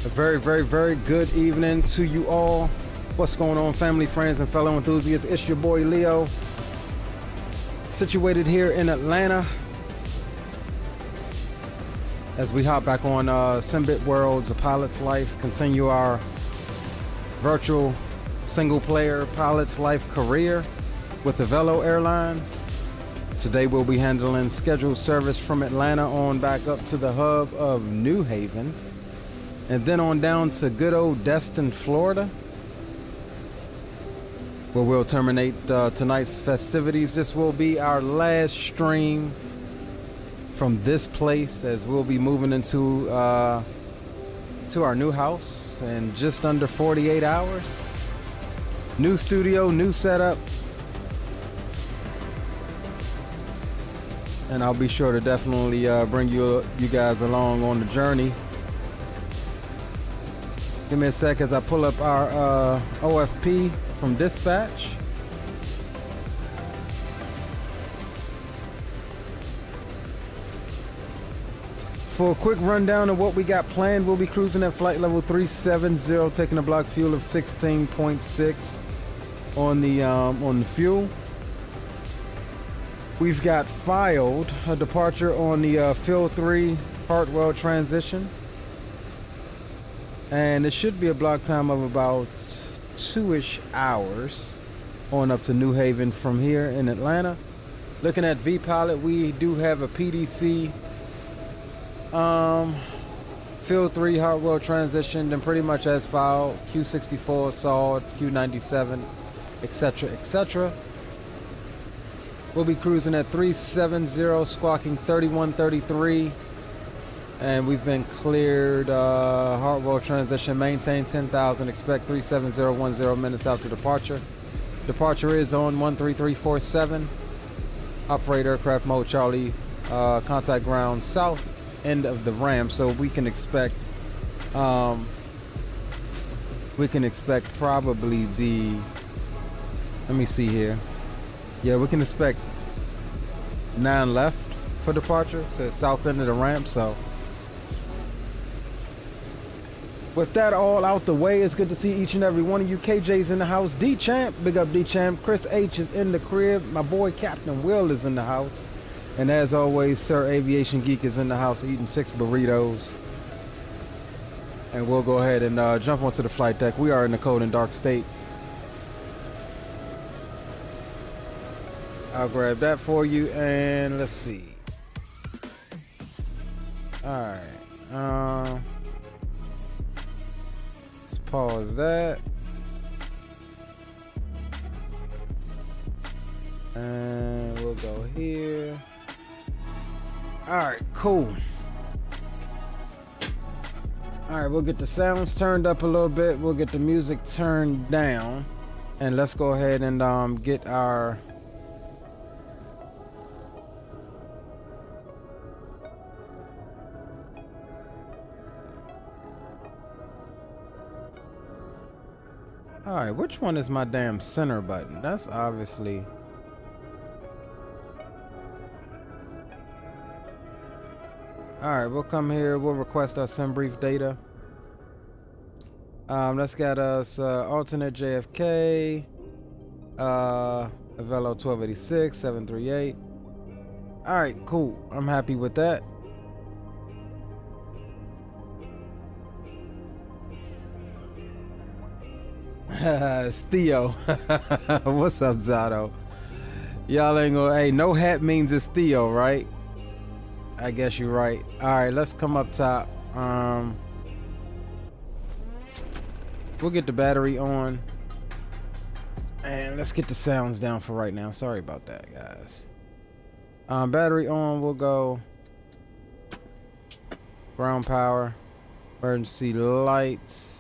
A very good evening to you all. What's going on, family, friends, and fellow enthusiasts? It's your boy Leo, situated here in Atlanta, as we hop back on Simbit World's A Pilot's Life, continue our virtual single-player pilot's life career with the Velo Airlines. Today we'll be handling scheduled service from Atlanta on back up to the hub of New Haven, and then on down to good old Destin, Florida, where we'll terminate tonight's festivities. This will be our last stream from this place, as we'll be moving into to our new house in just under 48 hours. New studio, new setup, and I'll be sure to definitely bring you guys along on the journey. Give me a sec as I pull up our OFP from dispatch. For a quick rundown of what we got planned, we'll be cruising at flight level 370, taking a block fuel of 16.6 on the fuel. We've got filed a departure on the Phil 3 Hartwell transition, and it should be a block time of about 2-ish hours on up to New Haven from here in Atlanta. Looking at V-Pilot, we do have a PDC Phil 3 Hartwell transition, and pretty much as filed, Q64 SAWD, Q97, etc, etc. We'll be cruising at 370, squawking 3133, and we've been cleared. Hartwell transition, maintain 10,000, expect 37010 minutes after departure. Departure is on 13347. Operate aircraft mode Charlie, contact ground south end of the ramp, so we can expect probably the, let me see here. Yeah, we can expect 9 left for departure, so it's south end of the ramp. So with that all out the way, it's good to see each and every one of you. KJ's in the house, D-Champ, big up D-Champ. Chris H is in the crib. My boy Captain Will is in the house. And as always, Sir Aviation Geek is in the house eating 6 burritos. And we'll go ahead and jump onto the flight deck. We are in the cold and dark state. I'll grab that for you, and let's see. Alright. Let's pause that. And we'll go here. Alright, cool. Alright, we'll get the sounds turned up a little bit. We'll get the music turned down. And let's go ahead and get our Alright, which one is my damn center button? That's obviously... Alright, we'll come here, we'll request our sim brief data. That's got us alternate JFK, Velo 1286, 738. Alright, cool. I'm happy with that. It's Theo. What's up, Zato? Y'all ain't gonna, hey, no hat means it's Theo, right? I guess you're right. Alright, let's come up top. We'll get the battery on, and let's get the sounds down for right now. Sorry about that, guys. Battery on, we'll go ground power, emergency lights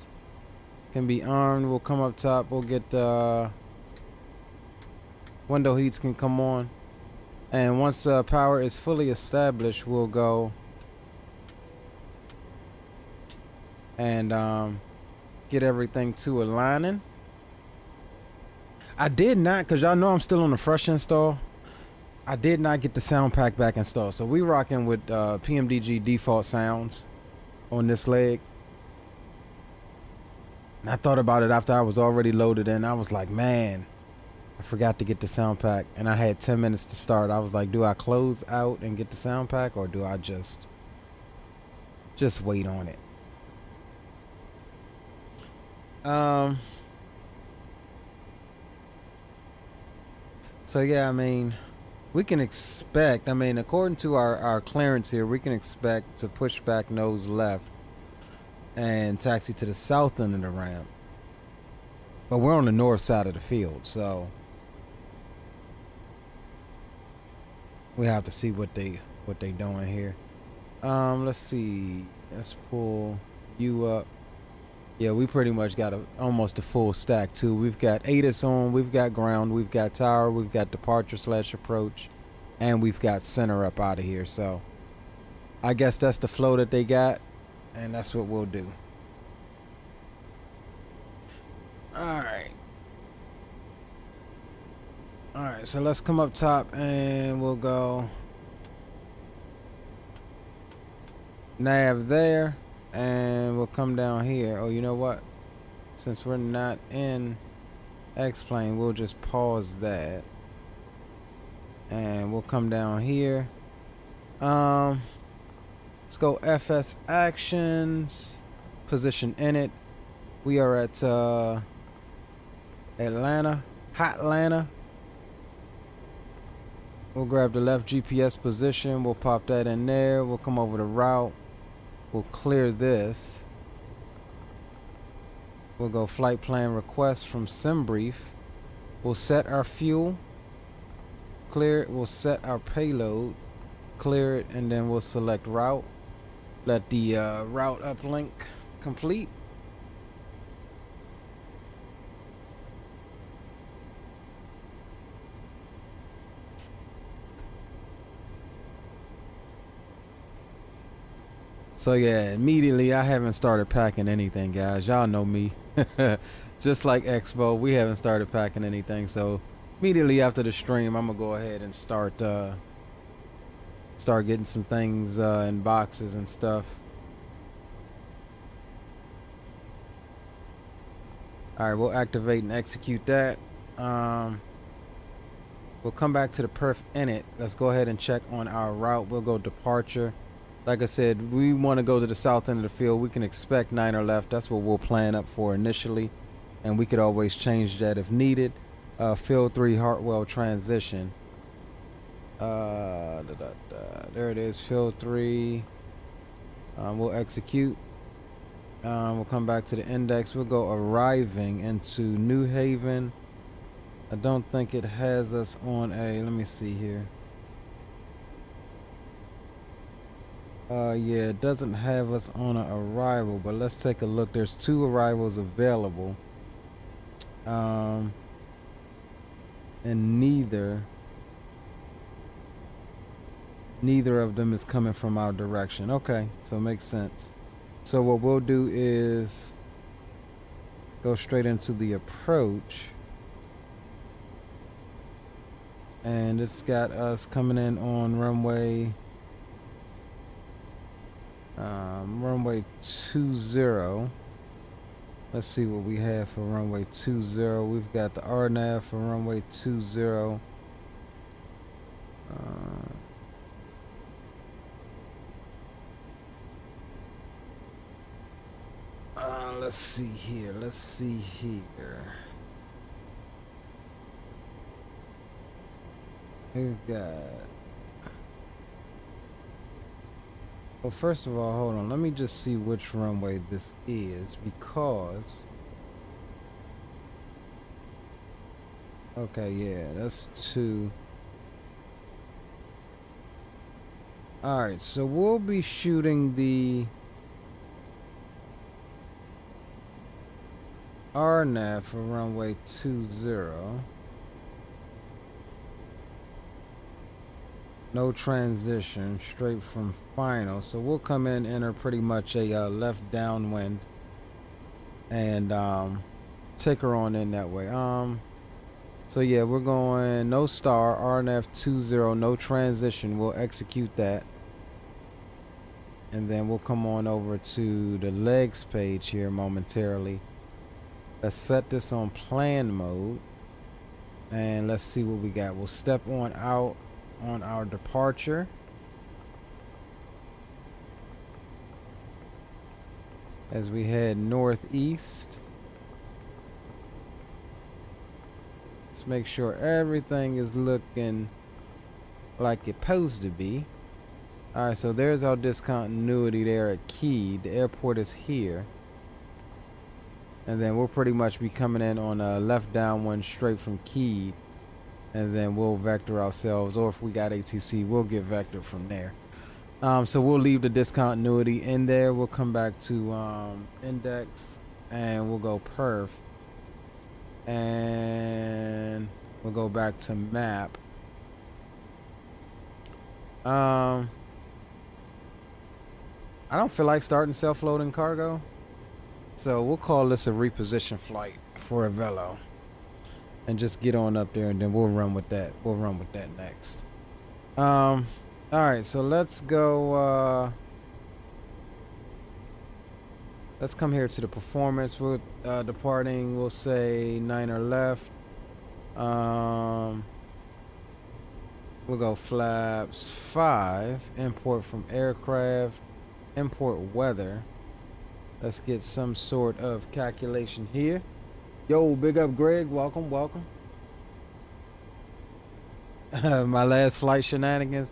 can be armed. We'll come up top, we'll get the window heats can come on, and once power is fully established, we'll go and get everything to aligning. I did not, because y'all know I'm still on the fresh install, I did not get the sound pack back installed, so we rocking with PMDG default sounds on this leg. And I thought about it after I was already loaded in. I was like, man, I forgot to get the sound pack. And I had 10 minutes to start. I was like, do I close out and get the sound pack, or do I just wait on it? So yeah, I mean, we can expect, I mean, according to our clearance here, we can expect to push back nose left and taxi to the south end of the ramp. But we're on the north side of the field, so we have to see what they doing here. Let's see. Let's pull you up. Yeah, we pretty much got almost a full stack too. We've got ATIS on, we've got ground, we've got tower, we've got departure / approach, and we've got center up out of here. So I guess that's the flow that they got, and that's what we'll do. Alright, so let's come up top and we'll go nav there. And we'll come down here. Oh, you know what? Since we're not in X-Plane, we'll just pause that. And we'll come down here. Let's go FS actions. Position in it. We are at Atlanta. Hotlanta. We'll grab the left GPS position. We'll pop that in there. We'll come over to route. We'll clear this. We'll go flight plan request from SimBrief. We'll set our fuel. Clear it. We'll set our payload. Clear it, and then we'll select route. Let the route uplink complete. So yeah, immediately I haven't started packing anything, guys. Y'all know me. Just like Expo, we haven't started packing anything. So immediately after the stream, I'm gonna go ahead and start getting some things in boxes and stuff. All right, we'll activate and execute that. We'll come back to the perf init. Let's go ahead and check on our route. We'll go departure. Like I said, we want to go to the south end of the field. We can expect 9 or left. That's what we'll plan up for initially. And we could always change that if needed. Field 3 Hartwell transition. There it is, field 3. We'll execute. We'll come back to the index. We'll go arriving into New Haven. I don't think it has us on a, let me see here. Yeah, it doesn't have us on an arrival, but let's take a look. There's 2 arrivals available. And neither of them is coming from our direction. Okay, so it makes sense. So what we'll do is go straight into the approach. And it's got us coming in on runway 20. Let's see what we have for runway 20. We've got the RNAV for runway 20. Let's see here. We've got, well, first of all, hold on. Let me just see which runway this is, because, okay, yeah, that's 2. Alright, so we'll be shooting the RNAV for runway 20. No transition, straight from final. So we'll come in, enter pretty much a left downwind, and take her on in that way. So yeah, we're going no star, RNF 20, no transition. We'll execute that, and then we'll come on over to the legs page here momentarily, Let's set this on plan mode. And let's see what we got. We'll step on out on our departure. As we head northeast. Let's make sure everything is looking like it's supposed to be. Alright, so there's our discontinuity there at Key. The airport is here. And then we'll pretty much be coming in on a left down one straight from Key. And then we'll vector ourselves. Or if we got ATC, we'll get vectored from there. So we'll leave the discontinuity in there. We'll come back to index. And we'll go perf. And we'll go back to map. I don't feel like starting self-loading cargo. So we'll call this a reposition flight for a Velo. And just get on up there and then we'll run with that. We'll run with that next. Alright, so let's go let's come here to the performance. We're departing, we'll say 9er left. We'll go flaps 5, import from aircraft, import weather. Let's get some sort of calculation here. Yo, big up Greg, welcome, welcome. My last flight shenanigans.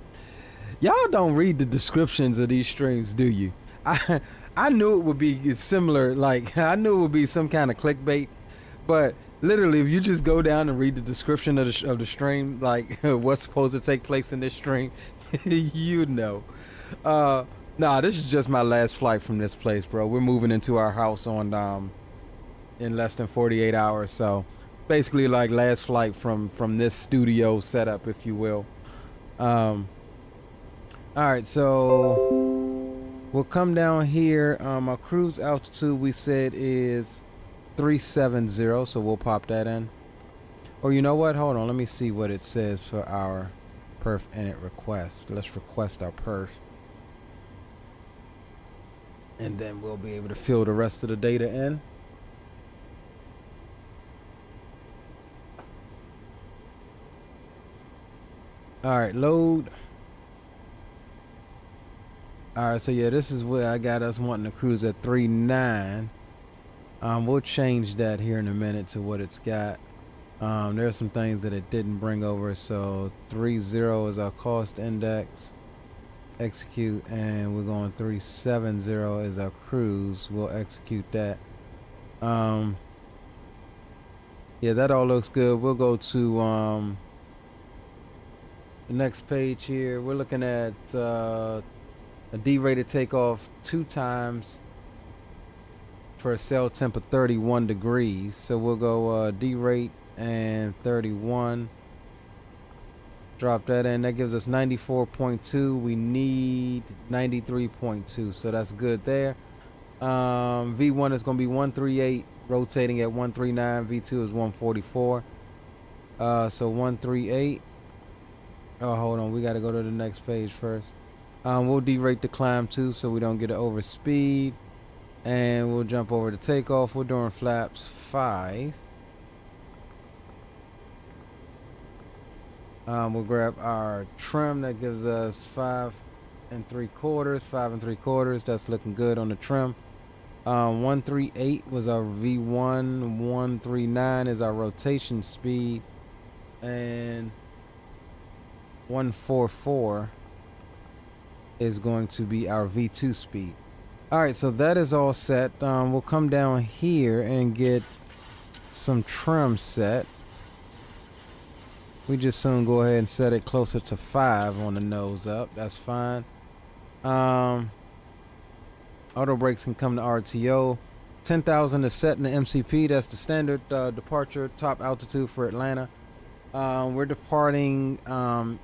Y'all don't read the descriptions of these streams, do you? I knew it would be similar, like I knew it would be some kind of clickbait, but literally if you just go down and read the description of the stream, like what's supposed to take place in this stream, you know. Nah, this is just my last flight from this place, bro. We're moving into our house on in less than 48 hours, so basically like last flight from this studio setup, if you will. All right, so we'll come down here. Our cruise altitude we said is 370, so we'll pop that in. Or you know what? Hold on, let me see what it says for our perf init request. Let's request our perf. And then we'll be able to fill the rest of the data in. All right, load. All right, so yeah, this is where I got us wanting to cruise at 3.9. We'll change that here in a minute to what it's got. There are some things that it didn't bring over. So 3.0 is our cost index. Execute, and we're going 3.70 is our cruise. We'll execute that. Yeah, that all looks good. We'll go to the next page here. We're looking at a D-rated takeoff 2 times for a cell temp of 31 degrees. So we'll go D-rate and 31. Drop that in. That gives us 94.2. We need 93.2, so that's good there. V1 is going to be 138, rotating at 139. V2 is 144. So 138. Oh, hold on. We got to go to the next page first. We'll derate the climb too, so we don't get an overspeed. And we'll jump over to takeoff. We're doing flaps 5. We'll grab our trim. That gives us 5 3/4. 5 3/4. That's looking good on the trim. 138 was our V1. 139 is our rotation speed. And 144 is going to be our V2 speed. Alright, so that is all set. We'll come down here and get some trim set. We just soon go ahead and set it closer to 5 on the nose up. That's fine. Auto brakes can come to RTO. 10,000 is set in the MCP. That's the standard departure top altitude for Atlanta. We're departing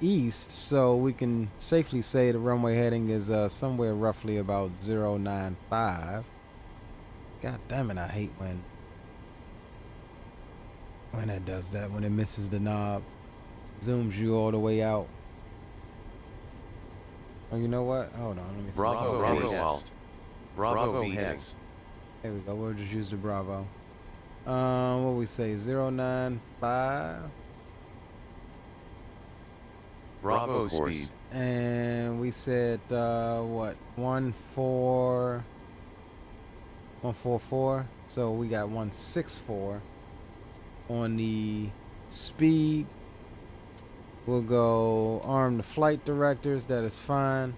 east, so we can safely say the runway heading is somewhere roughly about 095. God damn it, I hate when it does that, when it misses the knob. Zooms you all the way out. Oh, you know what? Hold on, let me see. Bravo Bravo Alt. Bravo has. There we go. We'll just use the Bravo. What we say? 095. Bravo speed. And we said what? 144. So we got 164 on the speed. We'll go arm the flight directors. That is fine.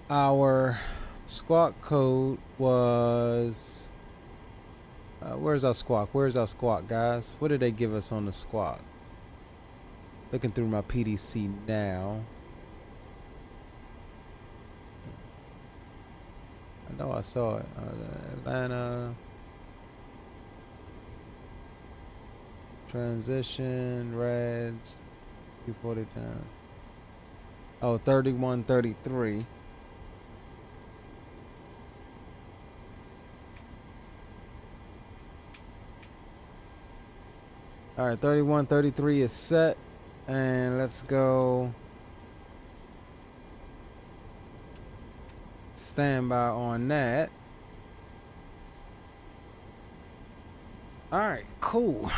Our squawk code was where's our squawk? Where's our squawk, guys? What did they give us on the squawk? Looking through my PDC now. I know I saw it. Atlanta transition reds 240 times. Oh, 3133. All right, 3133 is set, and let's go standby on that. All right, cool.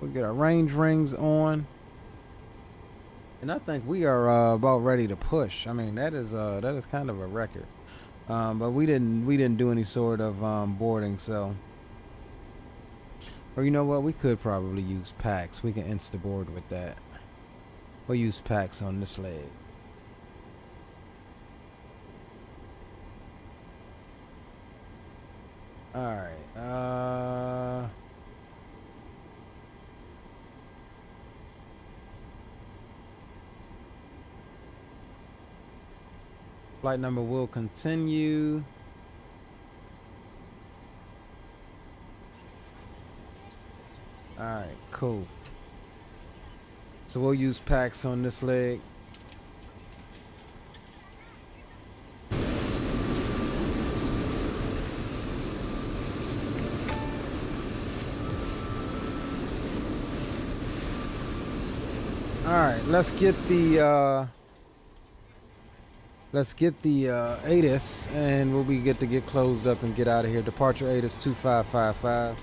We'll get our range rings on, and I think we are about ready to push. I mean, that is kind of a record, but we didn't do any sort of boarding, so. Or you know what? We could probably use packs. We can insta-board with that. We'll use packs on this leg. Alright. Flight number will continue. Alright, cool. So we'll use packs on this leg. Alright, let's get the ATIS, and we'll be good to get closed up and get out of here. Departure ATIS 2555.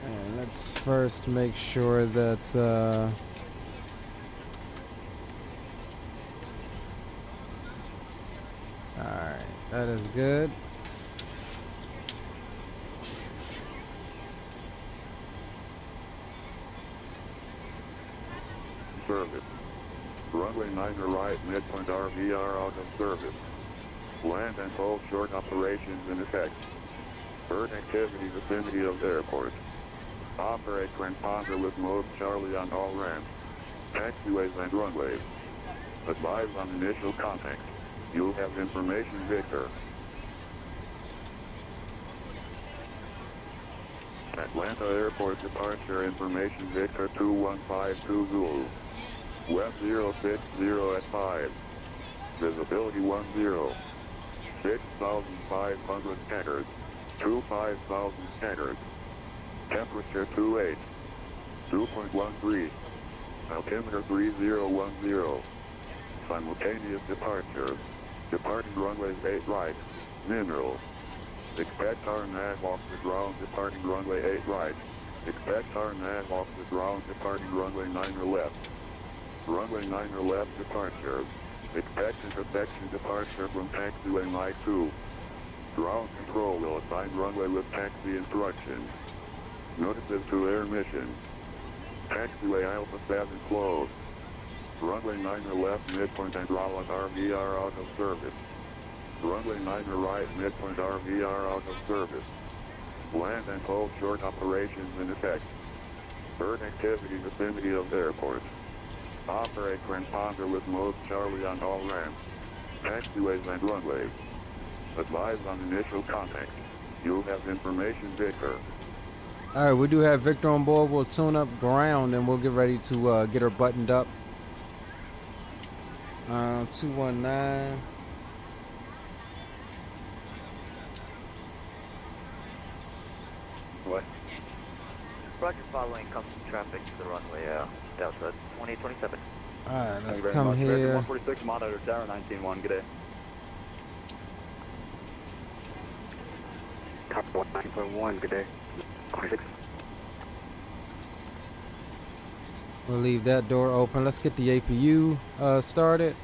And let's first make sure that alright, that is good. Service. Runway 9 right, midpoint RVR out of service. Land and hold short operations in effect. Bird activity vicinity of airport. Operate transponder with mode Charlie on all ramps. Taxiways and runways. Advise on initial contact. You'll have information Victor. Atlanta Airport departure information Victor 2152 Zulu. West 060 at 5. Visibility 10. 6,500 staggered. 25,000 staggered. Temperature 28. 2.13. Altimeter 3010. Simultaneous departure. Departing runways 8 right. Mineral. Expect our nav off the ground departing runway 8 right. Expect our nav off the ground departing runway 9 or left. Runway 9 or left departure. Expect intersection departure from taxiway line 2. Ground control will assign runway with taxi instructions. Notices to air mission. Taxiway Alpha 7 closed. Runway 9 or left midpoint and Raleigh RVR out of service. Runway 9 or right midpoint RVR out of service. Land and hold short operations in effect. Bird activity vicinity of airport. Operate transponder with mode Charlie on all ramps. Taxiways and runways. Advise on initial contact. You'll have information Victor. Alright, we do have Victor on board. We'll tune up ground and we'll get ready to get her buttoned up. 219. What? Roger, following custom traffic to the runway, Delta 2827. All right, let's Thank you very come much. American here. 146, monitor tower 19-1, good day. Top 19.1, good day. 26. We'll leave that door open. Let's get the APU started.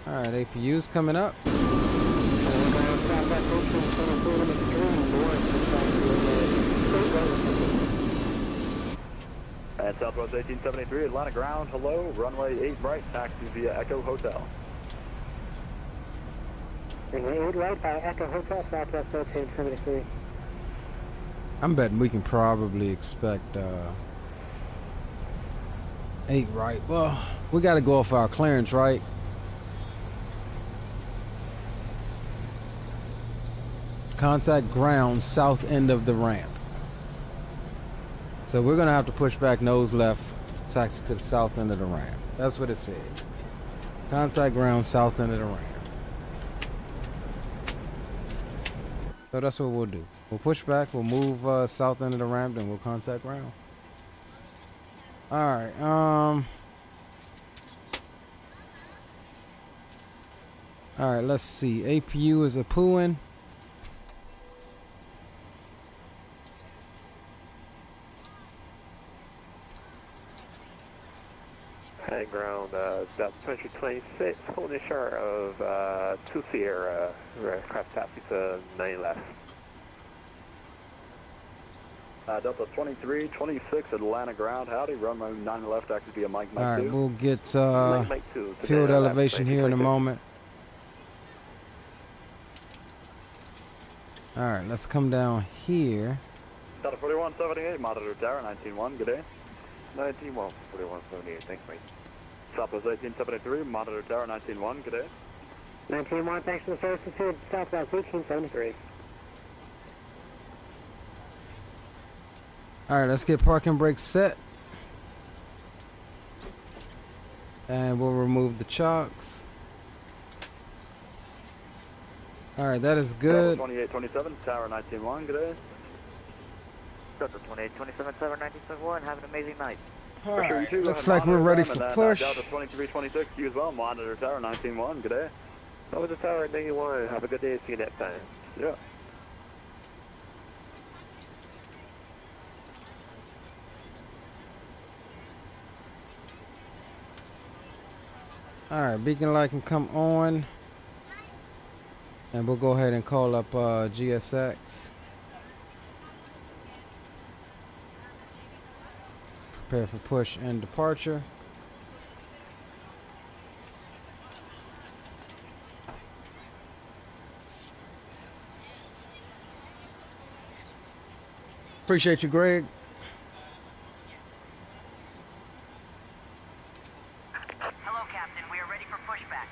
All right, APU's coming up. And Southwest 1873, Atlanta ground, hello, runway 8 right, taxi via Echo Hotel. Runway 8 right by Echo Hotel, Southwest 1873. I'm betting we can probably expect 8 right. Well, we got to go off our clearance, right? Contact ground south end of the ramp. So we're gonna have to push back nose left, taxi to the south end of the ramp. That's what it said. Contact ground south end of the ramp. So that's what we'll do. We'll push back, we'll move south end of the ramp, then we'll contact ground. Alright, alright, let's see. APU is a pooing. High ground, South 2026, holding short of 2 Sierra, aircraft taxi to 9 left. Delta 2326, Atlanta ground, howdy, runway 9 left, taxi via Mike 2. Alright, we'll get Mike 2, field elevation here in a moment. Alright, let's come down here. Delta 4178, monitor tower 19-1, good day. 19-1, 4178, thanks mate. Southwest 1873, monitor tower 19-1, good day. 19-1, thanks for the service to Southwest 1873. Alright, let's get parking brakes set. And we'll remove the chocks. Alright, that is good. 2827, tower 19-1, good day. Delta 2827, tower 19.1, have an amazing night. Alright, looks like we're ready for push. Delta 2326, you as well, monitor tower 19-1, good day. Over the tower 91, have a good day, see you next time. Yeah. Alright, beacon light can come on. And we'll go ahead and call up GSX. Prepare for push and departure. Appreciate you, Greg. Hello, Captain. We are ready for pushback.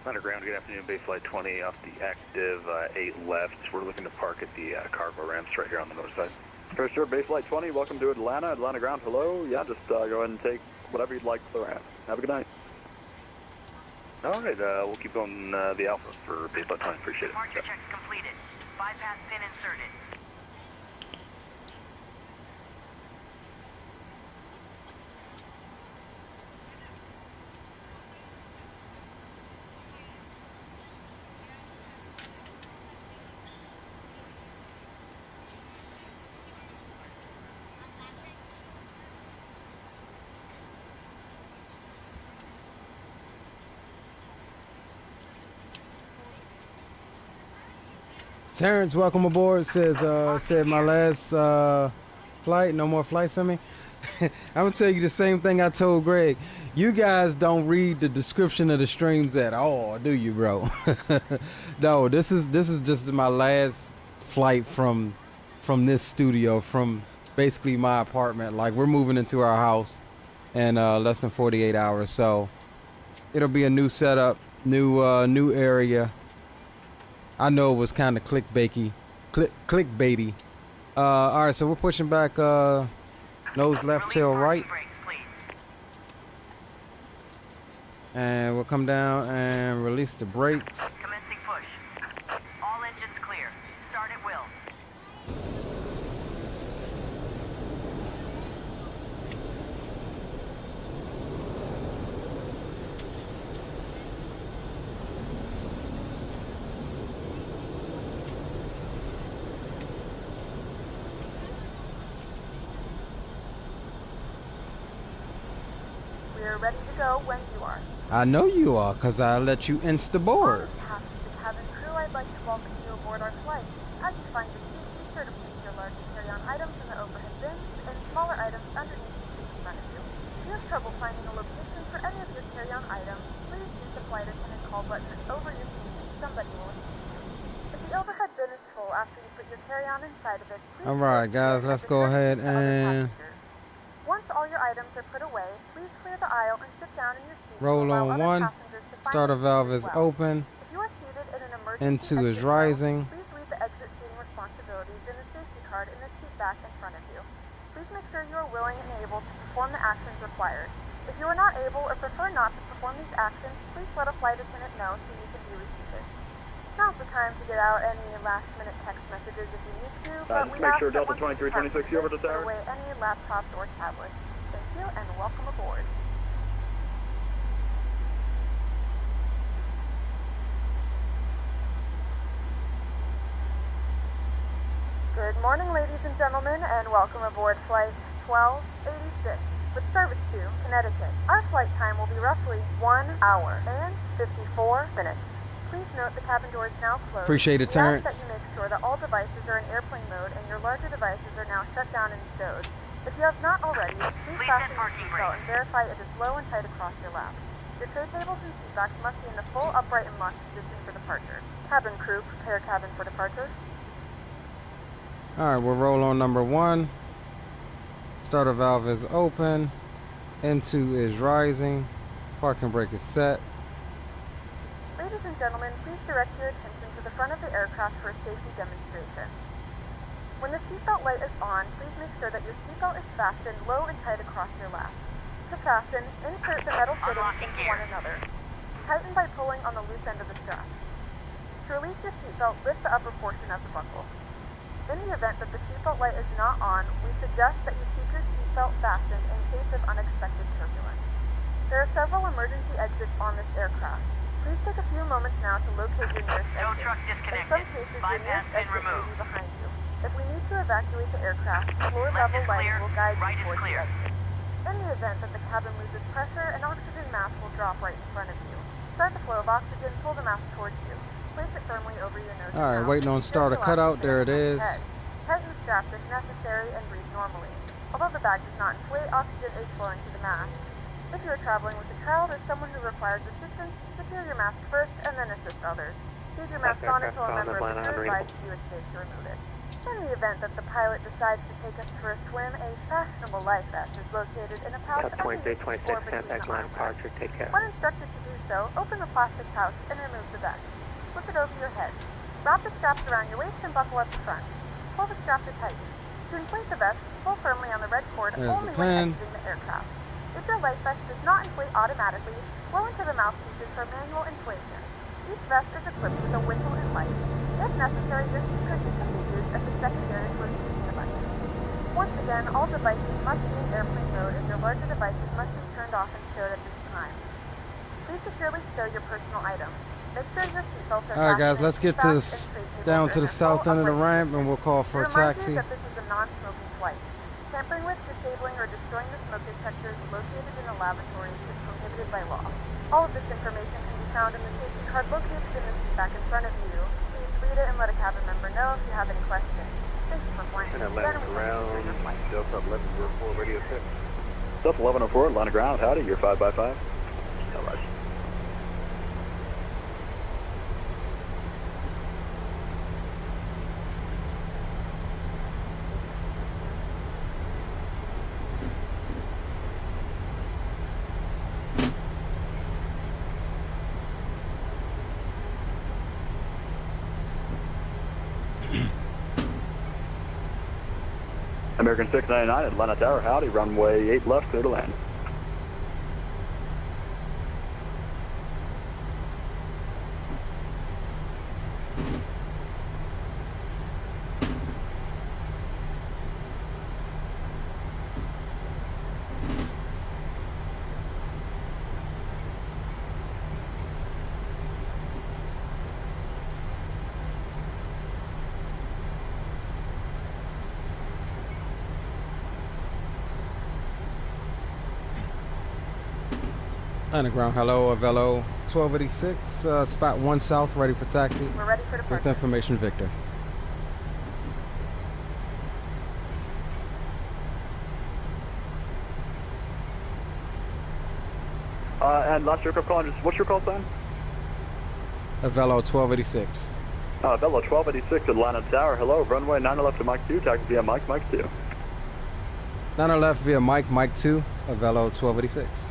Underground, good afternoon, base flight 20 off the active 8 left. We're looking to park at the cargo ramps right here on the north side. For sure, base flight 20, welcome to Atlanta, Atlanta ground, hello. Yeah, just go ahead and take whatever you'd like to the ramp. Have a good night. All right, we'll keep on the Alpha for base flight 20, appreciate it. Departure checks completed. Bypass pin inserted. Terrence, welcome aboard. Said my last flight, no more flights on me. I'm gonna tell you the same thing I told Greg. You guys don't read the description of the streams at all, do you, bro? No, this is just my last flight from this studio, from basically my apartment. Like, we're moving into our house in less than 48 hours, so it'll be a new setup, new area. I know it was kind of clickbaity. All right, so we're pushing back nose left, tail right. And we'll come down and release the brakes. Commencing push. All engines clear. are ready to go when you are. I know you are, because I let you insta-board. On behalf of the cabin crew, I'd like to welcome you aboard our flight. As you find your seat, be sure to place your large carry-on items in the overhead bins and smaller items underneath the seat in front of you. If you have trouble finding a location for any of your carry-on items, please use the flight attendant call button over your seat and somebody will assist you. If the overhead bin is full after you put your carry-on inside of it, please Alright guys, let's go ahead and once all your items are put away, please clear the aisle and sit down in your seat. roll on one. Starter valve is open. If you are seated in an emergency N2 is exit rising. zone, please leave the exit seating responsibilities in the safety card in the seat back in front of you. Please make sure you are willing and able to perform the actions required. If you are not able or prefer not to perform these actions, please let a flight attendant know so you can be reseated. Now's the time to get out any last-minute text messages if you need to, but we make ask sure that Delta once you 2326, you over to put tower. away any laptops or tablets. Thank you and welcome aboard. Good morning, ladies and gentlemen, and welcome aboard Flight 1286 with service to Connecticut. Our flight time will be roughly 1 hour and 54 minutes. Please note the cabin door is now closed. Appreciate it, We ask Terrence. that you make sure that all devices are in airplane mode and your larger devices are now shut down and stowed. If you have not already, please fasten your seatbelt and verify it is low and tight across your lap. Your tray tables and seat backs must be in the full upright and locked position for departure. Cabin crew, prepare cabin for departure. Alright, we'll roll on number 1. Starter valve is open. N2 is rising. Parking brake is set. Ladies and gentlemen, please direct your attention to the front of the aircraft for a safety demonstration. When the seatbelt light is on, please make sure that your seatbelt is fastened low and tight across your lap. To fasten, insert the metal fittings into one another. Tighten by pulling on the loose end of the strap. To release your seatbelt, lift the upper portion of the buckle. In the event that the seatbelt light is not on, we suggest that you keep your seatbelt fastened in case of unexpected turbulence. There are several emergency exits on this aircraft. Please take a few moments now to locate your nearest exit. In some cases, your nearest exit may be behind you. If we need to evacuate the aircraft, floor level lighting will guide you towards the exit. In the event that the cabin loses pressure, an oxygen mask will drop right in front of you. Start the flow of oxygen, pull the mask towards you. Place it firmly over your nose. Alright, waiting on starter cutout. There it is. Tighten the straps if necessary and breathe normally. Although the bag does not inflate, oxygen is flowing to the mask. If you are traveling with a child or someone who requires assistance, secure your mask first and then assist others. Leave your mask on until a member of the crew advises you it's safe to remove it. In the event that the pilot decides to take us for a swim, a fashionable life vest is located in a pouch underneath the floor between the arm rests. When instructed to do so, open the plastic pouch and remove the vest. Flip it over your head. Wrap the straps around your waist and buckle at the front. Pull the strap to tighten. To inflate the vest, pull firmly on the red cord only when exiting the aircraft. If your life vest does not inflate automatically, blow into the mouthpieces for manual inflation. Each vest is equipped with a whistle and light. If necessary, your seat cushion can be used as a secondary for releasing the device. Once again, all devices must be in airplane mode and your larger devices must be turned off and stowed at this time. Please securely stow your personal items. Make sure your seatbelts are Alright guys, let's get to down to the south end of the ramp and we'll call for a taxi. That this is a non-smoking flight. Tampering with, disabling, or destroying the smoke detectors located in the lavatories is prohibited by law. All of this information can be found in the safety card located in the seat back in front of you. Please read it and let a cabin member know if you have any questions. Thank you for flying. And Atlanta ground, Delta 1104, radio 6. Delta 1104, Atlanta ground, howdy, you're 5x5. No rush. American 699, Atlanta Tower, howdy, runway 8 left, clear to land. Underground, hello, Avello 1286, spot 1 south, ready for taxi. We're ready for With departure. information, Victor. And last aircraft call, what's your call sign? Avello 1286. Bello 1286 Atlanta Tower. Hello, runway 9 left to Mike 2, taxi via Mike 2. 9 left via Mike 2, Avello 1286.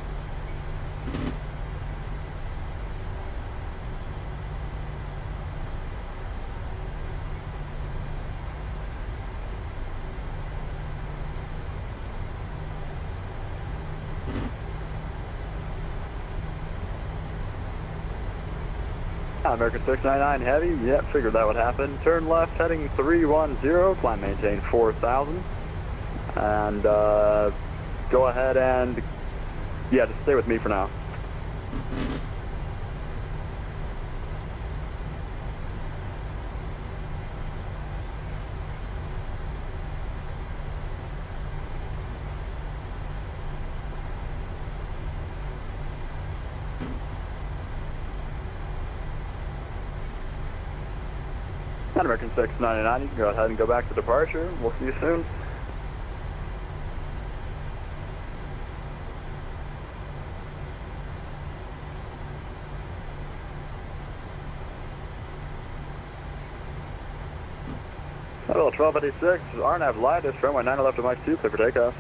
American 699 Heavy, yep, figured that would happen. Turn left, heading 310, climb maintain 4,000. And go ahead and, yeah, just stay with me for now. American 699, you can go ahead and go back to departure. We'll see you soon. Hello, 1286, RNAV Lightus, runway 9 left to Mike 2, clear for takeoff.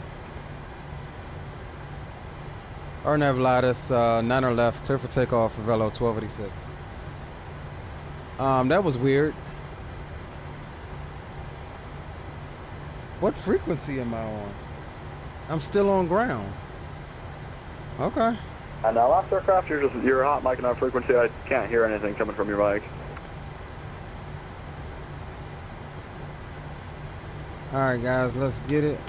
RNAV Lattice, 9 left, clear for takeoff, Avello 1286. That was weird. What frequency am I on? I'm still on ground. Okay. And now last aircraft, you're hot mic on frequency. I can't hear anything coming from your mic. Alright guys, let's get it.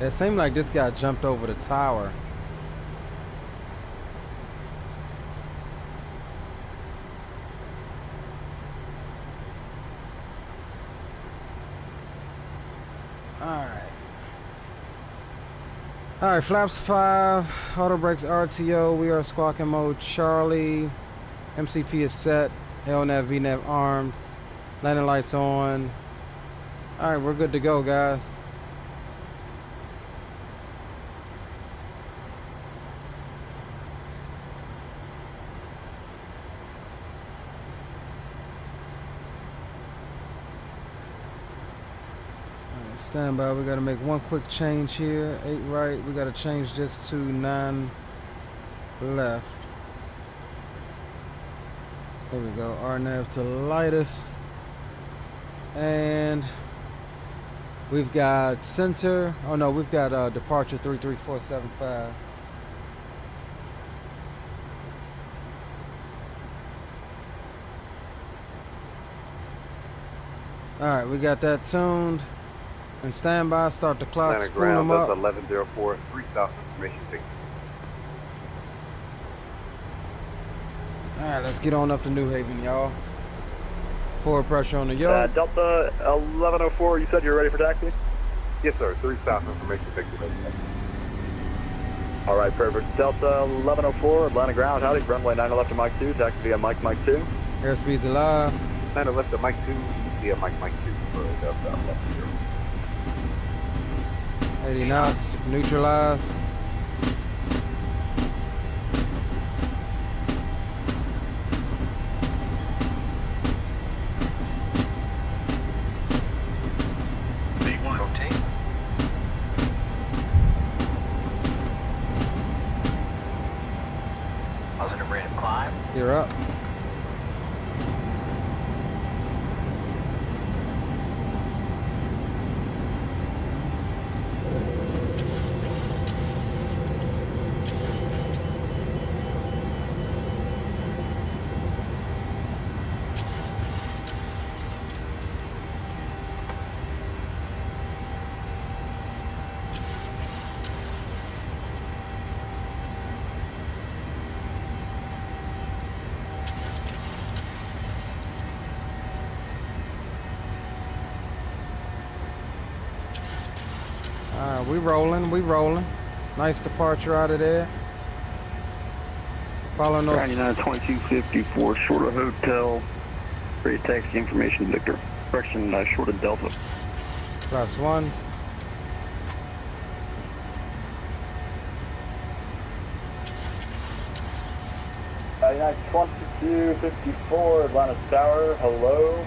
It seemed like this guy jumped over the tower. Alright, flaps 5, auto brakes RTO, we are squawking mode Charlie, MCP is set, LNAV, VNAV armed, landing lights on. Alright, we're good to go, guys. Stand by, we gotta make one quick change here. 8 right, we gotta change this to 9 left. There we go, RNAV to lightest. And we've got center, oh no, we've got departure 33475. Alright, we got that tuned. And stand by, start the clock, spool them up. 1104, 3 south information signal. Alright, let's get on up to New Haven, y'all. Forward pressure on the yoke. Delta 1104, you said you're ready for taxi? Yes, sir. 3 south information signal. All right, perfect. Delta 1104, Atlanta ground, howdy. Runway 9 left to Mike 2, taxi via Mike 2. Airspeed's alive. 9 left to Mike 2, via Mike 2 for Delta 11. 80 knots, neutralize. Rotate. Positive rate of climb. You're up. . 1 Alright, we rolling. Nice departure out of there. Following those. 2254, short of hotel. Ready to taxi information, Victor. Correction, short of Delta. Flaps 1. United 2254, Atlanta Tower, hello.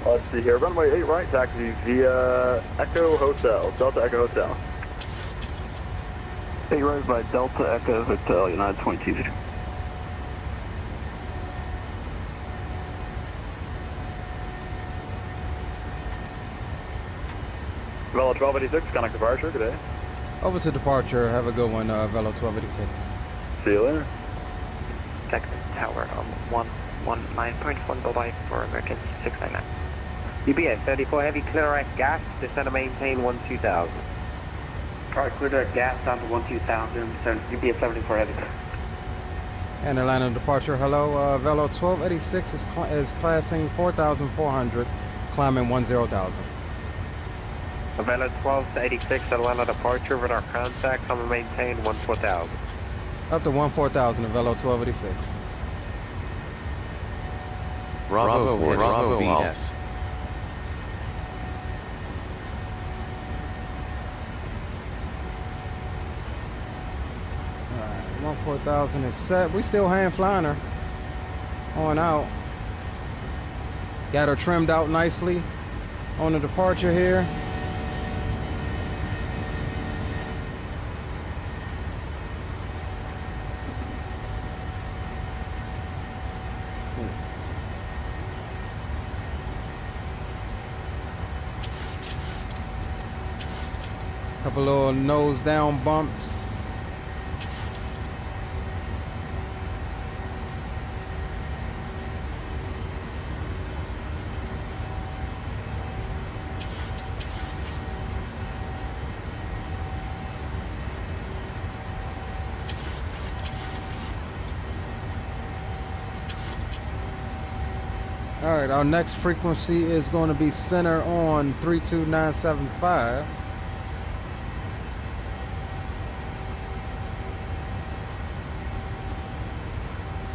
Let's see here, runway 8 right, taxi via Echo Hotel, Delta Echo Hotel. 8 right by Delta Echo Hotel, United 2250. Velo 1286, connect departure, good day. Over to departure. Have a good one, Velo 1286. See you later. Texas Tower, 119.1, bye-bye for American 699. UBS 34 heavy, clear direct gas, descend to maintain 12,000. Alright, clear direct gas down to 12,000, UBS 74 heavy. And Atlanta departure. Hello, Velo 1286 is passing 4,400, climbing 10,000. Velo 12 to 86, Atlanta departure with our contact, come and maintain 14,000. Up to 14,000 of Velo 1286. Bravo VS. Alright, 14,000 is set. We still hand flying her on out. Got her trimmed out nicely on the departure here. Couple little nose down bumps. All right, our next frequency is going to be center on 32975.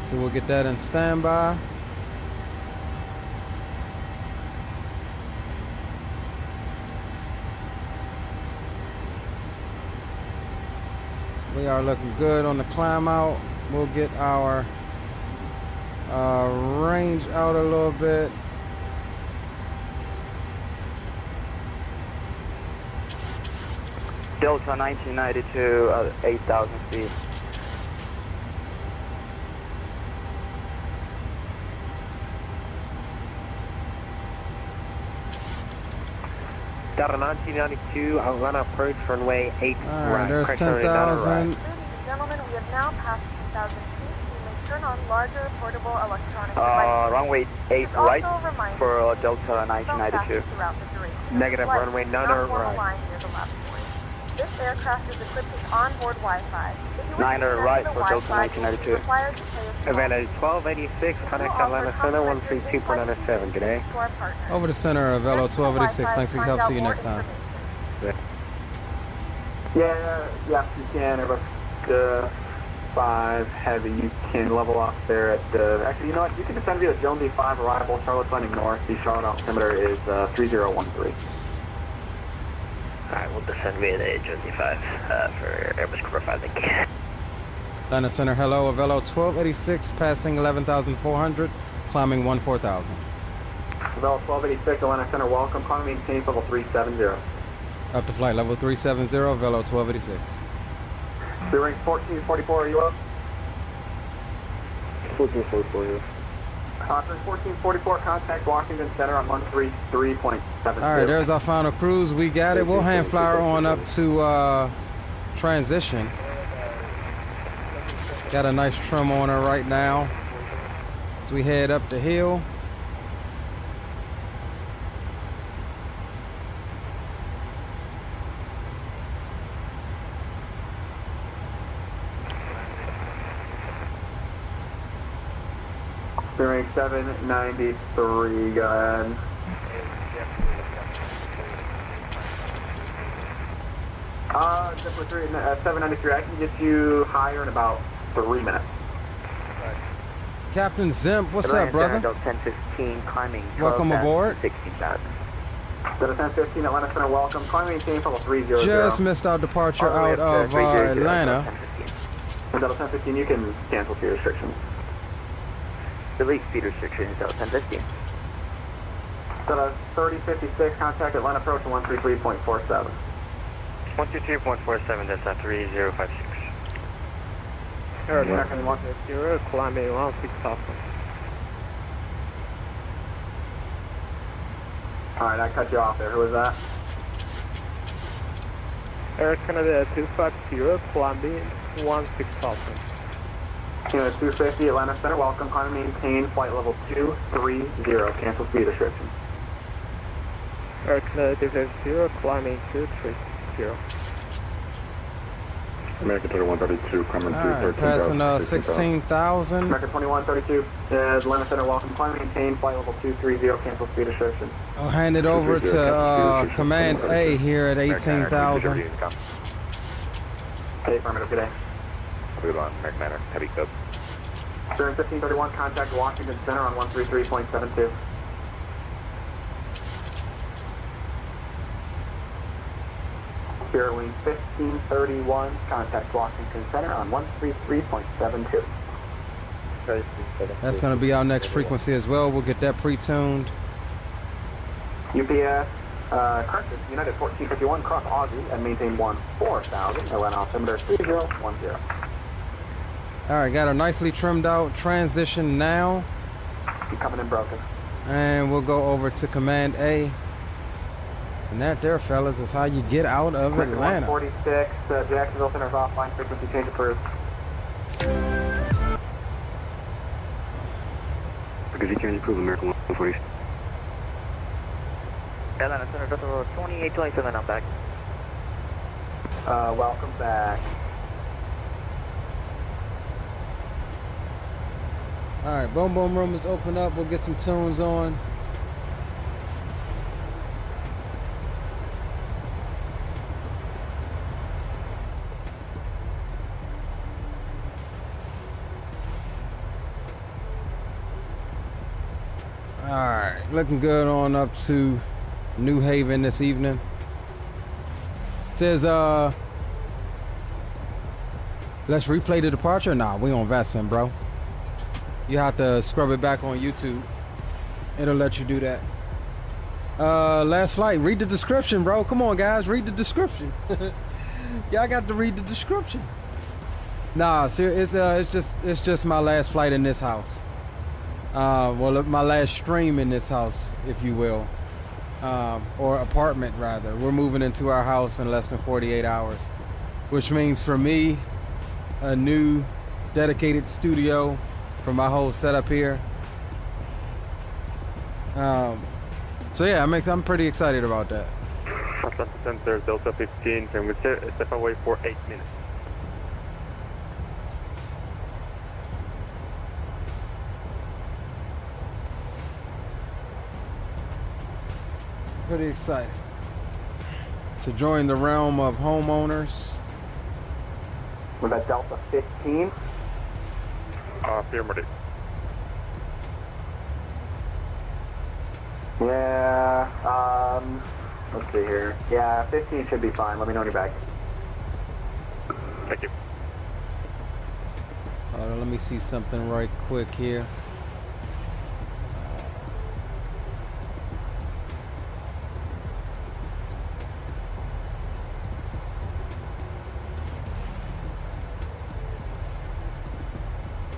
So we'll get that in standby. We are looking good on the climb out. We'll get our range out a little bit. Delta 1992, 8,000 feet. Delta 1992, Atlanta approach runway 8 All right, right. there's Correct runway 10,000. Ladies and gentlemen, we have now passed 2,000 feet. We may turn on larger portable electronic devices. Runway 8 It's right also a reminder for to Delta 1992. throughout the duration of Negative the flight. runway, Do none not are form a right. line near the left point. This aircraft is equipped with onboard Wi-Fi. If you wish to 9 connect right to the for Delta Wi-Fi, you will be 1992. required to pay a small Atlanta fee. 1286, connect Atlanta Center 132.97, good day. To our partners. Over the center of Velo 1286. Thanks for your help. See you next time. Yeah, you can. Airbus 5 Heavy, you can level off there at, actually, you know what, you can descend via Zone D5 arrival, Charlotte landing north. The Charlotte altimeter is 3013. Alright, we'll descend via the J5 for Airbus Cover 5, thank you. Atlanta Center, hello, Velo 1286, passing 11,400, climbing 14,000. Velo 1286, Atlanta Center, welcome. Climb maintain level 370. Up to flight level 370, Velo 1286. Bearing 1444, are you up? 1444, yes. 1444, contact Washington Center on 133.7. All right, there's our final cruise. We got it. We'll hand flyer on up to transition. Got a nice trim on her right now as we head up the hill. Bearing 793, go ahead. Zipper 3, 793, I can get you higher in about 3 minutes. Captain Zimp, what's Atlanta up, brother? Center, Delta 1015, climbing 12 Welcome aboard. 16 knots. Delta 1015, Atlanta Center, welcome. Climb maintain level 300. Just missed our departure out of Atlanta. Delta 1015, you can cancel speed restrictions. Delete speed restrictions, Delta 1015. Delta 3056, contact Atlanta approach 133.47. 123.47, that's at 3056. American 180, climbing 16,000. Alright, I cut you off there. Who was that? Air Canada 250, climbing 16,000. Canada 250, Atlanta Center, welcome. Climb and maintain flight level 230. Cancel speed restrictions. Air Canada 250, climbing 230. American 3132, coming Alright, passing 16,000. American 2132, Atlanta Center, welcome. Climb and maintain flight level 230. Cancel speed restrictions. I'll hand it over to Command A here at 18,000. Hey, affirmative, good day. Good on, American Manor, heavy code. During 1531, contact Washington Center on 133.72. Spirit Wing 1531, contact Washington Center on 133.72. That's going to be our next frequency as well. We'll get that pre-tuned. UPS, corrected, United 1451, cross Aussie and maintain 14,000, Atlanta altimeter 3010. All right, got her nicely trimmed out. Transition now. Keep coming in broken. And we'll go over to Command A. And that there, fellas, is how you get out of Atlanta. 146, Jacksonville Center's offline, frequency change approved. Frequency change approved, American 140. Atlanta Center, Delta 2827, I'm back. Welcome back. All right, boom boom room is open up. We'll get some tunes on. All right, looking good on up to New Haven this evening. It says, let's replay the departure. Nah, we on Vestin, bro. You have to scrub it back on YouTube. It'll let you do that. Last flight. Read the description, bro. Come on, guys. Read the description. Y'all got to read the description. Nah, it's just my last flight in this house. Well, my last stream in this house, if you will, or apartment rather. We're moving into our house in less than 48 hours, which means for me, a new dedicated studio for my whole setup here. So yeah, I'm pretty excited about that. Atlanta Center, Delta 15, can we step away for 8 minutes? Pretty excited to join the realm of homeowners. We're at Delta 15. Affirmative. Yeah, let's see here. Yeah, 15 should be fine. Let me know when you're back. Thank you. Hold on, let me see something right quick here.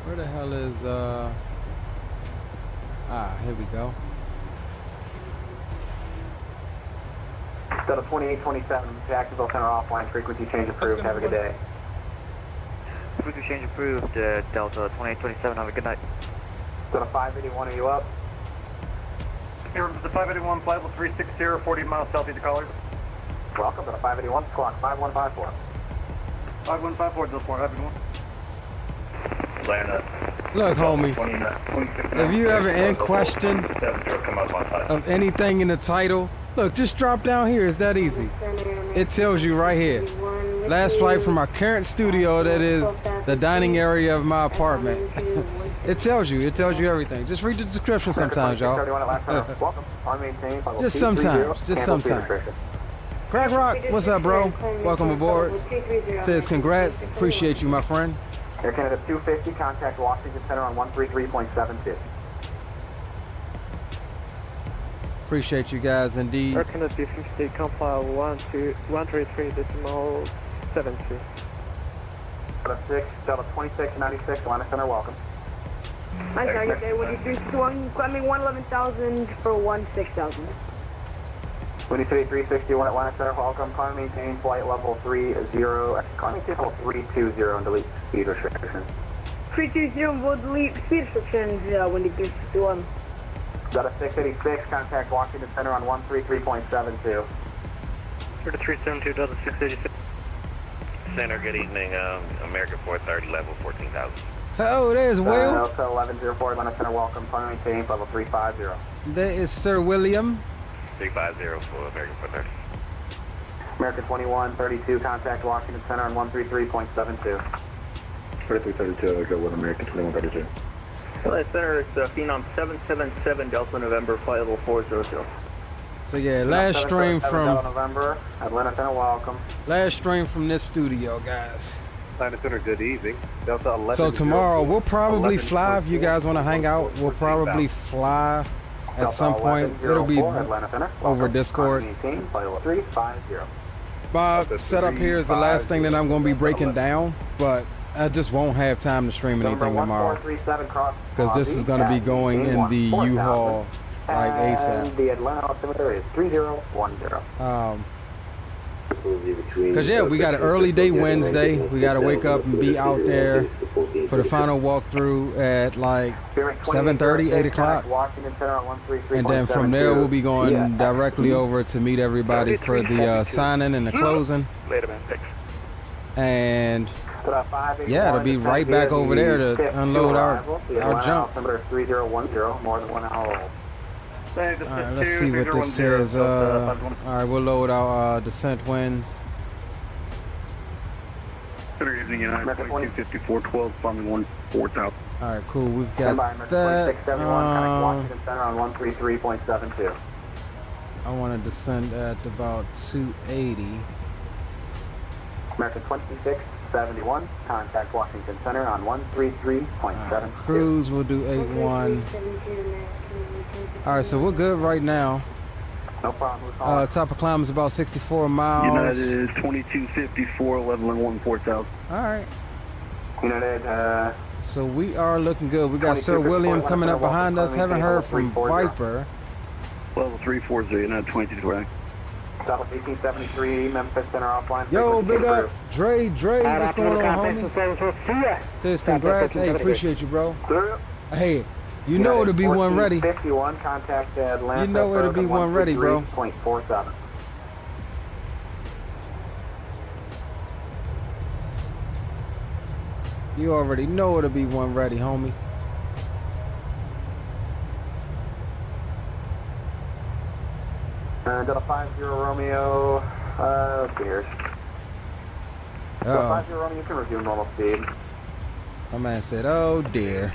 Where the hell is, here we go. Delta 2827, Jacksonville Center offline, frequency change approved. Have a good day. Frequency change approved, Delta 2827, have a good night. Delta 581, are you up? Here, the 581, flight level 360, 40 miles southeast of Collier. Welcome, Delta 581, clock 5154. 5154, Delta 451. Look, homies, if you ever in question of anything in the title, look, just drop down here. It's that easy. It tells you right here. Last flight from our current studio, that is the dining area of my apartment. It tells you everything. Just read the description sometimes, y'all. Just sometimes. Crack Rock, what's up, bro? Welcome aboard. Says congrats, appreciate you, my friend. Air Canada 250, contact Washington Center on 133.72. Appreciate you guys indeed. Air Canada 250, compile 133.72. Delta 2696, Atlanta Center, welcome. My target there, 131, climbing 111,000 for 16,000. 23361 Atlanta Center, welcome. Climb maintain flight level 30, climb maintain level 320 and delete speed restrictions. 320 will delete speed restrictions, 12361. Delta 686, contact Washington Center on 133.72. 3372, Delta 686. Center, good evening. American 430, level 14,000. Oh, there's Will. Delta 1104 Atlanta Center, welcome. Climb maintain level 350. There is Sir William. 350 for American 430. American 2132, contact Washington Center on 133.72. 3332, go with American 2132. Flight Center, it's Phenom 777 Delta November, flight level 400. So yeah, last stream from November, Atlanta Center, welcome. last stream from this studio, guys. Atlanta Center, good evening. Delta 11. So tomorrow we'll probably fly. If you guys want to hang out, we'll probably fly at some point. It'll be over Discord. My setup here is the last thing that I'm going to be breaking down, but I just won't have time to stream anything tomorrow because this is going to be going in the U-Haul like ASAP. The Atlanta altimeter is 3010. Because yeah, we got an early day Wednesday. We got to wake up and be out there for the final walkthrough at like 7:30, 8 o'clock. And then from there we'll be going directly over to meet everybody for the signing and the closing. And yeah, it'll be right back over there to unload our junk. 3010, more than 1 hour old. Alright, let's see what this says. Alright, we'll load our descent winds. Good evening, United 225412, climbing 14,000. Alright, cool. We've got that. Washington Center on 133.72. I want to descend at about 280. American 2671, contact Washington Center on 133.72. Cruise, we'll do 81. Alright, so we're good right now. No problem. Top of climb is about 64 miles. United 2254, leveling 14,000. Alright. United, so we are looking good. We got Sir William coming up behind us. Haven't heard from Viper. Level 340, United 2220. South 1873, Memphis Center offline. Yo, big up. Dre, what's going on, homie? Says congrats. Hey, appreciate you, bro. Hey, you know it'll be one ready. 51, contact Atlanta. You know it'll be one ready, bro. 0.47. You already know it'll be one ready, homie. Delta 50 Romeo, clears. Delta 50 Romeo, you can resume normal speed. My man said, oh dear.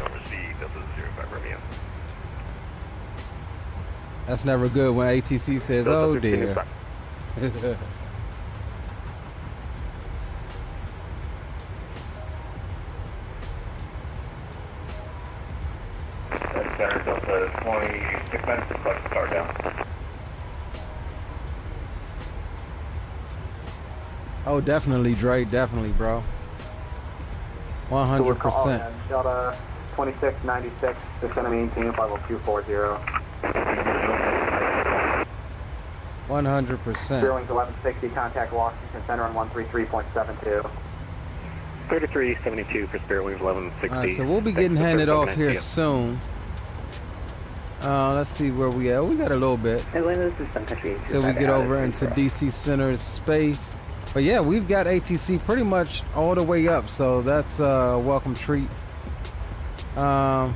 That's never good when ATC says, oh dear. Delta 26 minutes to clutch the car down. Oh, definitely, Dre. Definitely, bro. 100%. Delta 2696, descend to maintain 50240. 100%. Sterling 1160, contact Washington Center on 133.72. 3372 for Spirit Wings 1160. Alright, so we'll be getting handed off here soon. Let's see where we at. We got a little bit. So we get over into DC Center's space. But yeah, we've got ATC pretty much all the way up, so that's a welcome treat. Yeah,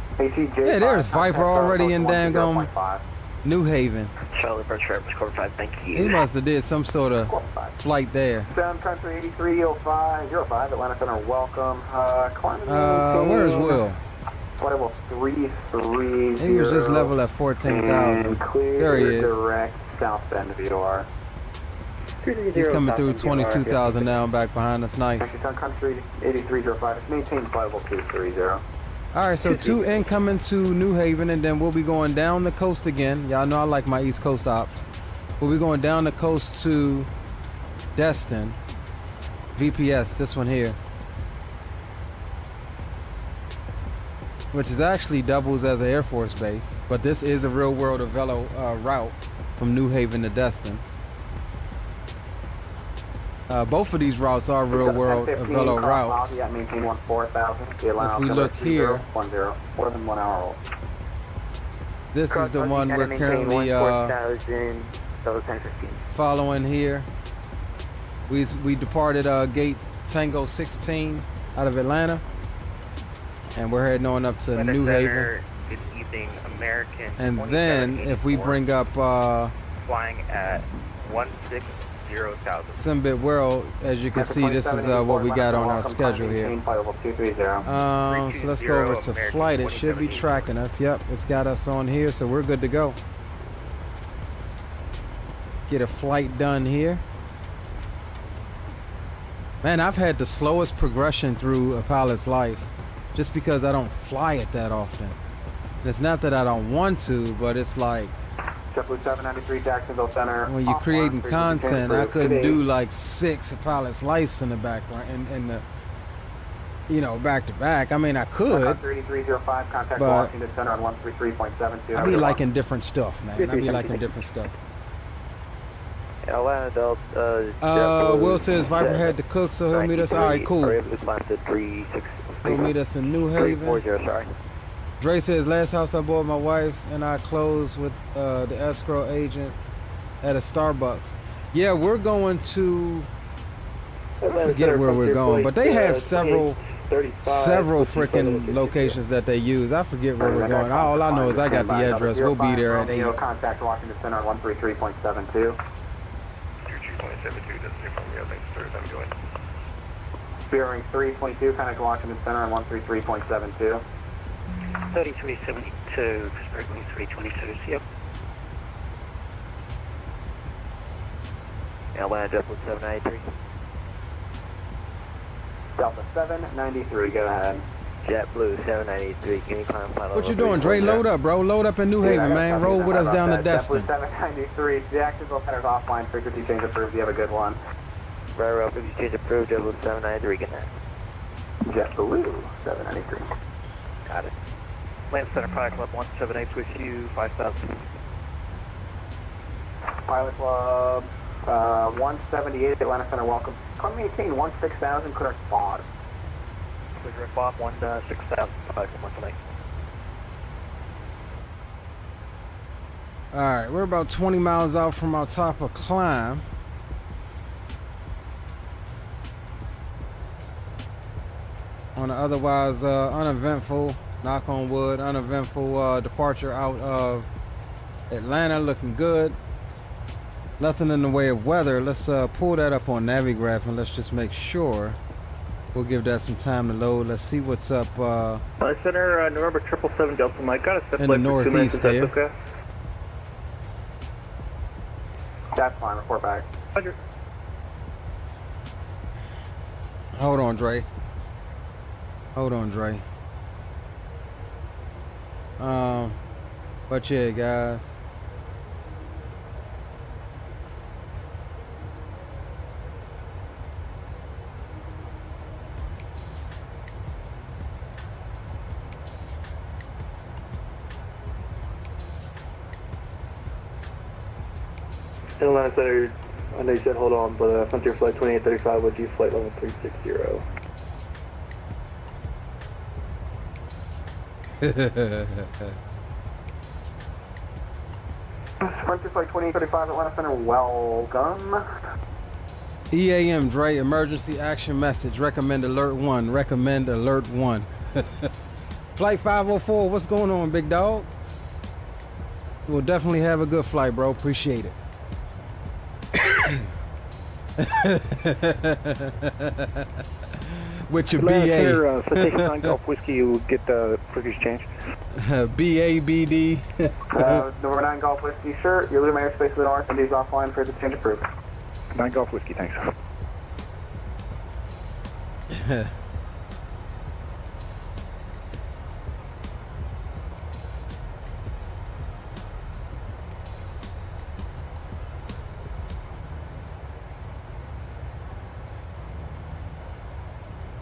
there's Viper already in Dangum, New Haven. Charlie Birch, Raptor, Score 5, thank you. He must have did some sort of flight there. Sound Country 8305, Atlanta Center, welcome. Climbing where's Will? Level 330. He was just level at 14,000. There he is. Direct south bend if you are. He's coming through 22,000 now, back behind us. Nice. Sound Country 8305. It's maintained flight level 230. Alright, so 2 incoming to New Haven, and then we'll be going down the coast again. Y'all know I like my East Coast ops. We'll be going down the coast to DESTIN. VPS, this one here. Which is actually doubles as an Air Force base. But this is a real world Avelo route from New Haven to DESTIN. Both of these routes are real world Avelo routes. If we look here, this is the one we're currently following here. We departed gate Tango 16 out of Atlanta, and we're heading on up to New Haven. Good evening, American. And then if we bring up flying at 160,000. Simbit World, as you can see, this is what we got on our schedule here. So let's go over to flight. It should be tracking us. Yep, it's got us on here, so we're good to go. Get a flight done here. Man, I've had the slowest progression through a pilot's life just because I don't fly it that often. It's not that I don't want to, but it's like when you're creating content, I couldn't do like 6 pilot's lives in the background in the, you know, back to back. I mean, I could, but I be liking different stuff, man. I be liking different stuff. Will says Viper had to cook, so he'll meet us. All right, cool. He'll meet us in New Haven. Dre says, last house I bought my wife and I closed with the escrow agent at a Starbucks. Yeah, we're going to, I forget where we're going, but they have several freaking locations that they use. I forget where we're going. All I know is I got the address. We'll be there at 8. Contact Washington Center on 133.72. Bearing 322, contact Washington Center on 133.72. 3372, 322, yep. Atlanta Delta 793. Delta 793, go ahead. JetBlue 793, can you climb flight? What you doing, Dre? Load up, bro. Load up in New Haven, man. Roll with us down to DESTIN. JetBlue 793, the Jacksonville Center's offline, frequency change approved, you have a good one. Railroad frequency change approved, JetBlue 793, good night. JetBlue 793. Got it. Land Center Pilot Club 178 with you, 5,000. Pilot Club 178, Atlanta Center, welcome. Come maintain 16,000, clear spawn. Clear Bob 16,000, 5,1 Alright, we're about 20 miles out from our top of climb. On an otherwise uneventful, knock on wood, uneventful departure out of Atlanta, looking good. Nothing in the way of weather. Let's pull that up on Navigraph and let's just make sure. We'll give that some time to load. Let's see what's up Center, November 777 Delta Mike. Got a set in the northeast there. Okay? That's fine, report back. Roger. Hold on, Dre. Hold on, Dre. But yeah, guys. Atlanta Center, I know you said hold on, but Frontier Flight 2835 with you, flight level 360. Frontier Flight 2835, Atlanta Center, welcome. EAM, Dre, emergency action message. Recommend alert 1. Recommend alert 1. Flight 504, what's going on, big dog? We'll definitely have a good flight, bro. Appreciate it. With your Atlanta BA. Center, Citation 9 Golf Whiskey, you get the quick exchange. BABD. Number 9 Golf Whiskey, sure. You're leaving my airspace to the north, and these offline for the change approved. 9 Golf Whiskey, thanks.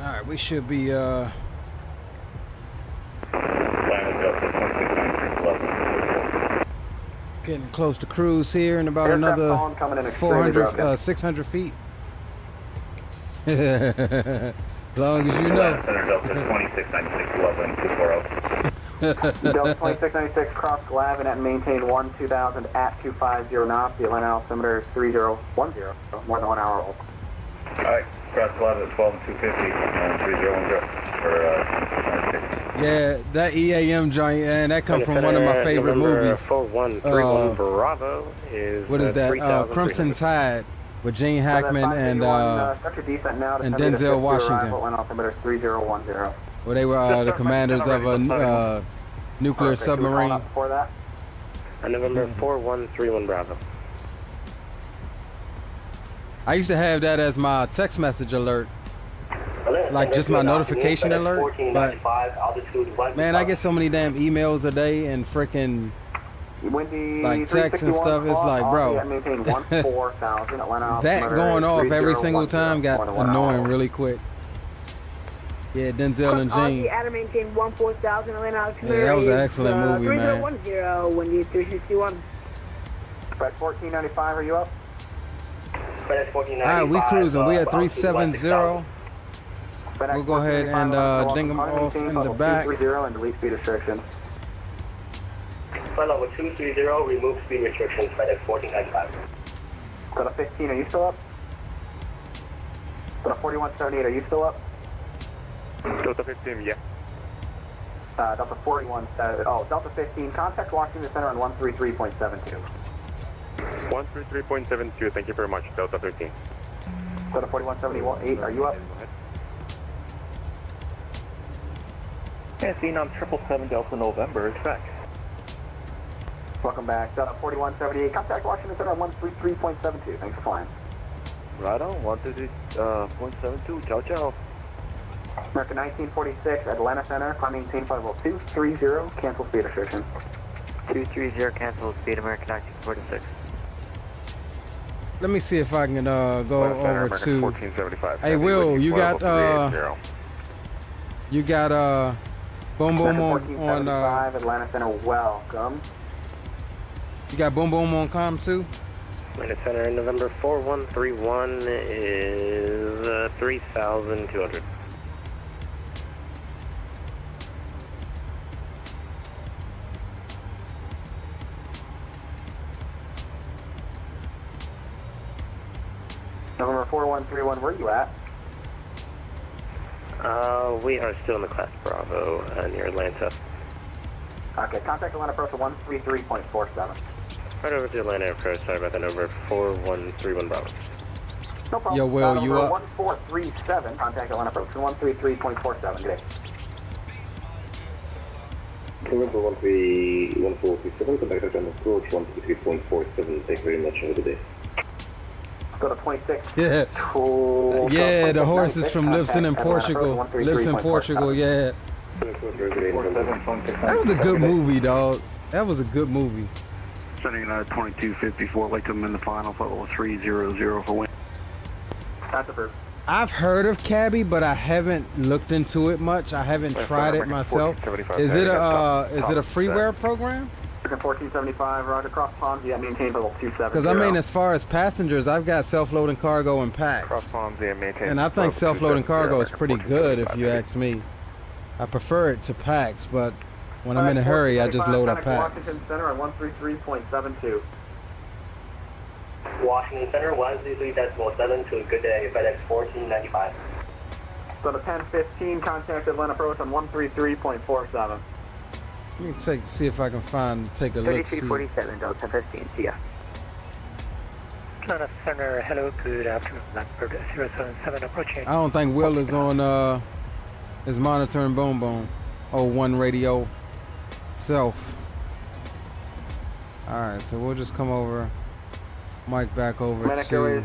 Alright, we should be getting close to cruise here in about Aircraft another column coming in extremely 400, broken. 600 feet. Long as you know. Center Delta 2696 Loveland 240. Delta 2696 cross Glavin at maintain 2000 at 250 knots. The Atlanta altimeter is 3010, more than 1 hour old. Alright, cross Glavin at 12 and 250, 3010 for 26. Yeah, that EAM joint, and that come from one of my favorite movies. 4131 Bravo is What is that? 3,300. Crimson Tide with Gene Hackman and Denzel Washington. Atlanta altimeter is 3010. Well, they were the commanders of a nuclear submarine. For that? November 4131 Bravo. I used to have that as my text message alert, like just my notification alert. But man, I get so many damn emails a day and freaking like texts and stuff. It's like, bro, that going off every single time got annoying really quick. Yeah, Denzel and Gene. Adam maintain 14,000 Atlanta altimeter. Yeah, that was an excellent movie, man. 3010 when you 361. Fred 1495, are you up? Alright, we cruising. We at 370. We'll go ahead and ding them off in the back. 230 and delete speed restrictions. Flight level 230, remove speed restrictions, FedEx 1495. Delta 15, are you still up? Delta 4178, are you still up? Delta 15, yeah. Delta 41, Delta 15, contact Washington Center on 133.72. 133.72, thank you very much, Delta 13. Delta 4178, are you up? Yeah, seen on 777 Delta November, expect. Welcome back. Delta 4178, contact Washington Center on 133.72. Thanks for flying. Right on, 133.72, ciao ciao. American 1946, Atlanta Center, climb maintain flight level 230, cancel speed restriction. 230, cancel speed, American 1946. Let me see if I can go over to. 1475. Hey, Will, you got Boom Boom on Atlanta Center, welcome. You got Boom Boom on comm too? Atlanta Center, November 4131 is 3,200. November 4131, where are you at? We are still in the class Bravo near Atlanta. Okay, contact Atlanta approach at 133.47. Right over to Atlanta approach, sorry about that, over 4131 Bravo. No problem. Yo, Will, you up? 1437, contact Atlanta approach at 133.47, good day. November 1437, contact Atlanta approach 133.47, thank you very much, have a good day. Go to 26. Yeah. Yeah, the horse is from Lipson in Portugal. Lipson, Portugal, yeah. That was a good movie, dog. That was a good movie. Sending 2254, like them in the final, level 300 for win. That's approved. I've heard of Cabby, but I haven't looked into it much. I haven't tried it myself. Is it a freeware program? 1475, Roger, cross ponds, yeah, maintain level 270. Because I mean, as far as passengers, I've got self-loading cargo and packs. Cross ponds, yeah, maintain. And I think self-loading cargo is pretty good if you ask me. I prefer it to packs, but when I'm in a hurry, I just load up packs. Washington Center on 133.72. Washington Center, 133.72, good day, FedEx 1495. So the 1015, contact Atlanta approach on 133.47. Let me see if I can take a look. 3247, Delta 15, see ya. Atlanta Center, hello, good afternoon, Blackbird 077 approaching. I don't think Will is on is monitoring Boom Boom. Oh, one radio self. Alright, so we'll just come over. Mike back over Manico to is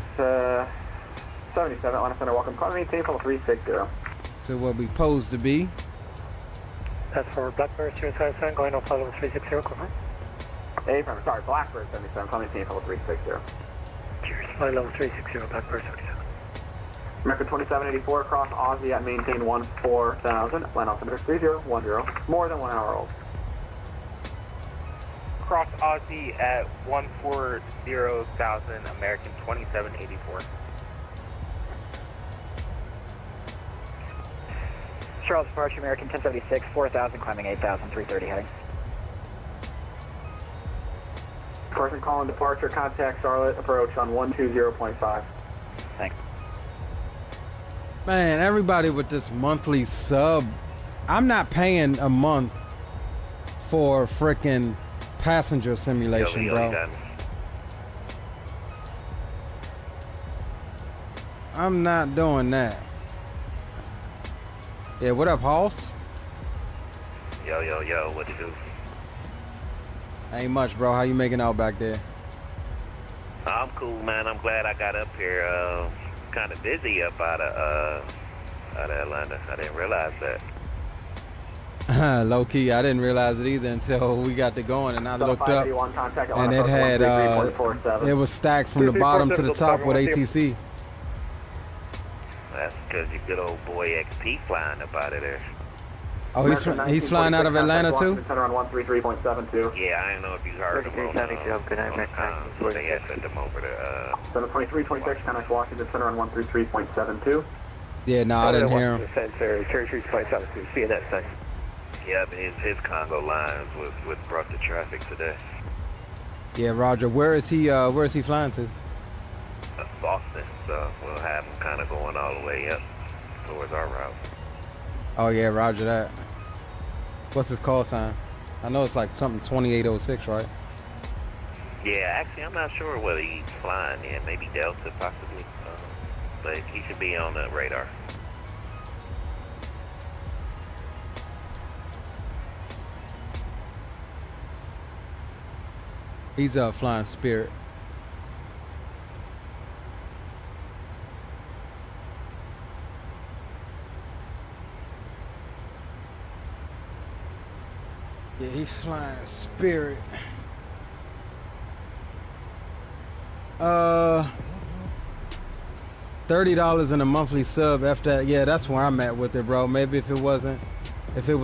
77, Atlanta Center, welcome. Call me, table 360. to what we posed to be. That's for Blackbird 077, going on flight level 360, confirm. Sorry, Blackbird 77, call me, table 360. Cheers, flight level 360, Blackbird 77. American 2784 across Aussie at maintain 14,000, land altimeter 3010, more than 1 hour old. Cross Aussie at 140,000, American 2784. Charles departure, American 1076, 4,000, climbing 8,000, 330 heading. Person calling departure, contact Charlotte, approach on 120.5. Thanks. Man, everybody with this monthly sub, I'm not paying a month for frickin' passenger simulation, bro. I'm not doing that. Yeah, what up, Hoss? Yo, what you do? Ain't much, bro. How you making out back there? I'm cool, man. I'm glad I got up here. Kind of busy up out of Atlanta. I didn't realize that. Low key, I didn't realize it either until we got to going, and I looked up, and it had it was stacked from the bottom to the top with ATC. That's because your good old boy XP flying up out of there. Oh, he's flying out of Atlanta too? Center on 133.72. Yeah, I don't know if you heard him. So they had sent him over to 2326, contact Washington Center on 133.72. Yeah, no, I didn't hear him. Territory 2.72, see you next time. Yeah, but his Congo lines was what brought the traffic today. Yeah, Roger. Where is he flying to? Boston, so we'll have him kind of going all the way up towards our route. Oh yeah, Roger that. What's his call sign? I know it's like something 2806, right? Yeah, actually, I'm not sure whether he's flying in. Maybe Delta, possibly. But he should be on the radar. He's flying Spirit. Yeah, he's flying Spirit. $30 in a monthly sub after that. Yeah, that's where I'm at with it, bro. Maybe if it was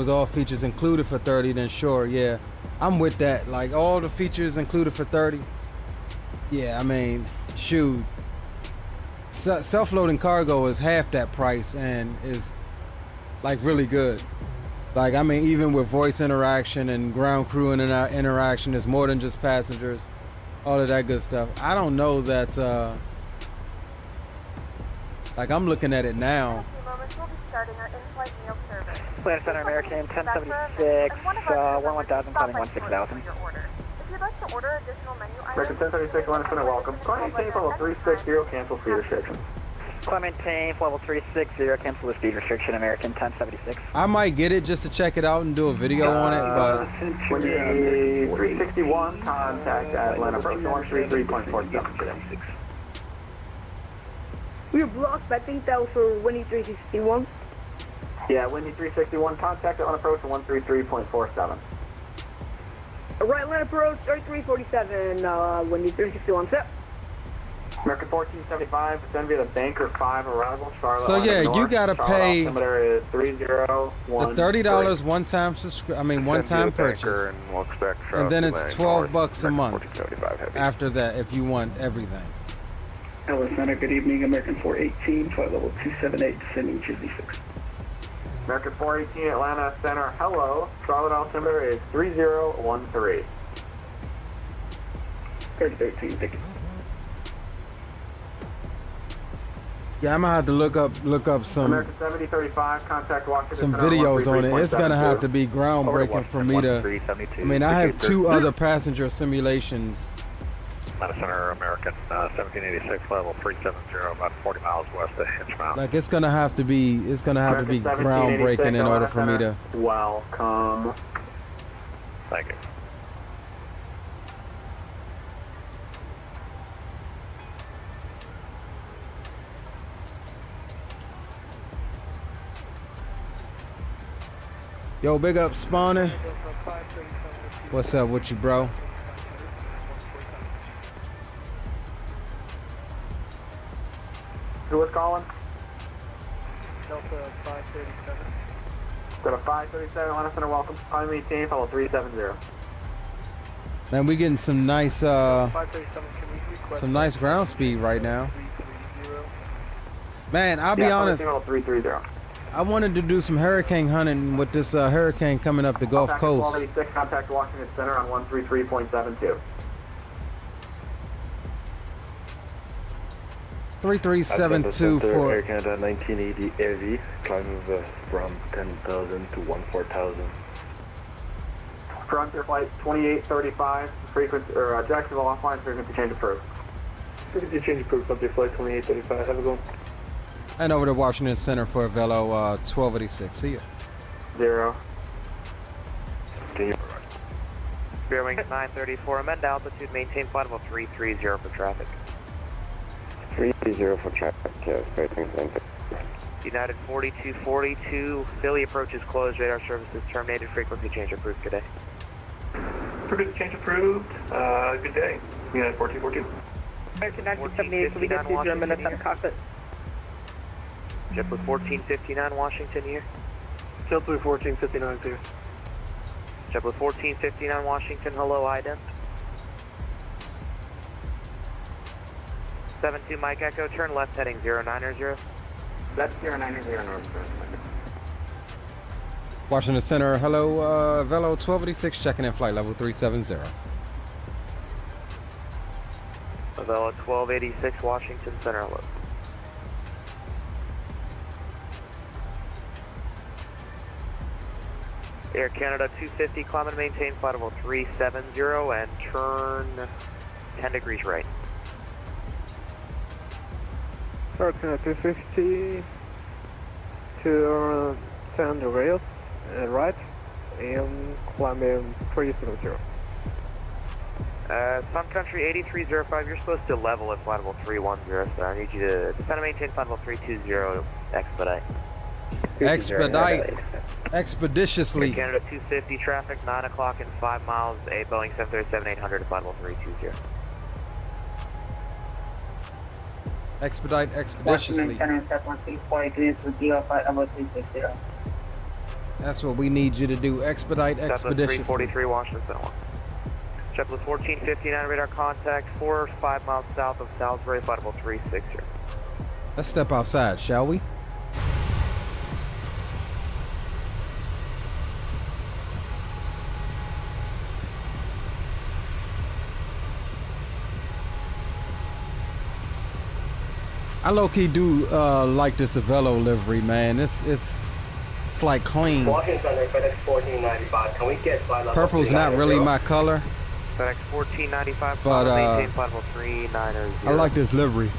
all features included for 30, then sure, yeah. I'm with that. Like all the features included for 30. Yeah, I mean, shoot. Self-loading cargo is half that price and is like really good. Like, I mean, even with voice interaction and ground crew interaction, it's more than just passengers. All of that good stuff. I don't know that, like, I'm looking at it now. In a few moments, we'll be starting our in-flight meal service. Atlanta Center, American 1076, 11,000, climbing 16,000. If you'd like to order additional menu items, American 1036, Atlanta Center, welcome. Climbing level 360, cancel speed restriction. Climb maintain, level 360, cancel the speed restriction, American 1076. I might get it just to check it out and do a video on it, but... 361, contact Atlanta approach 133.47. We were blocked, but I think that was for Winnie 361. Yeah, Windy 361, contact Atlanta approach 133.47. Right, Atlanta approach 3347, Windy 361, set. American 1475, descend via the Banker 5 arrival, Charlotte. So yeah, you gotta pay altimeter is 301. the $30 one-time purchase, and then it's $12 a month after that if you want everything. Hello Center, good evening, American 418, flight level 278, descending Disney 6. American 418, Atlanta Center, hello, Charlotte altimeter is 3013. 3013, thank you. Yeah, I'm gonna have to look up some American 7035, contact Washington some Center videos on it. It's gonna have 133.72. to be groundbreaking for me to. I mean, I have 2 other passenger simulations Atlanta Center, American 1786, level 370, about 40 miles west of Hinchmount. Like it's gonna have to be groundbreaking in order for me to. Welcome. Thank you. Yo, big up spawning. What's up with you, bro? Who was calling? Delta 537. Got a 537 Atlanta Center, welcome. Climb maintain, follow 370. Man, we getting some nice 537, can we request some nice ground speed right now. Man, I'll be honest. 330. I wanted to do some hurricane hunting with this hurricane coming up the Gulf Coast. 1286, contact Washington Center on 133.72. 3372 for Air Canada 1980 AV, climb from 10,000 to 14,000. Frontier flight 2835, frequency, or Jacksonville offline, frequency change approved. Frequency change approved, Frontier flight 2835, have a go. and over to Washington Center for Velo 1286. See ya. 0. Bearing 934, amend altitude, maintain flight level 330 for traffic. 330 for traffic, United 4242, Philly approach is closed, radar services terminated, frequency change approved today. Frequency change approved, good day. United 4242. American 1978, can we get to 0 minutes on the cockpit? JetBlue 1459, Washington here. JetBlue 1459 here. JetBlue 1459, Washington, hello, ident. 72 Mike Echo, turn left heading 090. That's 090 north. Washington Center, hello, Velo 1286, checking in flight level 370. Velo 1286, Washington Center, hello. Air Canada 250, climb and maintain flight level 370 and turn 10 degrees right. Air Canada 250 to send the rails right and climb in 370. Sun Country 8305, you're supposed to level at flight level 310, so I need you to descend and maintain flight level 320, expedite. Expedite. Expeditiously. Air Canada 250, traffic 9 o'clock and 5 miles, a Boeing 737-800 flight level 320. Expedite expeditiously. That's what we need you to do. Expedite expeditiously. 343 Washington Center. JetBlue 1459, radar contact 4 or 5 miles south of Salisbury, flight level 360. Let's step outside, shall we? I low-key do like this Velo livery, man. It's like clean. Washington Center, FedEx 1495. Can we get flight level Purple's not really my color. FedEx 1495, but maintain flight level 390. I like this livery.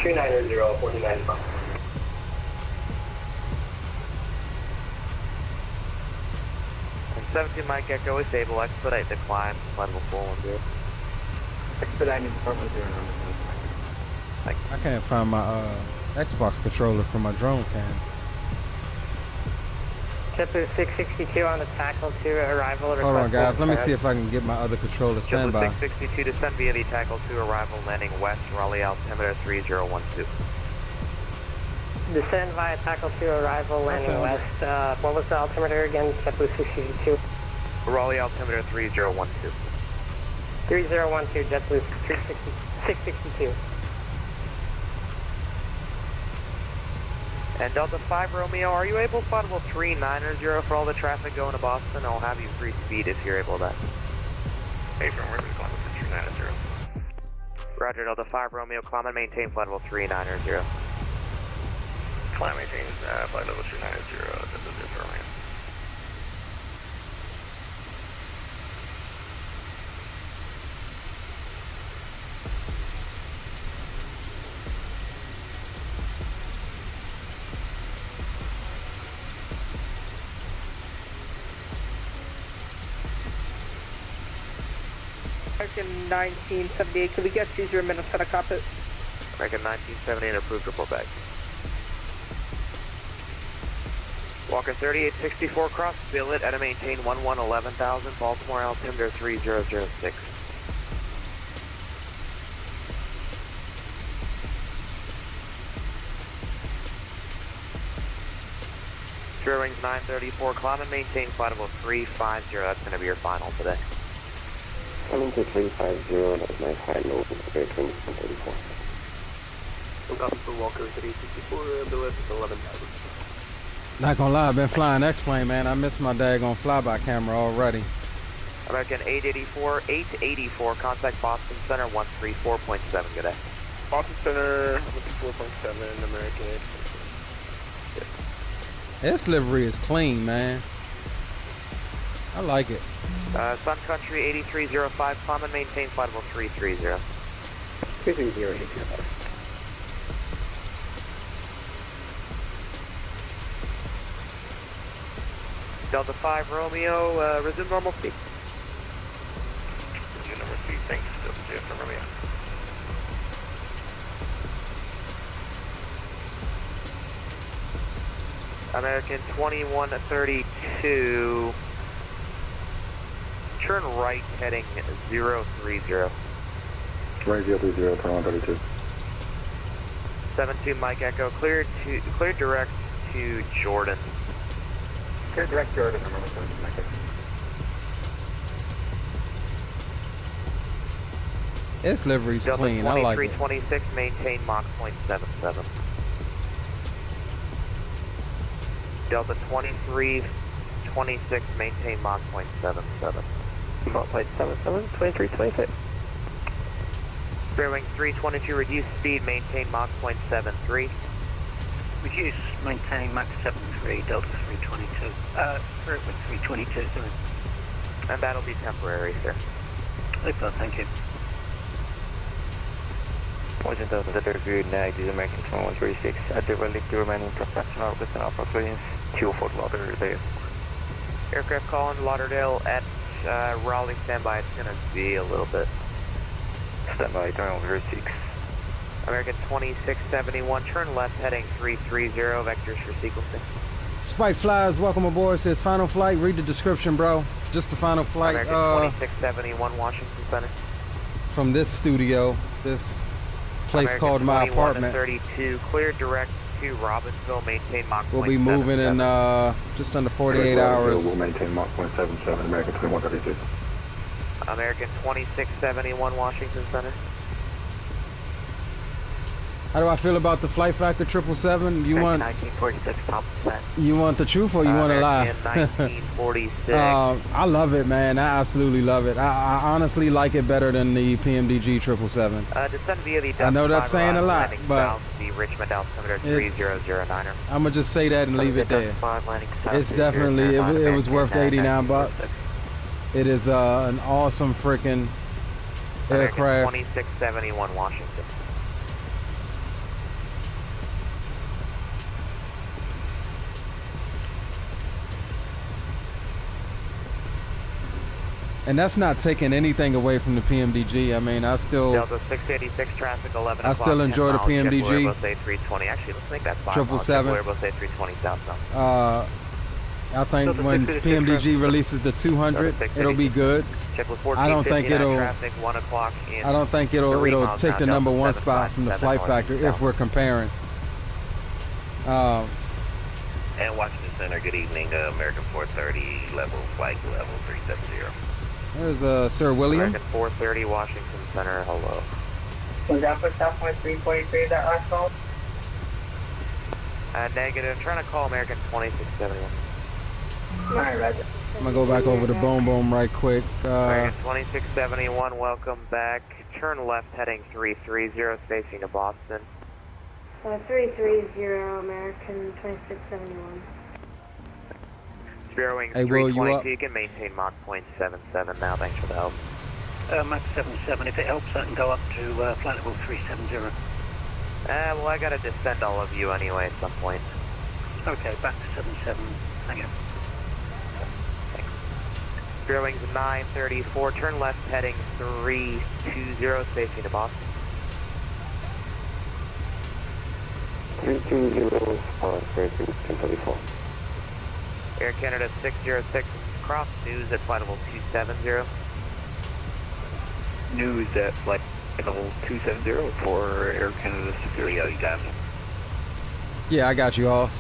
390, 1495. And 17 Mike Echo is stable, expedite the climb, flight level 410. Expediting department 0. I can't find my Xbox controller for my drone cam. JetBlue 662 on the tackle to arrival. Hold on, guys. Let me see if I can get my other controller standby. JetBlue 662 descend via the tackle to arrival, landing west, Raleigh altimeter 3012. Descend via tackle to arrival, landing west. What was the altimeter again? JetBlue 662. Raleigh altimeter 3012. 3012, JetBlue 662. And Delta 5 Romeo, are you able to flight level 390 for all the traffic going to Boston? I'll have you free speed if you're able to. Hey, from where we're going with 390. Roger, Delta 5 Romeo, climb and maintain flight level 390. Climb maintain flight level 390, this is Romeo. American 1978, can we get 20 minutes for the cockpit? American 1978, approved, report back. Walker 3864, cross billet at a maintain 11,000, Baltimore altimeter 3006. Spirit wings 934, climb and maintain flight level 350, that's going to be your final today. Coming to 350, that's my high load, Air 2134. Copy for Walker 3864, billet 11,000. Not gonna lie, I've been flying X-plane, man. I missed my daggone flyby camera already. American 884, contact Boston Center 134.7, good day. Boston Center 134.7, American 8. This livery is clean, man. I like it. Sun Country 8305, climb and maintain flight level 330. 330. Delta 5 Romeo, resume normal speed. Engine number 3, thanks. Delta 2 from Romeo. American 2132, turn right heading 030. Right 030, turn 132. 72 Mike Echo, clear direct to Jordan. Clear direct Jordan, number 132. This livery's Delta clean. I like it. 2326, maintain Mach 0.77. Delta 2326, maintain Mach 0.77. Mach 0.77, 2326. Spirit wing 322, reduce speed, maintain Mach 0.73. Reduce, maintain Mach 73, Delta 322. Spirit wing 322, sorry. And that'll be temporary, sir. Super, thank you. Washington Delta Center, good night, this is American 2136. At the relic to remaining professional with an Alpha clearance, 2 Fort Lauderdale. Aircraft calling Lauderdale at Raleigh, standby. It's going to be a little bit. Standby, turn over 6. American 2671, turn left heading 330, vectors for sequencing. Spike Flyers, welcome aboard. It says final flight. Read the description, bro. Just the final flight. American 2671, Washington Center. From this studio, this place American called my apartment. 32, clear direct to Robbinsville, maintain Mach 0.77. We'll be moving in just under 48 hours. We'll maintain Mach 0.77, American 2132. American 2671, Washington Center. How do I feel about the flight factor 777? You want 1946, top percent. You want the truth or you want to lie? 1946. I love it, man. I absolutely love it. I honestly like it better than the PMDG 777. Descend via the I know that's saying a lot, but the Richmond altimeter 3009er. I'm gonna just say that and leave it there. It's definitely it was worth the 89 bucks. It is an awesome freaking aircraft. 2671 Washington. And that's not taking anything away from the PMDG. I mean, I still Delta 686 traffic 11 I still enjoy the PMDG. A320. Actually, let's make that 5 777. Airbus A320 southbound. I think when PMDG releases the 200, it'll be good. I don't think it'll. Traffic, 1 o'clock I don't think it'll take the number one spot from the flight factor if we're comparing. And Washington Center, good evening. American 430, flight level 370. There's Sir William. American 430, Washington Center, hello. Was that for Southwest 343, that last call? Negative, trying to call American 2671. Alright, Roger. I'm gonna go back over to Boom Boom right quick. American 2671, welcome back. Turn left heading 330, spacing to Boston. 330, American 2671. Spirit wing Hey, Will, 322, you can maintain Mach 0.77 now, thanks for the help. Mach 77, if it helps, I can go up to flight level 370. Well, I gotta descend all of you anyway at some point. Okay, back to 77, hang on. Spirit Wings 934, turn left heading 320, spacing to Boston. 320, Spirit Wings 1034. Air Canada 606, cross news at flight level 270. News at flight level 270 for Air Canada 606. Yeah, you got me. Yeah, I got you, Hoss.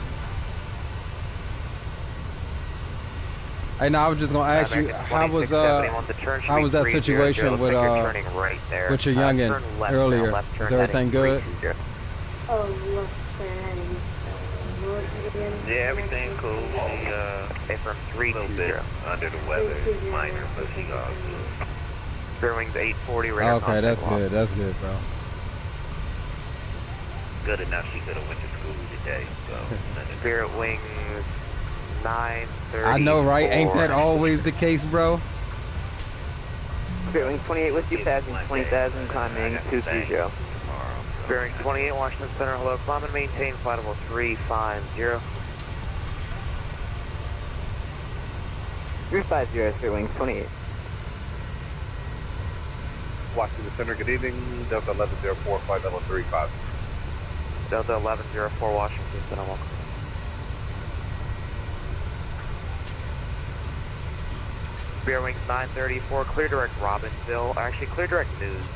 Hey, now I was just gonna ask you, how was that situation with your youngin earlier? Was everything good? Oh, left turn heading. Yeah, everything cool. She, from a little bit under the weather, minor, but she got good. Spirit Wings 840, radar Okay, that's good. That's good, bro. Good enough she could have went to school today, so. Spirit Wings 930. I know, right? Ain't that always the case, bro? Spirit Wings 28 with you, passing 20,000, climbing 230. Spirit Wings 28, Washington Center, hello, climb and maintain flight level 350. 350, Spirit Wings 28. Washington Center, good evening. Delta 1104, flight level 35. Delta 1104, Washington Center, welcome. Spirit Wings 934, clear direct Robbinsville, actually clear direct news.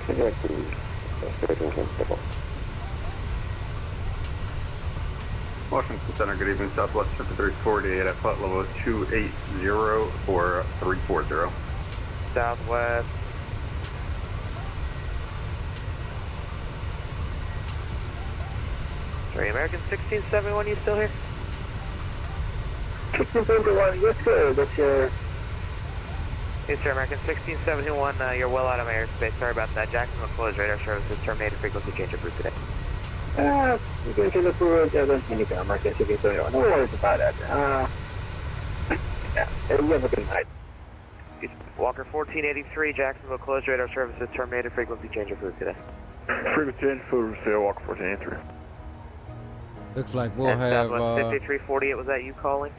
Clear direct news. Spirit Wings 1034. Washington Center, good evening. Southwest 5348 at flight level 280 for 340. Southwest. Sorry, American 1671, you still here? 1671, yes sir, that's your... Yes sir, American 1671, you're well out of my airspace, sorry about that. Jacksonville closed, radar services terminated, frequency change of route today. You can change the route, American 1671, no worries about that. Yeah, you have a good night. Walker 1483, Jacksonville closed, radar services terminated, frequency change of route today. Frequency change for Walker 1483. Looks like we'll and have. Southwest 5348, was that you calling?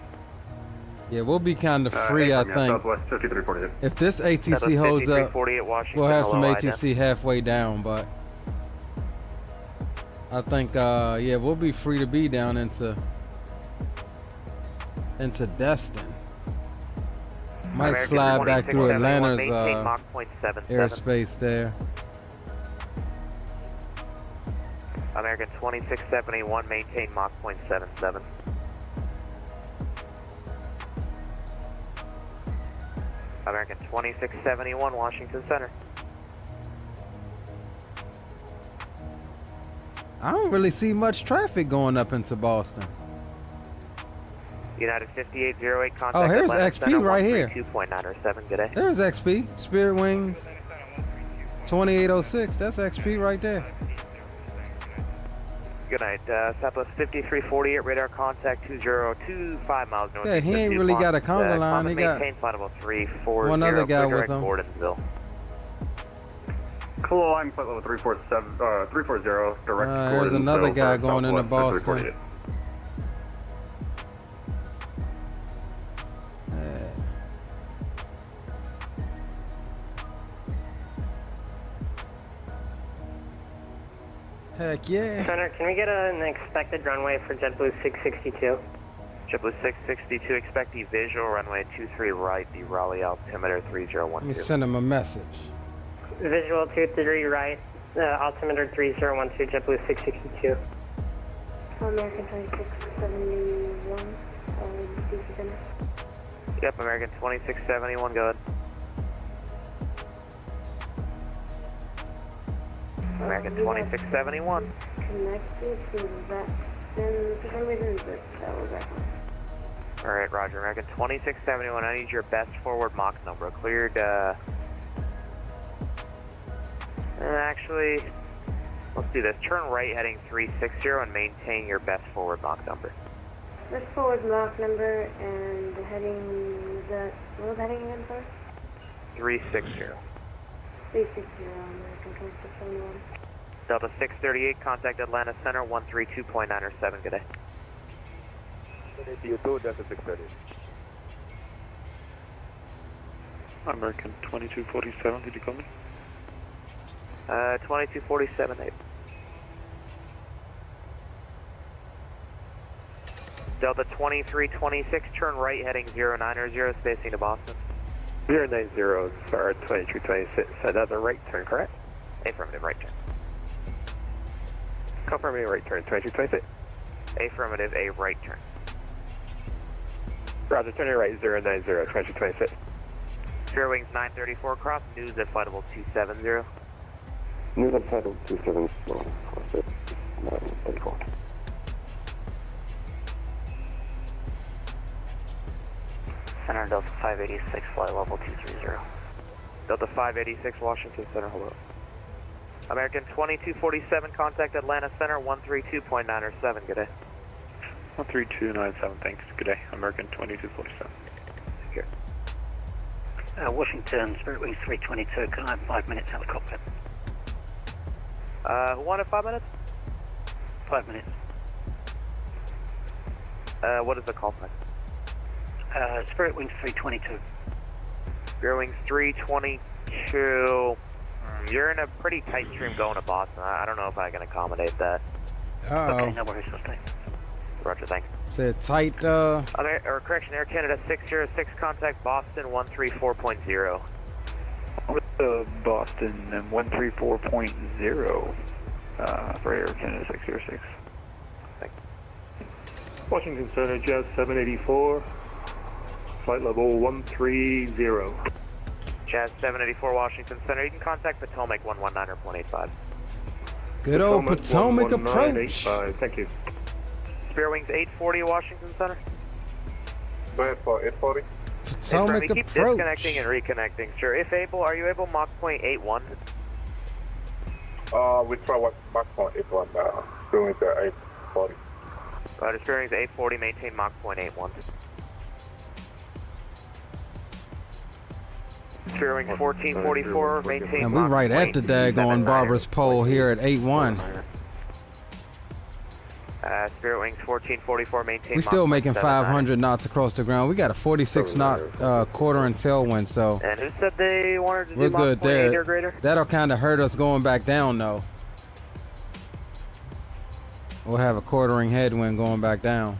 Yeah, we'll be kind of free, I think. Southwest 5348. If this ATC holds up, we'll have some ATC halfway down, but I think, yeah, we'll be free to be down into DESTIN. Might slide back through Atlanta's airspace there. American 2671, maintain Mach .77. American 2671, Washington Center. I don't really see much traffic going up into Boston. United 5808, contact oh, here's Atlanta XP Center, right here. 2.907, good day. There's XP, Spirit Wings 2806, that's XP right there. Good night, Southwest 5348, radar contact 2025 miles north. Yeah, he ain't really got a conga line, he got one other guy with him. Gordonsville. Cool, I'm flight level 340, direct Gordonsville. There's another guy going into Boston. Heck yeah. Center, can we get an expected runway for JetBlue 662? JetBlue 662, expect the visual runway 23 right, the Raleigh altimeter 3012. Let me send him a message. Visual 23 right, altimeter 3012, JetBlue 662. American 2671, DC Center. Yep, American 2671, go ahead. American 2671. Connected to that, then for some reason that was that one. Alright, roger. American 2671, I need your best forward Mach number. Cleared, actually, let's do this. Turn right heading 360 and maintain your best forward Mach number. Best forward Mach number and the heading, what was the heading again, sir? 360. 360, American 2671. Delta 638, contact Atlanta Center, 132.907, good day. Delta 638. American 2247, did you call me? 2247, 8. Delta 2326, turn right heading 090, spacing to Boston. 090 for 2326, that's a right turn, correct? Affirmative, right turn. Confirming right turn, 2226. Affirmative, a right turn. Roger, turning right 090, 2226. Fair wings 934, cross, news at flight level 270. News on flight level 270, 934. Center Delta 586, flight level 230. Delta 586, Washington Center, hello. American 2247, contact Atlanta Center 132.907, good day. 13297, thanks, good day. American 2247. Here. Washington, Spirit Wings 322, can I have 5 minutes out of the cockpit? Who wanted 5 minutes? 5 minutes. What is the call sign? Spirit Wings 322. Spirit Wings 322. You're in a pretty tight stream going to Boston. I don't know if I can accommodate that. Okay, no worries, we'll stay. Roger, thanks. Said tight, or correction, Air Canada 606, contact Boston 134.0. Boston and 134.0 for Air Canada 606. Thanks. Washington Center, Jazz 784, flight level 130. Jazz 784, Washington Center. You can contact Potomac 119.85. good old Potomac approach. 11985, thank you. Spirit Wings 840, Washington Center. Go ahead for 840. Potomac keep approach. disconnecting and reconnecting. Sure, if able, are you able Mach point 81? We try what Mach point 81 now. Doing the 840. Spirit Wings 840, maintain Mach point 81. Spirit Wings 1444, maintain And we Mach right at the daggone Barber's pole here at 8-1. Spirit Wings 1444, maintain We still Mach making 79. 500 knots across the ground. We got a 46 knot quarter and tailwind, so And who said they wanted to we're do Mach good point 8 or there. greater? That'll kind of hurt us going back down, though. We'll have a quartering headwind going back down.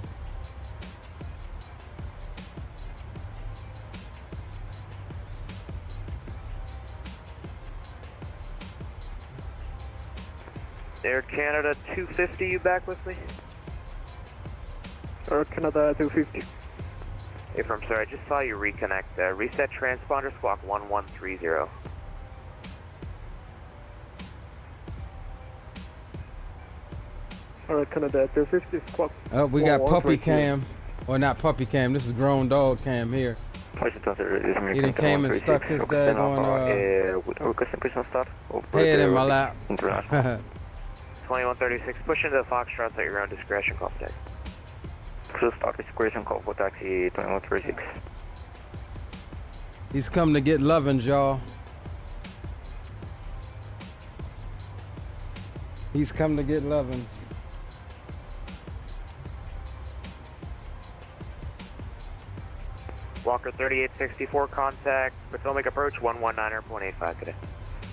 Air Canada 250, you back with me? Air Canada 250. I'm sorry, I just saw you reconnect. Reset transponder, squawk 1130. Air Canada 250, squawk. Oh, we got puppy cam. Or not puppy cam, this is grown dog cam here. He done came and stuck his daggone head in my lap. 2136, push into the Foxtrot at your own discretion, call taxi. Cruise start discretion, call for taxi 2136. He's come to get lovins, y'all. He's come to get lovins. Walker 3864, contact Potomac approach 119.85 today.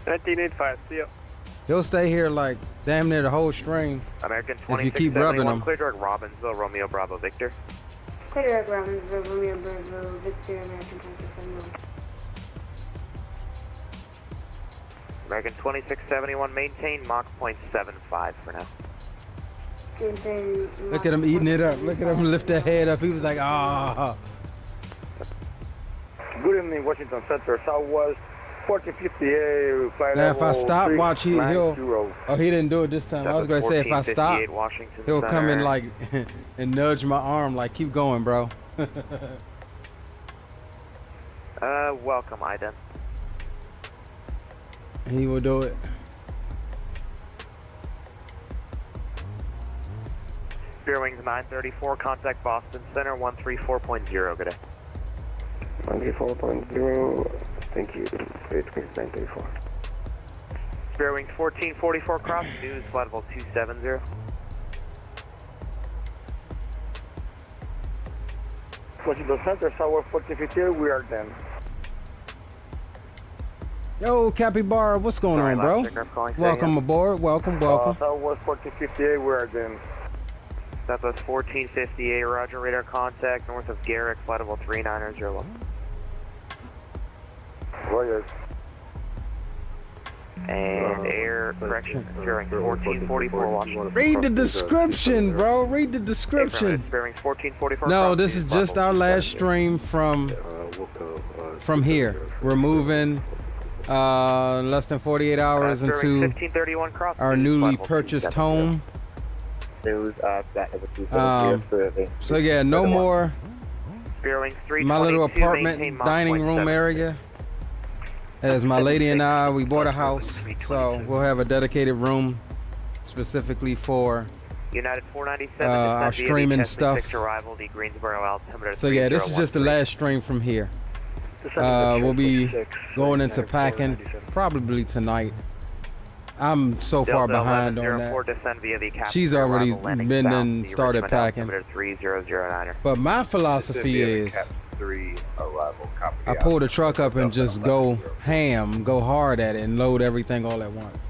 1985, see ya. He'll stay here like damn near the whole stream. American if you keep rubbing 2671, him. clear direct Robbinsville, Romeo Bravo Victor. Clear direct Robbinsville, Romeo Bravo, Victor, American 2671. American 2671, maintain Mach point 75 for now. Look at him eating it up. Look at him lift that head up. He was like, ah. Good evening, Washington Center, Southwest 4058, flight Now, level if I stop, watch he'll. 390. Oh, he didn't do it this time. I was gonna say if I stop, Washington he'll come in Center. like and nudge my arm, like keep going, bro. Welcome, Iden. He will do it. Spirit Wings 934, contact Boston Center 134.0, good day. 134.0, thank you. Spirit Wings 934. Spirit Wings 1444, cross, news, flight level 270. Washington Center, Southwest 4058, we are done. Yo, Capybara, what's going on, bro? Welcome aboard. Welcome. Southwest 1458, where again? Southwest 1458, Roger, radar contact north of Garrick, flight level 3901. Roger. And air correction, bearing 1444 Washington. Read the description, bro. Read the description. Bearing 1444. No, this is just our last stream from here. We're moving less than 48 hours into our newly purchased home. So yeah, no more my little apartment dining room area. As my lady and I, we bought a house, so we'll have a dedicated room specifically for United 497 our streaming stuff. So yeah, this is just the last stream from here. We'll be going into packing probably tonight. I'm so far behind on that. She's already been and started packing. But my philosophy is I pull the truck up and just go ham, go hard at it, and load everything all at once.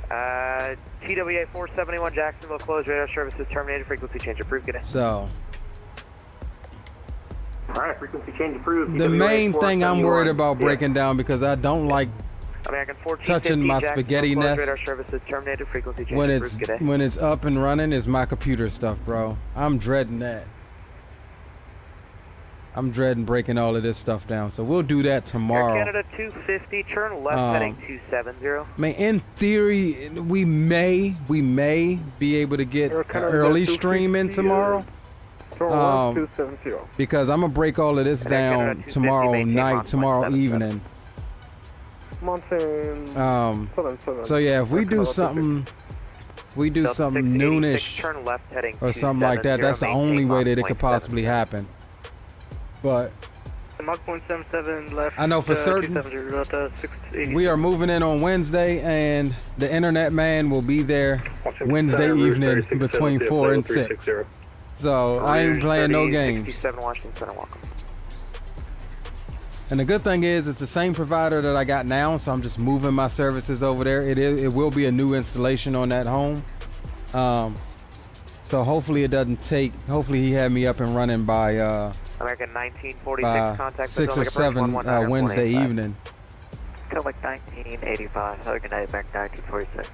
TWA 471 Jacksonville, closed radar services terminated, frequency change approved. Good day. So, alright, frequency change approved. The main thing I'm worried about breaking down, because I don't like touching my spaghetti nest when it's up and running, is my computer stuff, bro. I'm dreading that. I'm dreading breaking all of this stuff down, so we'll do that tomorrow. Air Canada 250, turn left heading 270. Man, in theory, we may be able to get an early stream in tomorrow. Because I'm gonna break all of this down tomorrow night, tomorrow evening. So yeah, if we do something, noonish or something like that, that's the only way that it could possibly happen. But I know for certain we are moving in on Wednesday, and the internet man will be there Wednesday evening between 4 and 6. So I ain't playing no games. And the good thing is, it's the same provider that I got now, so I'm just moving my services over there. It will be a new installation on that home. So hopefully it doesn't take. Hopefully he had me up and running by. American 1946 contact 6 or 7 Wednesday evening. Like 1985. Have a good night, American 1946.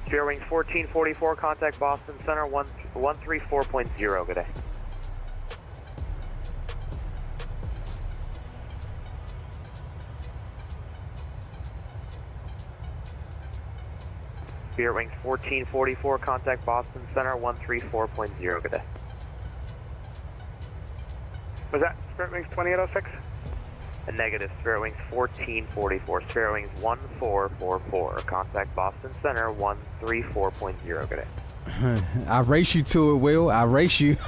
Spirit Wings 1444, contact Boston Center 134.0. Good day. Spirit Wings 1444, contact Boston Center 134.0. Good day. Was that Spirit Wings 2806? A negative, Spirit Wings 1444, Spirit Wings 1444, contact Boston Center 134.0, good day. I race you to it, Will. I race you.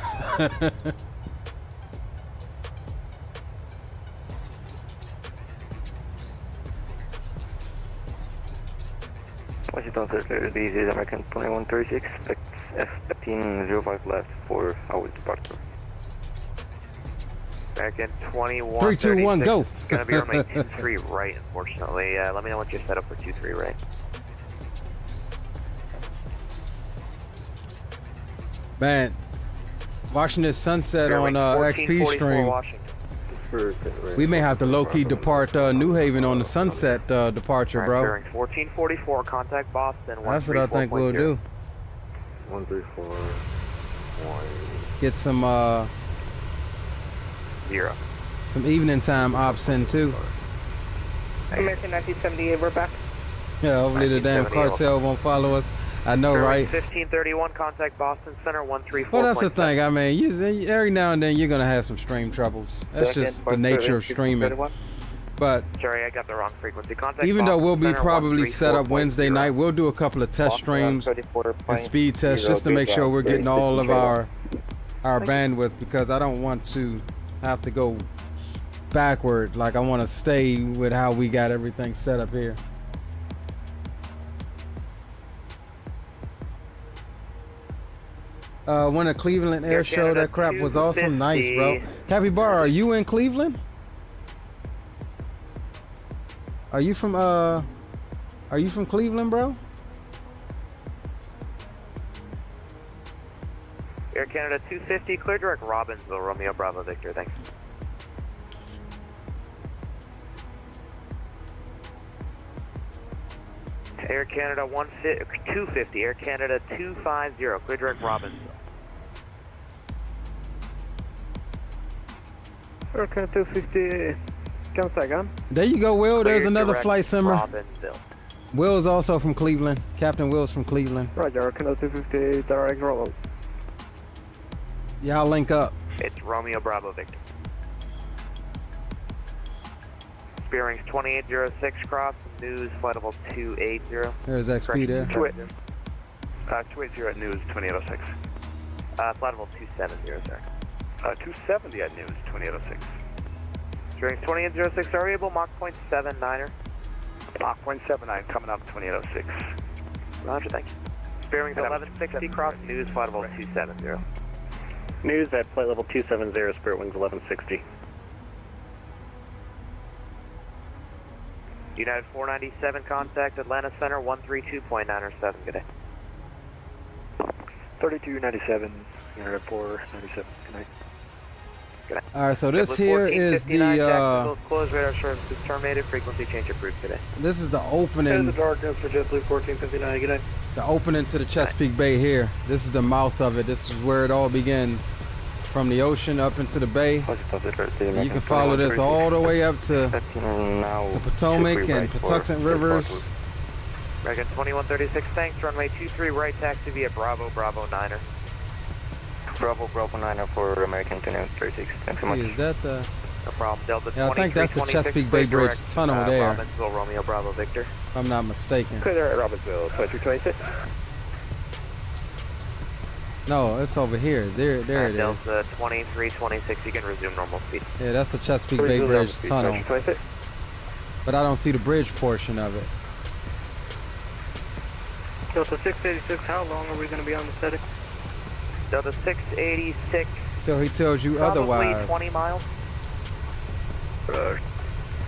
Washington Center, this is American 2136, expecting 05 left for our departure. American 21. 3, 2, 1, go. It's going to be on my 2-3 right, unfortunately. Let me know what you're set up for 2-3 right. Man, watching this sunset on XP stream, we may have to low-key depart New Haven on the sunset departure, bro. 1444, contact Boston. That's what I think we'll do. 134. Get some 0. Some evening time ops in too. American 1978, we're back. Yeah, hopefully the damn cartel won't follow us. I know, right? 1531, contact Boston Center 134. Well, that's the thing. I mean, every now and then you're gonna have some stream troubles. That's just the nature of streaming. But sorry, I got the wrong frequency. Contact even though we'll be probably set up Wednesday night, we'll do a couple of test streams and speed tests just to make sure we're getting all of our bandwidth, because I don't want to have to go backward. Like, I want to stay with how we got everything set up here. When a Cleveland air show, that crap was awesome. Nice, bro. Capybara, are you in Cleveland? Are you from Cleveland, bro? Air Canada 250, clear direct Robbinsville, Romeo Bravo Victor, thanks. Air Canada 250, Air Canada 250, clear direct Robbinsville. Air Canada 250, come second. There you go, Will. There's Clear another direct flight simmer. Robbinsville. Will's also from Cleveland. Captain Will's from Cleveland. Roger, Air Canada 250, direct Robo. Y'all link up. It's Romeo Bravo Victor. Bearings 2806 cross, news flight level 280. There's XP there. 280 at news 2806. Flight level 270, sir. 270 at news 2806. Bearings 2806, variable Mach 0.79er. Mach 0.79 coming up 2806. Roger, thank you. Bearings 1160 cross, news flight level 270. News at flight level 270, Spirit Wings 1160. United 497, contact Atlanta Center 132.907, good day. 3297, United 497, good night. Good day. All right, so this here is the close radar service is terminated, frequency change approved today. this is the opening. the darkness for JetBlue 1459, good night. The opening to the Chesapeake Bay here. This is the mouth of it. This is where it all begins. From the ocean up into the bay. You can follow this all the way up to the Potomac and Patuxent Rivers. American 2136, thanks. Runway 23, right taxi via Bravo, Bravo 9er. Bravo, Bravo 9er for American 2136. Thanks so much. See, is that the... No problem. Delta Yeah, I think that's the 2326, Chesapeake Bay Bridge direct, tunnel there. Robbinsville, Romeo Bravo Victor. If I'm not mistaken. Clear at Robbinsville 2326. No, it's over here. There it is. Delta 2326, you can resume normal speed. Yeah, that's the Chesapeake Bay Bridge tunnel. But I don't see the bridge portion of it. Delta 686, how long are we going to be on the setting? Delta 686. Till he tells you Probably otherwise. 20 miles.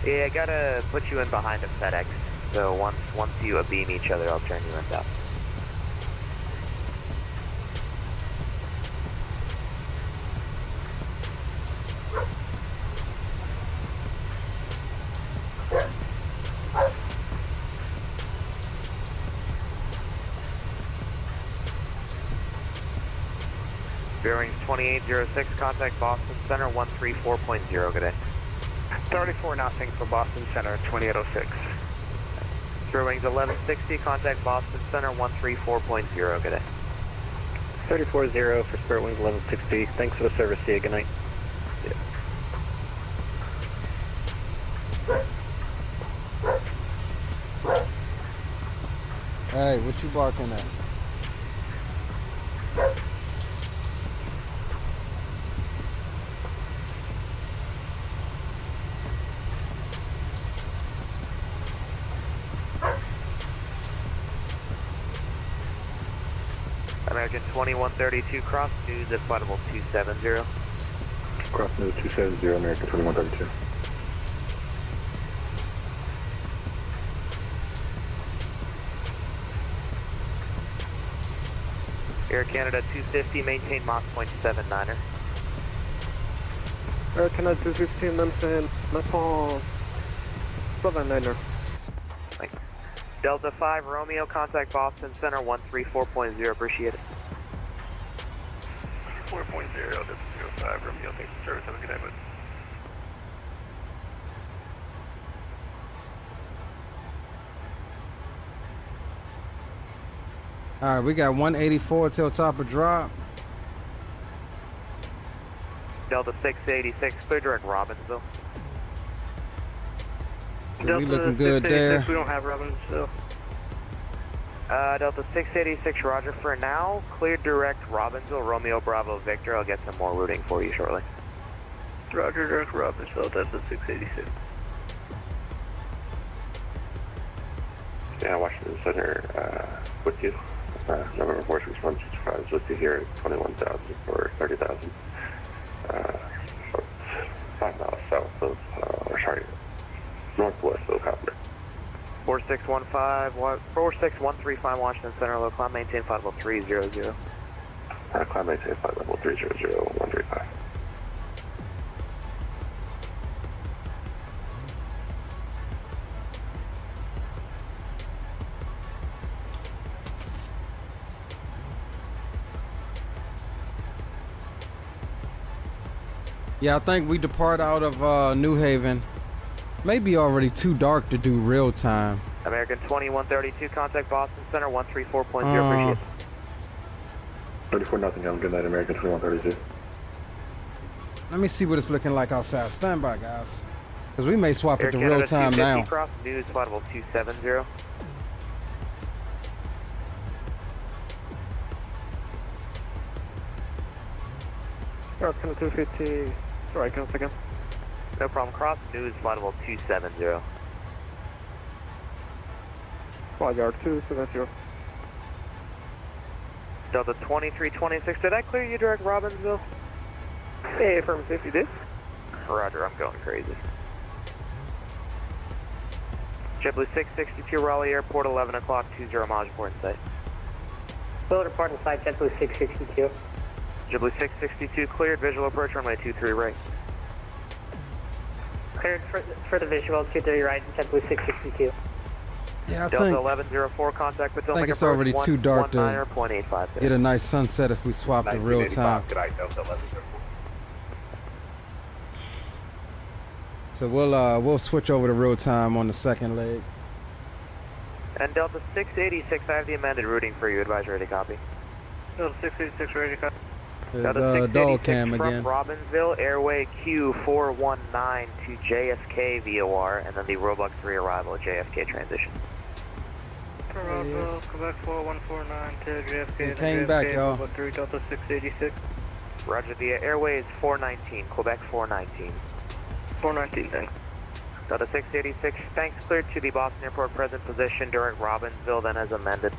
Yeah, I gotta put you in behind a FedEx. So once you beam each other, I'll turn you in south. Bearings 2806, contact Boston Center 134.0, good day. 34 nothing for Boston Center 2806. Bearings 1160, contact Boston Center 134.0, good day. 340 for Spirit Wings 1160. Thanks for the service, see you, good night. Hey, what you barking at? American 2132, cross news at flight level 270. Cross news 270, American 2132. Air Canada 250, maintain Mach 0.79er. Air Canada 250, maintain Mach 0.79er. Delta 5, Romeo, contact Boston Center 134.0, appreciate it. 4.0, Delta 05, Romeo, thanks for service, have a good night, bud. All right, we got 184 till top of drop. Delta 686, clear direct Robbinsville. So we looking good there. We don't have Robbinsville. Delta 686, roger for now. Clear direct Robbinsville, Romeo Bravo Victor. I'll get some more routing for you shortly. Roger, direct Robbinsville, Delta 686. Yeah, Washington Center, with you. November 46165 is with you here at 21,000 for 30,000. So it's 5 miles south of, or sorry, northwest of Raptor. 4635 Washington Center, low climb, maintain flight level 300. Climb maintain flight level 300, 135. Yeah, I think we depart out of New Haven. Maybe already too dark to do real time. American 2132, contact Boston Center 134.0, appreciate it. 34 nothing, I'm good night, American 2132. Let me see what it's looking like outside. Stand by, guys. Because we may swap it to real time now. Cross news, flight level 270. American 250, sorry, can I again? No problem, cross news, flight level 270. Flight yard 270. Delta 2326, did I clear you direct Robbinsville? Hey, affirmative, you did? Roger, I'm going crazy. JetBlue 662, Raleigh Airport, 11 o'clock, 20 miles, report in sight. Will report in sight, JetBlue 662. JetBlue 662, cleared, visual approach, runway 23 right. Cleared for the visual, 23 right, JetBlue 662. Yeah, I Delta think, 1104, contact with Potomac it's already too dark to 119.85. get a nice sunset if we swap to real time. Good night, Delta 1104. So we'll switch over to real time on the second leg. And Delta 686, I have the amended routing for you, advise ready, copy. Delta 686, ready, copy. There's dog cam again. From Robbinsville, airway Q419 to JFK VOR, and then the Roblox 3 arrival at JFK transition. Toronto, Quebec 4149 to JFK. It came back, y'all. 3 Delta 686. Roger, the airway is 419, Quebec 419. 419, thanks. Delta 686, thanks, cleared to the Boston Airport present position during Robbinsville, then as amended.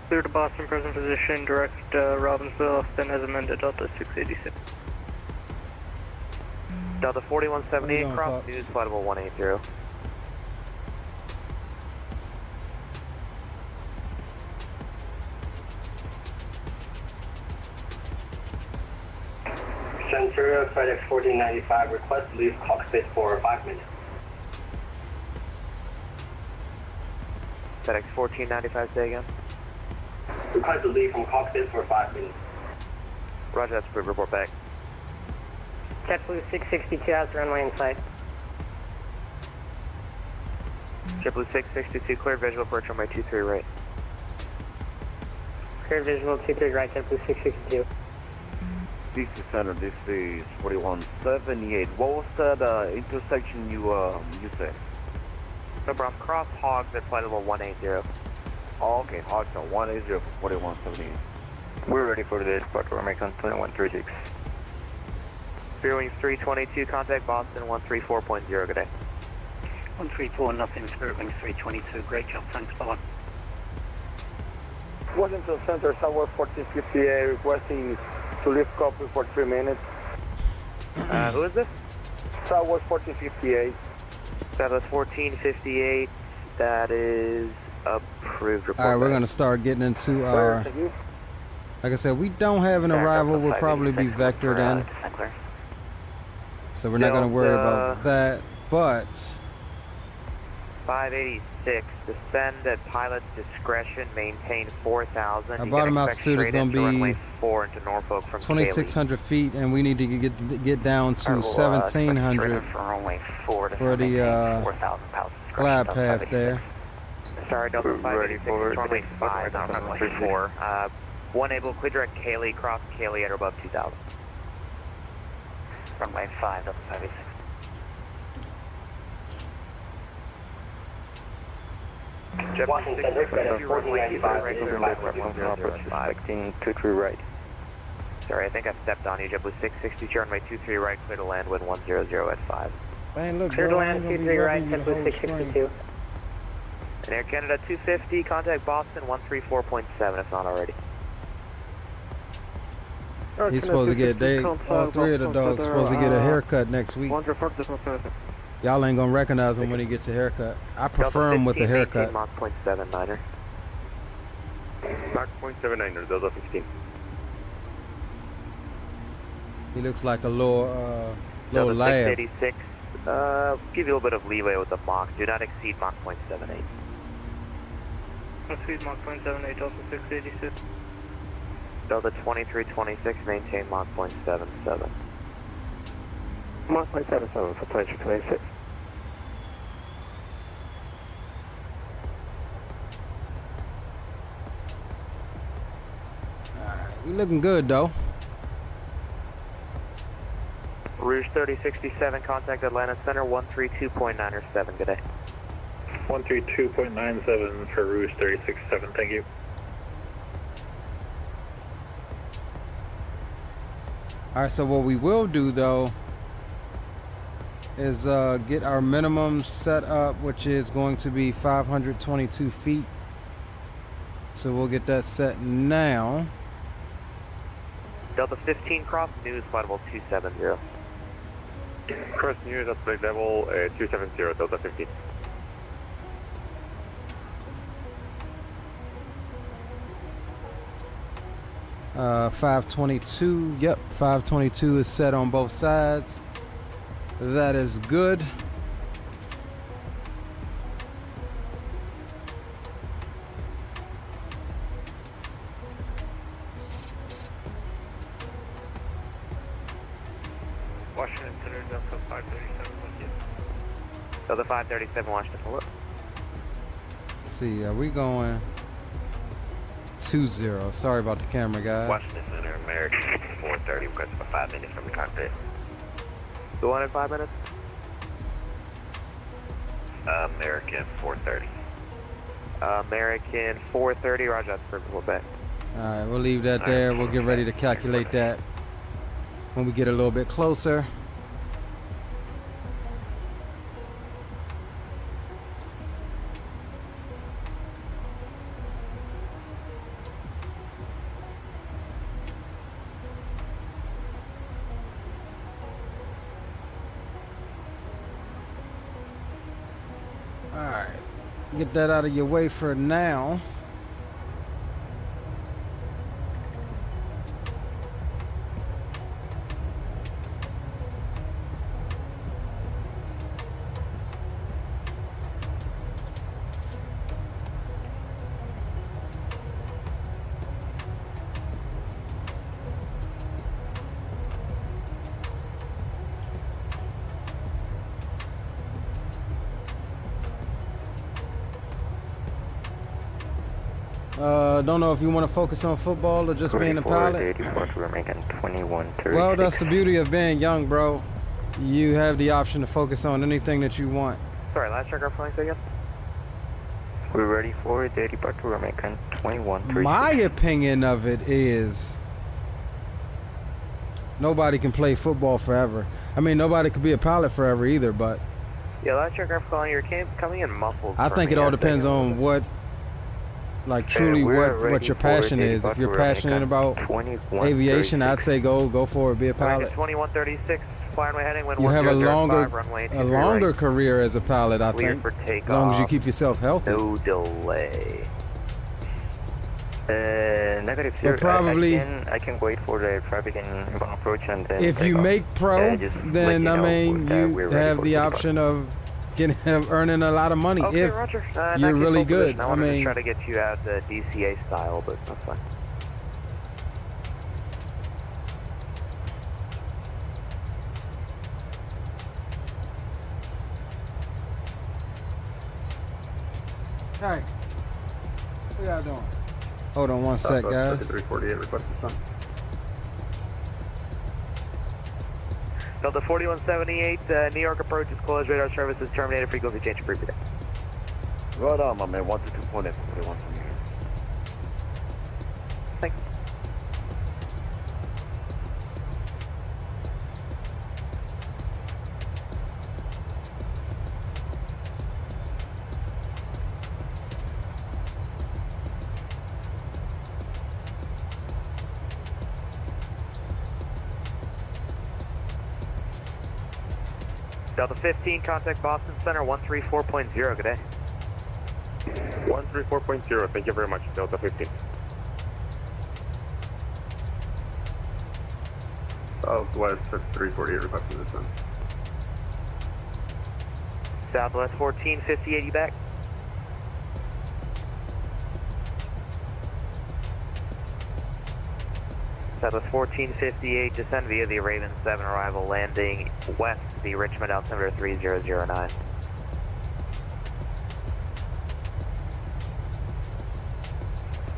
Clear to Boston, present position, direct Robbinsville, then as amended, Delta 686. Delta 4178, cross Pops? news, flight level 180. Centurion, FedEx 1495, request to leave cockpit for 5 minutes. FedEx 1495, say again. Request to leave from cockpit for 5 minutes. Roger, that's approved, report back. JetBlue 662 has the runway in sight. JetBlue 662, cleared visual approach runway 23 right. Cleared visual 23 right, JetBlue 662. DC Center, this is 4178. What was that intersection you said? No problem, cross hogs at flight level 180. Oh, okay, Hogs on 180 for 4178. We're ready for the departure, American 2136. Spearwings 322, contact Boston 134.0, good day. 134, nothing, Spearwings 322, great job, thanks, bye. Washington Center, Southwest 1458, requesting to leave cockpit for 3 minutes. Who is this? Southwest 1458. That is 1458, that is approved, report All right, we're back. gonna start getting into our. Like I said, we don't have an arrival. We'll probably be vectored in, so we're not gonna worry about that. But 586, descend at pilot's discretion, maintain 4,000. our bottom altitude is gonna be 4 into Norfolk from 2,600 feet, and we need to get down to 1,700 for the glide path there. Sorry, Delta 586, runway 5, not runway 4. One able, clear direct Cayley, cross Cayley at or above 2,000. Runway 5, Delta 586. Washington Center, FedEx 1495, expecting 23 right. Sorry, I think I stepped on you. JetBlue 660, runway 23 right, clear to land, wind 100 at 5. Man, look, Clear to bro, land, 23 right, JetBlue 662. And Air Canada 250, contact Boston 134.7 if not already. He's supposed to get, all three of the dogs supposed to get a haircut next week. Y'all ain't gonna recognize him when he gets a haircut. I prefer him with a haircut. Mach 0.79er. Mach 0.79er, Delta 15. He looks like a little Delta lab. 686. Give you a little bit of leeway with the Mach. Do not exceed Mach 0.78. Exceed Mach 0.78, Delta 686. Delta 2326, maintain Mach 0.77. Mach 0.77 for 2326. We looking good though. Rouge 3067, contact Atlanta Center 132.907. Good day. 132.97 for Rouge 3067, thank you. All right, so what we will do though is get our minimum set up, which is going to be 522 feet. So we'll get that set now. Delta 15 cross, news flight level 270. Cross news at flight level 270, Delta 15. Uh, 522, yep, 522 is set on both sides. That is good. Washington Center, Delta 537, thank you. Delta 537, Washington, hello. Let's see, are we going 2-0? Sorry about the camera, guys. Washington Center, American 430, request for 5 minutes from the cockpit. The one in 5 minutes? American 430. American 430, roger, that's for Quebec. Alright, we'll leave that there. We'll get ready to calculate that when we get a little bit closer. Alright, get that out of your way for now. Don't know if you want to focus on football or just being a pilot. We're making 21:30. Well, that's the beauty of being young, bro. You have the option to focus on anything that you want. Sorry, last check our flying again. We're ready for the departure. We're making 21:30. My opinion of it is nobody can play football forever. I mean, nobody could be a pilot forever either, but Yeah, last check our flying, you're coming in muffled. I think it all depends on what, like, truly what your passion is. If you're passionate about aviation, I'd say go for it, be a pilot. 2136, flying way heading, wind You have a 1005, runway 23 longer right. career as a pilot, I Clear think, for as takeoff. long as you keep yourself healthy. No delay. Negative, sir. But probably, I can wait for the traffic in inbound approach and then if you make pro, then I mean you have the option of earning a lot of money Okay, if roger. you're really good. I I wanted to mean, try to get you out DCA style, but that's fine. hey, what y'all doing? Hold on one sec, guys. 348, request to sun. Delta 4178, New York approach is closed. Radar services terminated. Frequency change approved today. Right on, my man. 122.8. What do you want from you? Thanks. Delta 15, contact Boston Center 134.0, good day. 134.0, thank you very much, Delta 15. Southwest 5348, request to descend. Southwest 1458, you back? Southwest 1458, descend via the Raven 7 arrival, landing west of the Richmond altimeter 3009.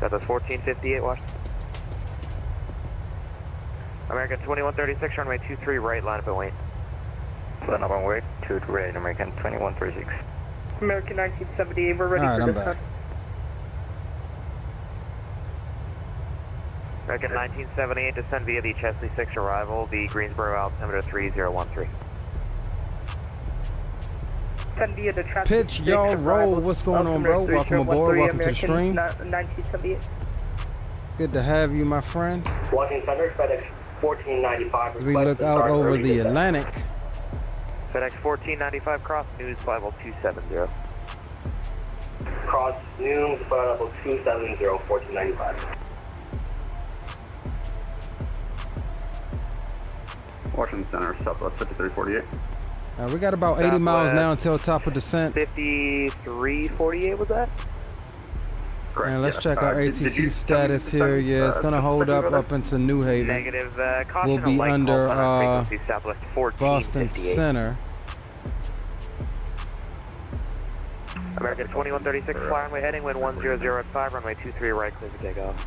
Southwest 1458, Washington. American 2136, runway 23 right, line up and wait. Line up and wait, 23 right, American 2136. American 1978, we're ready All right, for I'm descent. back. American 1978, descend via the Chesley 6 arrival, the Greensboro altimeter 3013. Descend via the traffic. Pitch, y'all, roll. What's going on, bro? Welcome aboard. Welcome to the stream. 1978. Good to have you, my friend. Washington Center, FedEx 1495. As we look out over the Atlantic. FedEx 1495, cross news flight level 270. Cross noon, flight level 270, 1495. Washington Center, Southwest 5348. We got about 80 miles now until top of descent. 5348 was that? Correct, And let's yeah. check our Did ATC you status tell me here. the Yeah, it's gonna hold up into New Haven. Negative, caution We'll be light under call on frequency Southwest Boston 1458. Center. American 2136, fly runway heading, wind 1005, runway 23 right, clear for takeoff.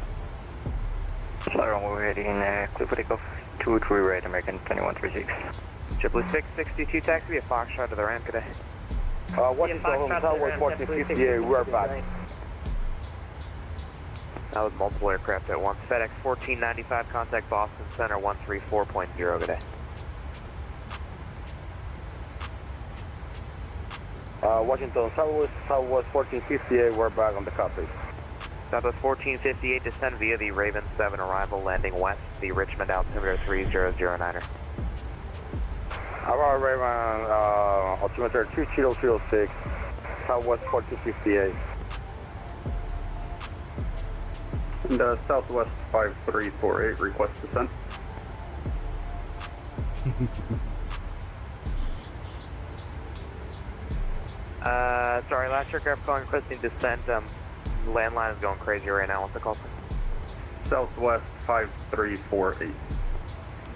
Fly runway heading, clear for takeoff, 23 right, American 2136. JetBlue 662 taxi via Foxtrot to the ramp today. Washington Southwest 1458, we're back. That was multiple aircraft at once. FedEx 1495, contact Boston Center 134.0 today. Washington Southwest 1458, we're back on the copy. Southwest 1458, descend via the Raven 7 arrival, landing west, the Richmond altimeter 3009er. Our Raven altimeter 2006, Southwest 1458. And Southwest 5348, request descent. Sorry, last aircraft calling requesting descent. Landline is going crazy right now. What's the call for? Southwest 5348.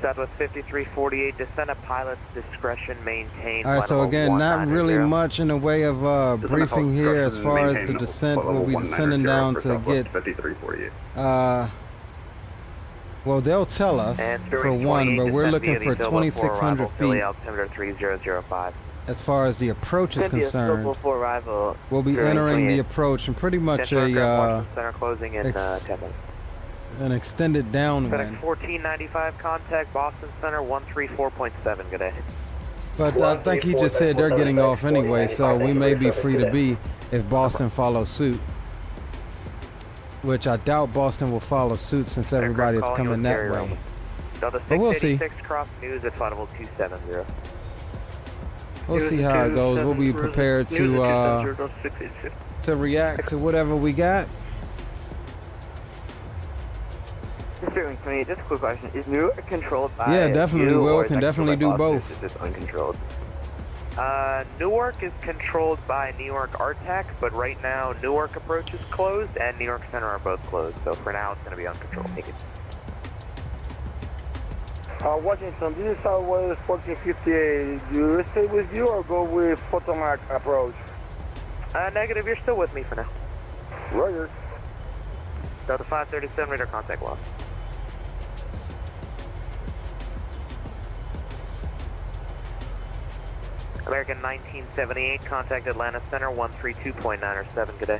Southwest 5348, descent at pilot's discretion, maintain. All right, so again, not really much in the way of briefing here as far as the descent. We'll be descending down to get 5348. well, they'll tell us for one, but we're looking for 2,600 feet altimeter 3005. as far as the approach is concerned. We'll be entering the approach and pretty much Center closing in 10 minutes. an extended downwind. FedEx 1495, contact Boston Center 134.7, good day. But I think he just said they're getting off anyway, so we may be free to be if Boston follows suit. Which I doubt Boston will follow suit since everybody is coming that way. But we'll see. Cross news at flight level 270. We'll see how it goes. We'll be prepared to react to whatever we got. Just a quick question. Is Newark controlled by Yeah, definitely you, will. or is Can that definitely do controlled by both. Asus? Is this uncontrolled? Newark is controlled by New York RTAC, but right now Newark approach is closed and New York Center are both closed. So for now, it's going to be uncontrolled. Thank you. Washington, this is Southwest 1458. Do you stay with you or go with Potomac approach? Negative, you're still with me for now. Roger. Delta 537, radar contact lost. American 1978, contact Atlanta Center 132.907, good day.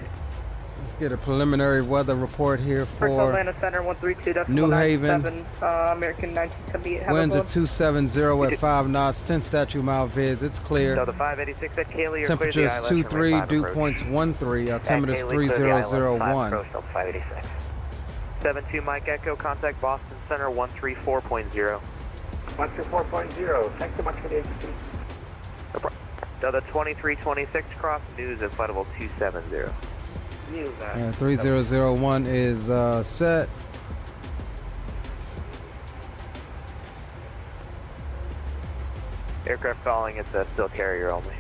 Let's get a preliminary weather report here First for Atlanta Center 132.97, New Haven. American 1978. Winds are 270 at 5 knots, 10 statute mile viz. It's clear. Delta 586 at Cayley, Temperatures 23, dew points 13, altimeters 3001. 72 Mike Echo, contact Boston Center 134.0. 134.0. Thanks so much for the agency. Delta 2326 cross news at flight level 270. News 3001 is set. Aircraft calling, it's a still carrier only.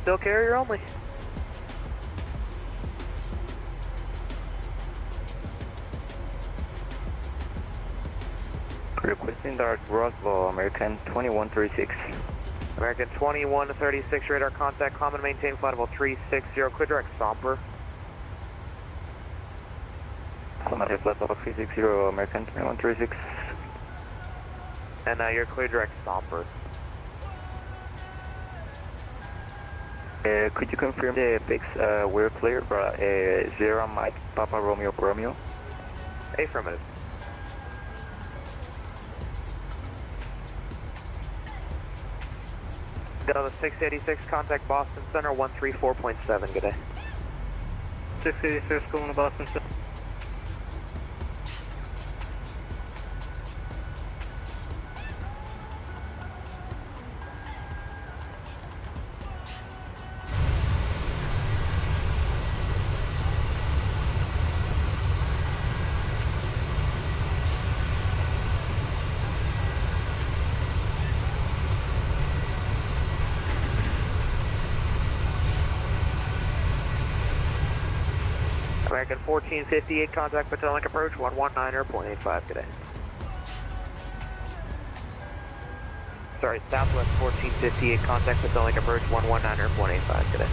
Still carrier only. Requesting dark Roswell, American 2136. American 21 to 36, radar contact, common maintain flight level 360, clear direct Somper. Somebody flight level 360, American 2136. And you're clear direct Somper. Could you confirm the pics? We're clear, but 0 Mike, Papa Romeo, Romeo. Affirmative. Delta 686, contact Boston Center 134.7, good day. 686 going to Boston Center. American 1458, contact Potomac approach 119.85, good day. Sorry, Southwest 1458, contact Potomac approach 119.85, good day.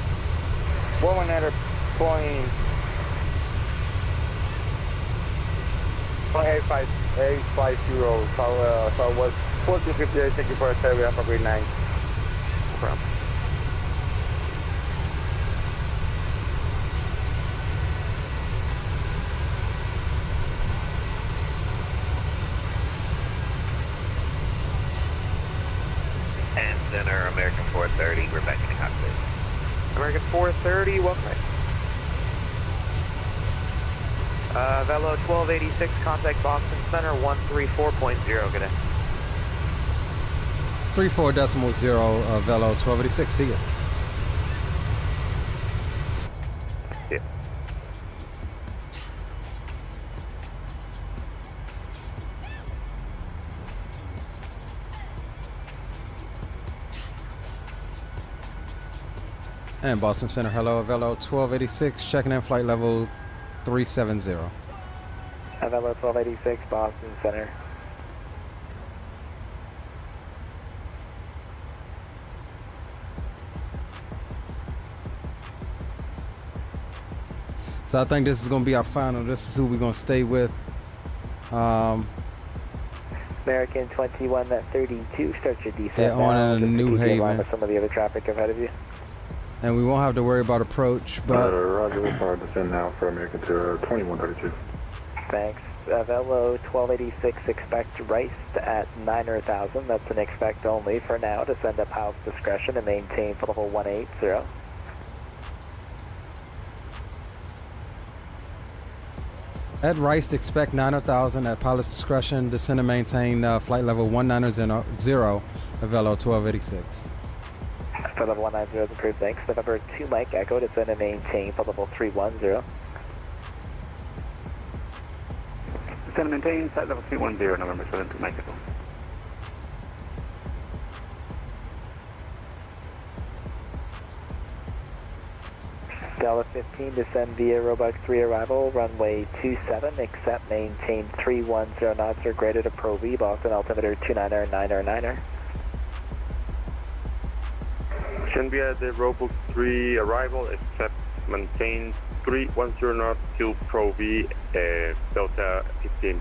119.850, Southwest 1458, thank you for a survey, have a great night. No problem. Center, American 430, we're back in the cockpit. American 430, welcome back. Velo 1286, contact Boston Center 134.0, good day. 34.0 Velo 1286, see ya. Yeah. And Boston Center, hello, Velo 1286, checking in flight level 370. Velo 1286, Boston Center. So I think this is going to be our final. This is who we're going to stay with. American 2132, start your descent they're on in New Haven. With some of the other traffic ahead of you. And we won't have to worry about approach, but... Roger, we'll start descend now for American to 2132. Thanks. Velo 1286, expect Rice at 9,000. That's an expect only for now. Descend at pilot's discretion and maintain for level 180. At Rice, expect 9,000 at pilot's discretion. Descend and maintain flight level 190 at Velo 1286. For level 190 is approved, thanks. November 2 Mike Echo, descend and maintain for level 310. Descend and maintain, flight level 310, November 7 to Mike Echo. Delta 15, descend via Roebuck 3 arrival, runway 27, accept, maintain 310 knots or greater to Pro V, Boston altimeter 29099er. Descend via the Roebuck 3 arrival, accept, maintain 310 knots till Pro V, Delta 15.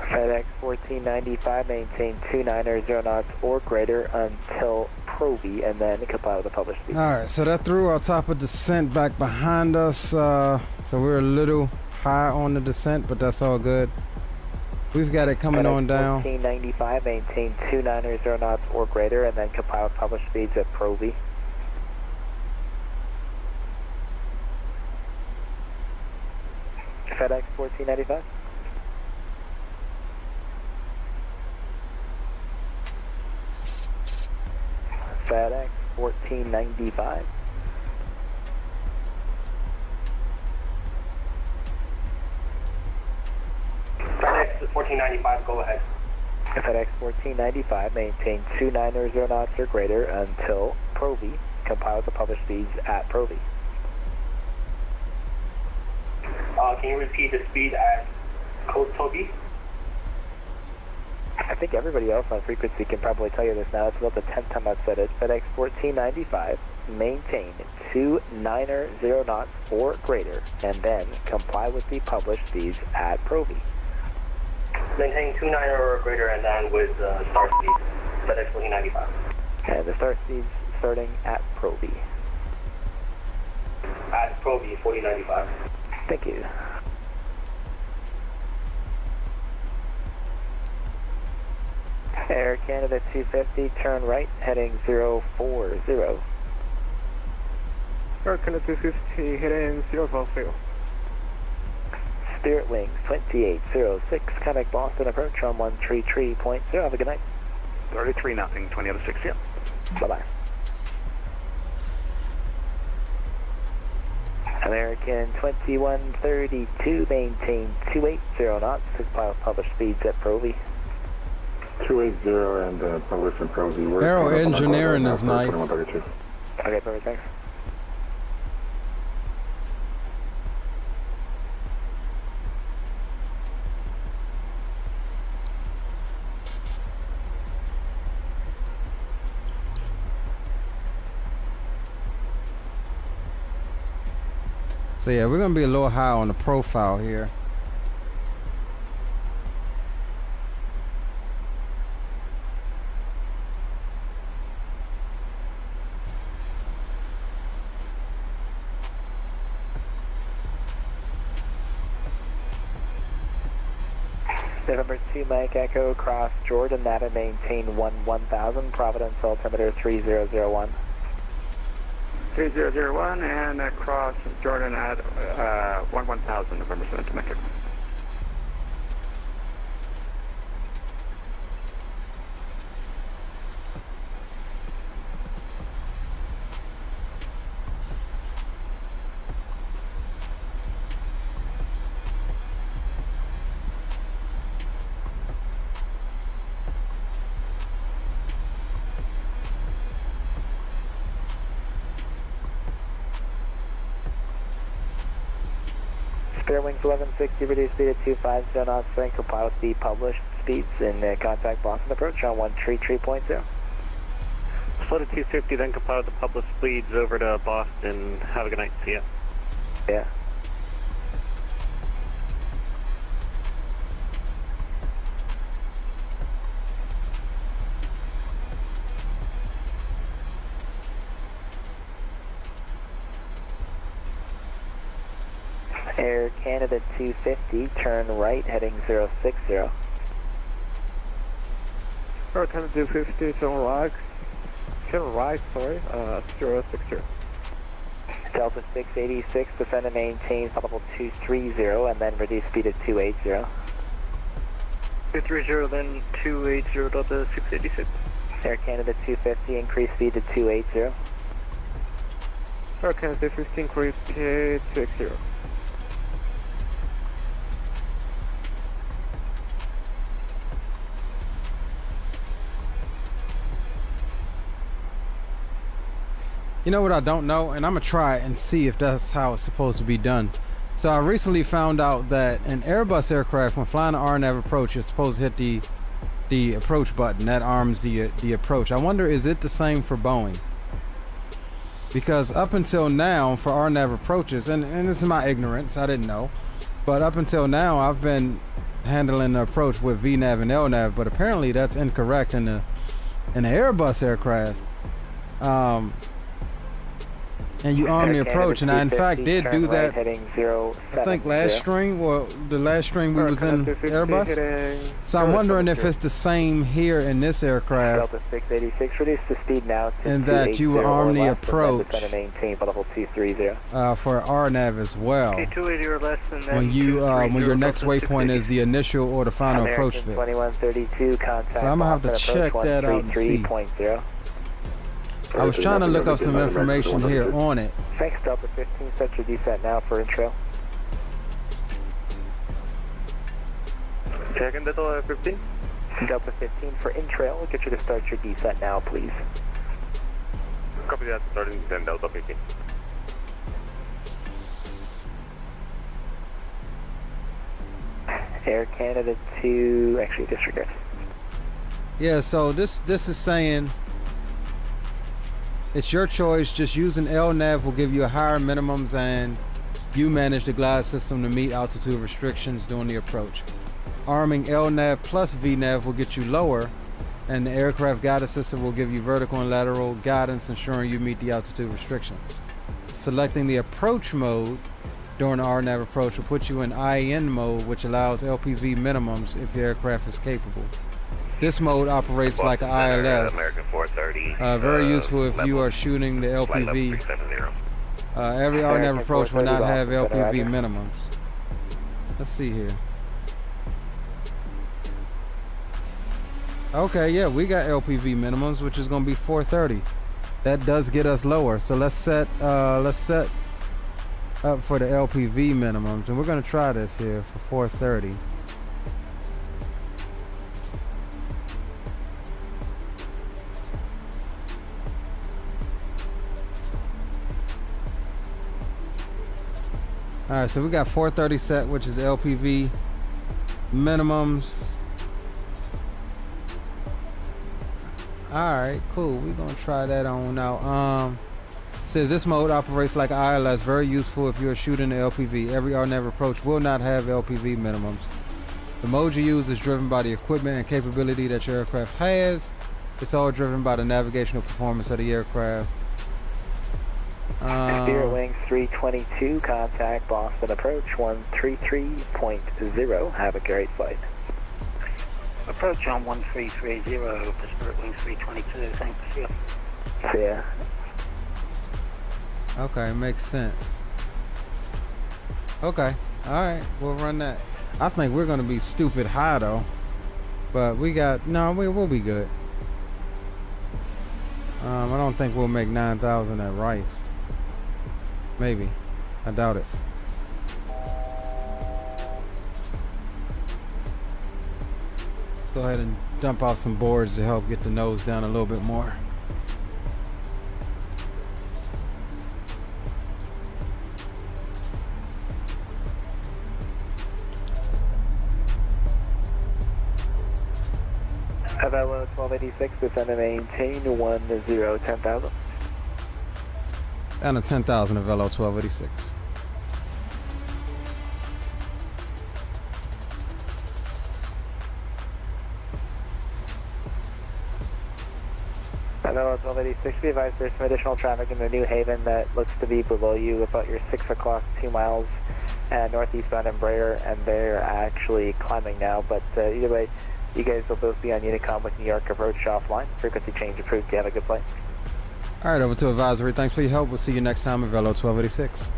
FedEx 1495, maintain 290 knots or greater until Pro V, and then comply with the published speed. Alright, so that threw our top of descent back behind us. So we're a little high on the descent, but that's all good. We've got it coming FedEx on down. 1495, maintain 290 knots or greater, and then comply with published speeds at Pro V. 1495. FedEx 1495. FedEx 1495, go ahead. FedEx 1495, maintain 290 knots or greater until Provi compiles the published speeds at Provi. Can you repeat the speed at code Toby? I think everybody else on frequency can probably tell you this now. It's about the 10th time I've said it. FedEx 1495, maintain 290 knots or greater, and then comply with the published speeds at Provi. Maintain 290 or greater and then with start speed, FedEx 1495. And the start speeds starting at Provi. At Provi 1495. Thank you. Air Canada 250, turn right, heading 040. Air Canada 250, heading 040. Spirit Wings 2806, Connect Boston approach on 133.0. Have a good night. 33 nothing, 20 out of 6, yeah. Bye-bye. American 2132, maintain 280 knots, compile published speeds at Provi. 280 and published in Provi. Aero engineering is nice. Okay, perfect, thanks. So yeah, we're gonna be a little high on the profile here. November 2 Mike Echo, cross Jordan, Napa, maintain 1000, Providence altimeter 3001. 3001 and across Jordan at 1000, November 7 to Mexico. Fairwings 1160, reduce speed at 250 knots, then comply with the published speeds and contact Boston approach on 133.0. Slow to 250, then compile the published speeds over to Boston. Have a good night. See ya. Yeah. Air Canada 250, turn right, heading 060. Air Canada 250, turn right, 060. Delta 686, descend and maintain level 230, and then reduce speed at 280. 230, then 280, Delta 686. Air Canada 250, increase speed to 280. Air Canada 250, increase to 280. You know what I don't know, and I'm gonna try it and see if that's how it's supposed to be done. So I recently found out that an Airbus aircraft, when flying an RNAV approach, is supposed to hit the approach button that arms the approach. I wonder, is it the same for Boeing? Because up until now, for RNAV approaches, and this is my ignorance, I didn't know, but up until now I've been handling the approach with VNAV and LNAV, but apparently that's incorrect in the Airbus aircraft. and you arm the approach. And I, in fact, did turn do right, that. Heading I think last 070. stream, well, the last stream we was in Airbus. So I'm wondering if it's the same here in this aircraft, Delta 686, reduce the speed now to and that you will arm the approach maintain for the whole 230. for RNAV as well. Okay, 280 or less than that. When you when your next waypoint is the initial or the final approach American fix. 2132, contact. So I'm gonna have to check that out and see. 133.0. I was trying to look up some information here on it. Thanks, Delta 15. Set your descent now for intrail. Checking Delta 15. Delta 15 for intrail. We'll get you to start your descent now, please. Copy that. Starting descent Delta 15. Air Canada 2, actually disregard. Yeah, so this is saying it's your choice. Just using LNAV will give you a higher minimums, and you manage the glide system to meet altitude restrictions during the approach. Arming LNAV plus VNAV will get you lower, and the aircraft guidance system will give you vertical and lateral guidance, ensuring you meet the altitude restrictions. Selecting the approach mode during the RNAV approach will put you in IN mode, which allows LPV minimums if the aircraft is capable. This mode operates like an ILS. American 430. Very useful if you are shooting the LPV. Every RNAV approach will not have LPV minimums. Let's see here. Okay, yeah, we got LPV minimums, which is going to be 430. That does get us lower. So let's set up for the LPV minimums, and we're going to try this here for 430. All right, so we got 430 set, which is LPV minimums. All right, cool. We're gonna try that on now. Says this mode operates like ILS, very useful if you're shooting the LPV. Every RNAV approach will not have LPV minimums. The mode you use is driven by the equipment and capability that your aircraft has. It's all driven by the navigational performance of the aircraft. Spirit Wings 322, contact Boston approach 133.0. Have a great flight. Approach on 1330 for Spirit Wings 322. Thanks. Yeah. See ya. Okay, makes sense. Okay, all right, we'll run that. I think we're gonna be stupid high though, but we'll be good. I don't think we'll make 9,000 at Rice. Maybe, I doubt it. Let's go ahead and dump out some boards to help get the nose down a little bit more. Avelo 1286, descend and maintain 10,000. Down to 10,000 of Velo 1286. Avelo 1286, be advised there's some additional traffic in the New Haven that looks to be below you about your 6 o'clock 2 miles northeastbound Embraer, and they're actually climbing now, but either way, you guys will both be on Unicom with New York approach offline. Frequency change approved. You have a good flight. All right, over to advisory. Thanks for your help. We'll see you next time at Velo 1286.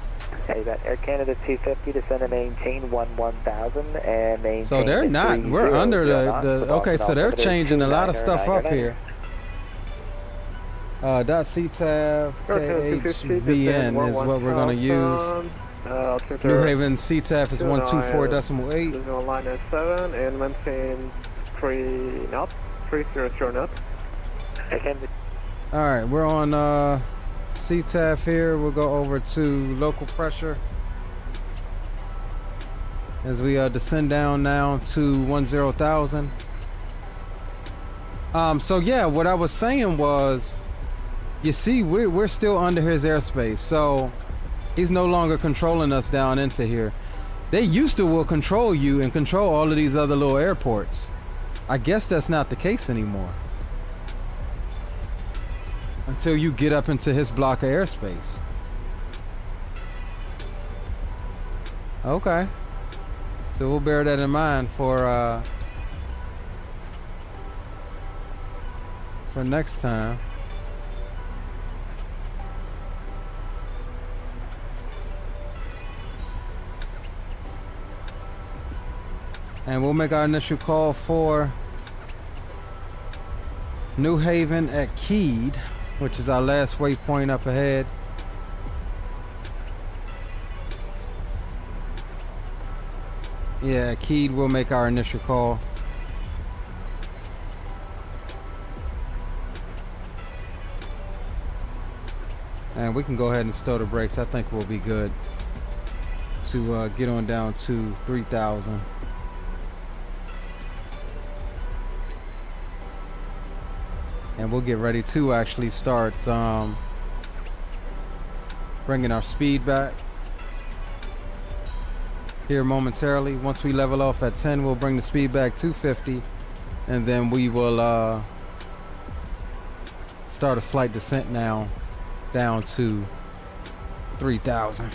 Okay, you got Air Canada 250 to send and maintain 11,000 and maintain. So they're not. We're under the. Okay, so they're changing a lot of stuff up here. .CTAV KHVN is what we're going to use. New Haven CTAF is 124.8. Line is 7 and maintain 3 knots, 300 knots. All right, we're on CTAF here. We'll go over to local pressure as we descend down now to 10,000. So yeah, what I was saying was, you see, we're still under his airspace, so he's no longer controlling us down into here. They used to will control you and control all of these other little airports. I guess that's not the case anymore. Until you get up into his block of airspace. Okay. So we'll bear that in mind for next time. And we'll make our initial call for New Haven at Keed, which is our last waypoint up ahead. Yeah, Keed will make our initial call. And we can go ahead and stow the brakes. I think we'll be good to get on down to 3,000. And we'll get ready to actually start bringing our speed back here momentarily. Once we level off at 10, we'll bring the speed back to 50, and then we will start a slight descent now down to 3,000.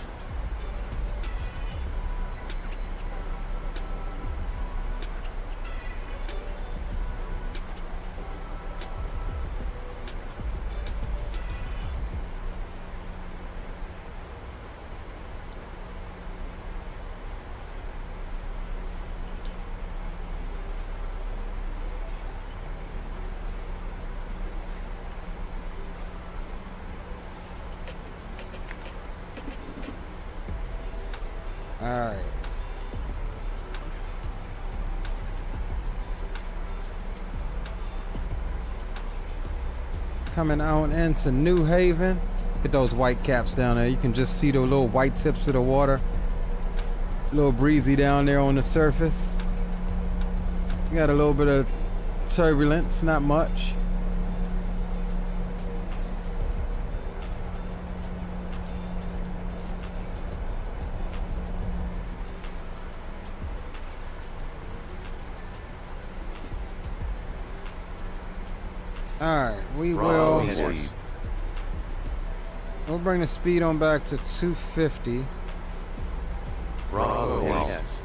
Alright. Coming out into New Haven. Look at those white caps down there. You can just see the little white tips of the water. A little breezy down there on the surface. We got a little bit of turbulence, not much. Alright, we'll bring the speed on back to 250. Yes.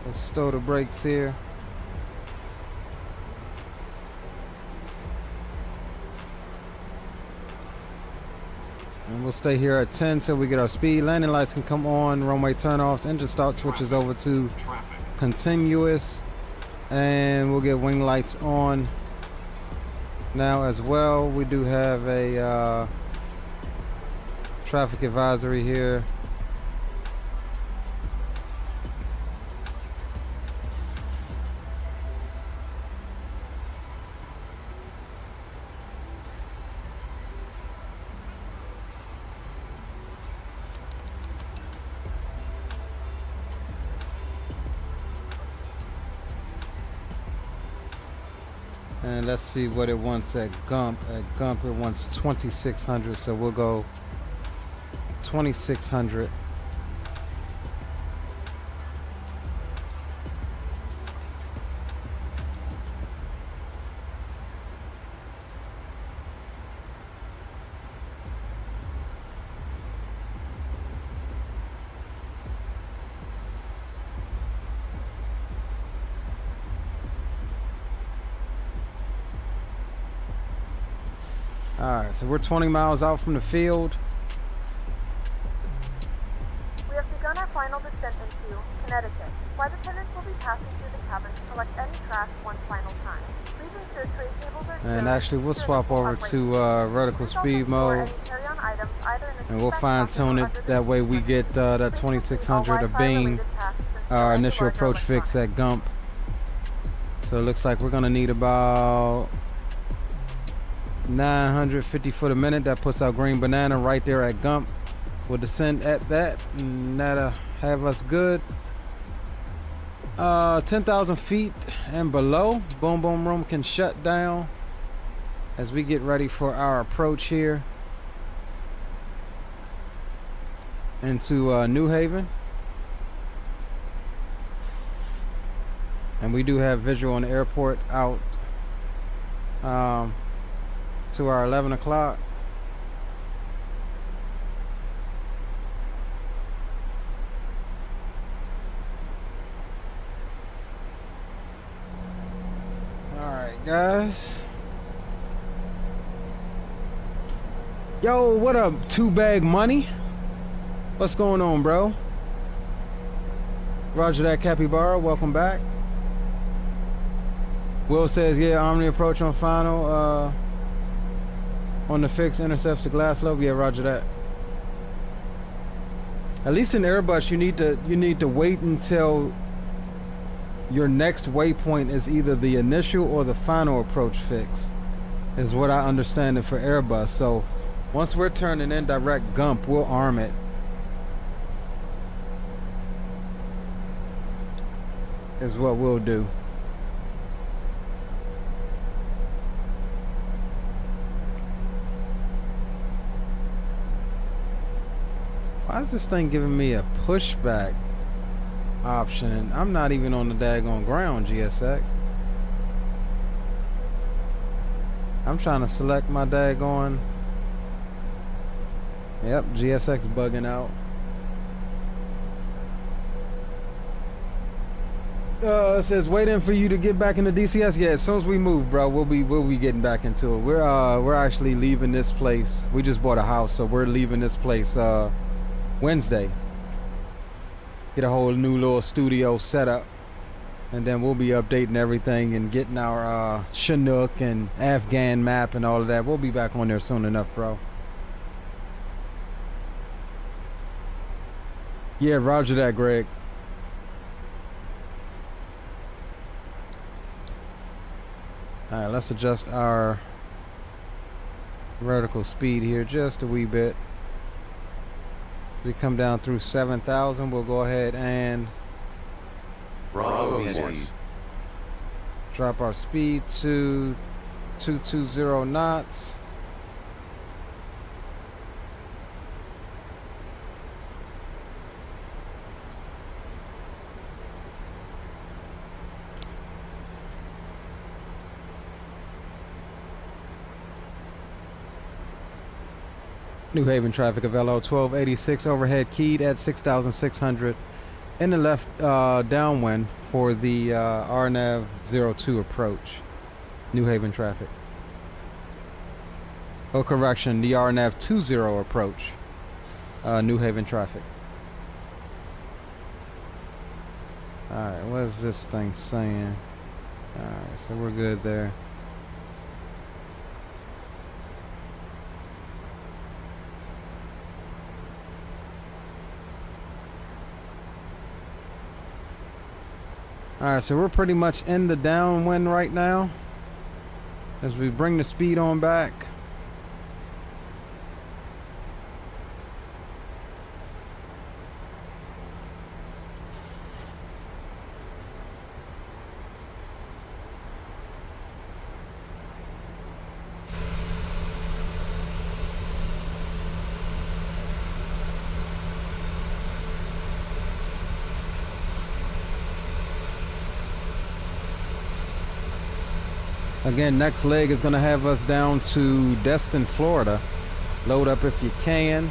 Let's stow the brakes here. And we'll stay here at 10 till we get our speed. Landing lights can come on, runway turnoffs, engine start switches over to continuous. And we'll get wing lights on now as well. We do have a traffic advisory here. And let's see what it wants at Gump. At Gump it wants 2,600, so we'll go 2,600. Alright, so we're 20 miles out from the field. We have begun our final descent into Connecticut. Flight attendants will be passing through the cabin to collect any trash one final time. Please ensure tray tables are And actually we'll swap over to vertical speed mode. And we'll fine tune it. That way we get that 2,600 of being our initial approach fix at Gump. So it looks like we're going to need about 950 foot a minute. That puts our green banana right there at Gump. We'll descend at that, and that'll have us good. 10,000 feet and below, boom boom room can shut down as we get ready for our approach here into New Haven. And we do have visual on the airport out to our 11 o'clock. guys. Yo, what up, Two Bag Money? What's going on, bro? Roger that, Capybara. Welcome back. Will says, yeah, Omni approach on final. On the fix, intercepts the glass slope. Yeah, roger that. At least in Airbus, you need to wait until your next waypoint is either the initial or the final approach fix, is what I understand it for Airbus. So once we're turning in direct gump, we'll arm it. Is what we'll do. Why is this thing giving me a pushback option? And I'm not even on the daggone ground, GSX. I'm trying to select my daggone. Yep, GSX bugging out. It says waiting for you to get back into DCS. Yeah, as soon as we move, bro, we'll be getting back into it. We're actually leaving this place. We just bought a house, so we're leaving this place Wednesday. Get a whole new little studio set up, and then we'll be updating everything and getting our Chinook and Afghan map and all of that. We'll be back on there soon enough, bro. Yeah, roger that, Greg. Alright, let's adjust our vertical speed here just a wee bit. We come down through 7,000. We'll go ahead and drop our speed to 220 knots. New Haven traffic of LO 1286 overhead keyed at 6,600 in the left downwind for the RNAV 02 approach. New Haven traffic. Oh, correction, the RNAV 20 approach. New Haven traffic. Alright, what is this thing saying? Alright, so we're good there. Alright, so we're pretty much in the downwind right now as we bring the speed on back. Again, next leg is going to have us down to Destin, Florida. Load up if you can.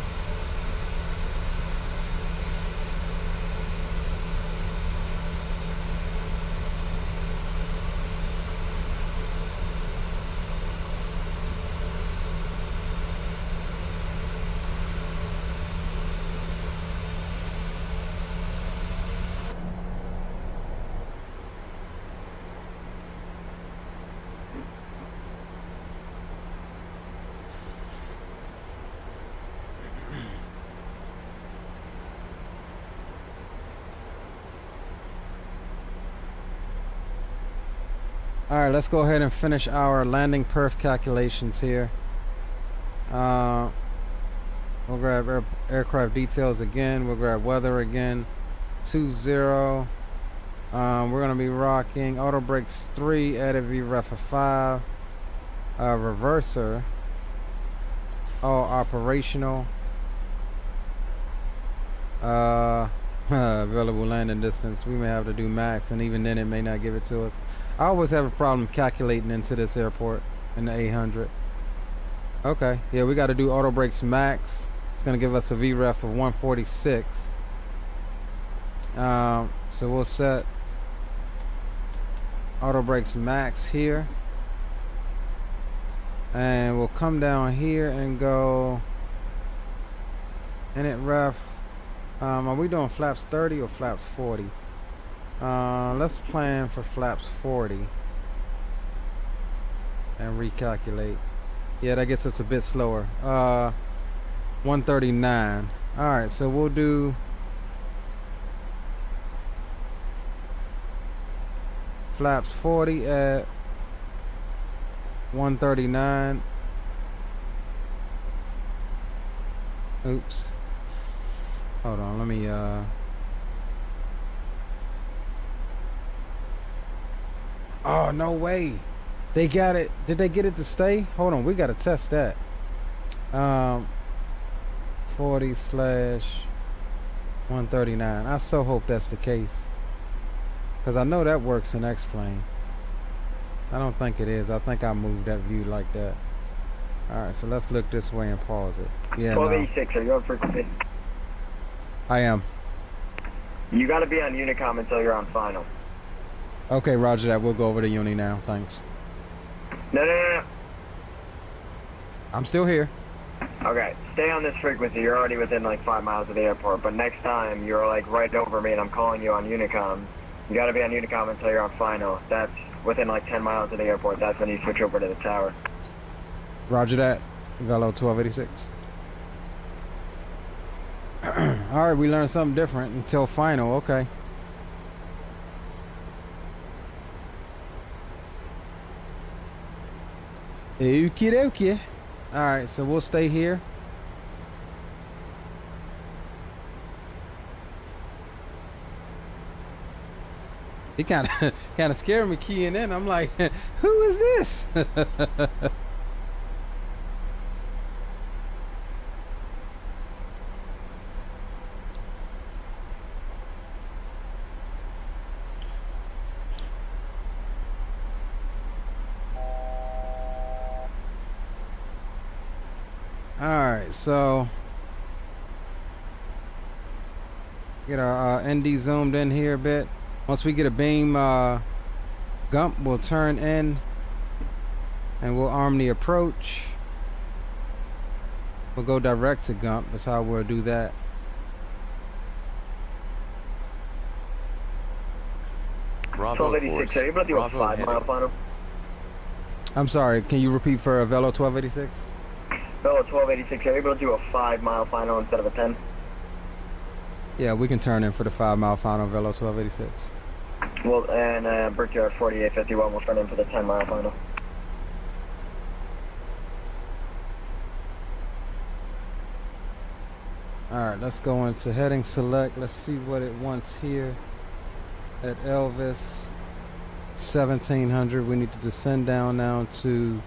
Alright, let's go ahead and finish our landing perf calculations here. We'll grab aircraft details again. We'll grab weather again. 20. We're going to be rocking auto brakes 3, added VREF of 5. Reverser. All operational. Available landing distance. We may have to do max, and even then it may not give it to us. I always have a problem calculating into this airport in the 800. Okay, yeah, we got to do auto brakes max. It's going to give us a VREF of 146. So we'll set auto brakes max here. And we'll come down here and go init ref. Are we doing flaps 30 or flaps 40? Let's plan for flaps 40 and recalculate. Yeah, that gets us a bit slower. 139. Alright, so we'll do flaps 40 at 139. Oops. Hold on, let me oh, no way. They got it. Did they get it to stay? Hold on, we gotta test that. 40/139. I so hope that's the case, because I know that works in X-Plane. I don't think it is. I think I moved that view like that. Alright, so let's look this way and pause it. Yeah, 1286, are you on frequency? I am. You gotta be on Unicom until you're on final. Okay, roger that. We'll go over to Uni now. Thanks. No. I'm still here. Okay, stay on this frequency. You're already within like 5 miles of the airport, but next time you're like right over me and I'm calling you on Unicom. You gotta be on Unicom until you're on final. That's within like 10 miles of the airport. That's when you switch over to the tower. Roger that. Velo 1286. Alright, we learned something different until final. Okay. Okie dokie. Alright, so we'll stay here. It kind of scared me keying in. I'm like, who is this? Alright, so get our ND zoomed in here a bit. Once we get a beam gump, we'll turn in and we'll arm the approach. We'll go direct to gump. That's how we'll do that. Bravo 1286, are you able to do a 5 mile final? I'm sorry, can you repeat for Velo 1286? Velo 1286, are you able to do a 5 mile final instead of a 10? Yeah, we can turn in for the 5 mile final, Velo 1286. Well, and Brickyard 4851 will turn in for the 10 mile final. Alright, let's go into heading select. Let's see what it wants here at Elvis. 1700. We need to descend down now to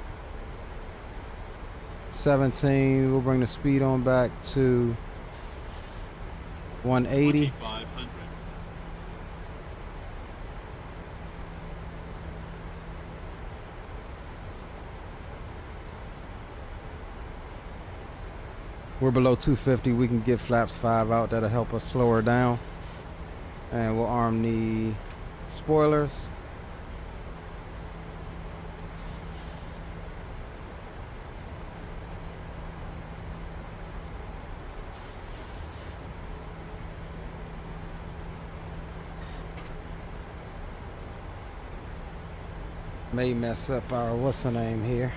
17. We'll bring the speed on back to 180. We're below 250. We can get flaps 5 out. That'll help us slow her down. And we'll arm the spoilers. May mess up our what's the name here.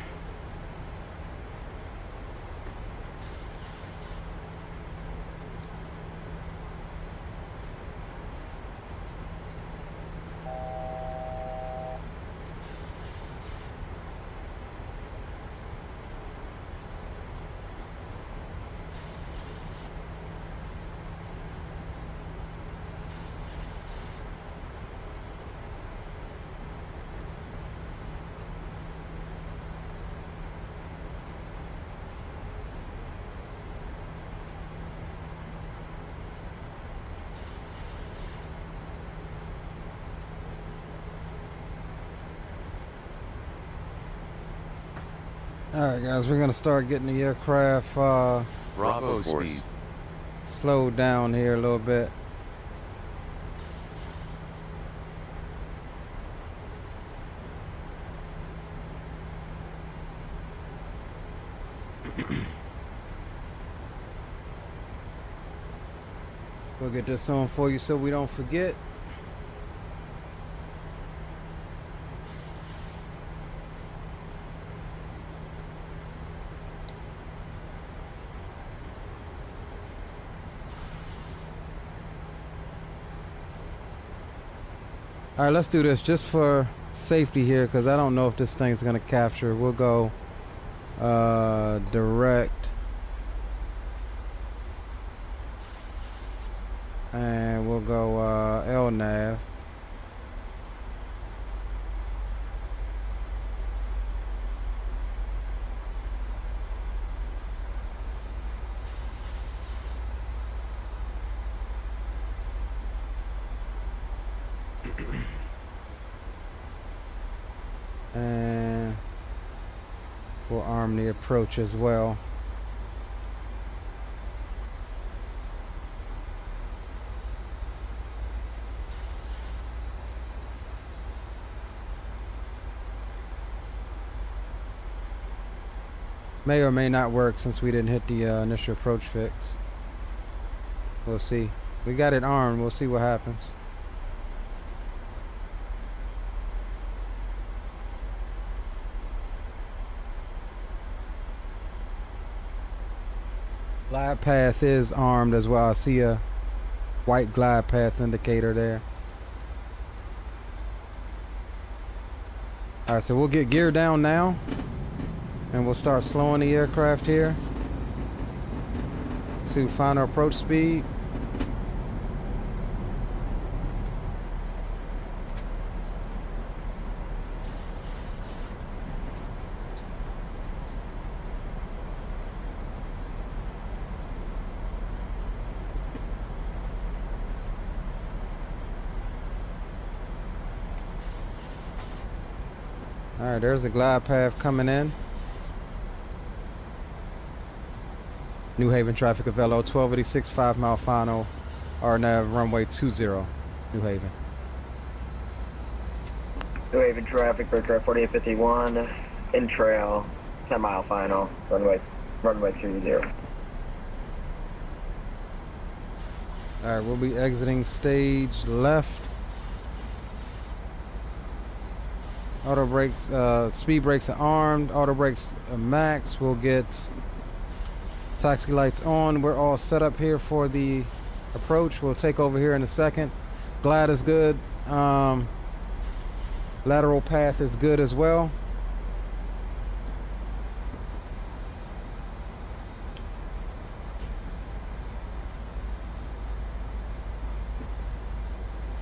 Alright guys, we're gonna start getting the aircraft Bravo speed slowed down here a little bit. We'll get this on for you so we don't forget. All right, let's do this just for safety here, because I don't know if this thing's gonna capture. We'll go direct, and we'll go LNAV. And we'll arm the approach as well. May or may not work since we didn't hit the initial approach fix. We'll see. We got it armed. We'll see what happens. Glide path is armed as well. I see a white glide path indicator there. Alright, so we'll get gear down now, and we'll start slowing the aircraft here to final approach speed. Alright, there's a glide path coming in. New Haven traffic of LO 1286, 5 mile final, RNAV runway 20, New Haven. New Haven traffic, aircraft 4851, in trail, 10 mile final, runway 30. Alright, we'll be exiting stage left. Auto brakes, speed brakes are armed. Auto brakes max. We'll get taxi lights on. We're all set up here for the approach. We'll take over here in a second. Glide is good. Lateral path is good as well.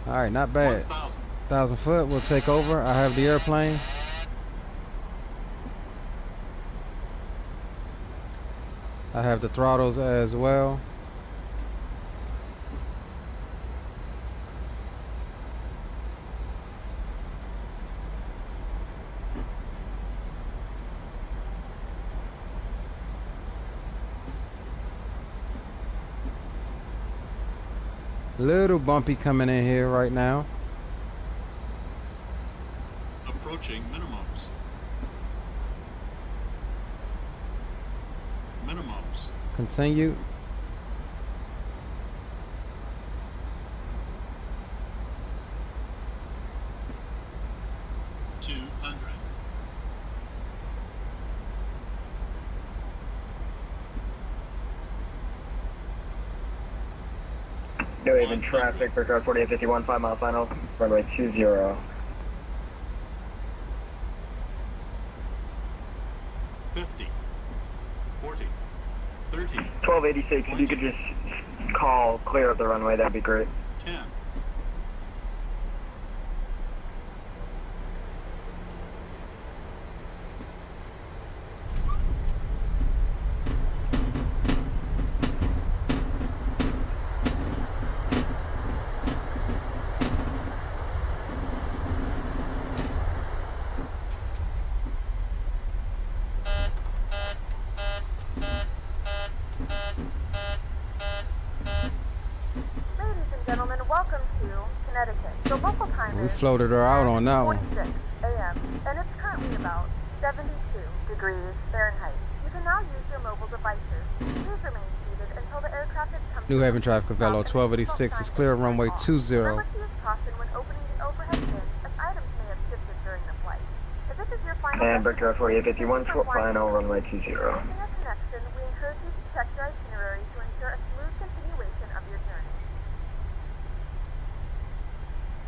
All right, not bad. 1,000 foot, we'll take over. I have the airplane. I have the throttles as well. Little bumpy coming in here right now. Approaching minimums. Minimums. Continue. New Haven traffic, aircraft 4851, 5 mile final, runway 20. 50, 40, 30. 1286, if you could just call clear of the runway, that'd be great. 10. We floated her out on that one. 6 a.m. and it's currently about 72 degrees Fahrenheit. You can now use your mobile devices. Please remain seated and until the aircraft has come New to Haven a traffic of Velo 1286 is clear, runway 20. Remember to use caution when opening the overhead bins, as items may have shifted during the flight. If this is your final And Victor 4851, final runway 20. Using a connection, we encourage you to check your itinerary to ensure a smooth continuation of your journey.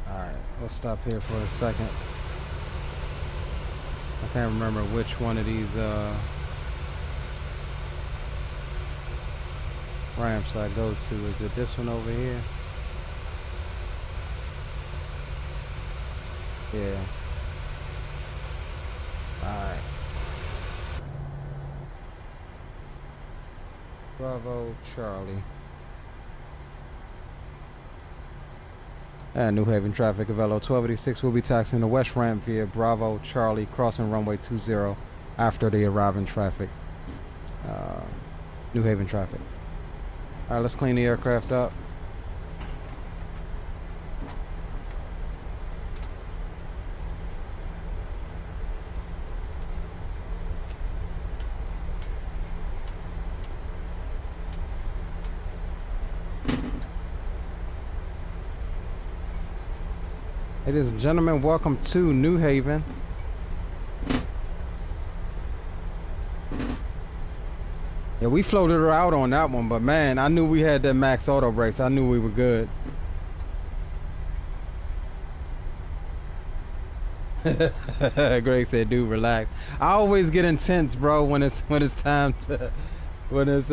Alright, we'll stop here for a second. I can't remember which one of these ramps I go to. Is it this one over here? Yeah. Alright. Bravo Charlie. And New Haven traffic of Velo 1286 will be taxiing the west ramp via Bravo Charlie, crossing runway 20 after the arriving traffic. New Haven traffic. Alright, let's clean the aircraft up. Ladies and gentlemen, welcome to New Haven. Yeah, we floated her out on that one, but man, I knew we had that max auto brakes. I knew we were good. Greg said, "Dude, relax." I always get intense, bro, when it's time to when it's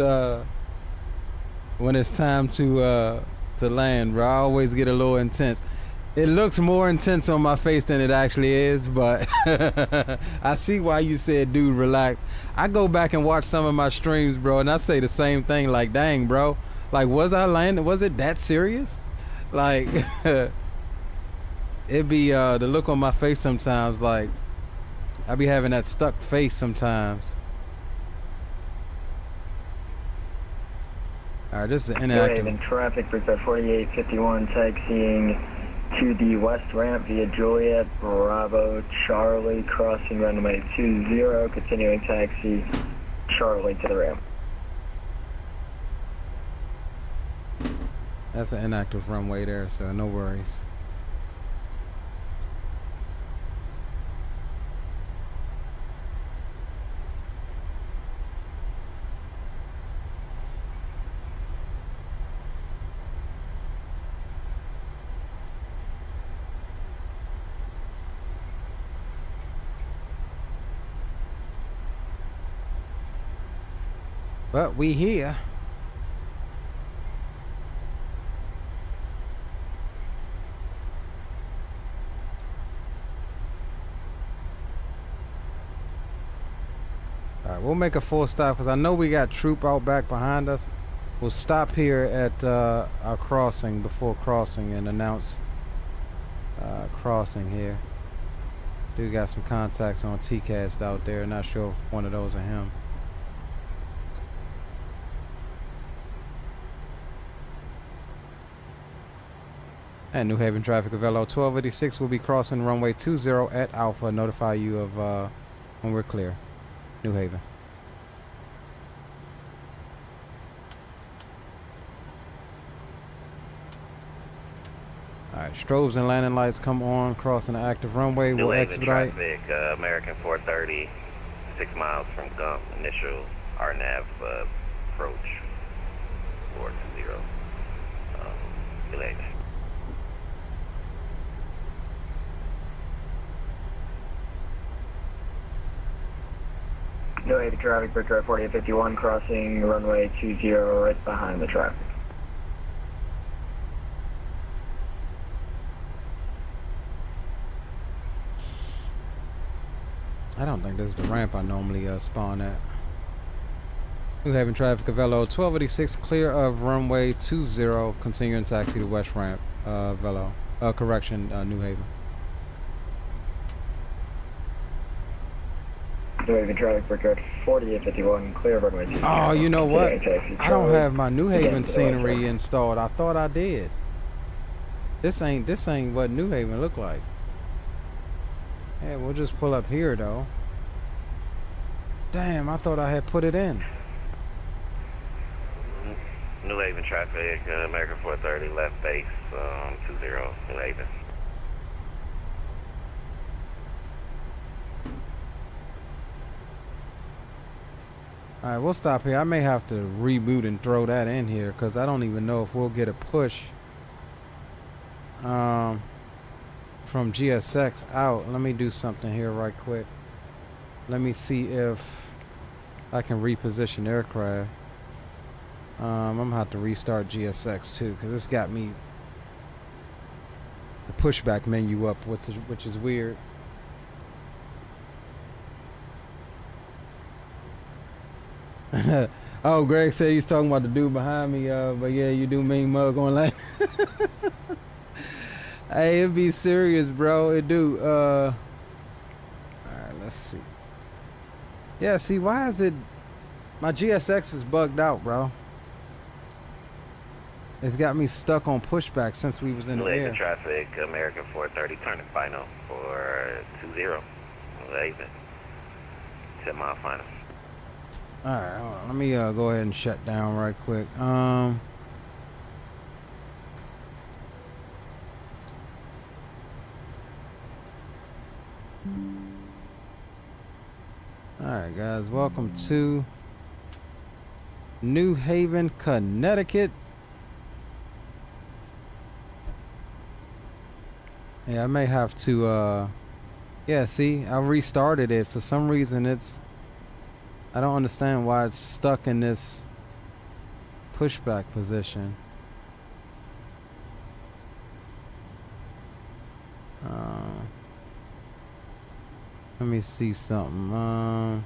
time to land, bro. I always get a little intense. It looks more intense on my face than it actually is, but I see why you said, "Dude, relax." I go back and watch some of my streams, bro, and I say the same thing, like, dang, bro. Like, was I landing? Was it that serious? Like, it be the look on my face sometimes, like, I be having that stuck face sometimes. Alright, this is an inactive. In traffic, Victor 4851, taxiing to the west ramp via Juliet, Bravo, Charlie, crossing runway 20, continuing taxi, Charlie to the ramp. That's an inactive runway there, so no worries. But we here. Alright, we'll make a full stop because I know we got troop out back behind us. We'll stop here at our crossing before crossing and announce crossing here. Dude got some contacts on TCAST out there. Not sure if one of those are him. And New Haven traffic of LO 1286 will be crossing runway 20 at Alpha. Notify you of when we're clear. New Haven. Alright, strobes and landing lights come on, crossing the active runway. New We'll Haven expedite. traffic, American 430, 6 miles from Gump, initial RNAV approach, 420, delayed. New Haven traffic, Victor 4851, crossing runway 20 right behind the traffic. I don't think this is the ramp I normally spawn at. New Haven traffic of LO 1286, clear of runway 20, continuing taxi to west ramp, Velo. Correction, New Haven. New Haven traffic, Victor 4851, clear of runway 20. Oh, you know what? Taxi, I don't have my New Haven again, to the west scenery ramp. installed. I thought I did. This ain't what New Haven look like. Yeah, we'll just pull up here though. Damn, I thought I had put it in. New Haven traffic, American 430, left base, 20, New Haven. Alright, we'll stop here. I may have to reboot and throw that in here because I don't even know if we'll get a push from GSX out. Let me do something here right quick. Let me see if I can reposition aircraft. I'm gonna have to restart GSX too because it's got me the pushback menu up, which is weird. Oh, Greg said he's talking about the dude behind me, but yeah, you do mean mug on land. Hey, it be serious, bro. It do. Alright, let's see. Yeah, see, why is it my GSX is bugged out, bro? It's got me stuck on pushback since we was in the air. New traffic, American 430, turning final for 20, New Haven, 10 mile final. Alright, hold on. Let me go ahead and shut down right quick. Alright guys, welcome to New Haven, Connecticut. Yeah, I may have to yeah, see, I restarted it. For some reason I don't understand why it's stuck in this pushback position. Let me see something.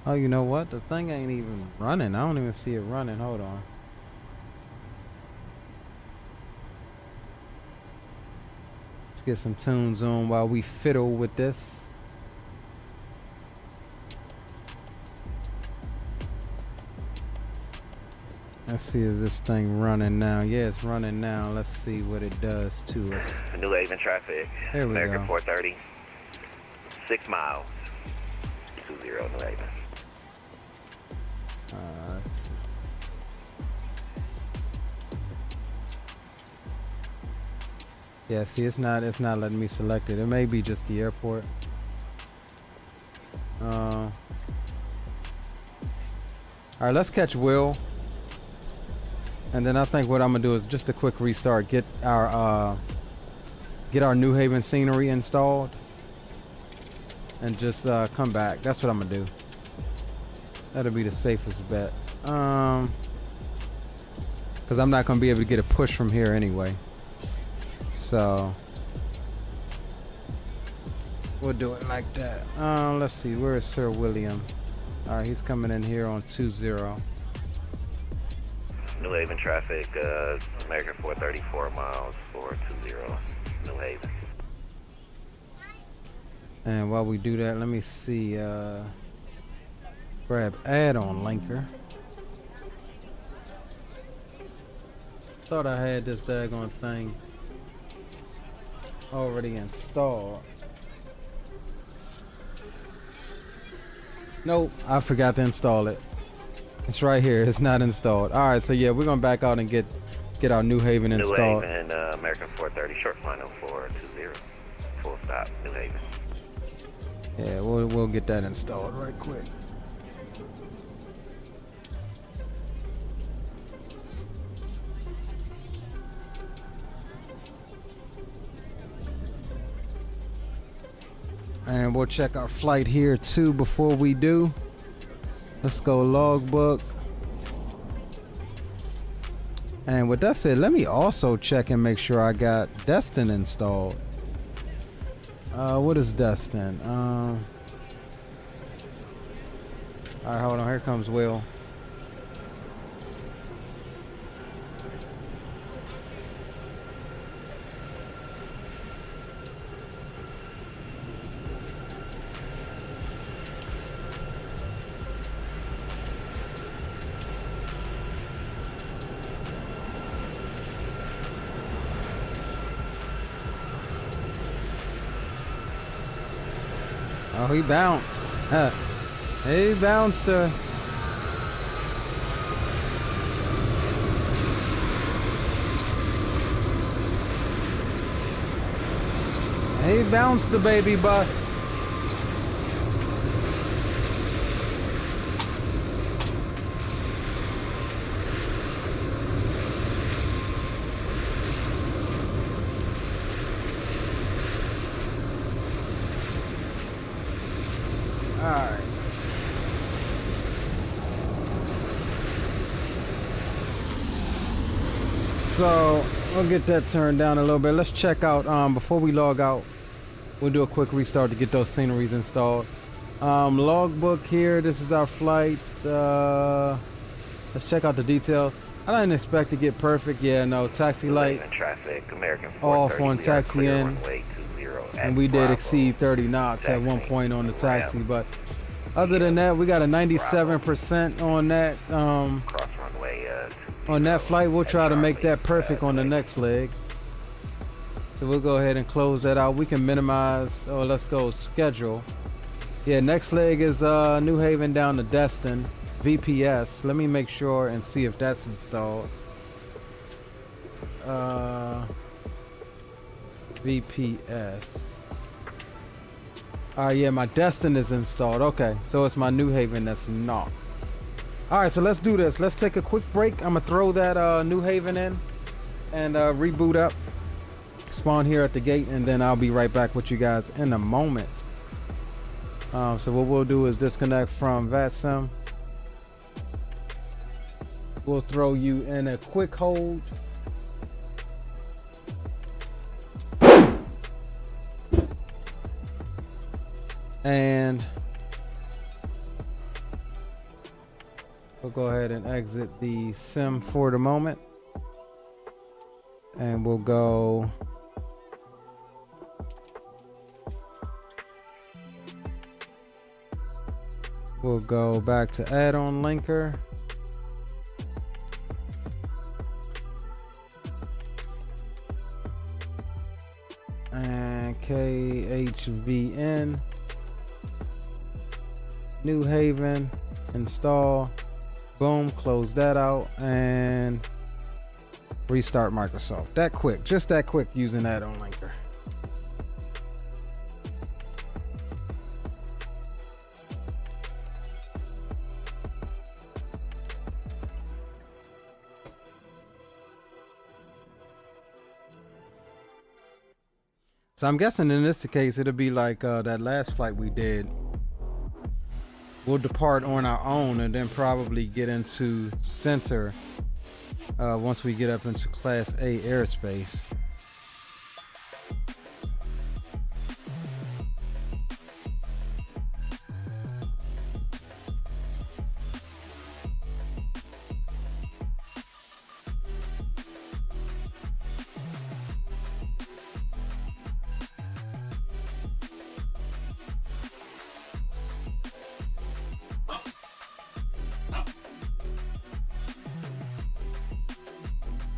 Oh, you know what? The thing ain't even running. I don't even see it running. Hold on. Let's get some tunes on while we fiddle with this. Let's see, is this thing running now? Yeah, it's running now. Let's see what it does to us. New Haven traffic, there we American go. 430, 6 miles, 20, New Haven. Let's see. Yeah, see, it's not letting me select it. It may be just the airport. All right, let's catch Will. And then I think what I'm gonna do is just a quick restart. Get our New Haven scenery installed, and just come back. That's what I'm gonna do. That'll be the safest bet. Because I'm not gonna be able to get a push from here anyway. So we'll do it like that. Let's see. Where is Sir William? All right, he's coming in here on 20. New Haven traffic, American 434 miles for 20, New Haven. And while we do that, let me see, grab add-on linker. Thought I had this daggone thing already installed. Nope, I forgot to install it. It's right here. It's not installed. All right, so yeah, we're gonna back out and get our New Haven installed. New Haven, American 430, short final for 20, full stop, New Haven. Yeah, we'll get that installed right quick. And we'll check our flight here too before we do. Let's go logbook. And with that said, let me also check and make sure I got DESTIN installed. What is DESTIN? Alright, hold on. Here comes Will. Oh, he bounced. Hey, Bouncer. Hey, bounce the baby bus. Alright. So we'll get that turned down a little bit. Let's check out before we log out. We'll do a quick restart to get those sceneries installed. Logbook here. This is our flight. Let's check out the details. I didn't expect to get perfect. Yeah, no, taxi light Traffic, American off on taxi in. And we did exceed 30 knots at one point on the taxi, but other than that, we got a 97% on that. On that flight, we'll try to make that perfect on the next leg. So we'll go ahead and close that out. We can minimize. Oh, let's go schedule. Yeah, next leg is New Haven down to Destin. VPS. Let me make sure and see if that's installed. VPS. Alright, yeah, my Destin is installed. Okay, so it's my New Haven that's not. Alright, so let's do this. Let's take a quick break. I'm gonna throw that New Haven in and reboot up. Spawn here at the gate, and then I'll be right back with you guys in a moment. So what we'll do is disconnect from VATSIM. We'll throw you in a quick hold. And we'll go ahead and exit the sim for the moment. And we'll go back to add-on linker. And KHVN. New Haven. Install. Boom. Close that out. And restart Microsoft. That quick. Just that quick using add-on linker. So I'm guessing in this case, it'll be like that last flight we did. We'll depart on our own and then probably get into center once we get up into Class A airspace.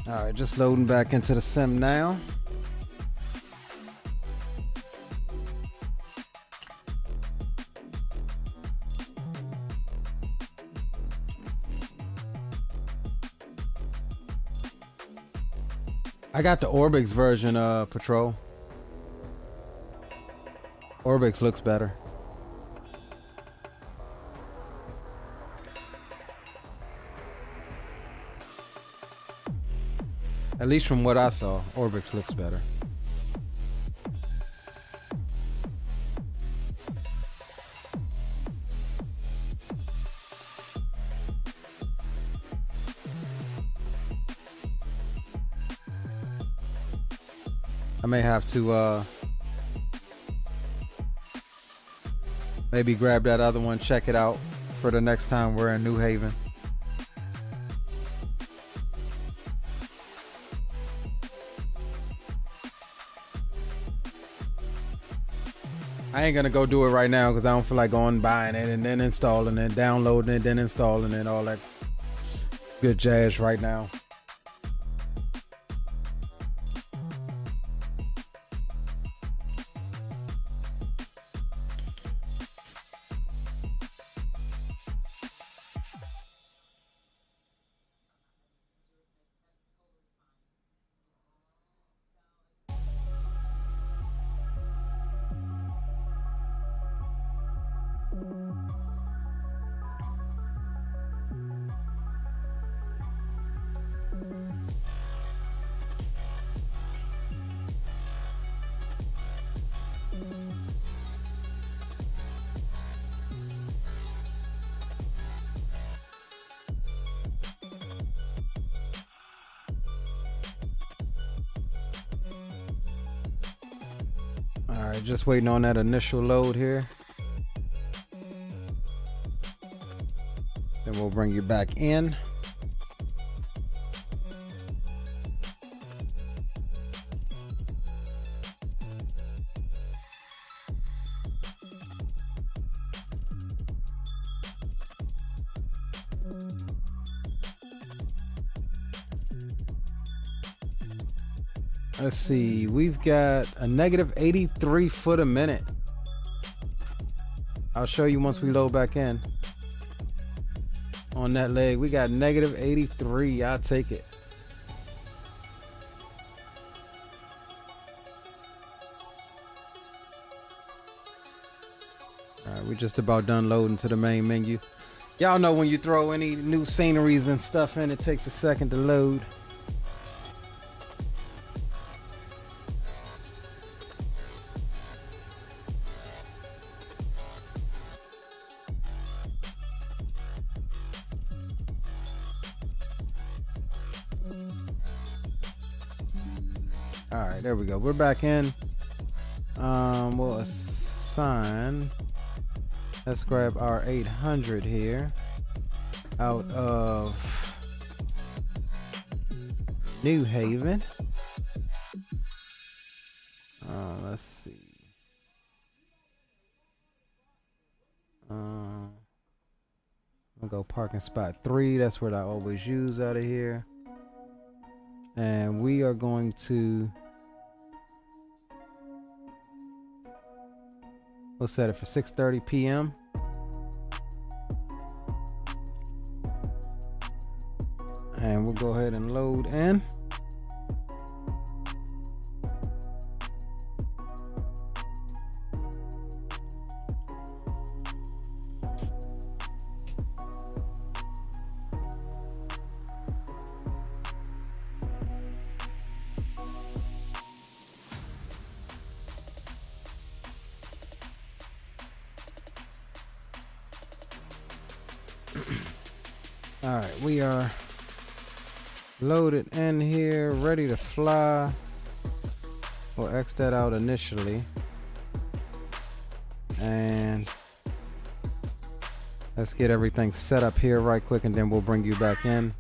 All right, just loading back into the sim now. I got the Orbix version, Patrol. Orbix looks better. At least from what I saw, Orbix looks better. I may have to maybe grab that other one, check it out for the next time we're in New Haven. I ain't gonna go do it right now because I don't feel like going buying it and then installing it, downloading it, then installing it, all that good jazz right now. Alright, just waiting on that initial load here. Then we'll bring you back in. Let's see, we've got a negative 83 foot a minute. I'll show you once we load back in. On that leg, we got negative 83. I'll take it. All right, we're just about done loading to the main menu. Y'all know when you throw any new sceneries and stuff in, it takes a second to load. All right, there we go. We're back in. We'll assign. Let's grab our 800 here out of New Haven. Let's see. I'll go parking spot 3. That's what I always use out of here. And we are going to, we'll set it for 6:30 p.m. And we'll go ahead and load in. All right, we are loaded in here, ready to fly. We'll X that out initially. And let's get everything set up here right quick, and then we'll bring you back in.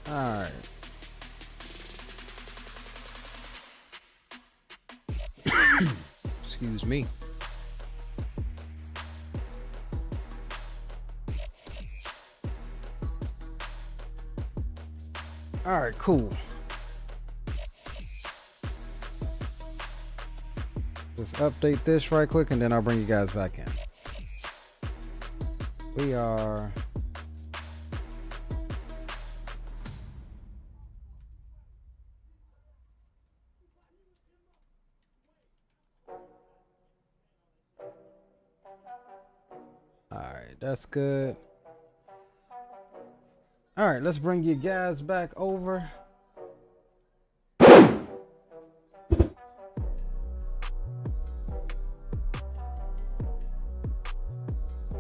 Alright. Excuse me. Alright, cool. Just update this right quick, and then I'll bring you guys back in. We are... Alright, that's good. Alright, let's bring you guys back over.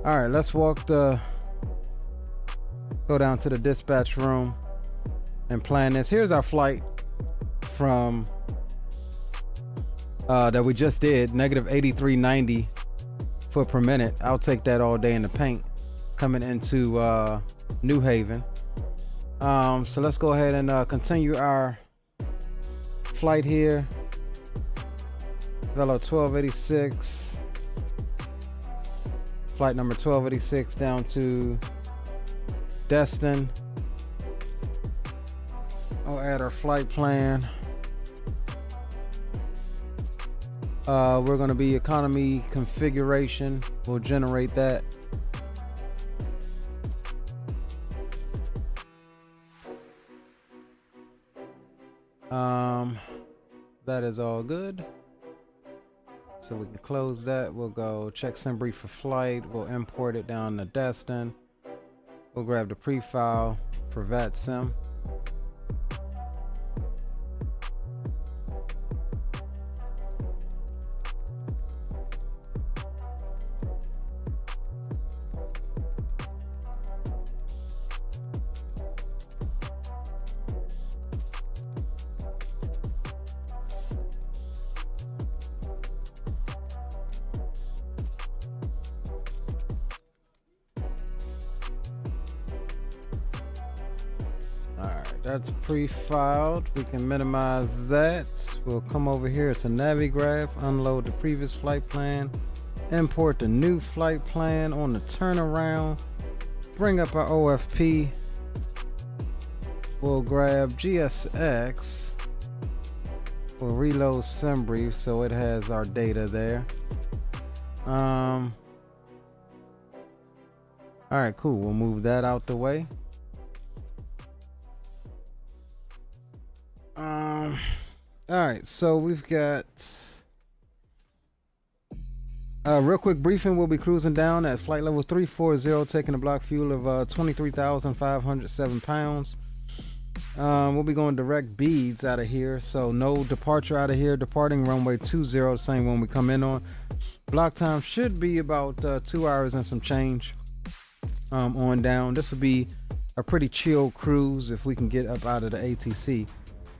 Alright, let's go down to the dispatch room and plan this. Here's our flight from that we just did, negative 8390 foot per minute. I'll take that all day in the paint coming into New Haven. So let's go ahead and continue our flight here. Velo 1286 flight number 1286 down to Destin. I'll add our flight plan. We're going to be economy configuration. We'll generate that. That is all good. So we can close that. We'll go check SimBrief for flight. We'll import it down to Destin. We'll grab the pre-file for VATSIM. That's pre-filed. We can minimize that. We'll come over here to Navigraph, unload the previous flight plan, import the new flight plan on the turnaround, bring up our OFP. We'll grab GSX. We'll reload SimBrief so it has our data there. All right, cool. We'll move that out the way. All right, so we've got a real quick briefing. We'll be cruising down at flight level 340, taking a block fuel of 23,507 pounds. We'll be going direct beads out of here, so no departure out of here. Departing runway 20, same one we come in on. Block time should be about 2 hours and some change on down. This will be a pretty chill cruise if we can get up out of the ATC.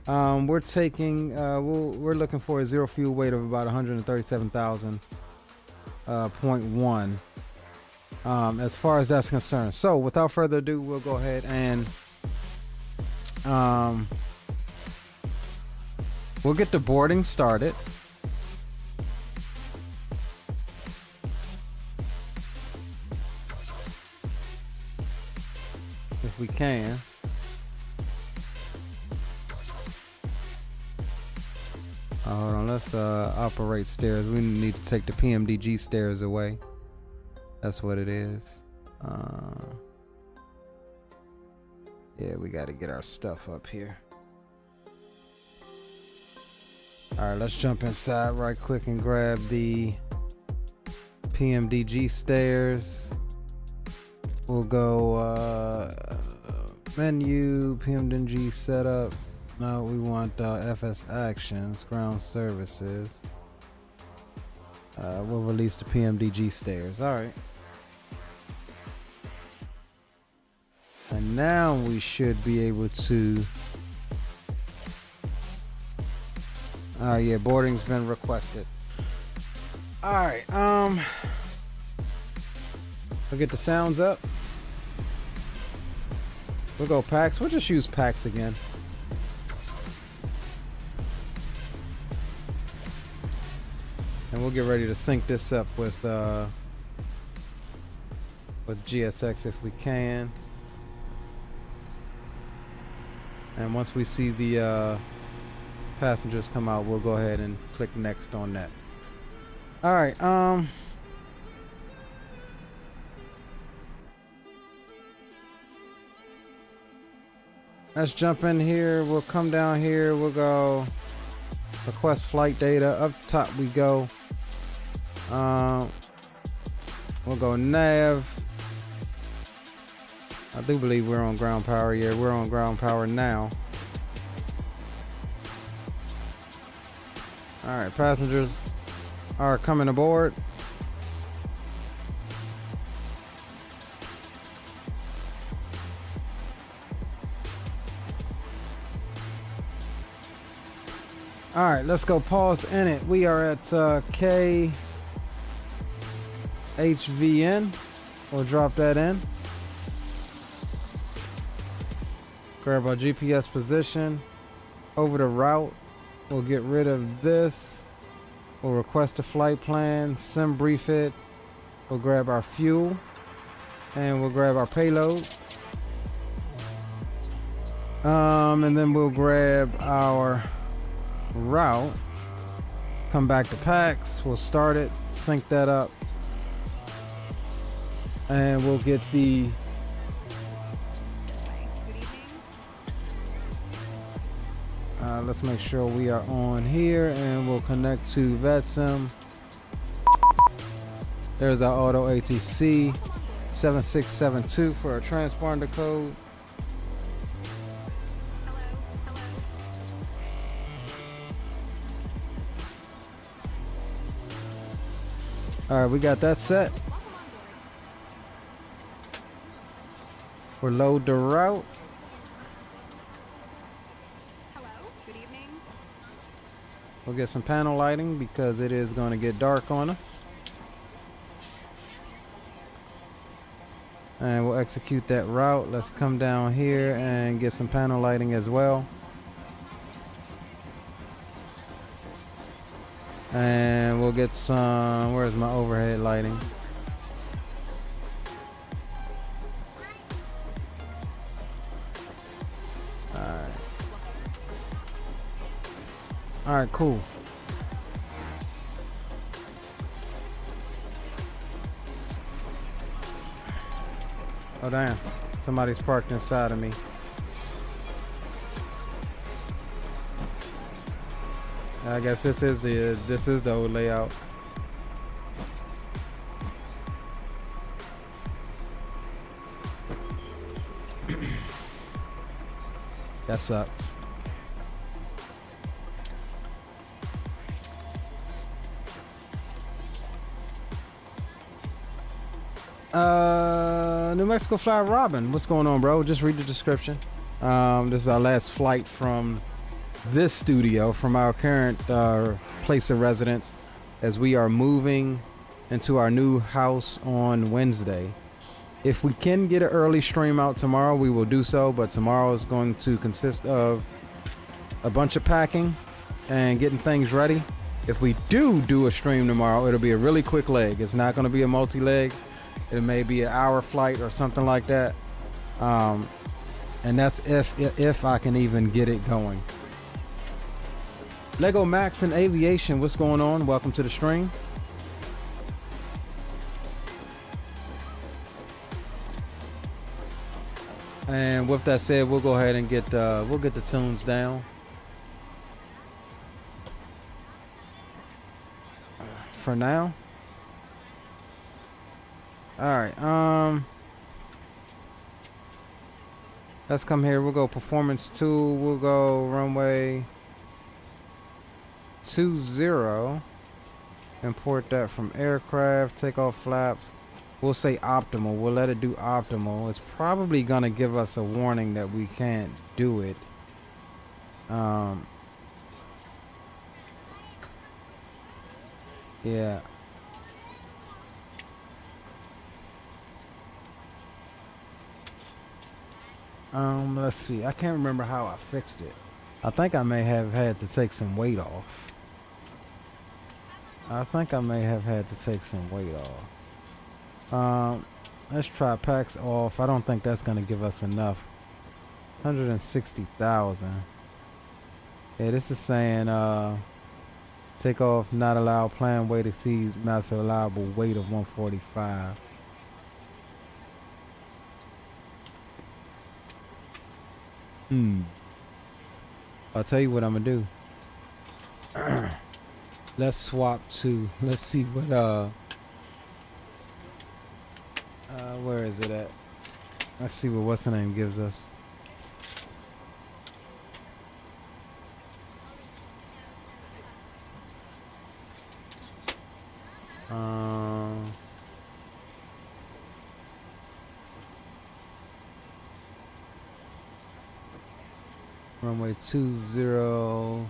We're taking, we're looking for a zero fuel weight of about 137,000.1 as far as that's concerned. So without further ado, we'll go ahead and we'll get the boarding started. If we can. Hold on, let's operate stairs. We need to take the PMDG stairs away. That's what it is. Yeah, we got to get our stuff up here. All right, let's jump inside right quick and grab the PMDG stairs. We'll go menu, PMDG setup. No, we want FS actions, ground services. We'll release the PMDG stairs. All right. And now we should be able to. Yeah, boarding's been requested. All right. I'll get the sounds up. We'll go PAX. We'll just use PAX again. And we'll get ready to sync this up with GSX if we can. And once we see the passengers come out, we'll go ahead and click next on that. All right. Let's jump in here. We'll come down here. We'll go request flight data. Up top we go. We'll go nav. I do believe we're on ground power. Yeah, we're on ground power now. All right, passengers are coming aboard. All right, let's go pause in it. We are at KHVN. We'll drop that in. Grab our GPS position. Over the route. We'll get rid of this. We'll request a flight plan. SimBrief it. We'll grab our fuel and we'll grab our payload. And then we'll grab our route, come back to packs, we'll start it, sync that up, and we'll get the let's make sure we are on here, and we'll connect to VetSim. There's our auto ATC 7672 for our transponder code. All right, we got that set. We'll load the route. We'll get some panel lighting because it is going to get dark on us. And we'll execute that route. Let's come down here and get some panel lighting as well. And we'll get some, where's my overhead lighting? All right, cool. Oh damn, somebody's parked inside of me. I guess this is the old layout. That sucks. New Mexico Fly Robin, what's going on, bro? Just read the description. This is our last flight from this studio, from our current place of residence, as we are moving into our new house on Wednesday. If we can get an early stream out tomorrow, we will do so, but tomorrow is going to consist of a bunch of packing and getting things ready. If we do a stream tomorrow, it'll be a really quick leg. It's not going to be a multi-leg. It may be an hour flight or something like that, and that's if I can even get it going. Lego Max and Aviation, what's going on? Welcome to the stream. And with that said, we'll go ahead and get the tunes down. For now. All right, let's come here. We'll go performance 2. We'll go runway 20. Import that from aircraft. Take off flaps. We'll say optimal. We'll let it do optimal. It's probably gonna give us a warning that we can't do it. Yeah. Let's see. I can't remember how I fixed it. I think I may have had to take some weight off. Let's try packs off. I don't think that's gonna give us enough. 160,000. Yeah, this is saying take off not allowed, planned weight exceeds massive allowable weight of 145. I'll tell you what I'm gonna do. Let's swap to, let's see what where is it at? Let's see what what's the name gives us. Runway 20,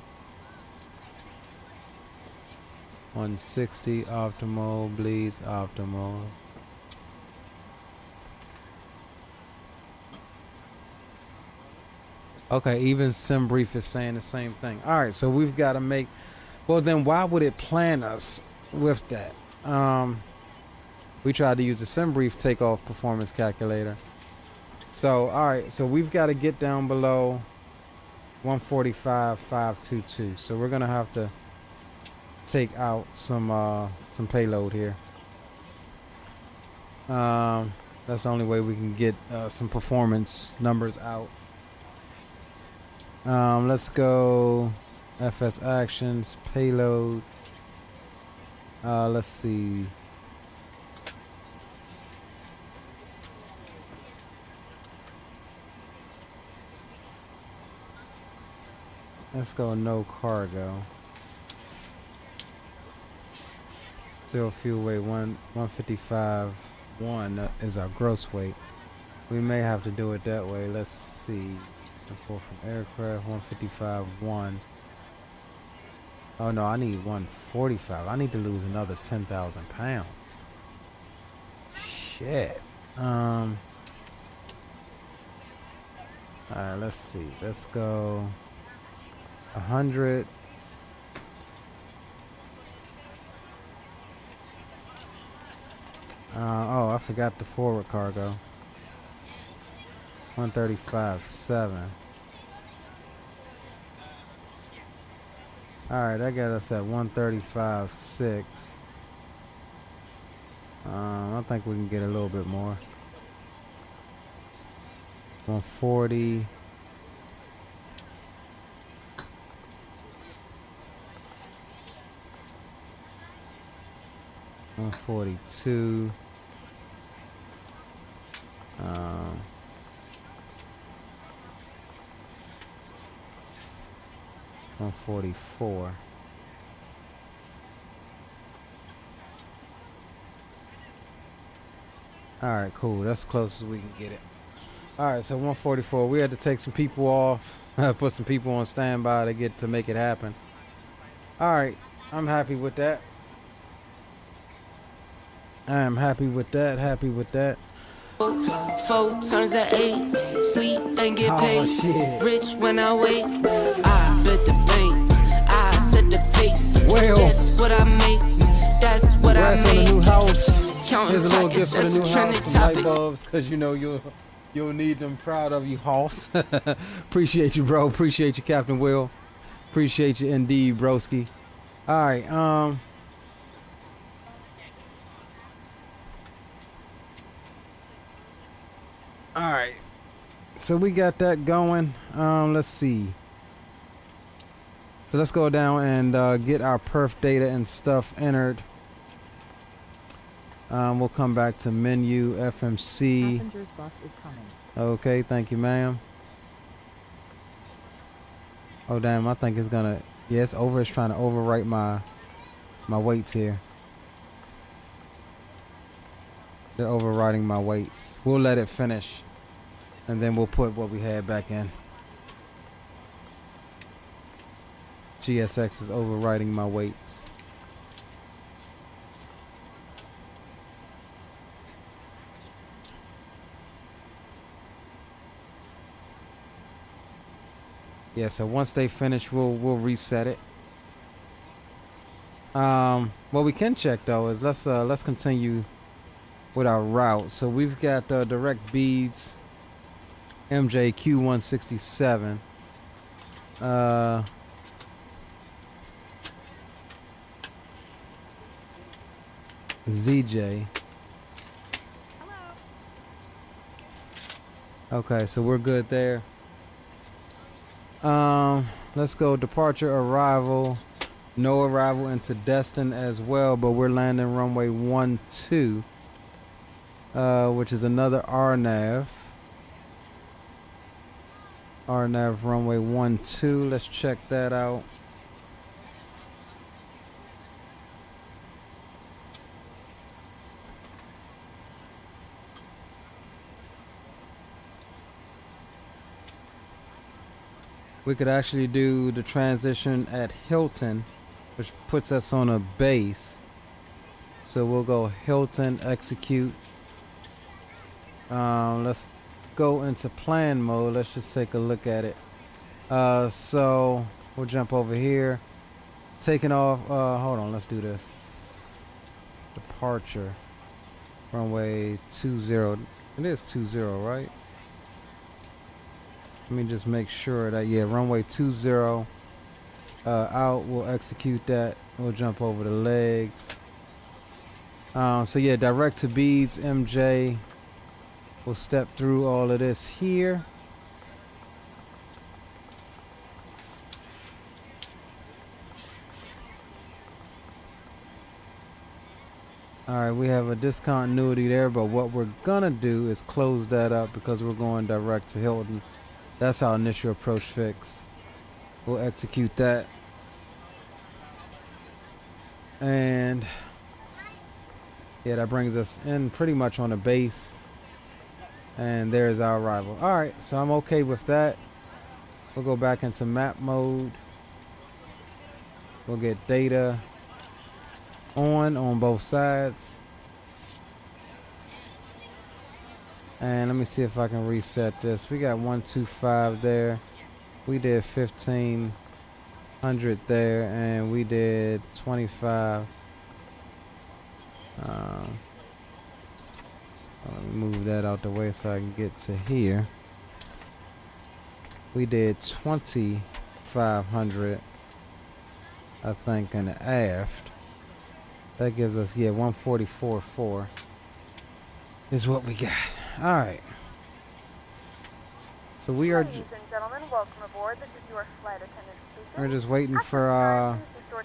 160, optimal, bleeds optimal. Okay, even SimBrief is saying the same thing. All right, so we've got to make, well then why would it plan us with that? We tried to use the SimBrief takeoff performance calculator. So, all right, so we've got to get down below 145,522. So we're gonna have to take out some payload here. That's the only way we can get some performance numbers out. Let's go FS actions, payload. Let's see. Let's go no cargo. Zero fuel weight, 155. 1 is our gross weight. We may have to do it that way. Let's see. Report from aircraft, 155, 1. Oh no, I need 145. I need to lose another 10,000 pounds. Shit. Alright, let's see. Let's go 100. Oh, I forgot the forward cargo. 135.7. Alright, that got us at 135.6. I think we can get a little bit more. 140. $142. 144. Alright, cool. That's as close as we can get it. Alright, so 144. We had to take some people off. Put some people on standby to make it happen. Alright, I'm happy with that. I'm happy with that. Happy with that. 4 turns at 8. Sleep and get paid. Shit. Rich when I wait. I bet the bank. I set the pace. Well, that's what I make. That's what I make. make. New house. Counting Here's a little pockets, gift for the new trending house. Some light topic. bulbs, because you know you'll need them. Proud of you, Hoss. Appreciate you, bro. Appreciate you, Captain Will. Appreciate you indeed, broski. All right. Alright, so we got that going. Let's see. So let's go down and get our perf data and stuff entered. We'll come back to menu, FMC. Passenger's bus is coming. Okay, thank you, ma'am. Oh damn, I think it's gonna, yeah, it's trying to overwrite my weights here. They're overriding my weights. We'll let it finish, and then we'll put what we had back in. GSX is overriding my weights. Yeah, so once they finish, we'll reset it. What we can check though is let's continue with our route. So we've got direct beads, MJ Q167. ZJ. Okay, so we're good there. Let's go departure, arrival. No arrival into Destin as well, but we're landing runway 12, which is another RNAV. RNAV runway 12. Let's check that out. We could actually do the transition at Hilton, which puts us on a base. So we'll go Hilton, execute. Let's go into plan mode. Let's just take a look at it. So we'll jump over here. Taking off, hold on, let's do this. Departure. Runway 20. It is 20, right? Let me just make sure that, yeah, runway 20 out. We'll execute that. We'll jump over the legs. So yeah, direct to beads. MJ will step through all of this here. Alright, we have a discontinuity there, but what we're gonna do is close that up because we're going direct to Hilton. That's our initial approach fix. We'll execute that. And yeah, that brings us in pretty much on the base. And there's our arrival. Alright, so I'm okay with that. We'll go back into map mode. We'll get data on both sides. And let me see if I can reset this. We got 125 there. We did 1500 there, and we did 25. Let me move that out the way so I can get to here. We did 2500, I think, in the aft. That gives us, yeah, 144.4 is what we got. All right. So we are. Ladies and gentlemen, welcome aboard. This is your flight attendant speaking. We're just waiting for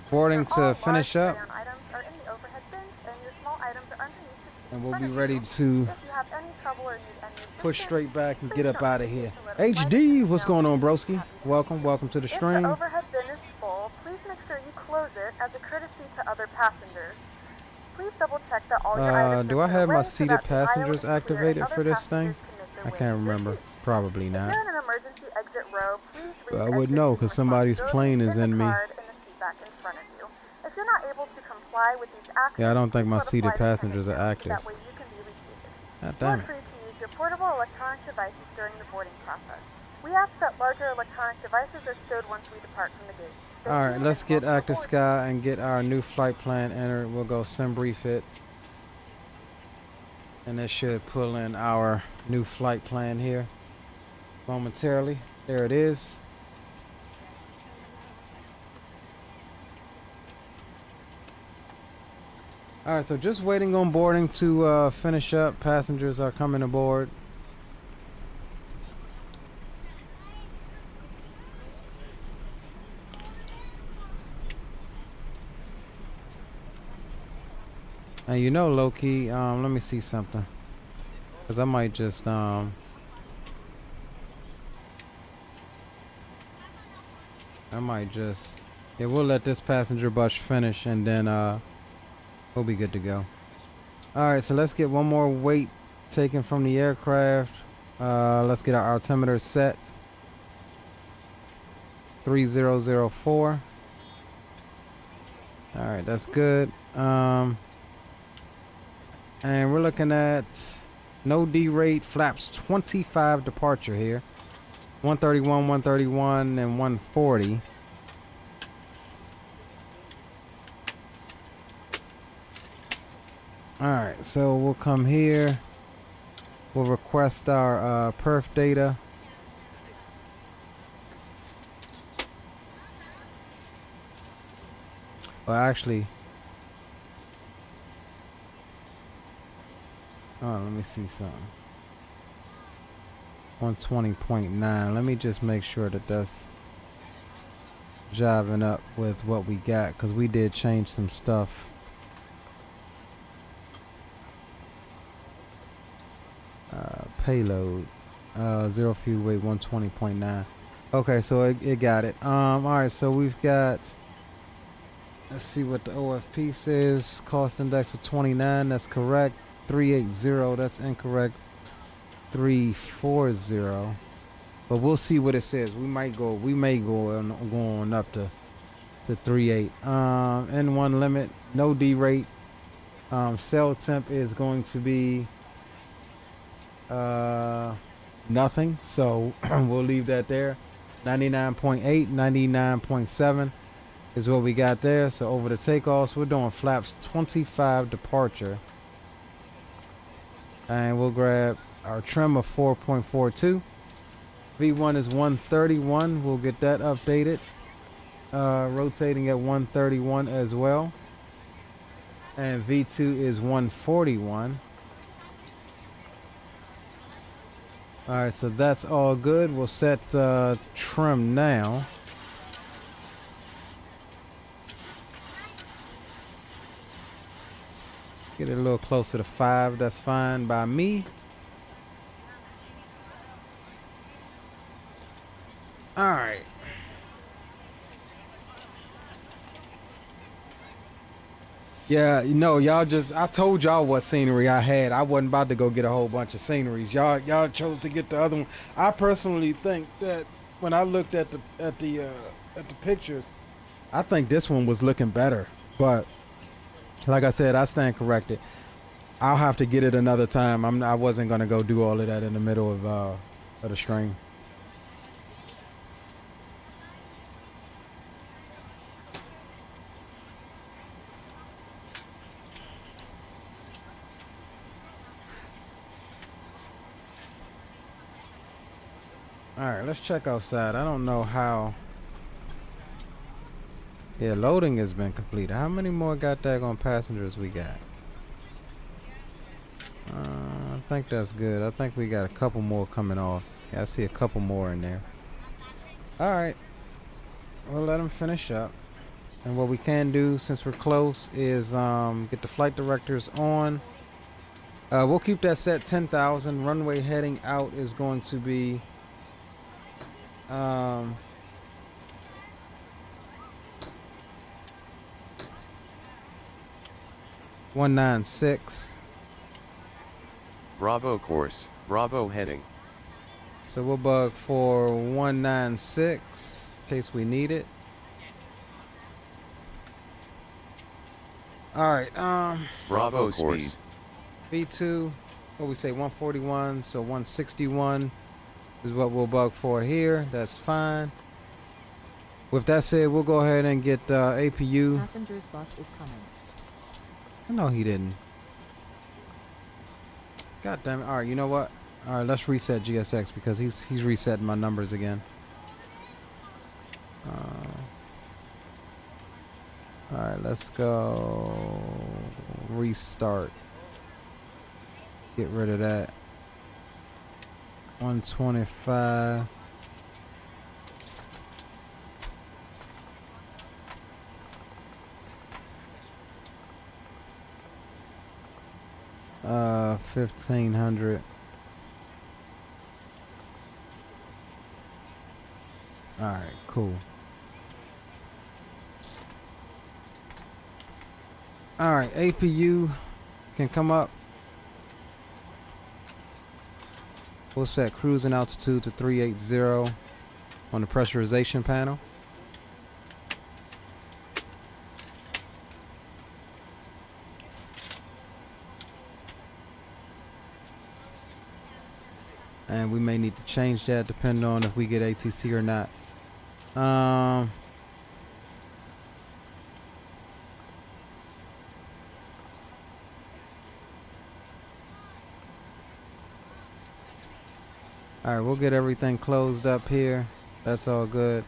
boarding to finish up, items are in the overhead bins, and your small items are underneath the and we'll be front of ready you. to If you have any trouble or need any push assistance, straight back and please get up don't out of hesitate here. to let a flight HD, attendant what's know. going on, broski? Welcome to the If stream. the overhead bin is full, please make sure you close it as a courtesy to other passengers. Please double check that all your items Do are I put have my away so seated that the aisle passengers is clear and activated other for this passengers thing? can make their I way can't to your remember. seats. Probably If not. you're in an emergency exit row, please read I the would exit know team because somebody's responsibilities plane is the in me. card in the seat back in front of you. If you're not able to comply with these actions, Yeah, I don't think please my let a seated flight attendant passengers are know so active. that way you can be reseated. God damn Feel it. free to use your portable electronic devices during the boarding process. We ask that larger electronic devices are stowed once we depart from the gate. Thank All right, you, let's and get welcome active aboard. sky and get our new flight plan entered. We'll go sim brief it. And this should pull in our new flight plan here momentarily. There it is. All right, so just waiting on boarding to finish up. Passengers are coming aboard. And you know, low key, let me see something, cause I might just I might just, yeah, we'll let this passenger bus finish, and then we'll be good to go. All right, so let's get one more weight taken from the aircraft. Let's get our altimeter set. 3004. All right, that's good. And we're looking at no D rate, flaps 25 departure here. 131, 131, and 140. Alright, so we'll come here. We'll request our perf data. Well, actually, let me see something. 120.9. Let me just make sure that that's jiving up with what we got, because we did change some stuff. Payload. Zero fuel weight 120.9. Okay, so it got it. Alright, so we've got, let's see what the OFP says. Cost index of 29, that's correct. 380, that's incorrect. 340, but we'll see what it says. We may go on up to 38. N1 limit, no D rate. Cell temp is going to be nothing, so we'll leave that there. 99.8, 99.7 is what we got there. So over the takeoffs, we're doing flaps 25 departure. And we'll grab our trim of 4.42. V1 is 131. We'll get that updated. Rotating at 131 as well. And V2 is 141. Alright, so that's all good. We'll set trim now. Get it a little closer to 5. That's fine by me. Alright. Yeah, you know, y'all just, I told y'all what scenery I had. I wasn't about to go get a whole bunch of sceneries. Y'all chose to get the other one. I personally think that when I looked at the pictures, I think this one was looking better. But like I said, I stand corrected. I'll have to get it another time. I wasn't gonna go do all of that in the middle of the stream. Alright, let's check outside. I don't know how. Yeah, loading has been completed. How many more got daggone passengers we got? I think that's good. I think we got a couple more coming off. Yeah, I see a couple more in there. Alright. We'll let them finish up. And what we can do, since we're close, is get the flight directors on. We'll keep that set 10,000. Runway heading out is going to be 196. Bravo course, Bravo heading. So we'll bug for 196 in case we need it. All right. Bravo speed. V2. What we say, 141. So 161 is what we'll bug for here. That's fine. With that said, we'll go ahead and get APU. Passenger's bus is coming. No, he didn't. God damn it. All right, you know what? All right, let's reset GSX because he's resetting my numbers again. All right, let's go restart. Get rid of that. 125. Uh, 1500. All right, cool. All right, APU can come up. We'll set cruising altitude to 380 on the pressurization panel. And we may need to change that depending on if we get ATC or not. Alright, we'll get everything closed up here. That's all good.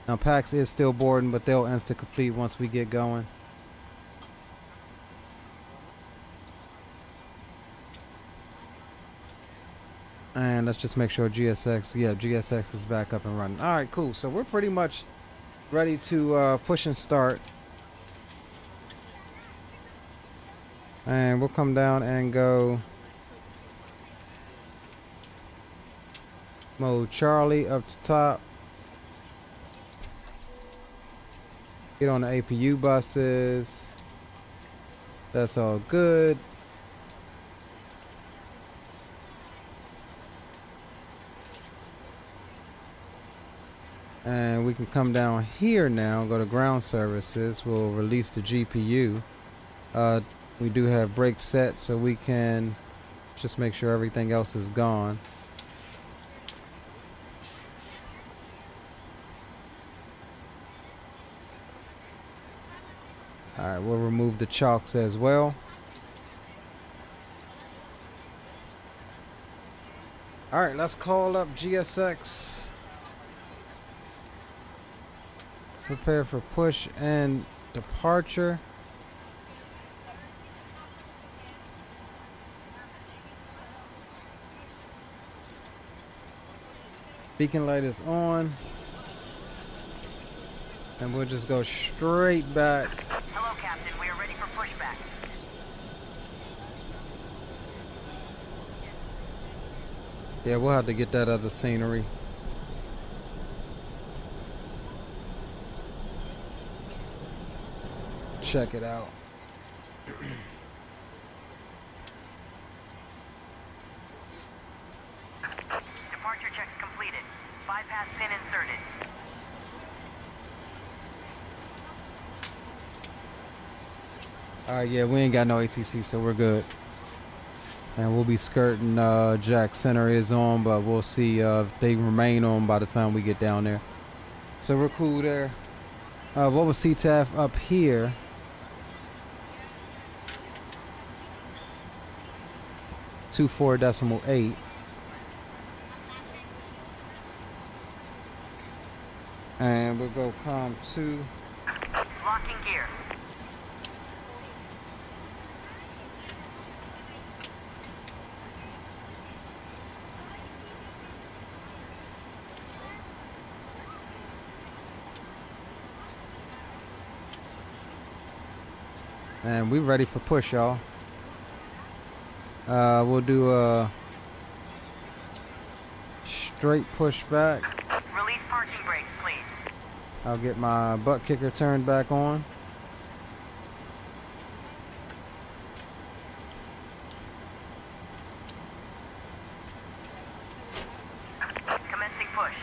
Now PAX is still boarding, but they'll insta complete once we get going. And let's just make sure GSX is back up and running. Alright, cool. So we're pretty much ready to push and start. And we'll come down and go mode Charlie up to top. Get on the APU buses. That's all good. And we can come down here now, go to ground services. We'll release the GPU. We do have brakes set, so we can just make sure everything else is gone. Alright, we'll remove the chocks as well. All right, let's call up GSX. Prepare for push and departure. Beacon light is on. And we'll just go straight back. Hello, Captain. We are ready for pushback. Yeah, we'll have to get that other scenery. Check it out. Departure checks completed. Bypass pin inserted. Alright, yeah, we ain't got no ATC, so we're good. And we'll be skirting Jack Center is on, but we'll see if they remain on by the time we get down there. So we're cool there. What was CTAF up here? .8. And we'll go COM 2. Locking gear. And we ready for push, y'all. We'll do a straight push back. Release parking brakes, please. I'll get my butt kicker turned back on. Commencing push.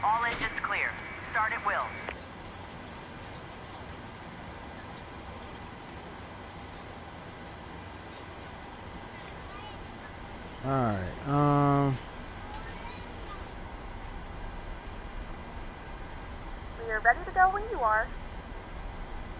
All engines clear. Start at will. Alright, We are ready to go when you are.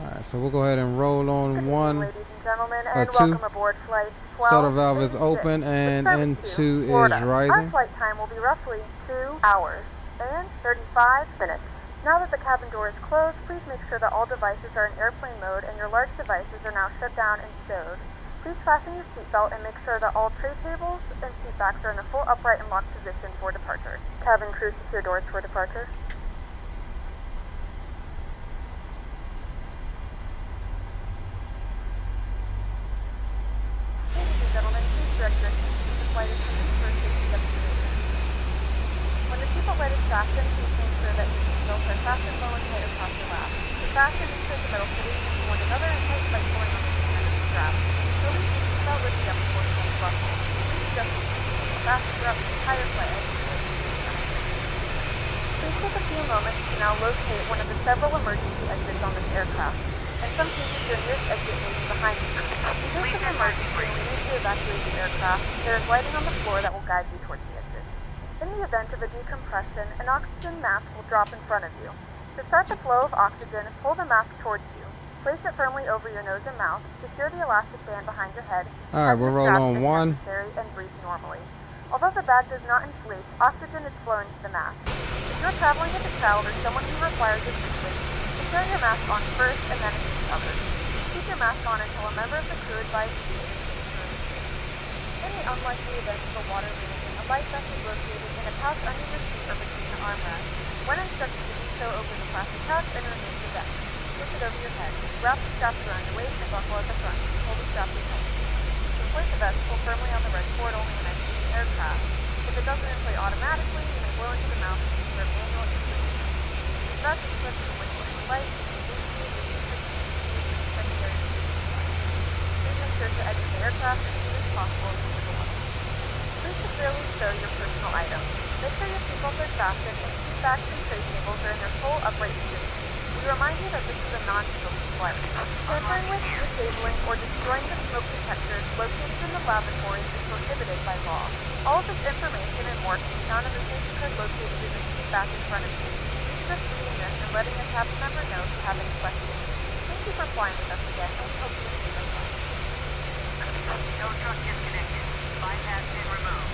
alright, so we'll go ahead and roll on one Ladies and gentlemen, or and two. welcome aboard flight 12. Starter valve is open and N2 is Our rising. flight time will be roughly 2 hours and 35 minutes. Now that the cabin door is closed, please make sure that all devices are in airplane mode and your large devices are now shut down and stowed. Please fasten your seatbelt and make sure that all tray tables and seat backs are in a full upright and locked position for departure. Cabin crew, secure doors for departure. Ladies and gentlemen, please direct your attention to the flight attendants for safety demonstration. When the seatbelt light is fastened, please make sure that your seatbelts are fastened low and tight across your lap. To fasten, insert the metal fittings into one another and tighten by pulling on the end of the strap. Release the seatbelt lifting up the portion of the buckle. Please adjust the seatbelt fasten throughout the entire flight as you go through the assembly. Please take a few moments to now locate one of the several emergency exits on this aircraft. In some cases, your nearest exit may be behind you. In case of an emergency and you need to evacuate the aircraft, there is lighting on the floor that will guide you towards the exit. In the event of a decompression, an oxygen mask will drop in front of you. To start the flow of oxygen, pull the mask towards you. Place it firmly over your nose and mouth. Secure the elastic band behind your head. Alright, we'll roll on one. And breathe normally. Although the bag does not inflate, oxygen is flowing to the mask. If you're traveling with a child or someone who requires assistance, secure your mask on first and then assist others. Keep your mask on until a member of the crew advises you to leave the room. In the unlikely event of a water landing, a life vest is located in a pouch under your seat or between the armrests. When instructed to do so, open the plastic pouch and remove the vest. Push it over your head. Wrap the straps around your waist and buckle at the front. Pull the straps tight. To inflate the vest, pull firmly on the red cord only when exiting the aircraft. If it doesn't inflate automatically, you may blow into the mouth for manual inflation. The vest is clipped in with oily light, secondary to the flight. Please make sure to exit the aircraft as soon as possible and leave the level. Please securely stow your personal items. Make sure your seatbelts are fastened and seat backs and tray tables are in their full upright position. We remind you that this is a non-smoking flight. Tampering with, disabling, or destroying the smoke detectors located in the lavatories is prohibited by law. All of this information and more can be found in the safety card located in the seat back in front of you. Please just reading this and letting a cabin member know if you have any questions. Thank you for flying with us again, and we hope you enjoy your flight. No truck disconnected. Bypass pin removed.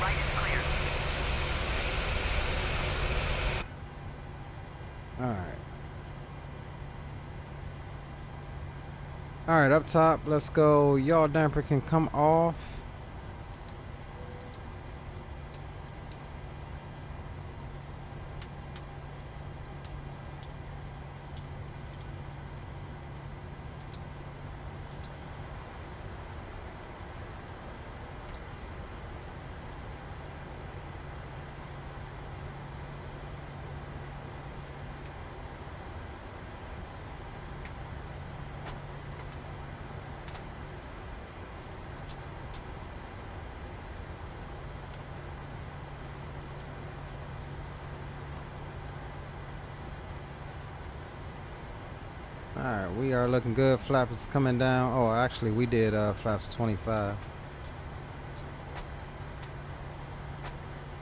Right is clear. Alright. Alright, up top, let's go. Yaw damper can come off. Alright, we are looking good. Flap is coming down. Oh, actually, we did flaps 25.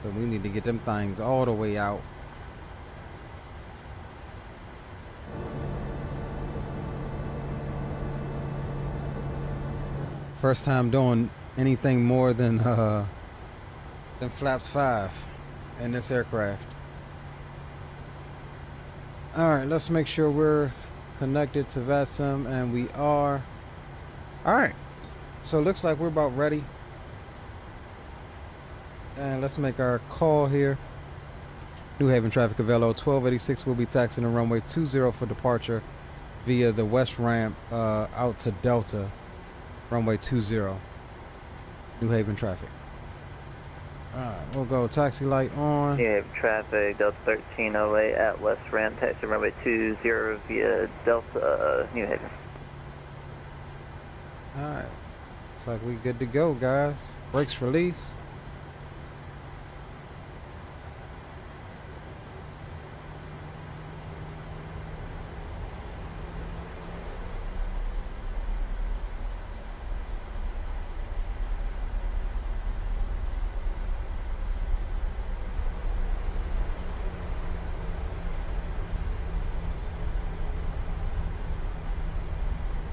So we need to get them things all the way out. First time doing anything more than flaps 5 in this aircraft. Alright, let's make sure we're connected to VATSIM, and we are. Alright, so it looks like we're about ready. And let's make our call here. New Haven traffic of LO 1286 will be taxiing the runway 20 for departure via the west ramp out to Delta, runway 20. New Haven traffic. Alright, we'll go taxi light on. New Haven traffic, Delta 1308 at west ramp, taxi runway 20 via Delta, New Haven. Alright, looks like we good to go, guys. Brakes release.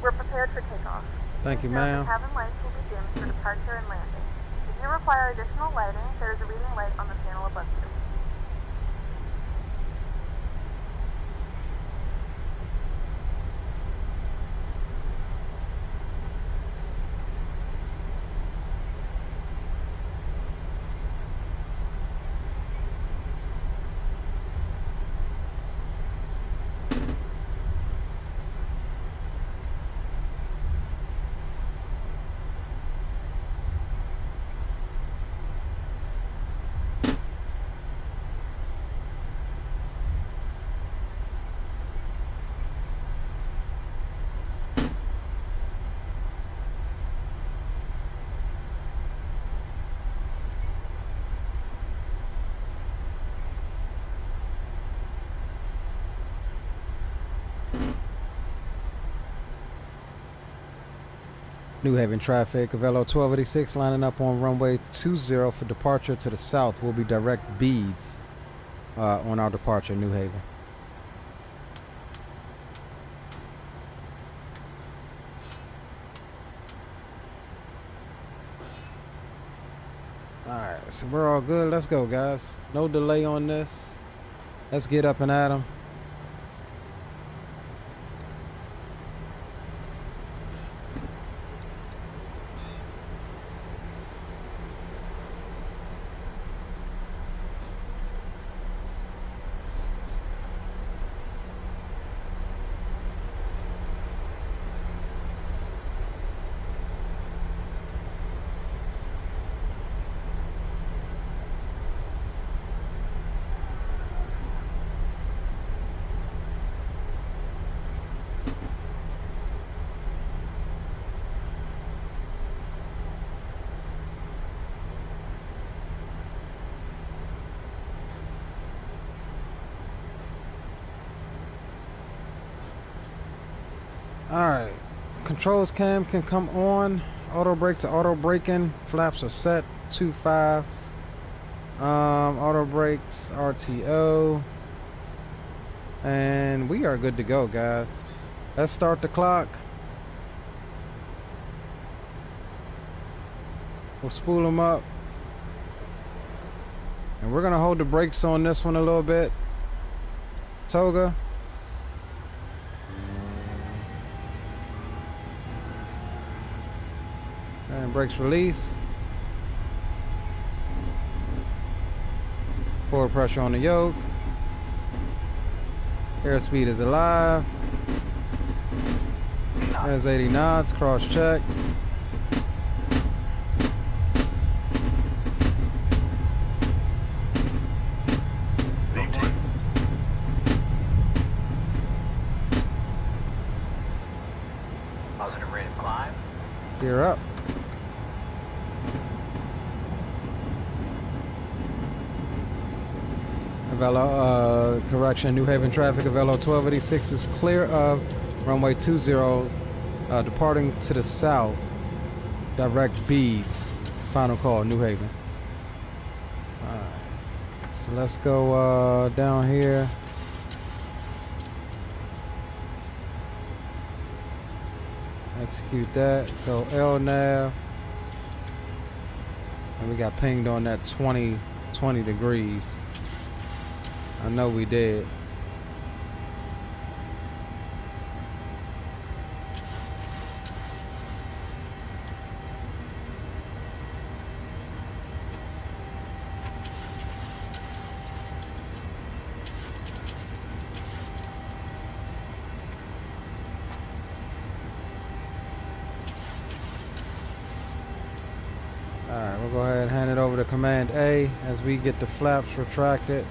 We're prepared for takeoff. Thank you, Please note ma'am. the cabin lights will be dimmed for departure and landing. If you require additional lighting, there is a reading light on the panel above you. New Haven traffic of LO 1286 lining up on runway 20 for departure to the south. Will be direct beads on our departure, New Haven. Alright, so we're all good. Let's go, guys. No delay on this. Let's get up and at 'em. Alright, controls cam can come on. Auto brake to auto braking. Flaps are set. 2.5. Auto brakes, RTO. And we are good to go, guys. Let's start the clock. We'll spool them up. And we're gonna hold the brakes on this one a little bit. Toga. And brakes release. Forward pressure on the yoke. Airspeed is alive. There's 80 knots, cross check. Positive rate of climb. Gear up. Correction, New Haven traffic of LO 1286 is clear of runway 20, departing to the south, direct beads. Final call, New Haven. Alright, so let's go down here. Execute that, go LNAV. And we got pinged on that 20 degrees. I know we did. Alright, we'll go ahead and hand it over to Command A as we get the flaps retracted.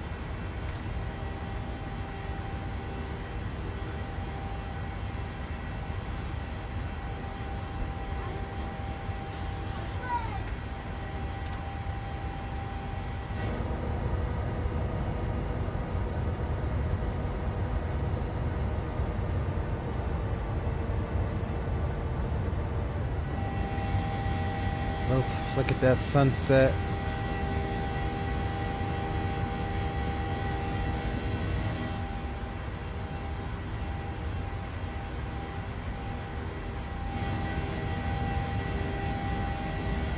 Look at that sunset.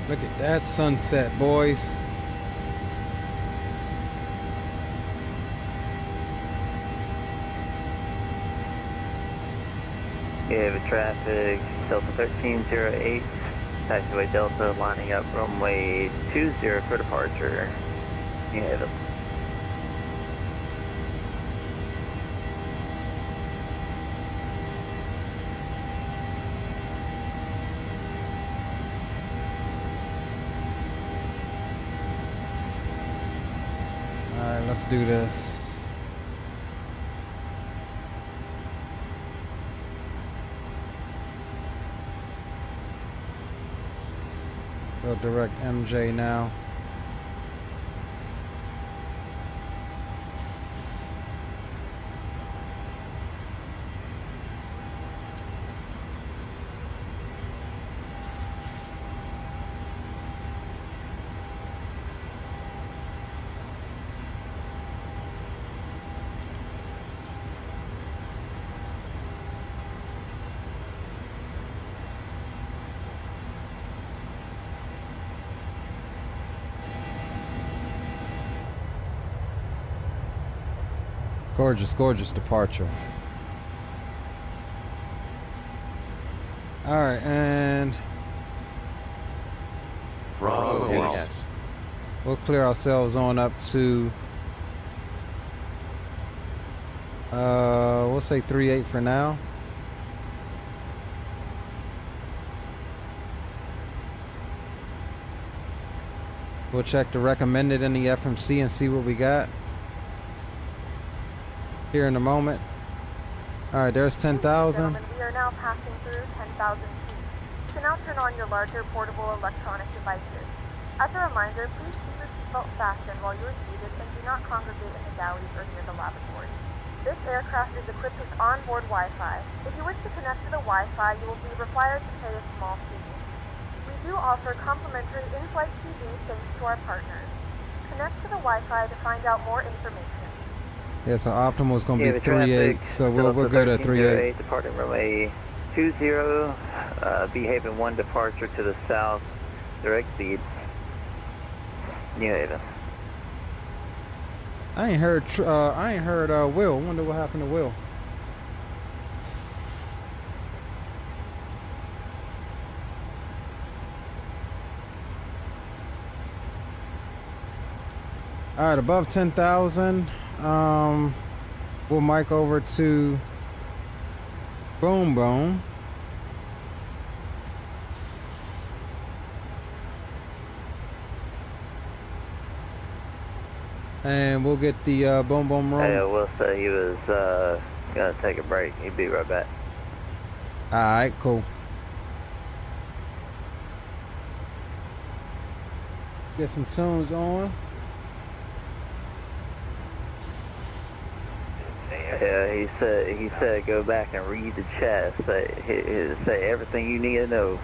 Look at that sunset, boys. We have a traffic, Delta 1308. Taxiway Delta lining up runway 20 for departure. You have it. Alright, let's do this. Go direct MJ now. Gorgeous, gorgeous departure. Alright, and Bravo yes. We'll clear ourselves on up to we'll say 3-8 for now. We'll check the recommended in the FMC and see what we got here in a moment. Alright, there's 10,000. We are now passing through 10,000 feet. You can now turn on your larger portable electronic devices. As a reminder, please keep your seatbelt fastened while you are seated and do not congregate in the galleys or near the lavatory. This aircraft is equipped with onboard Wi-Fi. If you wish to connect to the Wi-Fi, you will be required to pay a small fee. We do offer complimentary in-flight TV thanks to our partners. Connect to the Wi-Fi to find out more information. Yeah, so optimal is going to be 3-8, so we'll go to 3-8. Departing runway 20, Behaven 1 departure to the south, direct speed, New Haven. I ain't heard Will. Wonder what happened to Will. All right, above 10,000. We'll mic over to Boom Boom. And we'll get the Boom Boom room. Hey, Will said he was gonna take a break. He'd be right back. All right, cool. Get some tunes on. Yeah, he said go back and read the chat. Say everything you need to know.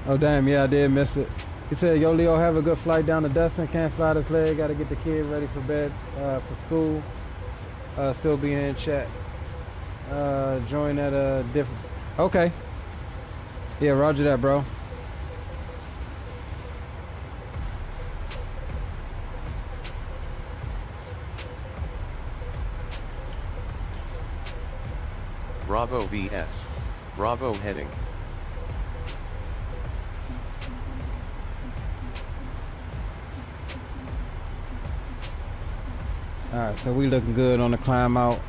Oh damn, yeah, I did miss it. He said, yo Leo, have a good flight down to Destin. Can't fly this leg, gotta get the kid ready for bed, for school. Still being in chat. Join at a different, okay. Yeah, roger that, bro. Bravo VS. Bravo heading. Alright, so we looking good on the climb out.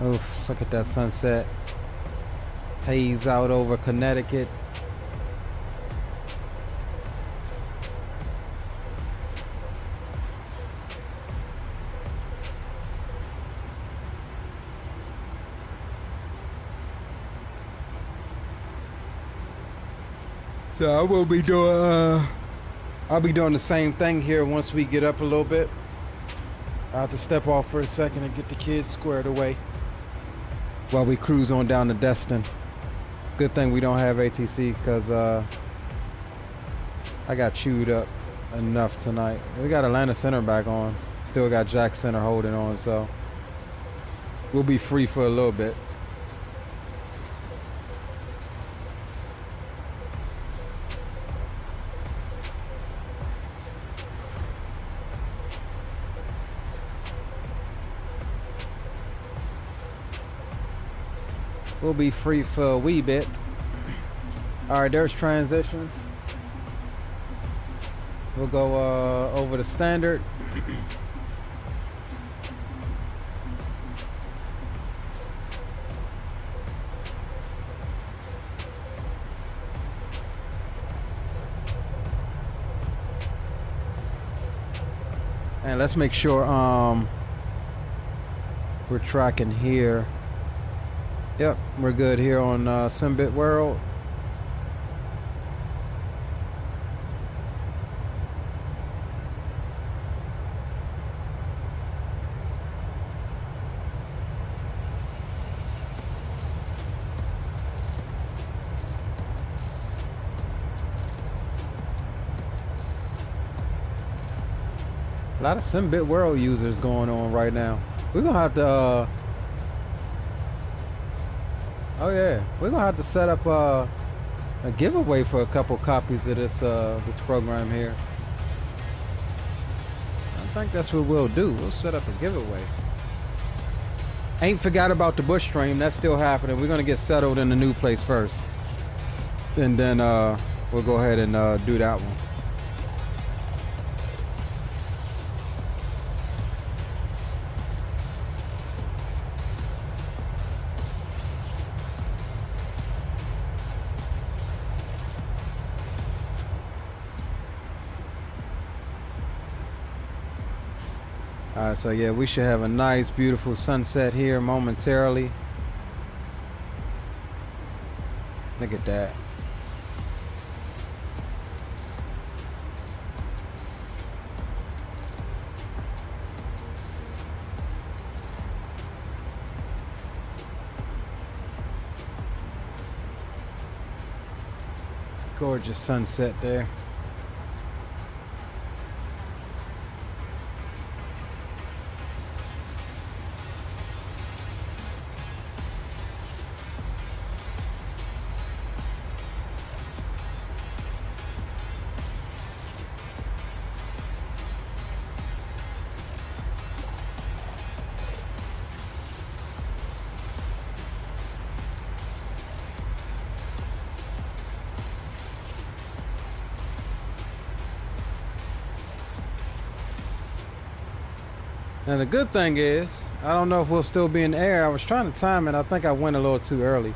Oof, look at that sunset. Haze out over Connecticut. So I will be doing, I'll be doing the same thing here once we get up a little bit. I have to step off for a second and get the kids squared away while we cruise on down to Destin. Good thing we don't have ATC because I got chewed up enough tonight. We got Atlanta Center back on. Still got Jack Center holding on, so we'll be free for a little bit. We'll be free for a wee bit. All right, there's transition. We'll go over the standard. And let's make sure we're tracking here. Yep, we're good here on Simbit World. A lot of Simbit World users going on right now. We're gonna have to oh yeah, we're gonna have to set up a giveaway for a couple copies of this this program here. I think that's what we'll do. We'll set up a giveaway. Ain't forgot about the bush stream. That's still happening. We're gonna get settled in the new place first, and then we'll go ahead and do that one. So yeah, we should have a nice, beautiful sunset here momentarily. Look at that. Gorgeous sunset there. Now the good thing is, I don't know if we'll still be in the air. I was trying to time it. I think I went a little too early.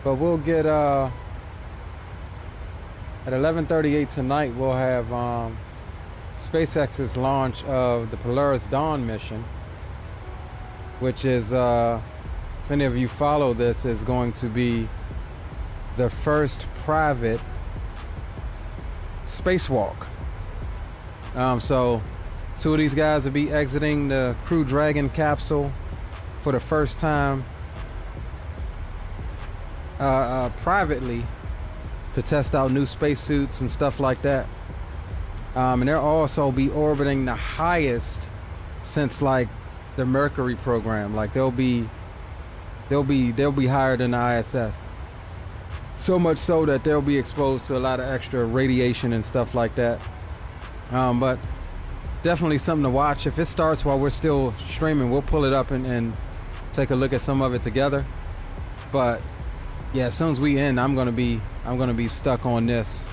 But we'll get at 11:38 tonight. We'll have SpaceX's launch of the Polaris Dawn mission, which is, if any of you follow this, is going to be the first private spacewalk. So 2 of these guys will be exiting the Crew Dragon capsule for the first time privately to test out new spacesuits and stuff like that. And they'll also be orbiting the highest since like the Mercury program. Like they'll be higher than the ISS. So much so that they'll be exposed to a lot of extra radiation and stuff like that. But definitely something to watch. If it starts while we're still streaming, we'll pull it up and take a look at some of it together. But yeah, as soon as we end, I'm gonna be stuck on this,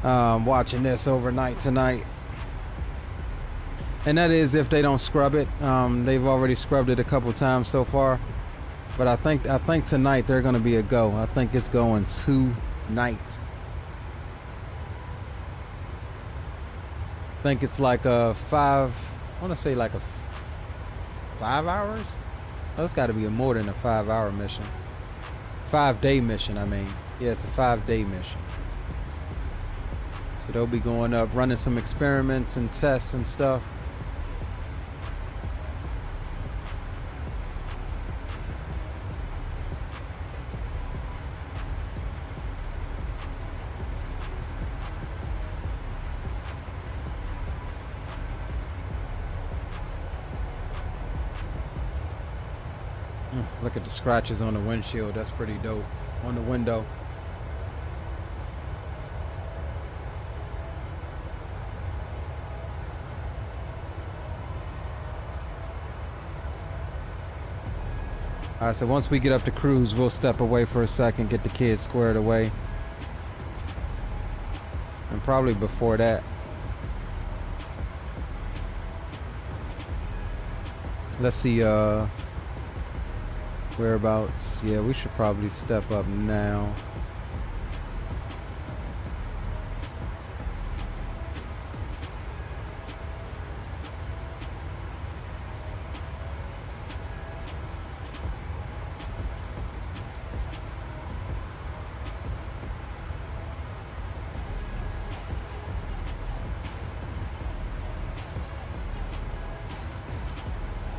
watching this overnight tonight. And that is if they don't scrub it. They've already scrubbed it a couple times so far. But I think tonight they're gonna be a go. I think it's going tonight. I think it's like a 5 hours? Oh, it's gotta be more than a 5-hour mission. 5-day mission, I mean. Yeah, it's a 5-day mission. So they'll be going up, running some experiments and tests and stuff. Look at the scratches on the windshield. That's pretty dope. On the window. Alright, so once we get up to cruise, we'll step away for a second, get the kids squared away. And probably before that, let's see, whereabouts. Yeah, we should probably step up now.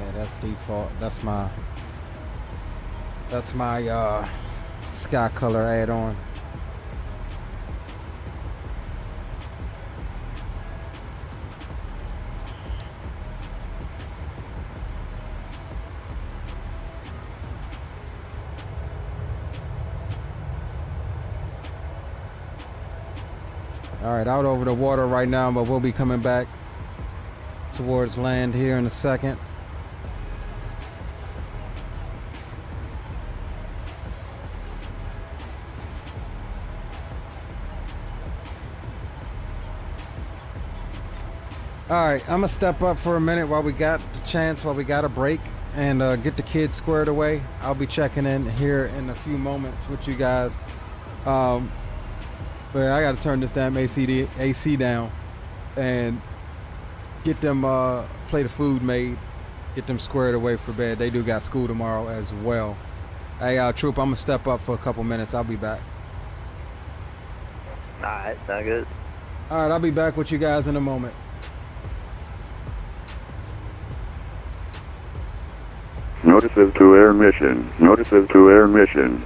Okay, that's default. That's my sky color add-on. All right, out over the water right now, but we'll be coming back towards land here in a second. All right, I'm gonna step up for a minute while we got the chance, while we got a break, and get the kids squared away. I'll be checking in here in a few moments with you guys. But I gotta turn this damn AC down and get them plate of food made, get them squared away for bed. They do got school tomorrow as well. Hey, Troop, I'm gonna step up for a couple minutes. I'll be back. All right, sound good. All right, I'll be back with you guys in a moment. Notices to air mission. Notices to air mission.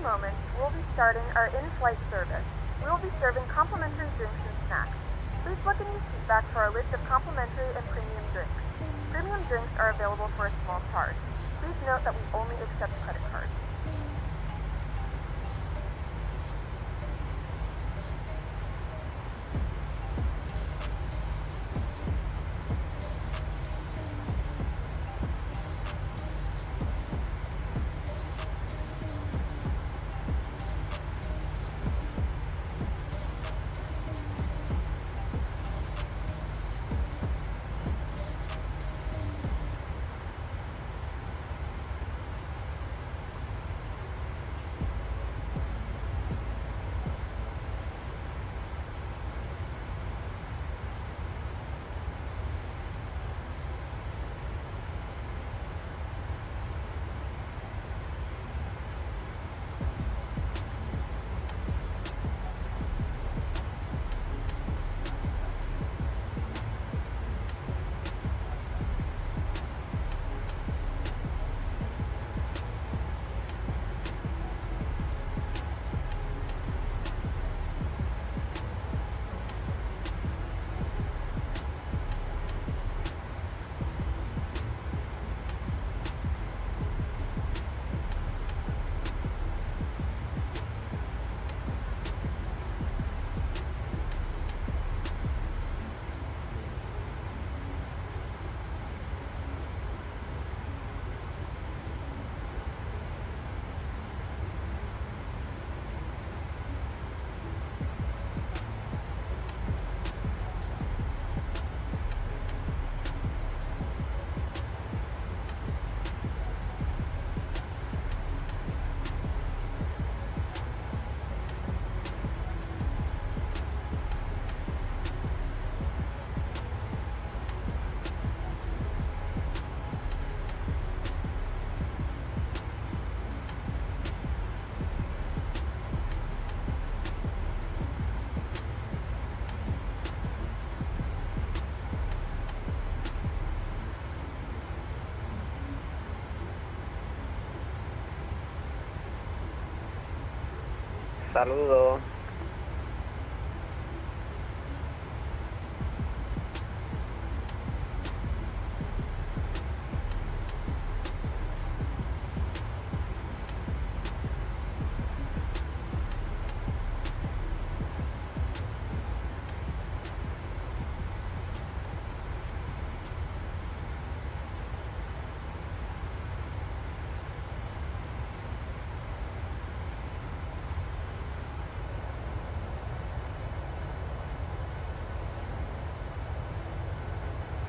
few moments, we'll be starting our in-flight service. We will be serving complimentary drinks and snacks. Please look in your seat back for our list of complimentary and premium drinks. Premium drinks are available for a small charge. Please note that we only accept credit cards. Saludos.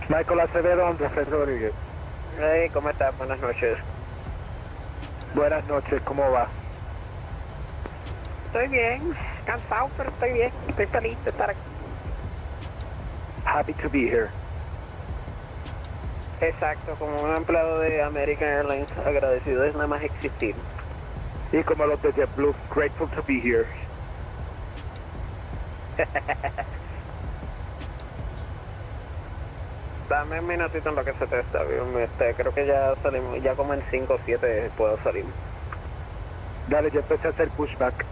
Michael Acevedo, Andrés Rodríguez. Hey, ¿cómo estás? Buenas noches. Buenas noches, ¿cómo va? Estoy bien, cansado, pero estoy bien. Estoy feliz de estar aquí. Happy to be here. Exacto, como un empleado de American Airlines, agradecido es nada más existir. Y como los de JetBlue, grateful to be here. Dame un minutito en lo que se te está bien. Creo que ya salimos, ya como en 5 o 7 puedo salir. Dale, ya empecé a hacer pushback.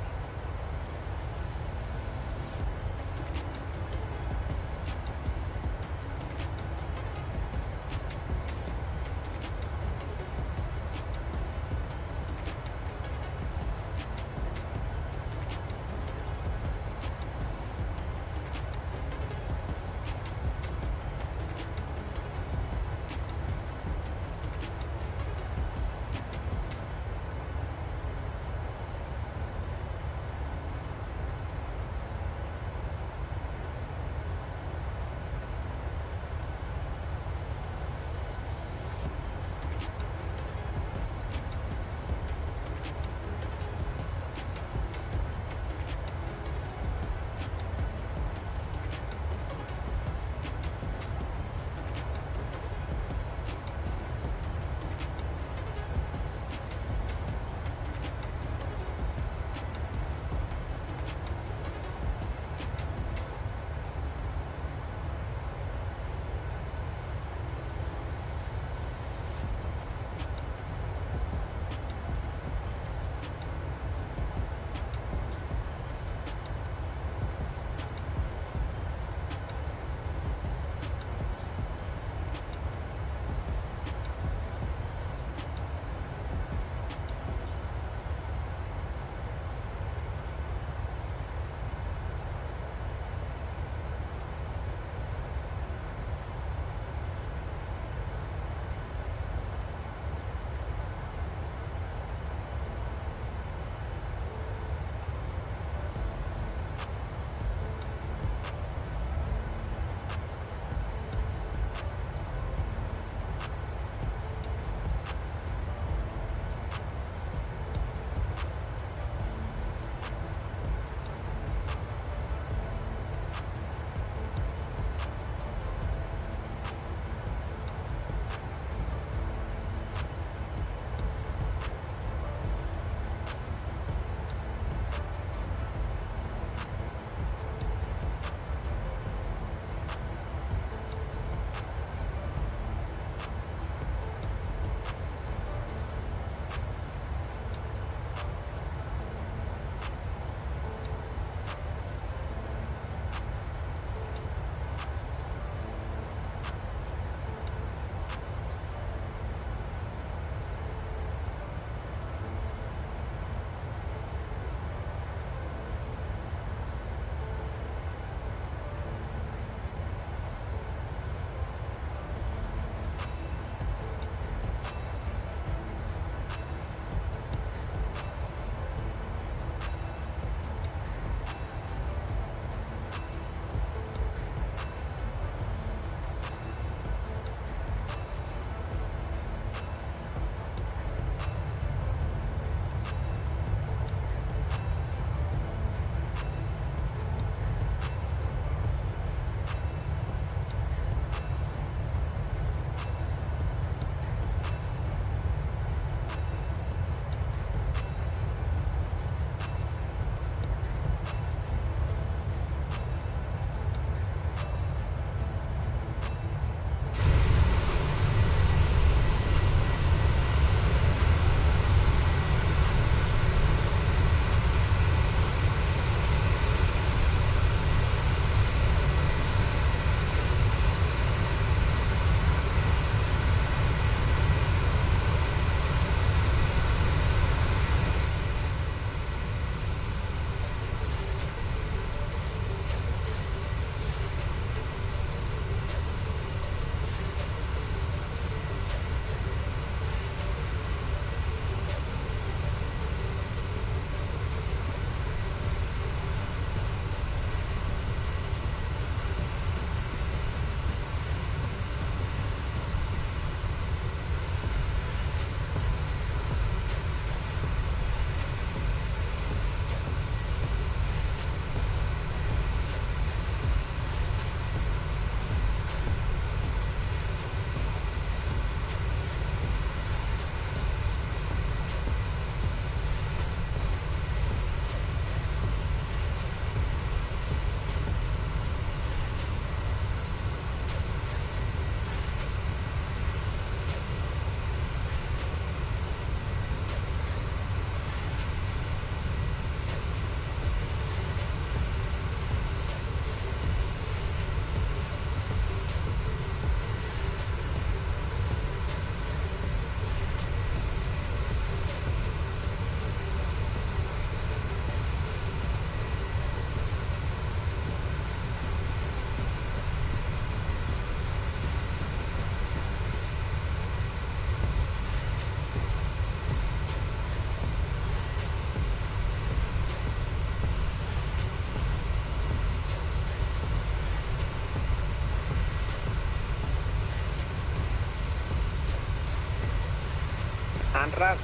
Andras.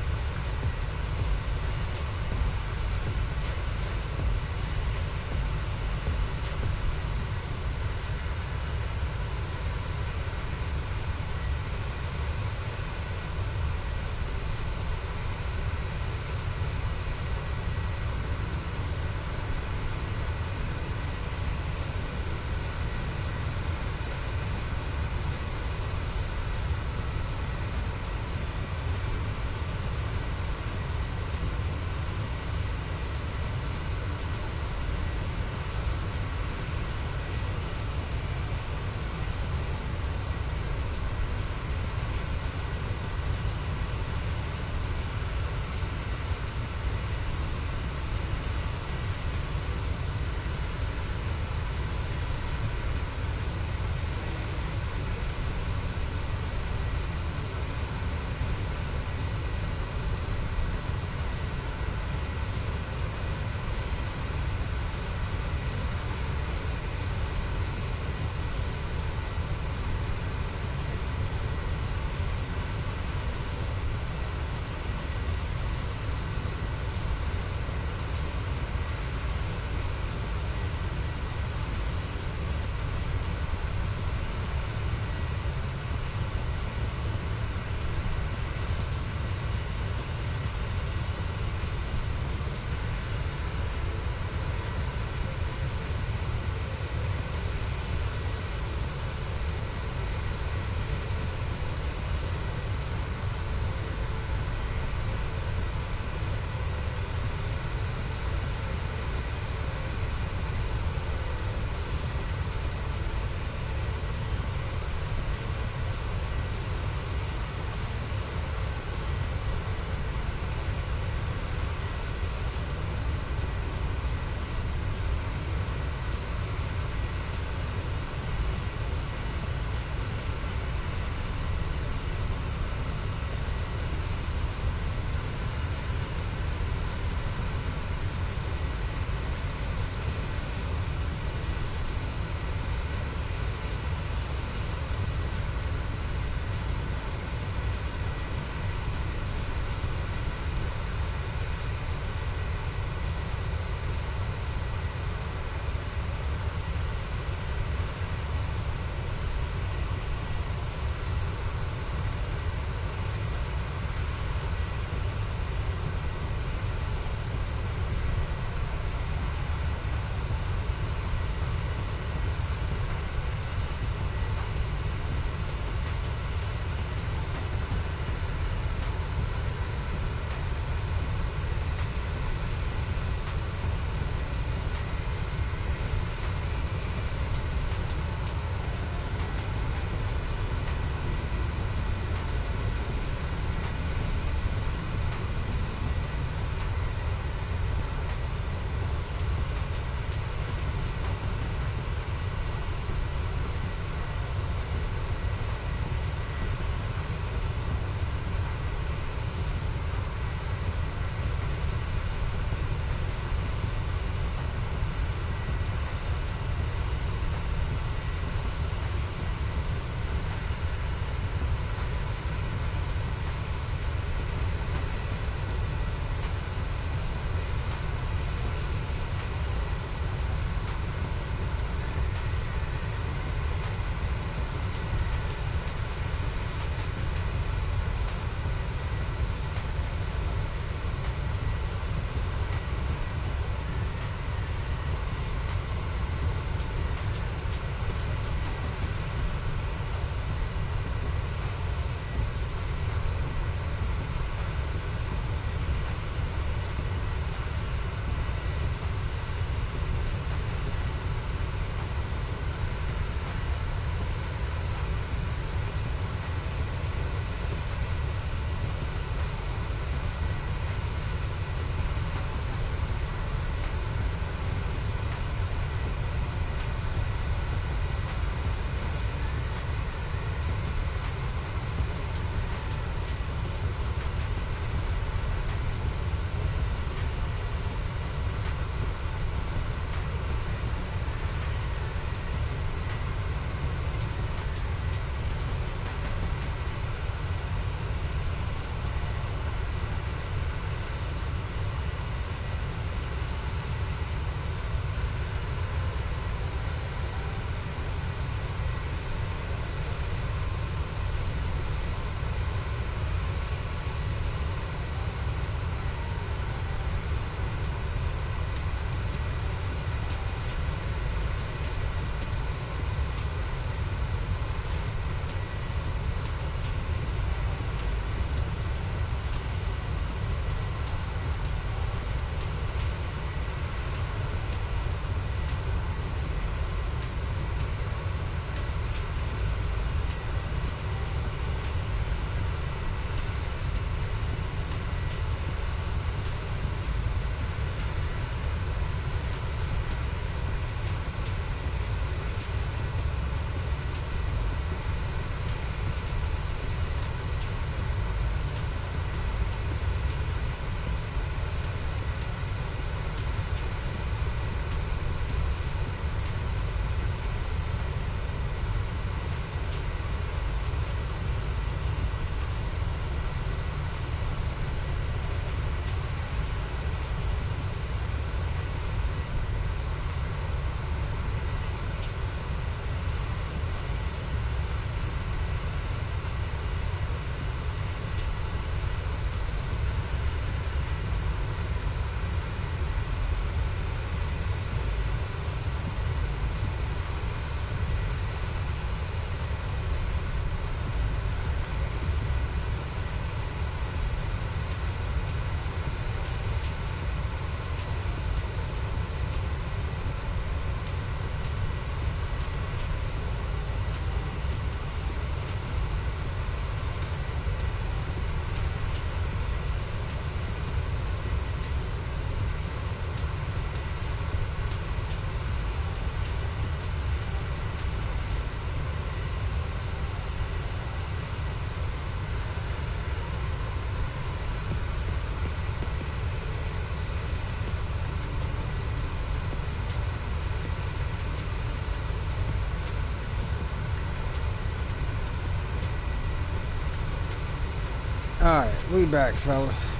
Alright, we back, fellas.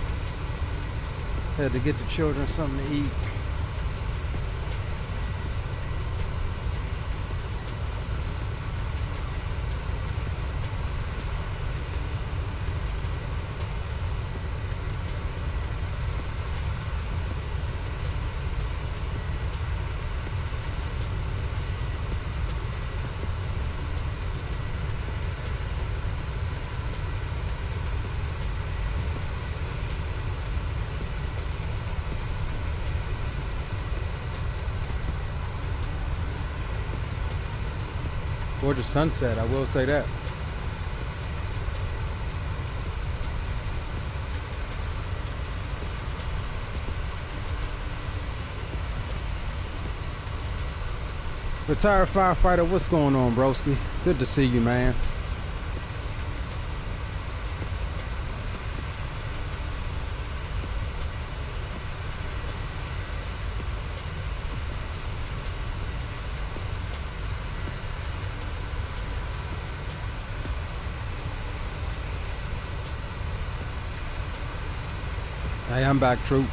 Had to get the children something to eat. Gorgeous sunset, I will say that. Retired firefighter, what's going on, broski? Good to see you, man. Hey, I'm back, troop.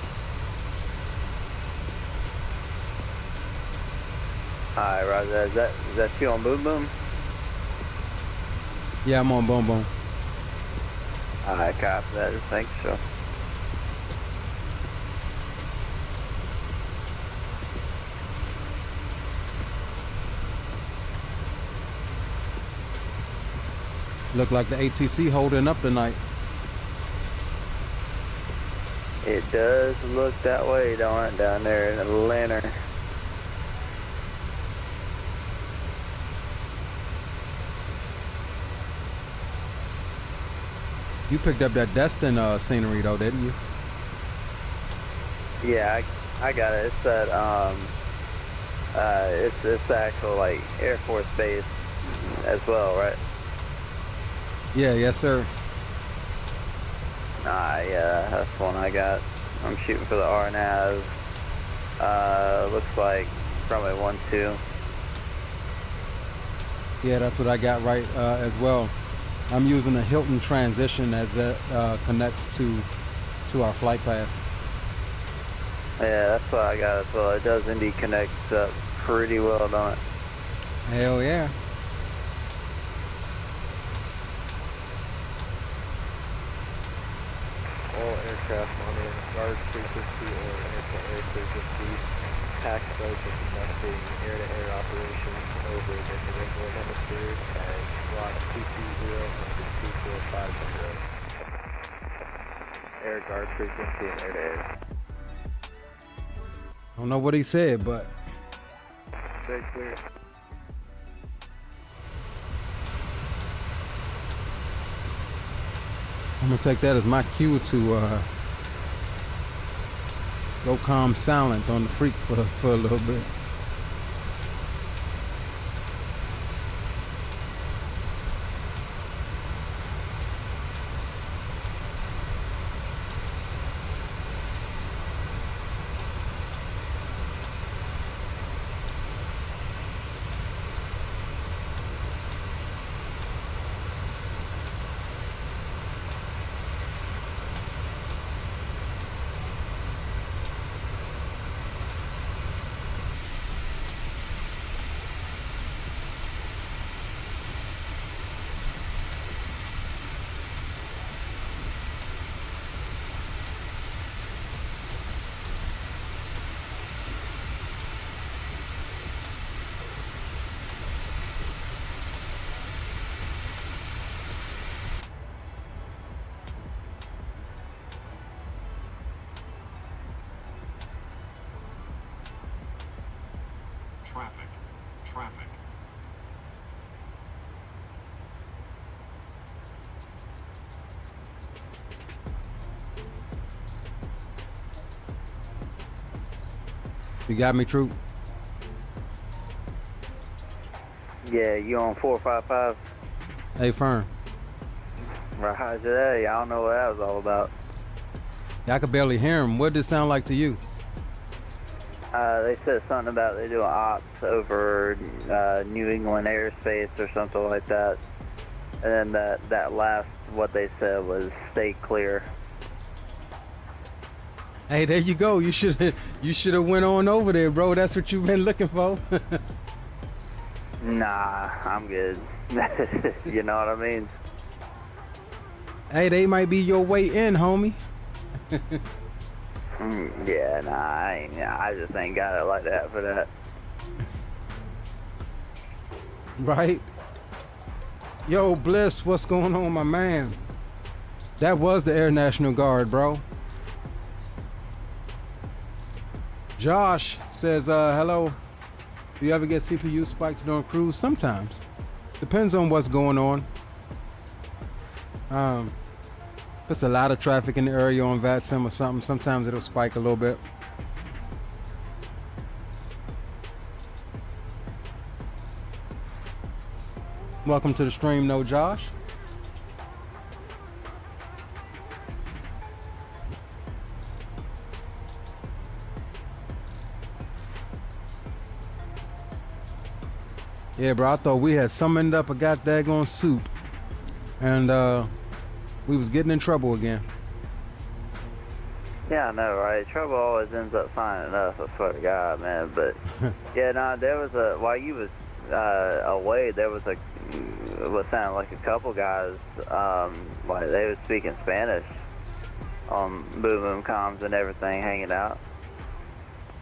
Alright, Roger. Is that you on Boom Boom? Yeah, I'm on Boom Boom. Alright, copy that. Thanks, sir. Look like the ATC holding up tonight. It does look that way, don't it, down there in Atlanta. You picked up that Destin scenery though, didn't you? Yeah, I got it. It's that it's the actual like Air Force base as well, right? Yeah, yes sir. Yeah, that's the one I got. I'm shooting for the RNAV. Looks like probably 1-2. Yeah, that's what I got right as well. I'm using a Hilton transition as it connects to our flight path. Yeah, that's what I got as well. It does indeed connect up pretty well, don't it? Hell yeah. All aircraft monitoring guard frequency or air-to-air frequency, tax boats are conducting air-to-air operations over the New England hemisphere at Block 220 and 2450. Air guard frequency and air-to-air. I don't know what he said, but Very clear. I'm gonna take that as my cue to go calm silent on the freak for a little bit. Traffic. You got me, troop? Yeah, you on 455? Hey, Fern. Roger that. I don't know what that was all about. Yeah, I could barely hear him. What did it sound like to you? They said something about they do ops over New England airspace or something like that. And then that last what they said was stay clear. Hey, there you go. You should have went on over there, bro. That's what you've been looking for. Nah, I'm good. You know what I mean? Hey, they might be your way in, homie. Yeah, nah, I just ain't got it like that for that. Right? Yo, Bliss, what's going on, my man? That was the Air National Guard, bro. Josh says, hello. Do you ever get CPU spikes during cruise? Sometimes. Depends on what's going on. If it's a lot of traffic in the area on VATSIM or something, sometimes it'll spike a little bit. Welcome to the stream, no Josh. Yeah, bro, I thought we had summoned up a goddamn soup, and we was getting in trouble again. Yeah, I know, right? Trouble always ends up finding us, I swear to God, man. But, yeah, nah, there was while you was away, there was what sounded like a couple guys, like they was speaking Spanish on boom comms and everything, hanging out.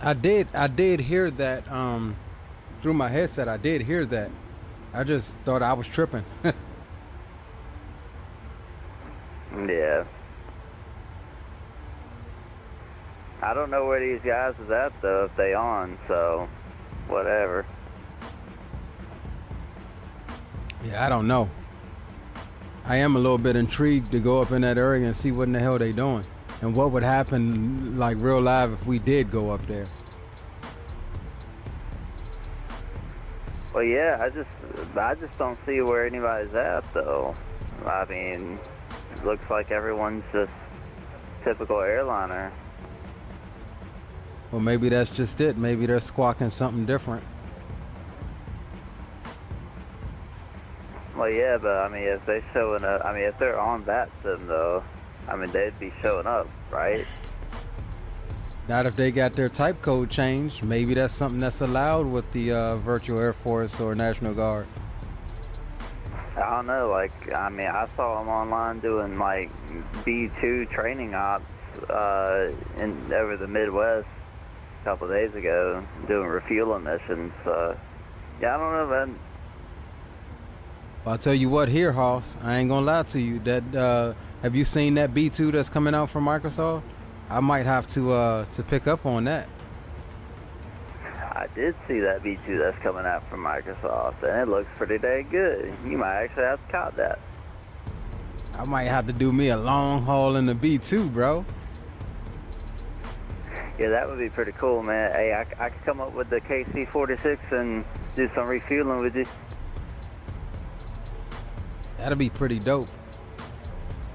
I did hear that, through my headset. I did hear that. I just thought I was tripping. Yeah. I don't know where these guys is at though, if they on, so whatever. Yeah, I don't know. I am a little bit intrigued to go up in that area and see what in the hell they doing and what would happen like real live if we did go up there. Well, yeah, I just don't see where anybody's at though. I mean, it looks like everyone's just typical airliner. Well, maybe that's just it. Maybe they're squawking something different. Well, yeah, but I mean, if they showing up, I mean, if they're on that sim though, I mean, they'd be showing up, right? Not if they got their type code changed. Maybe that's something that's allowed with the Virtual Air Force or National Guard. I don't know, like, I mean, I saw them online doing like B2 training ops over the Midwest a couple of days ago, doing refueling missions. Yeah, I don't know, man. Well, I'll tell you what here, Hoss. I ain't gonna lie to you. That have you seen that B2 that's coming out from Microsoft? I might have to pick up on that. I did see that B2 that's coming out from Microsoft, and it looks pretty dang good. You might actually have to cop that. I might have to do me a long haul in the B2, bro. Yeah, that would be pretty cool, man. Hey, I could come up with the KC-46 and do some refueling with you. That'd be pretty dope.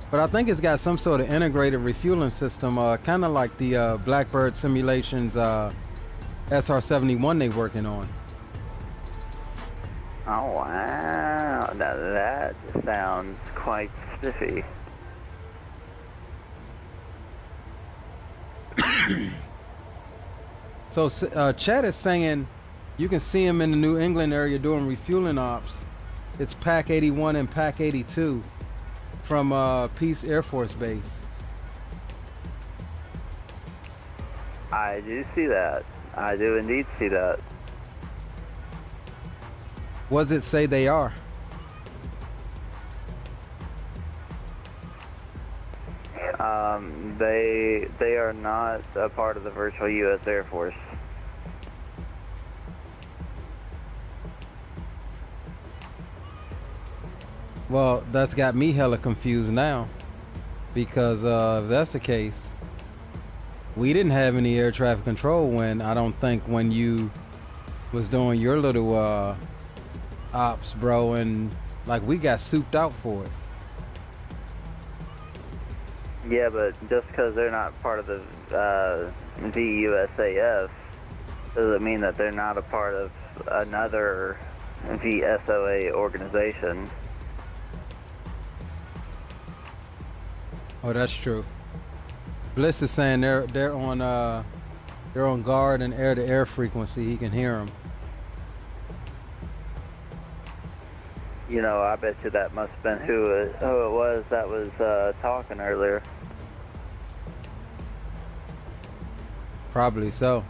But I think it's got some sort of integrated refueling system, kind of like the Blackbird Simulations SR-71 they working on. Oh, wow. Now that sounds quite spiffy. So Chad is saying you can see him in the New England area doing refueling ops. It's Pack 81 and Pack 82 from Peace Air Force Base. I do see that. I do indeed see that. What does it say they are? They are not a part of the virtual U.S. Air Force. Well, that's got me hella confused now, because if that's the case, we didn't have any air traffic control when you was doing your little ops, bro, and like we got souped out for it. Yeah, but just because they're not part of the VUSAF doesn't mean that they're not a part of another VSOA organization. Oh, that's true. Bliss is saying they're on guard and air-to-air frequency. He can hear them. You know, I bet you that must have been who it was that was talking earlier. Probably so.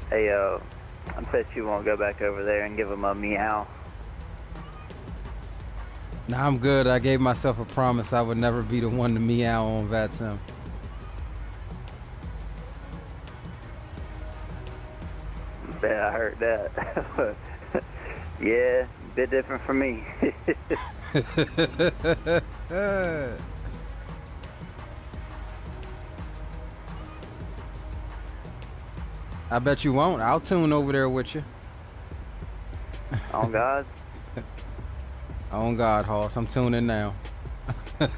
Hey, I bet you won't go back over there and give him a meow. Nah, I'm good. I gave myself a promise I would never be the one to meow on VATSIM. Yeah, I heard that. Yeah, a bit different from me. I bet you won't. I'll tune over there with you. On God? On God, Hoss. I'm tuning now.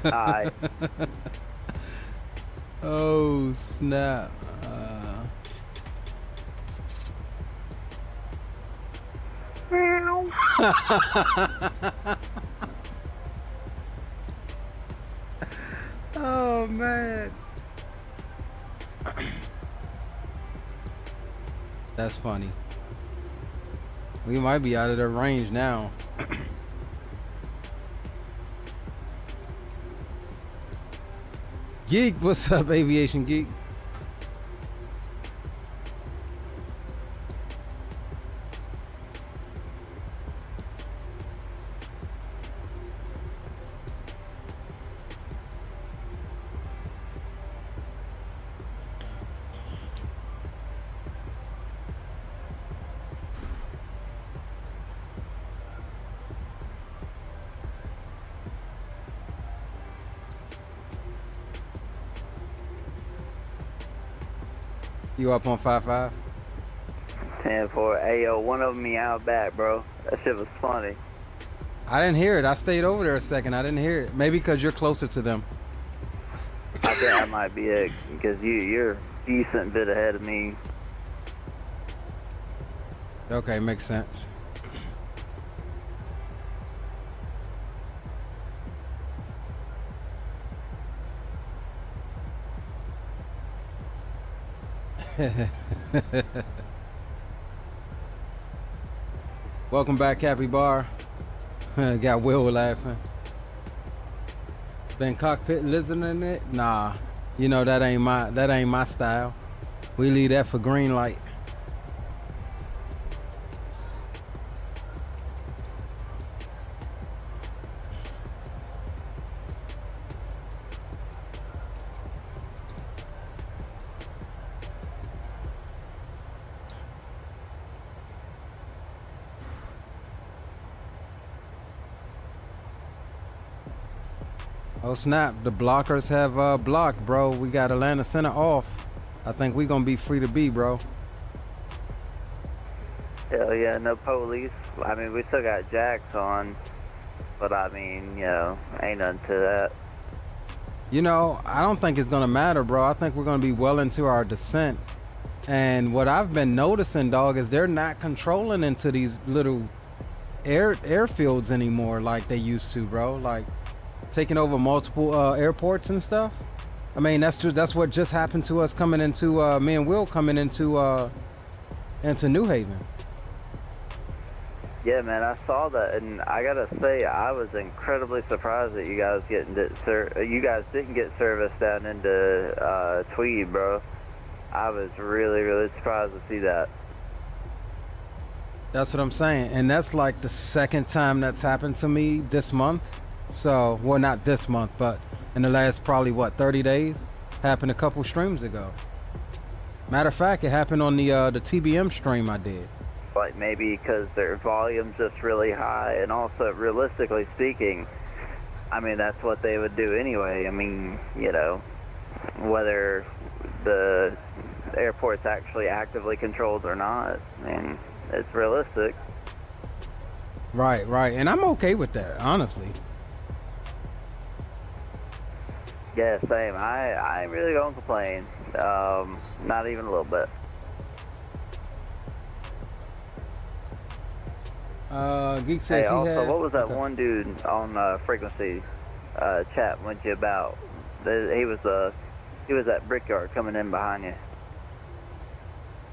Aye. Oh, snap. Oh, man. That's funny. We might be out of their range now. Geek, what's up, Aviation Geek? You up on 5-5? 10-4. Hey, yo, one of them meowed back, bro. That shit was funny. I didn't hear it. I stayed over there a second. I didn't hear it. Maybe because you're closer to them. I think that might be it, because you're a decent bit ahead of me. Okay, makes sense. Welcome back, Happy Bar. Got Will laughing. Been cockpit listening it? Nah. You know that ain't my style. We leave that for green light. Oh snap, the blockers have blocked, bro. We got Atlanta Center off. I think we gonna be free to be, bro. Hell yeah, no police. I mean, we still got jacks on, but I mean, you know, ain't nothing to that. You know, I don't think it's gonna matter, bro. I think we're gonna be well into our descent. And what I've been noticing, dog, is they're not controlling into these little airfields anymore like they used to, bro. Like taking over multiple airports and stuff. I mean, that's what just happened to us coming into me and Will coming into New Haven. Yeah, man, I saw that, and I gotta say, I was incredibly surprised that you guys didn't get service down into Tweed, bro. I was really, really surprised to see that. That's what I'm saying, and that's like the second time that's happened to me this month. So, well, not this month, but in the last probably, what, 30 days? Happened a couple streams ago. Matter of fact, it happened on the TBM stream I did. Like maybe because their volume's just really high, and also, realistically speaking, I mean, that's what they would do anyway. I mean, you know, whether the airport's actually actively controlled or not, I mean, it's realistic. Right, and I'm okay with that, honestly. Yeah, same. I ain't really gonna complain. Not even a little bit. Geek Hey, says he also, had. what was that okay. one dude on frequency chatting with you about? He was that Brickyard coming in behind you.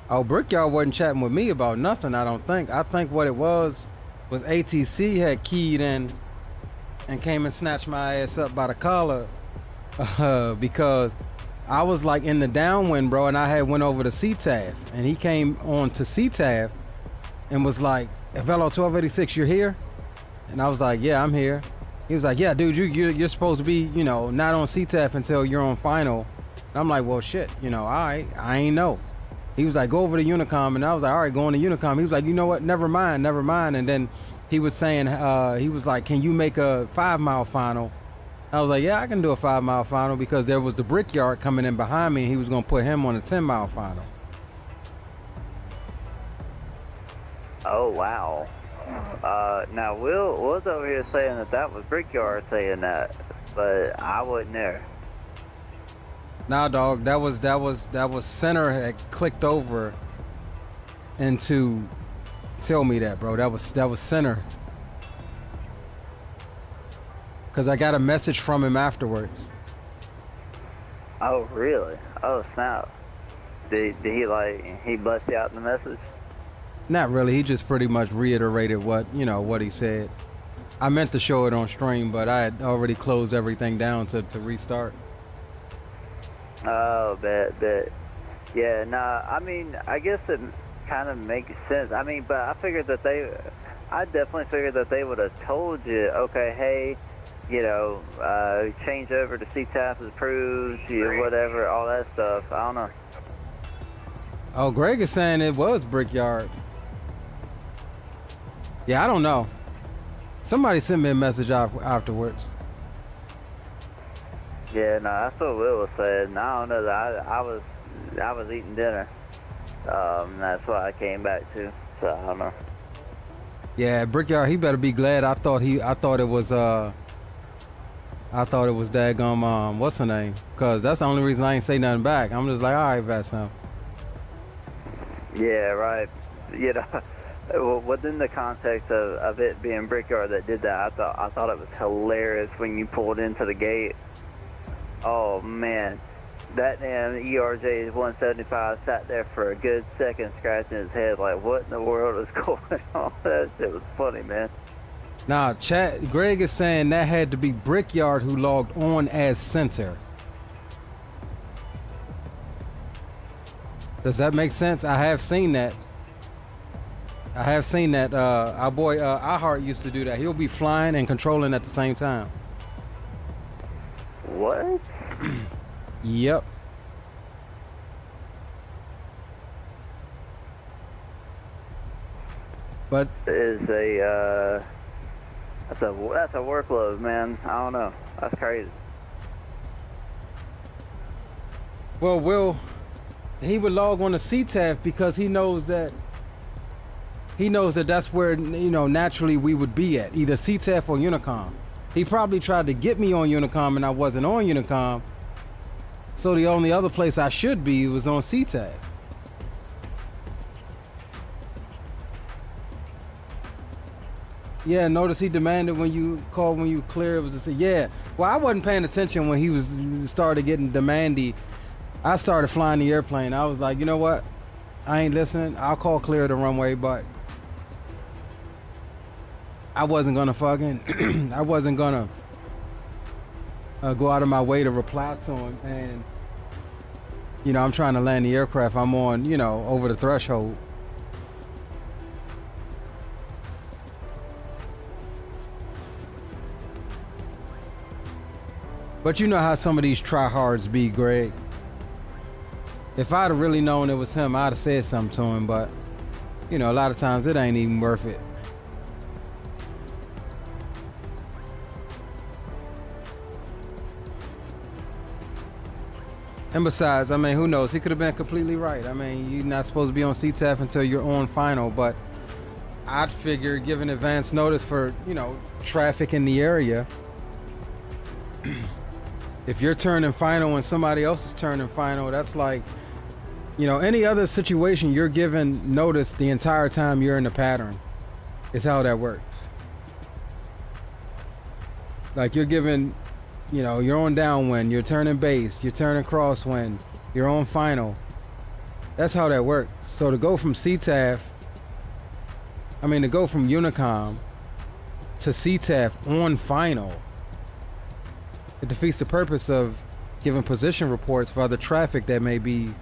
Oh, Brickyard wasn't chatting with me about nothing, I don't think. I think what it was ATC had keyed in and came and snatched my ass up by the collar because I was like in the downwind, bro, and I had went over to CTAF, and he came on to CTAF and was like, Velo 1286, you're here? And I was like, yeah, I'm here. He was like, yeah, dude, you're supposed to be, you know, not on CTAF until you're on final. And I'm like, well, shit, you know, all right, I ain't know. He was like, go over to Unicom, and I was like, all right, going to Unicom. He was like, you know what, never mind. And then he was saying, he was like, can you make a 5-mile final? I was like, yeah, I can do a 5-mile final, because there was the Brickyard coming in behind me, and he was going to put him on a 10-mile final. Oh, wow. Now, Will was over here saying that was Brickyard saying that, but I wasn't there. Nah, dog, that was Center had clicked over into tell me that, bro. That was Center. Cause I got a message from him afterwards. Oh, really? Oh, snap. Did he bust you out in the message? Not really. He just pretty much reiterated what he said. I meant to show it on stream, but I had already closed everything down to restart. Oh, bet. Yeah, nah, I mean, I guess it kind of makes sense. I mean, but I definitely figured that they would have told you, okay, hey, you know, change over to CTAP is approved, whatever, all that stuff. I don't know. Oh, Greg is saying it was Brickyard. Yeah, I don't know. Somebody sent me a message afterwards. Yeah, no, that's what Will was saying. I don't know that I was eating dinner. That's what I came back to. So I don't know. Yeah, Brickyard, he better be glad. I thought it was daggum what's her name? Cause that's the only reason I ain't say nothing back. I'm just like, all right, Vassam. Yeah, right. You know, within the context of it being Brickyard that did that, I thought it was hilarious when you pulled into the gate. Oh man, that damn ERJ 175 sat there for a good second scratching his head like, what in the world is going on? That shit was funny, man. Nah, Greg is saying that had to be Brickyard who logged on as Center. Does that make sense? I have seen that. Our boy iHeart used to do that. He'll be flying and controlling at the same time. What? Yep. But is that's a workload, man. I don't know. That's crazy. Well, he would log on to CTAF because he knows that that's where, you know, naturally we would be at, either CTAF or Unicom. He probably tried to get me on Unicom and I wasn't on Unicom. So the only other place I should be was on CTAF. Yeah, notice he demanded when you called, when you clear, it was to say, yeah. Well, I wasn't paying attention when he started getting demandy. I started flying the airplane. I was like, you know what? I ain't listening. I'll call clear the runway, but I wasn't gonna I wasn't gonna go out of my way to reply to him. And, you know, I'm trying to land the aircraft. I'm on, you know, over the threshold. But you know how some of these tryhards be, Greg. If I'd have really known it was him, I'd have said something to him, but, you know, a lot of times it ain't even worth it. And besides, I mean, who knows? He could have been completely right. I mean, you're not supposed to be on CTAF until you're on final, but I'd figure, given advance notice for, you know, traffic in the area, If you're turning final and somebody else is turning final, that's like, you know, any other situation, you're given notice the entire time you're in the pattern. Is how that works. Like you're given, you know, you're on downwind, you're turning base, you're turning crosswind, you're on final. That's how that works. So to go from CTAF, to go from Unicom to CTAF on final, it defeats the purpose of giving position reports for other traffic that may be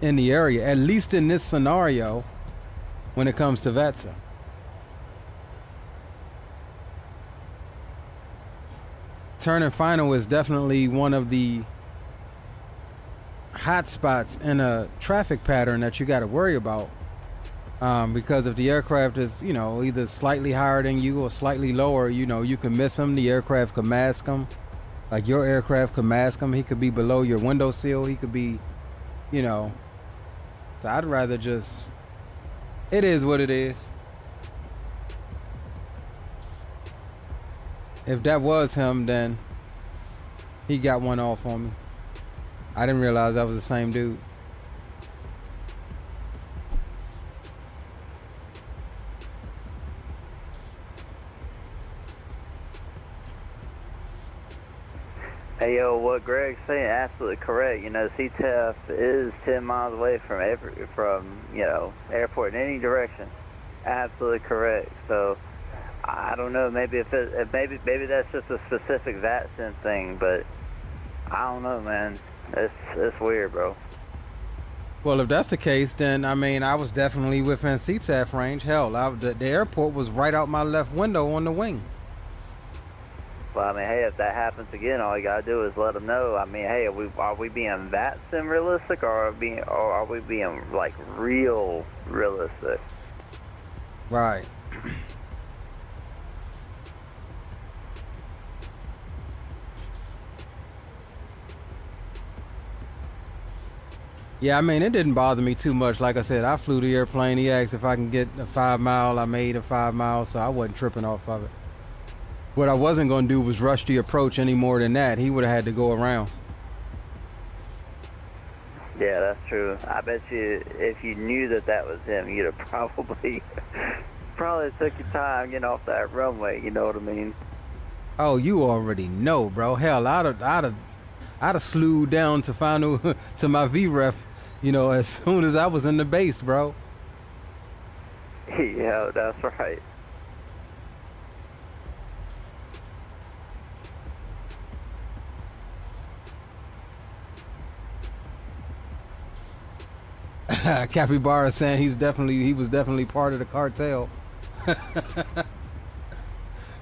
in the area, at least in this scenario when it comes to VETSA. Turning final is definitely one of the hot spots in a traffic pattern that you got to worry about, because if the aircraft is, you know, either slightly higher than you or slightly lower, you know, you can miss him. The aircraft could mask him, like your aircraft could mask him. He could be below your windowsill. He could be, you know. So I'd rather just, it is what it is. If that was him, then he got one off on me. I didn't realize that was the same dude. Hey yo, what Greg's saying, absolutely correct. You know, CTF is 10 miles away from you know, airport in any direction. Absolutely correct. So I don't know, maybe maybe that's just a specific VATSIM thing, but I don't know, man. It's weird, bro. Well, if that's the case, then I was definitely within CTAF range. Hell, the airport was right out my left window on the wing. Well, hey, if that happens again, all you gotta do is let them know. Hey, are we being VATSIM realistic, or are we being like real realistic? Right. Yeah, it didn't bother me too much. Like I said, I flew the airplane. He asked if I can get a 5 mile. I made a 5 mile, so I wasn't tripping off of it. What I wasn't going to do was rush the approach any more than that. He would have had to go around. Yeah, that's true. I bet you if you knew that was him, you'd have probably took your time getting off that runway. You know what I mean? Oh, you already know, bro. Hell, I'd have slewed down to final to my VREF, you know, as soon as I was in the base, bro. Yeah, that's right. Capybara saying he was definitely part of the cartel.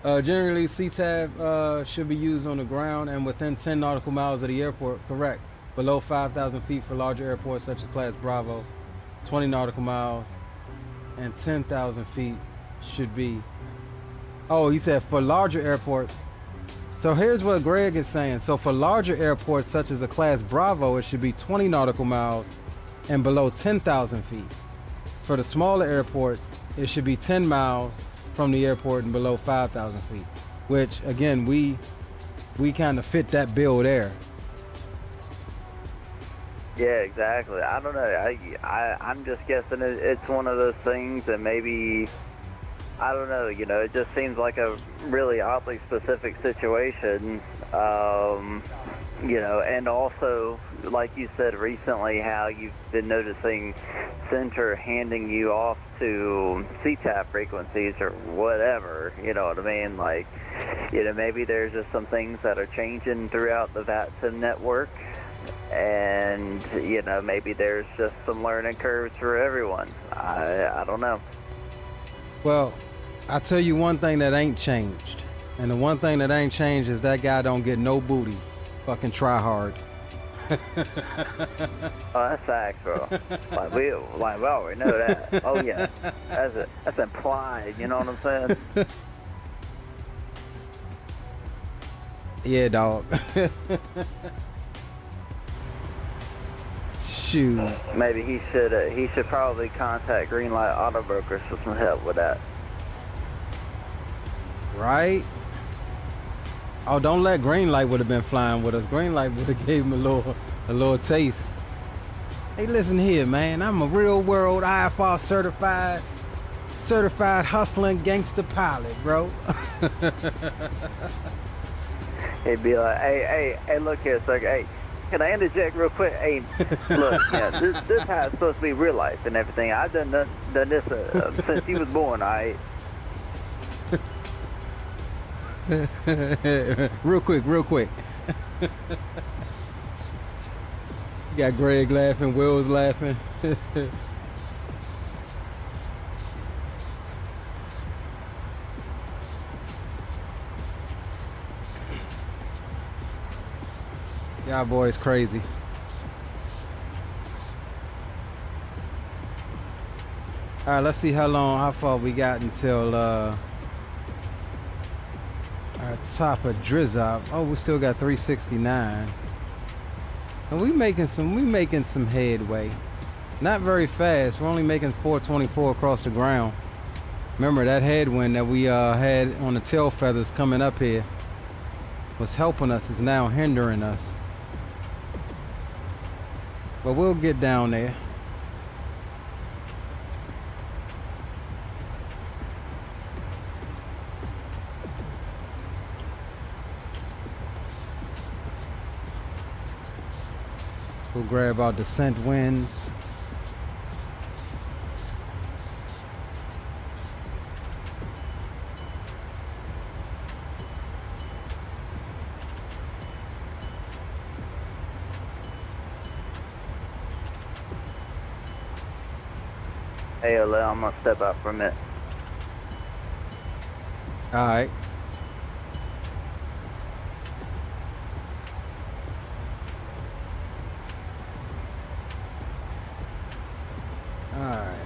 Generally, CTAB should be used on the ground and within 10 nautical miles of the airport. Correct. Below 5,000 feet for larger airports such as Class Bravo. 20 nautical miles and 10,000 feet should be. Oh, he said for larger airports. So here's what Greg is saying. So for larger airports such as a Class Bravo, it should be 20 nautical miles and below 10,000 feet. For the smaller airports, it should be 10 miles from the airport and below 5,000 feet, which again, we kind of fit that bill there. Yeah, exactly. I don't know. I'm just guessing it's one of those things that maybe, I don't know, you know, it just seems like a really oddly specific situation, you know, and also, like you said recently, how you've been noticing Center handing you off to CTAP frequencies or whatever, you know what I mean? Like, you know, maybe there's just some things that are changing throughout the VATSIM network, and, you know, maybe there's just some learning curves for everyone. I don't know. Well, I'll tell you one thing that ain't changed. And the one thing that ain't changed is that guy don't get no booty. Fucking try hard. Oh, that's facts, bro. We already know that. Oh yeah, that's implied. You know what I'm saying? Yeah, dog. Shoot. Maybe he should probably contact Greenlight Auto Brokers for some help with that. Right? Oh, don't let green light would have been flying with us. Green light would have gave him a little taste. Hey, listen here, man. I'm a real world IFR certified hustling gangster pilot, bro. He'd be like, hey, look here, sir. Hey, can I interject real quick? Hey, look, yeah, this how it's supposed to be real life and everything. I've done this since he was born, all right? real quick. You got Greg laughing, Will's laughing. Y'all boys crazy. All right, let's see how far we got until our top of Drizop. Oh, we still got 369. And we making some headway. Not very fast. We're only making 424 across the ground. Remember that headwind that we had on the tail feathers coming up here was helping us, is now hindering us. But we'll get down there. We'll grab our descent winds. Hey, I'm gonna step out for a minute. All right. All right.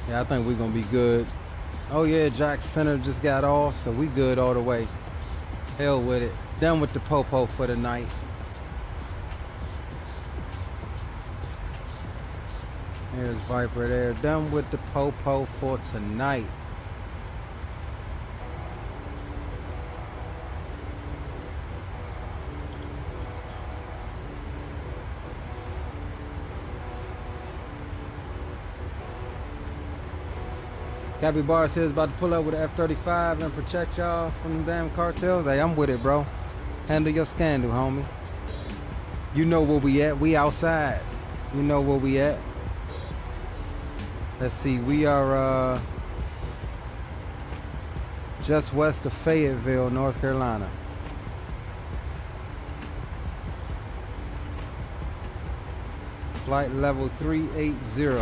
Yeah, I think we're gonna be good. Oh yeah, Jack Center just got off, so we good all the way. Hell with it. Done with the popo for the night. There's Viper there. Done with the popo for tonight. Capybara says about to pull up with the F-35 and protect y'all from the damn cartels. Hey, I'm with it, bro. Handle your scandal, homie. You know where we at. We outside. You know where we at. Let's see. We are just west of Fayetteville, North Carolina. Flight level 380.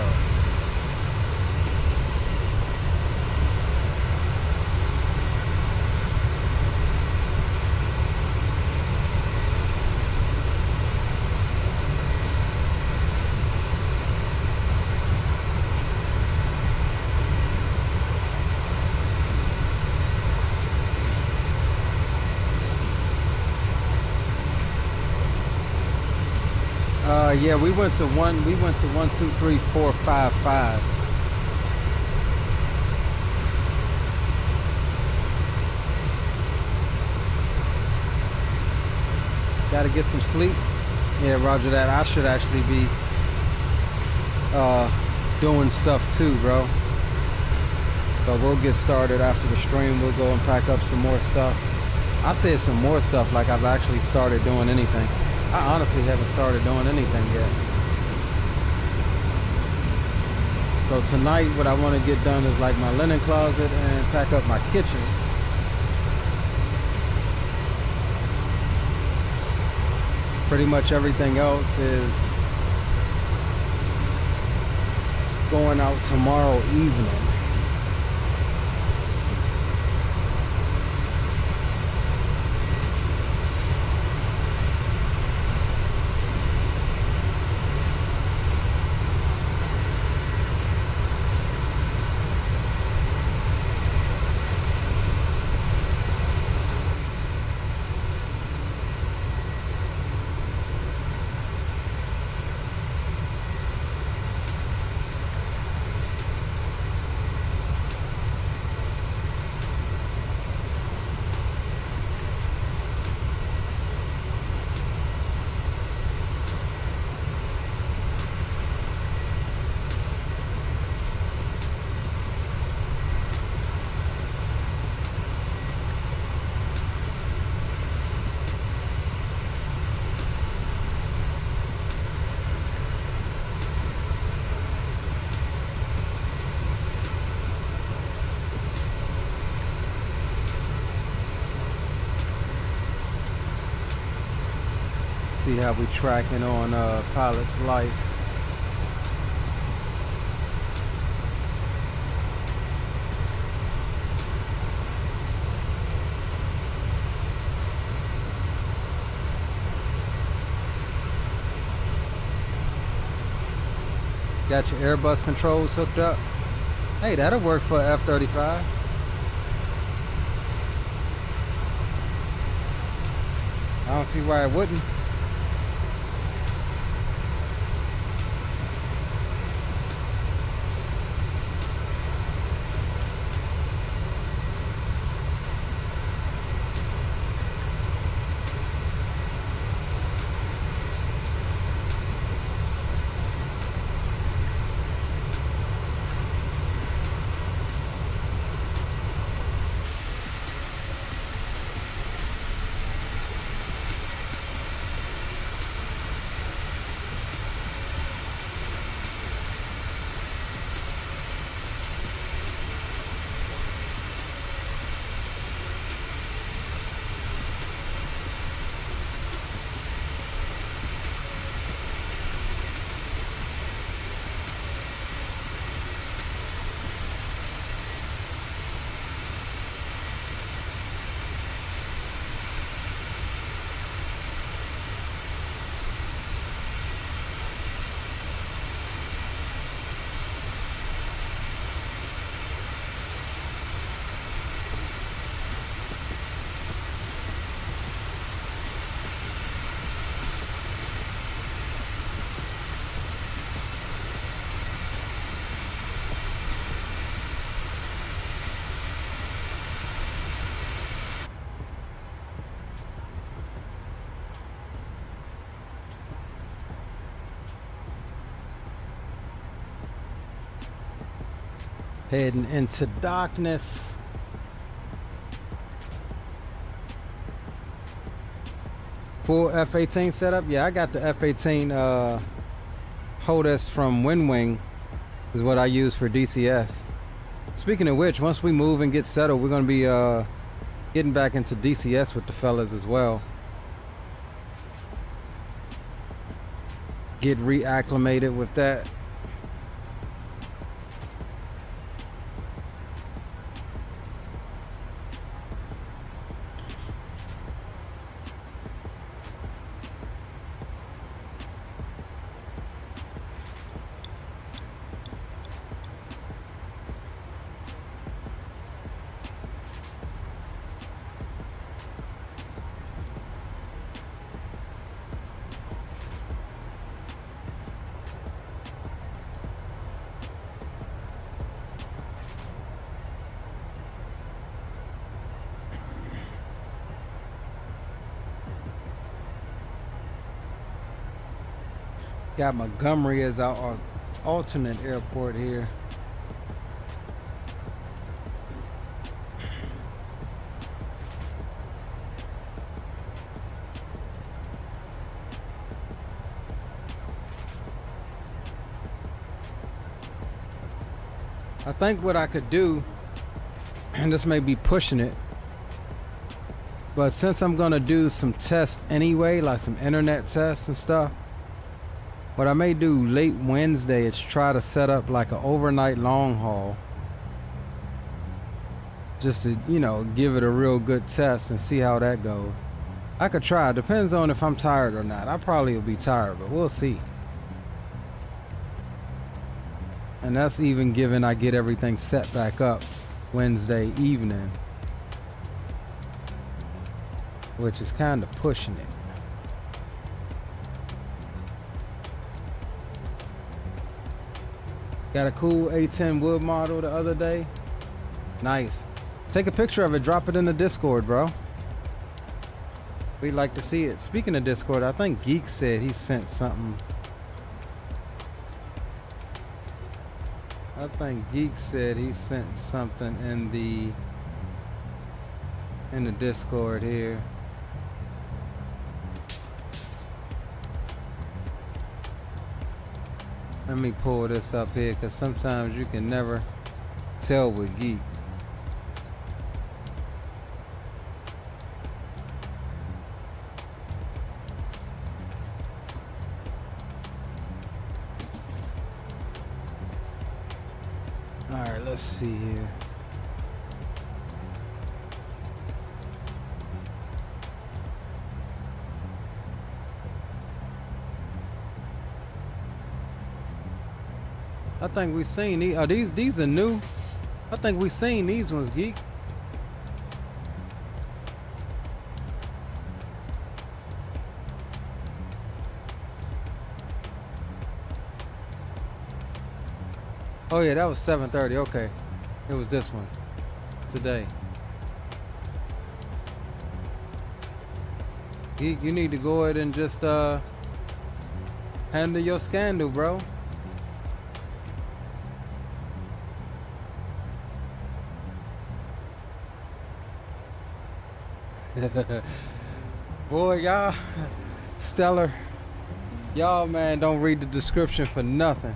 Yeah, we went to 1, 2, 3, 4, 5, 5. Gotta get some sleep. Yeah, roger that. I should actually be doing stuff too, bro. But we'll get started after the stream. We'll go and pack up some more stuff. I said some more stuff like I've actually started doing anything. I honestly haven't started doing anything yet. So tonight what I want to get done is like my linen closet and pack up my kitchen. Pretty much everything else is going out tomorrow evening. See how we tracking on Pilot's Life. Got your Airbus controls hooked up. Hey, that'll work for F-35. I don't see why it wouldn't. Heading into darkness. Full F-18 setup. Yeah, I got the F-18 HOTAS from WinWing is what I use for DCS. Speaking of which, once we move and get settled, we're going to be getting back into DCS with the fellas as well. Get reacclimated with that. Got Montgomery as our alternate airport here. I think what I could do, and this may be pushing it, but since I'm gonna do some tests anyway, like some internet tests and stuff, what I may do late Wednesday is try to set up like an overnight long haul, just to, you know, give it a real good test and see how that goes. I could try. It depends on if I'm tired or not. I probably will be tired, but we'll see. And that's even given I get everything set back up Wednesday evening, which is kind of pushing it. Got a cool A10 wood model the other day. Nice. Take a picture of it, drop it in the Discord, bro. We'd like to see it. Speaking of Discord, I think Geek said he sent something. I think Geek said he sent something in the Discord here. Let me pull this up here, because sometimes you can never tell with Geek. Alright, let's see here. I think we've seen these. Oh, these are new. I think we've seen these ones, Geek. Oh yeah, that was 7:30. Okay, it was this one today. Geek, you need to go ahead and just handle your scandal, bro. Boy, y'all, Stellar, y'all, man, don't read the description for nothing.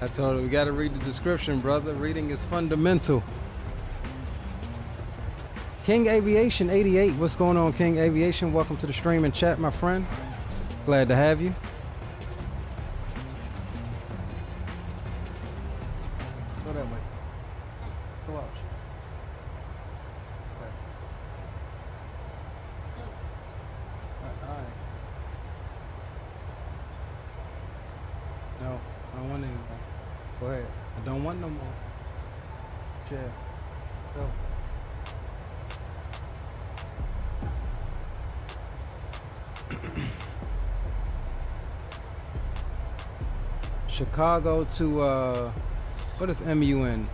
I told her we gotta read the description, brother. Reading is fundamental. King Aviation 88, what's going on, King Aviation? Welcome to the stream and chat, my friend. Glad to have you. Go that way. Go out. Alright. No, I don't want any more. Go ahead. I don't want no more. Chill. Go. Chicago to what is MUN?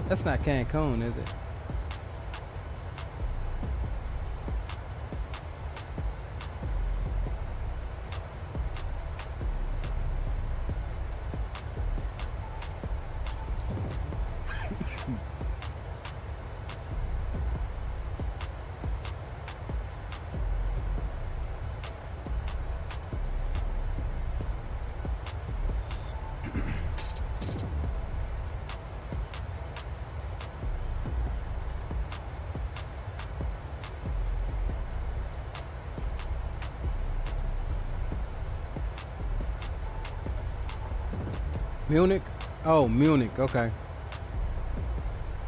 That's not Cancun, is it? Munich? Oh, Munich. Okay.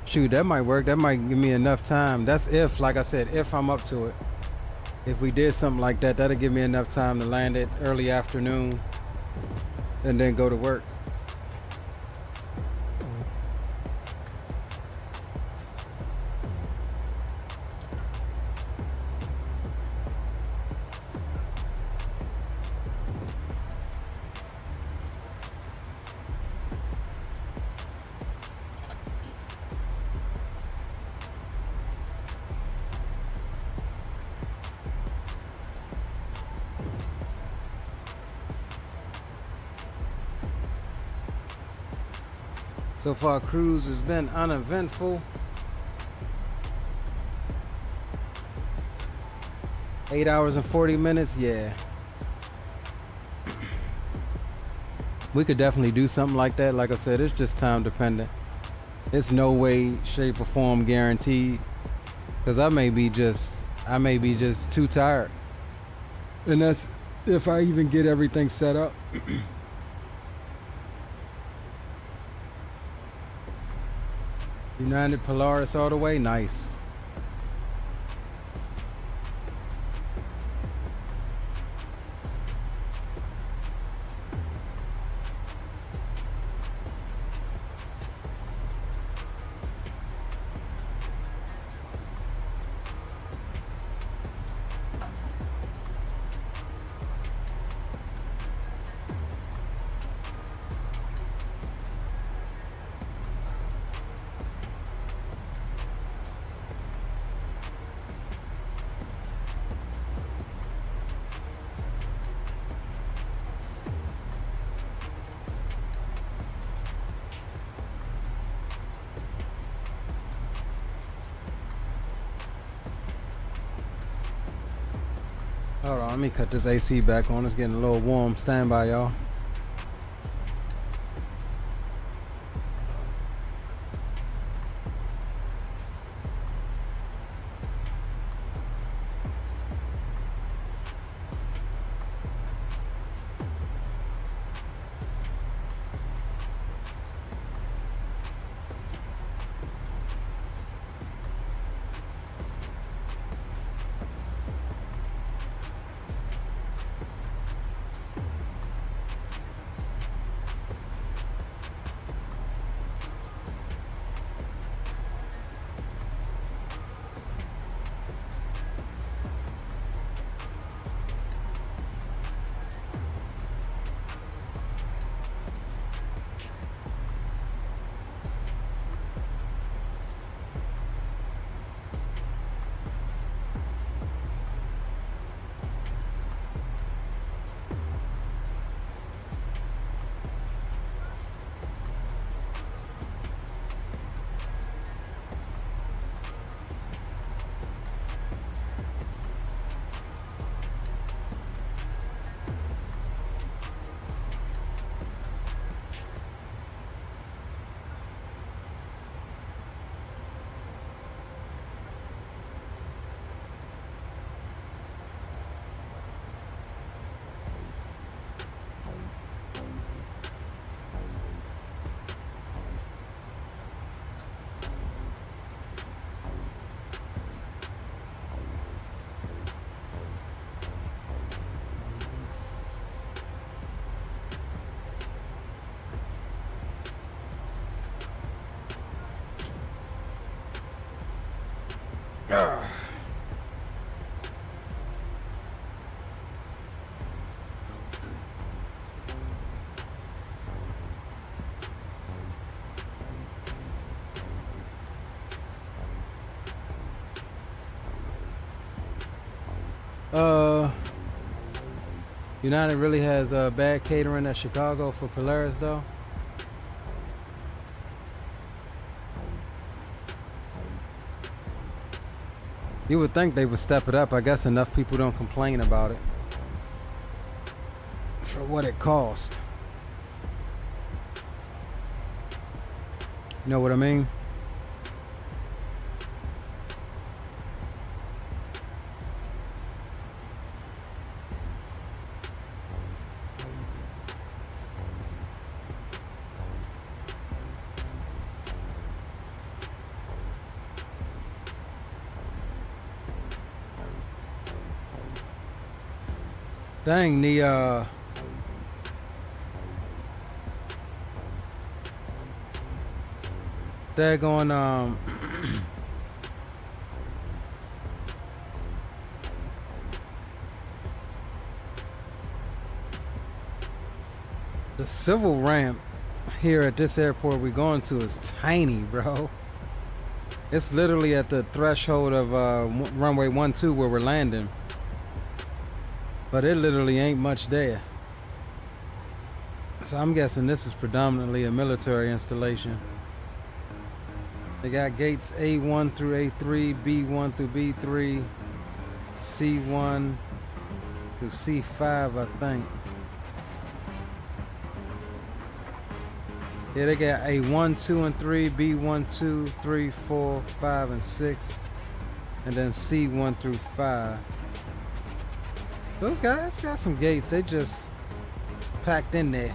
Shoot, that might work. That might give me enough time. That's if, like I said, if I'm up to it. If we did something like that, that'll give me enough time to land it early afternoon and then go to work. So far, cruise has been uneventful. 8 hours and 40 minutes, yeah. We could definitely do something like that. Like I said, it's just time dependent. It's no way, shape, or form guaranteed. Cause I may be just too tired. And If I even get everything set up. United Polaris all the way, nice. Hold on, let me cut this AC back on. It's getting a little warm. Stand by, y'all. United really has bad catering at Chicago for Polaris though. You would think they would step it up. I guess enough people don't complain about it for what it cost. You know what I mean? Dang, the daggone the civil ramp here at this airport we're going to is tiny, bro. It's literally at the threshold of runway 12 where we're landing. But it literally ain't much there. So I'm guessing this is predominantly a military installation. They got gates A1 through A3, B1 through B3, C1 through C5, I think. Yeah, they got A1, 2, and 3, B1, 2, 3, 4, 5, and 6, and then C1 through 5. Those guys got some gates. They just packed in there.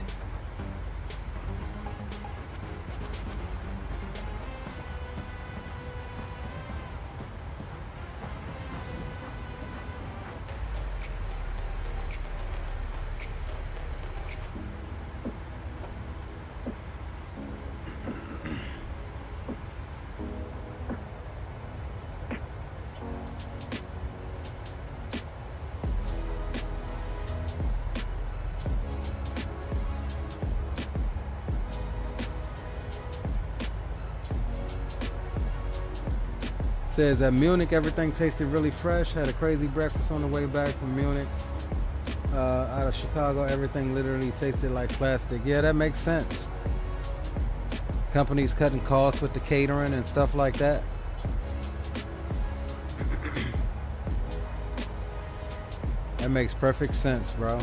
Says at Munich everything tasted really fresh. Had a crazy breakfast on the way back from Munich. Out of Chicago everything literally tasted like plastic. Yeah, that makes sense. Companies cutting costs with the catering and stuff like that. That makes perfect sense, bro.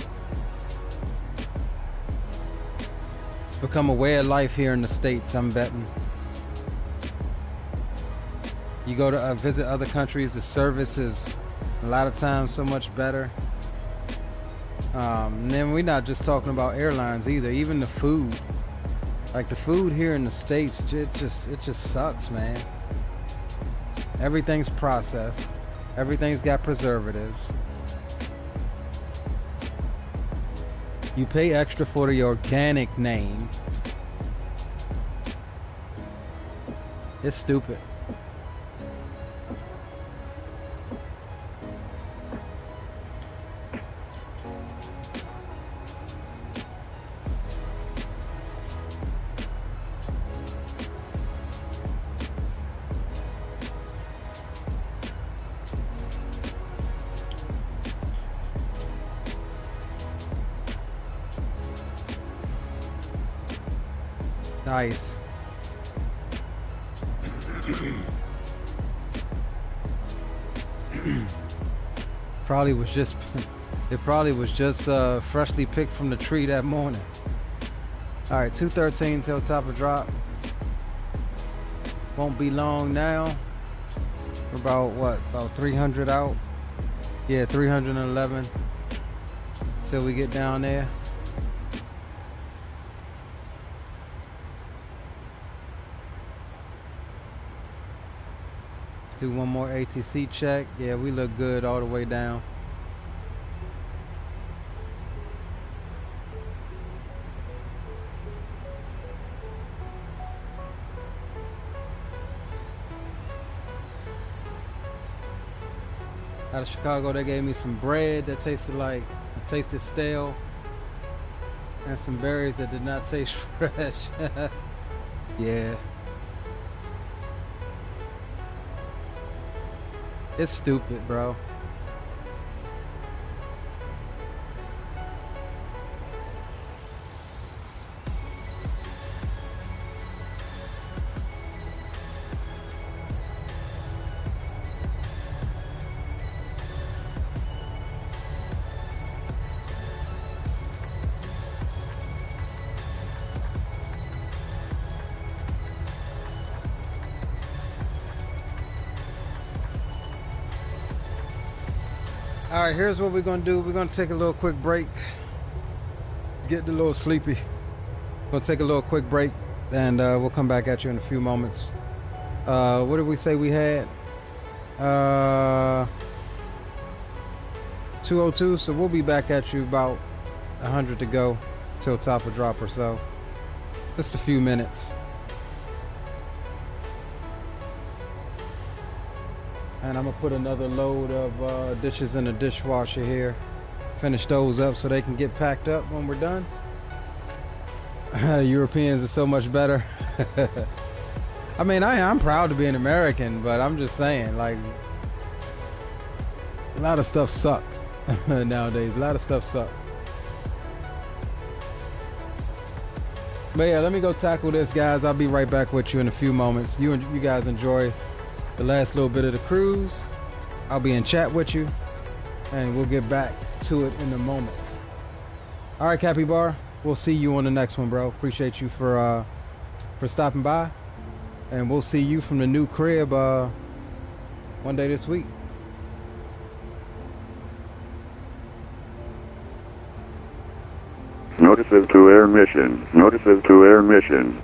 Become a way of life here in the States, I'm betting. You go to visit other countries, the service is a lot of times so much better. And then we're not just talking about airlines either, even the food. Like the food here in the States, it just sucks, man. Everything's processed. Everything's got preservatives. You pay extra for the organic name. It's stupid. Nice. Probably was just it probably was just freshly picked from the tree that morning. All right, 213 till top of drop. Won't be long now. We're about what? About 300 out. Yeah, 311 till we get down there. Do one more ATC check. Yeah, we look good all the way down. Out of Chicago, they gave me some bread that tasted stale, and some berries that did not taste fresh. Yeah. It's stupid, bro. All right, here's what we're gonna do. We're gonna take a little quick break. Getting a little sleepy. We'll take a little quick break, and we'll come back at you in a few moments. What did we say we had? 202. So we'll be back at you about 100 to go till top of drop or so. Just a few minutes. And I'm gonna put another load of dishes in the dishwasher here. Finish those up so they can get packed up when we're done. Europeans are so much better. I mean, I'm proud to be an American, but I'm just saying, like, a lot of stuff suck nowadays. A lot of stuff suck. But yeah, let me go tackle this, guys. I'll be right back with you in a few moments. You guys enjoy the last little bit of the cruise. I'll be in chat with you, and we'll get back to it in a moment. All right, Cappy Bar, we'll see you on the next one, bro. Appreciate you for stopping by, and we'll see you from the new crib one day this week. Notices to air mission. Notices to air mission.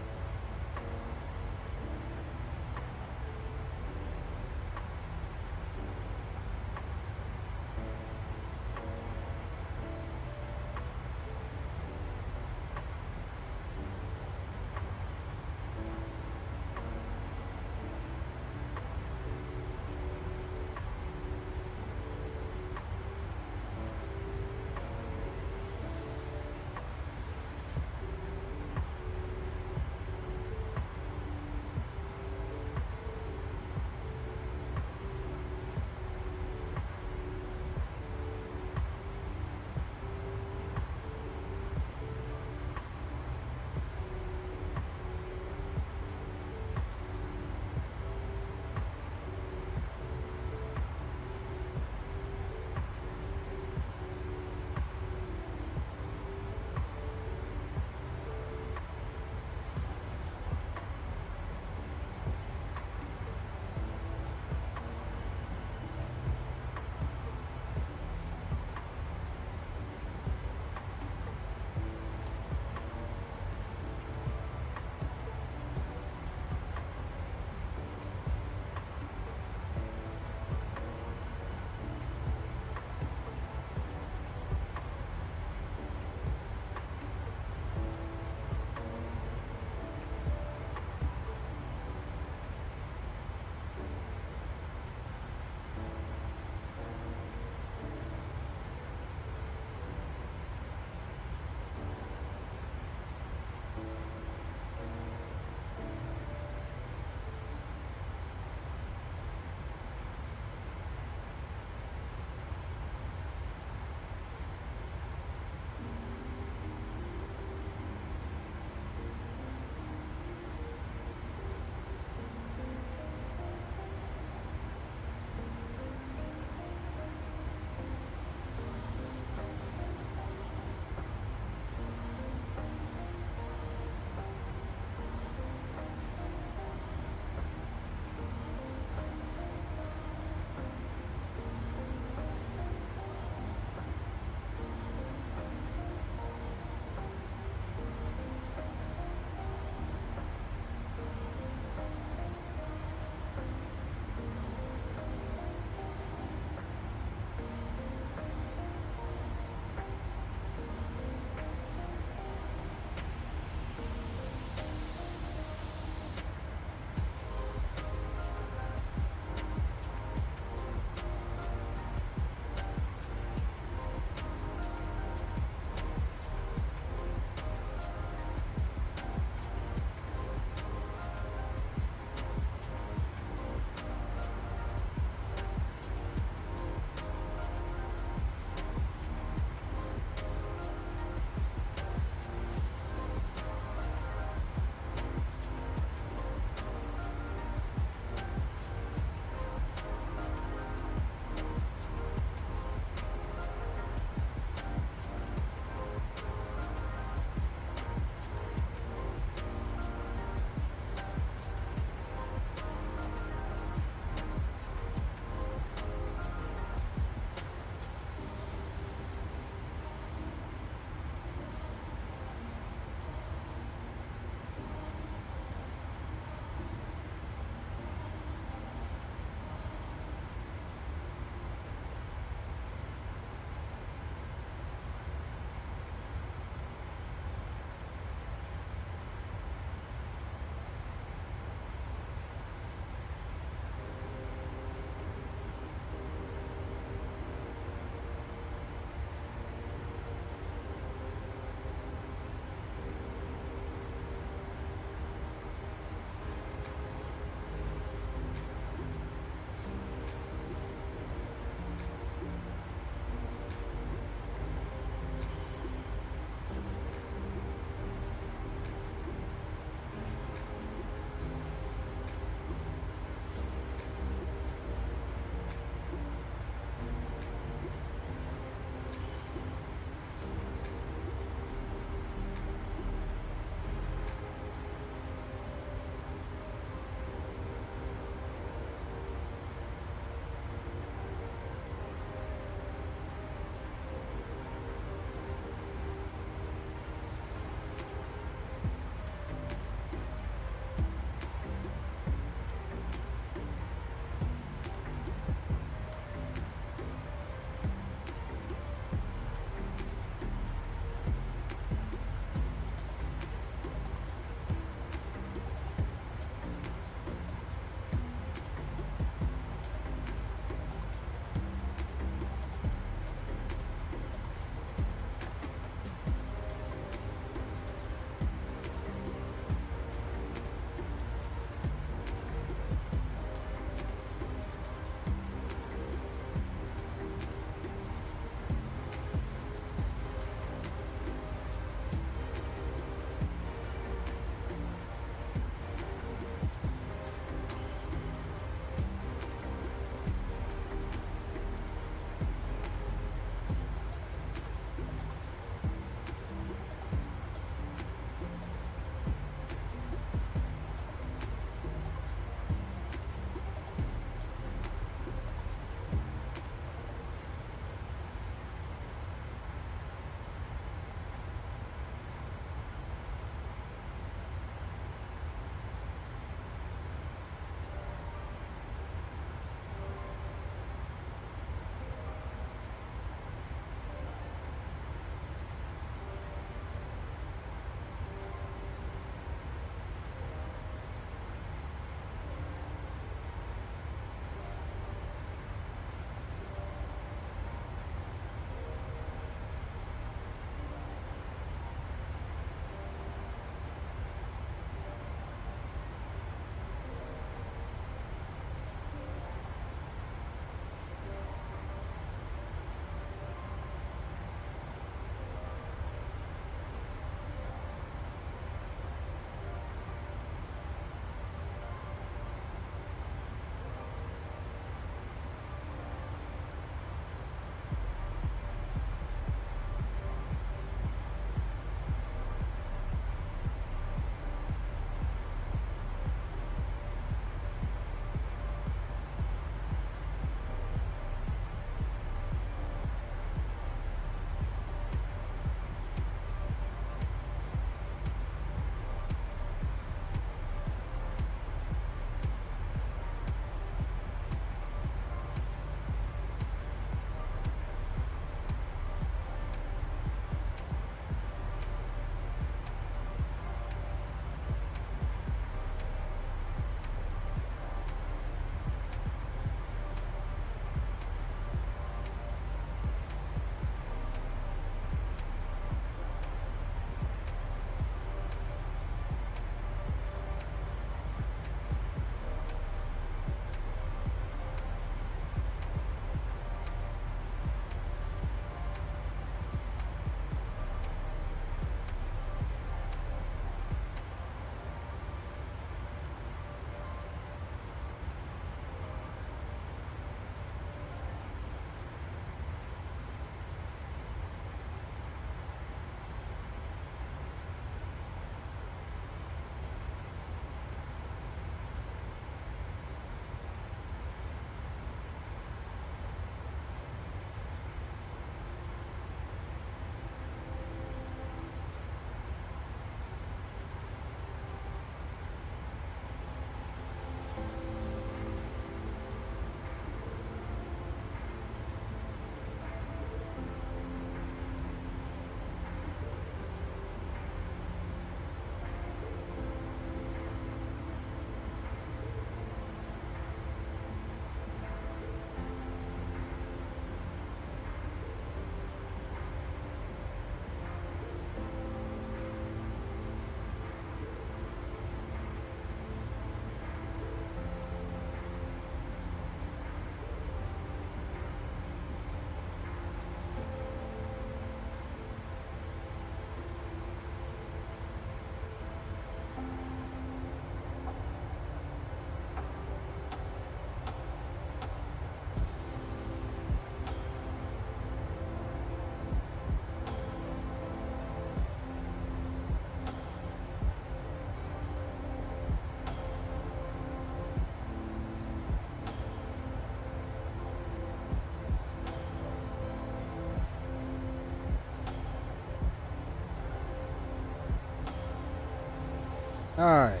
All right.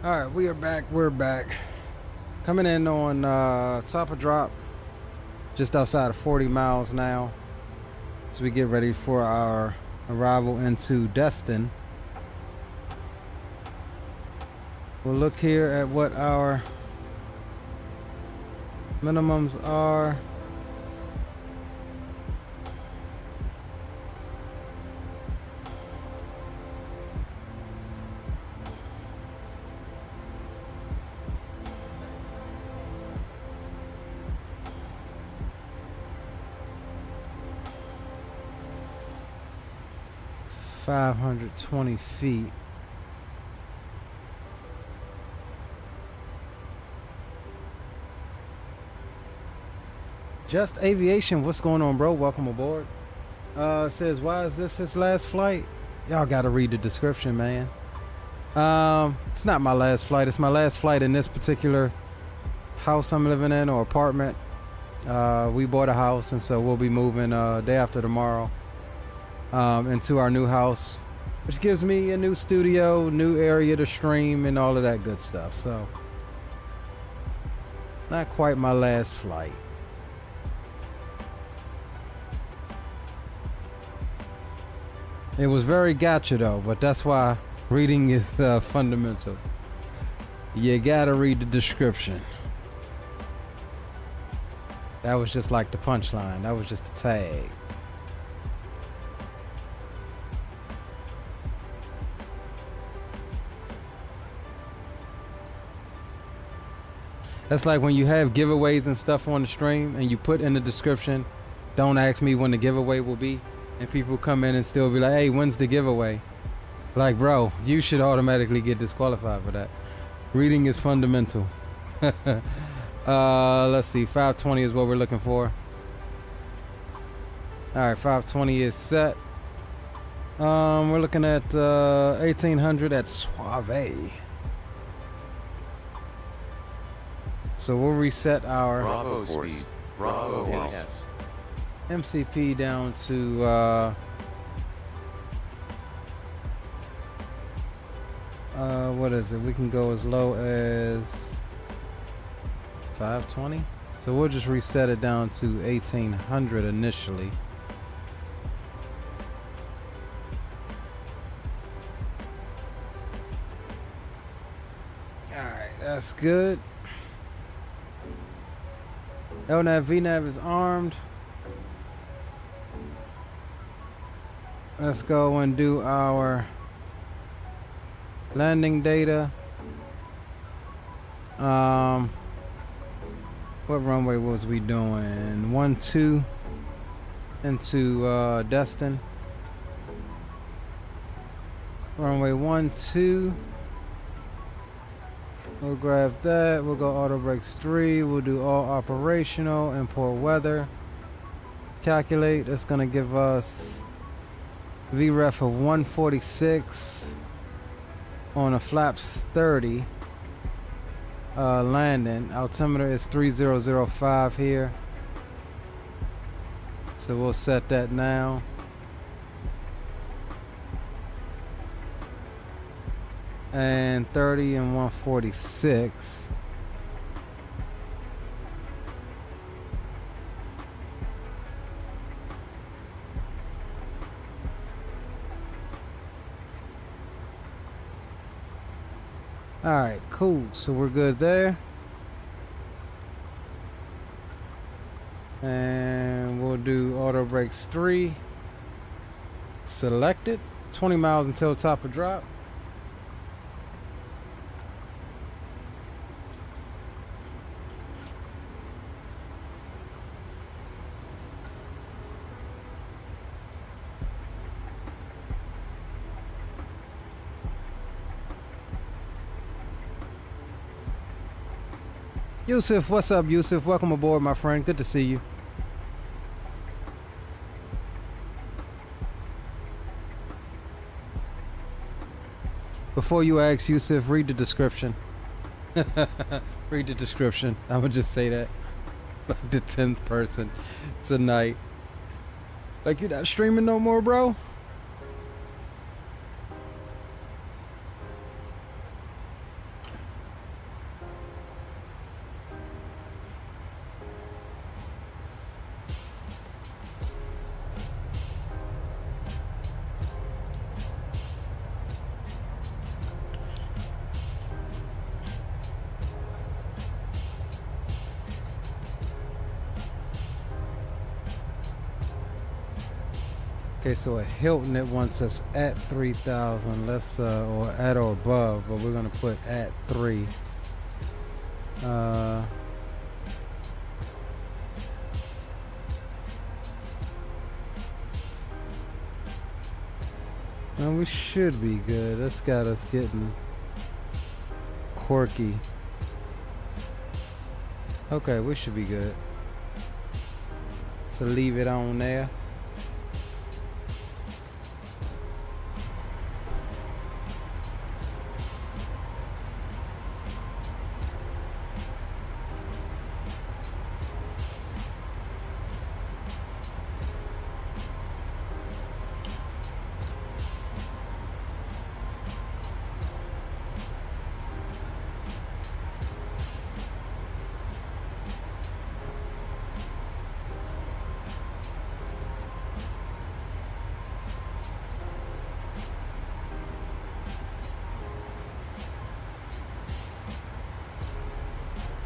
All right, we are back. We're back. Coming in on top of drop, just outside of 40 miles now. As we get ready for our arrival into DESTIN. We'll look here at what our minimums are. $520 feet. Just Aviation, what's going on, bro? Welcome aboard. Says, why is this his last flight? Y'all gotta read the description, man. It's not my last flight. It's my last flight in this particular house I'm living in, or apartment. We bought a house, and so we'll be moving day after tomorrow into our new house, which gives me a new studio, new area to stream, and all of that good stuff. So, not quite my last flight. It was very gotcha though, but that's why reading is fundamental. You gotta read the description. That was just like the punchline. That was just a tag. That's like when you have giveaways and stuff on the stream and you put in the description, don't ask me when the giveaway will be. And people come in and still be like, hey, when's the giveaway? Like, bro, you should automatically get disqualified for that. Reading is fundamental. Let's see, 520 is what we're looking for. Alright, 520 is set. We're looking at 1800 at Suave. So we'll reset our Bravo speed. Bravo yes. MCP down to what is it? We can go as low as 520. So we'll just reset it down to 1800 initially. Alright, that's good. LNAV VNAV is armed. Let's go and do our landing data. What runway was we doing? 12 into DESTIN. Runway 12. We'll grab that. We'll go auto brakes 3. We'll do all operational. Import weather. Calculate. That's gonna give us VREF of 146 on a flaps 30 landing. Altimeter is 3005 here. So we'll set that now. And 30 and 146. Alright, cool. So we're good there. And we'll do auto brakes 3. Selected. 20 miles until top of drop. Yusuf, what's up, Yusuf? Welcome aboard, my friend. Good to see you. Before you ask, Yusuf, read the description. Read the description. I'm gonna just say that. Like the 10th person tonight. Like, you're not streaming no more, bro? Okay, so at Hilton it wants us at 3,000. Let's or at or above, but we're gonna put at 3. And we should be good. That's got us getting quirky. Okay, we should be good. So leave it on there.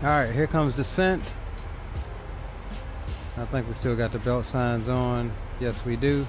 Alright, here comes descent. I think we still got the belt signs on. Yes, we do.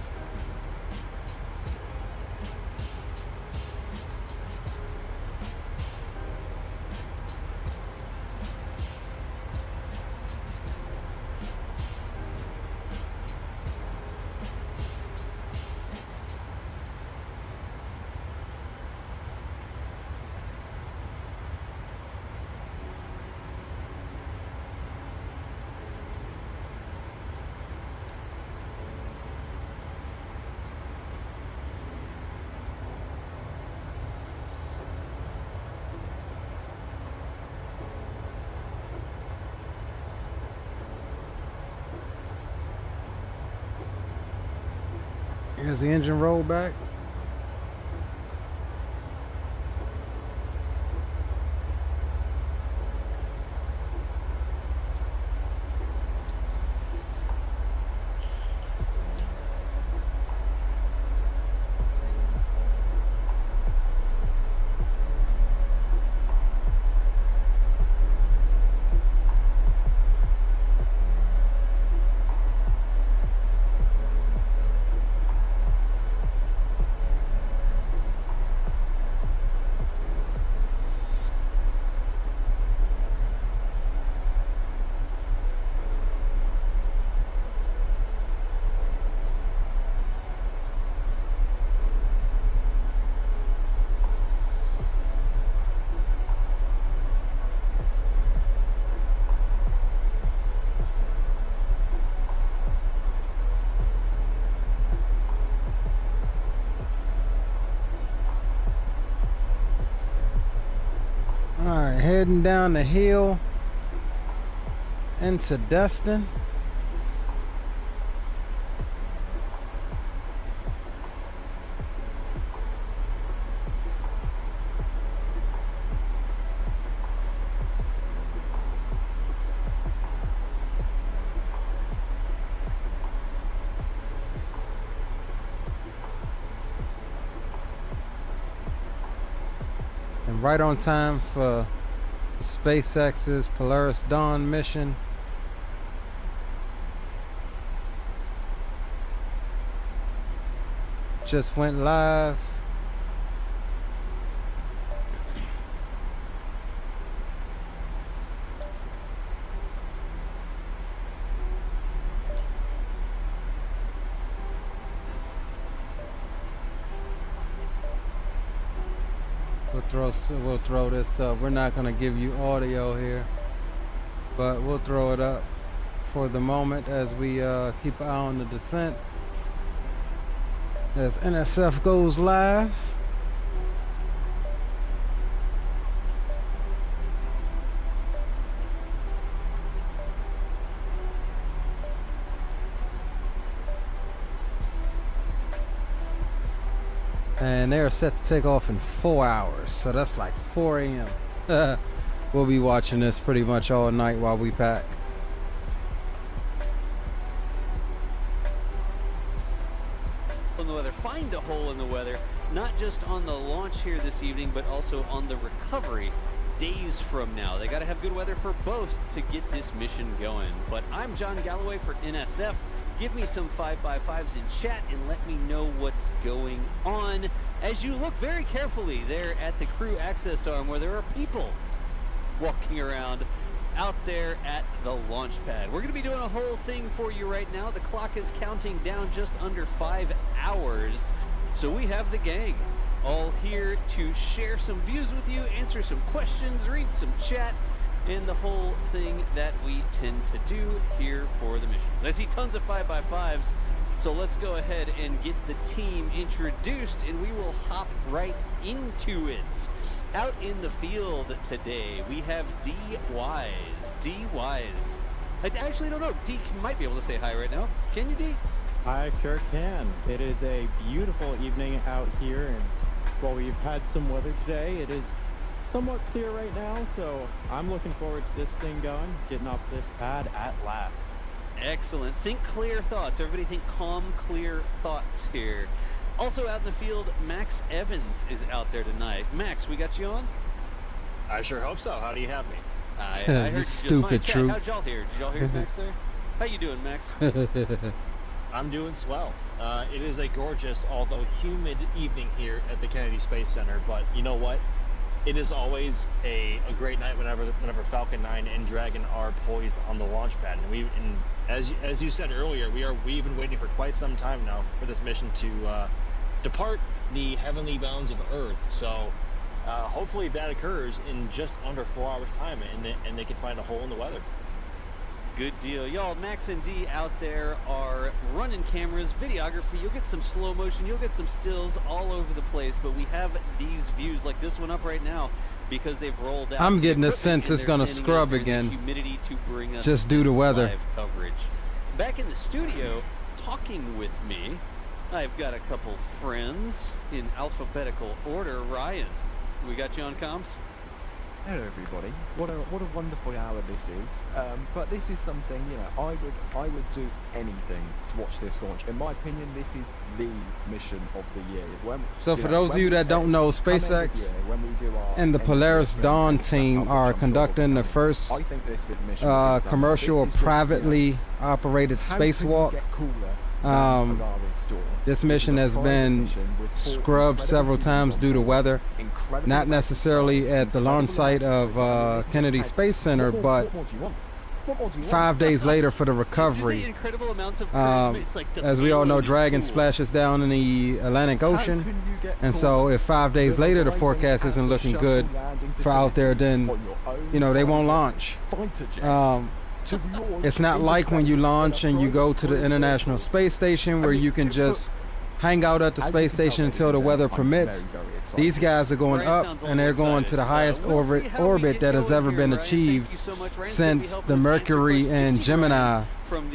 Here's the engine roll back. Alright, heading down the hill into DESTIN. And right on time for SpaceX's Polaris Dawn mission. Just went live. We'll throw this up. We're not gonna give you audio here, but we'll throw it up for the moment as we keep an eye on the descent as NSF goes live. And they're set to take off in 4 hours, so that's like 4 a.m. We'll be watching this pretty much all night while we pack. On the weather, find a hole in the weather, not just on the launch here this evening, but also on the recovery days from now. They got to have good weather for both to get this mission going. But I'm John Galloway for NSF. Give me some 5x5s in chat and let me know what's going on as you look very carefully there at the crew access arm where there are people walking around out there at the launch pad. We're going to be doing a whole thing for you right now. The clock is counting down just under 5 hours. So we have the gang all here to share some views with you, answer some questions, read some chat, and the whole thing that we tend to do here for the missions. I see tons of 5x5s, so let's go ahead and get the team introduced and we will hop right into it. Out in the field today, we have D Wise. D Wise. I actually don't know. D might be able to say hi right now. Can you, D? I sure can. It is a beautiful evening out here, and while we've had some weather today, it is somewhat clear right now, so I'm looking forward to this thing going, getting off this pad at last. Excellent. Think clear thoughts. Everybody think calm, clear thoughts here. Also out in the field, Max Evans is out there tonight. Max, we got you on? I sure hope so. How do you have me? I heard you stupid just fine. How'd y'all hear? Did y'all hear Max there? How you doing, Max? I'm doing swell. It is a gorgeous, although humid evening here at the Kennedy Space Center, but you know what? It is always a great night whenever Falcon 9 and Dragon are poised on the launch pad. And as you said earlier, we've been waiting for quite some time now for this mission to depart the heavenly bounds of Earth. So hopefully that occurs in just under 4 hours time, and they can find a hole in the weather. Good deal. Y'all, Max and D out there are running cameras, videography. You'll get some slow motion, you'll get some stills all over the place, but we have these views like this one up right now because they've rolled out. I'm getting a sense it's going to scrub again, humidity to bring us just due to weather. Live coverage. Back in the studio, talking with me, I've got a couple friends in alphabetical order. Ryan, we got you on comms? Hello everybody. What a wonderful hour this is. But this is something, you know, I would do anything to watch this launch. In my opinion, this is the mission of the year. So for those of you that don't know, SpaceX and the Polaris Dawn team are conducting the first commercial privately operated spacewalk. This mission has been scrubbed several times due to weather, not necessarily at the launch site of Kennedy Space Center, but 5 days later for the recovery. As we all know, Dragon splashes down in the Atlantic Ocean, and so if 5 days later the forecast isn't looking good for out there, then you know they won't launch. It's not like when you launch and you go to the International Space Station where you can just hang out at the space station until the weather permits. These guys are going up, and they're going to the highest orbit that has ever been achieved since the Mercury and Gemini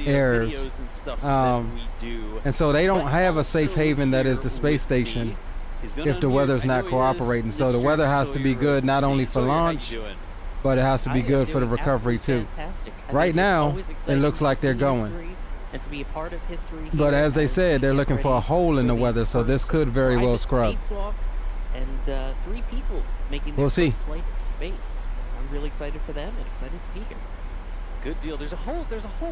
eras. And so they don't have a safe haven that is the space station if the weather's not cooperating. So the weather has to be good not only for launch, but it has to be good for the recovery too. Right now, it looks like they're going. And to be a part of history. But as they said, they're looking for a hole in the weather, so this could very well scrub. And 3 people making their first flight to space. I'm really excited for them and excited to be here. Good deal. There's a whole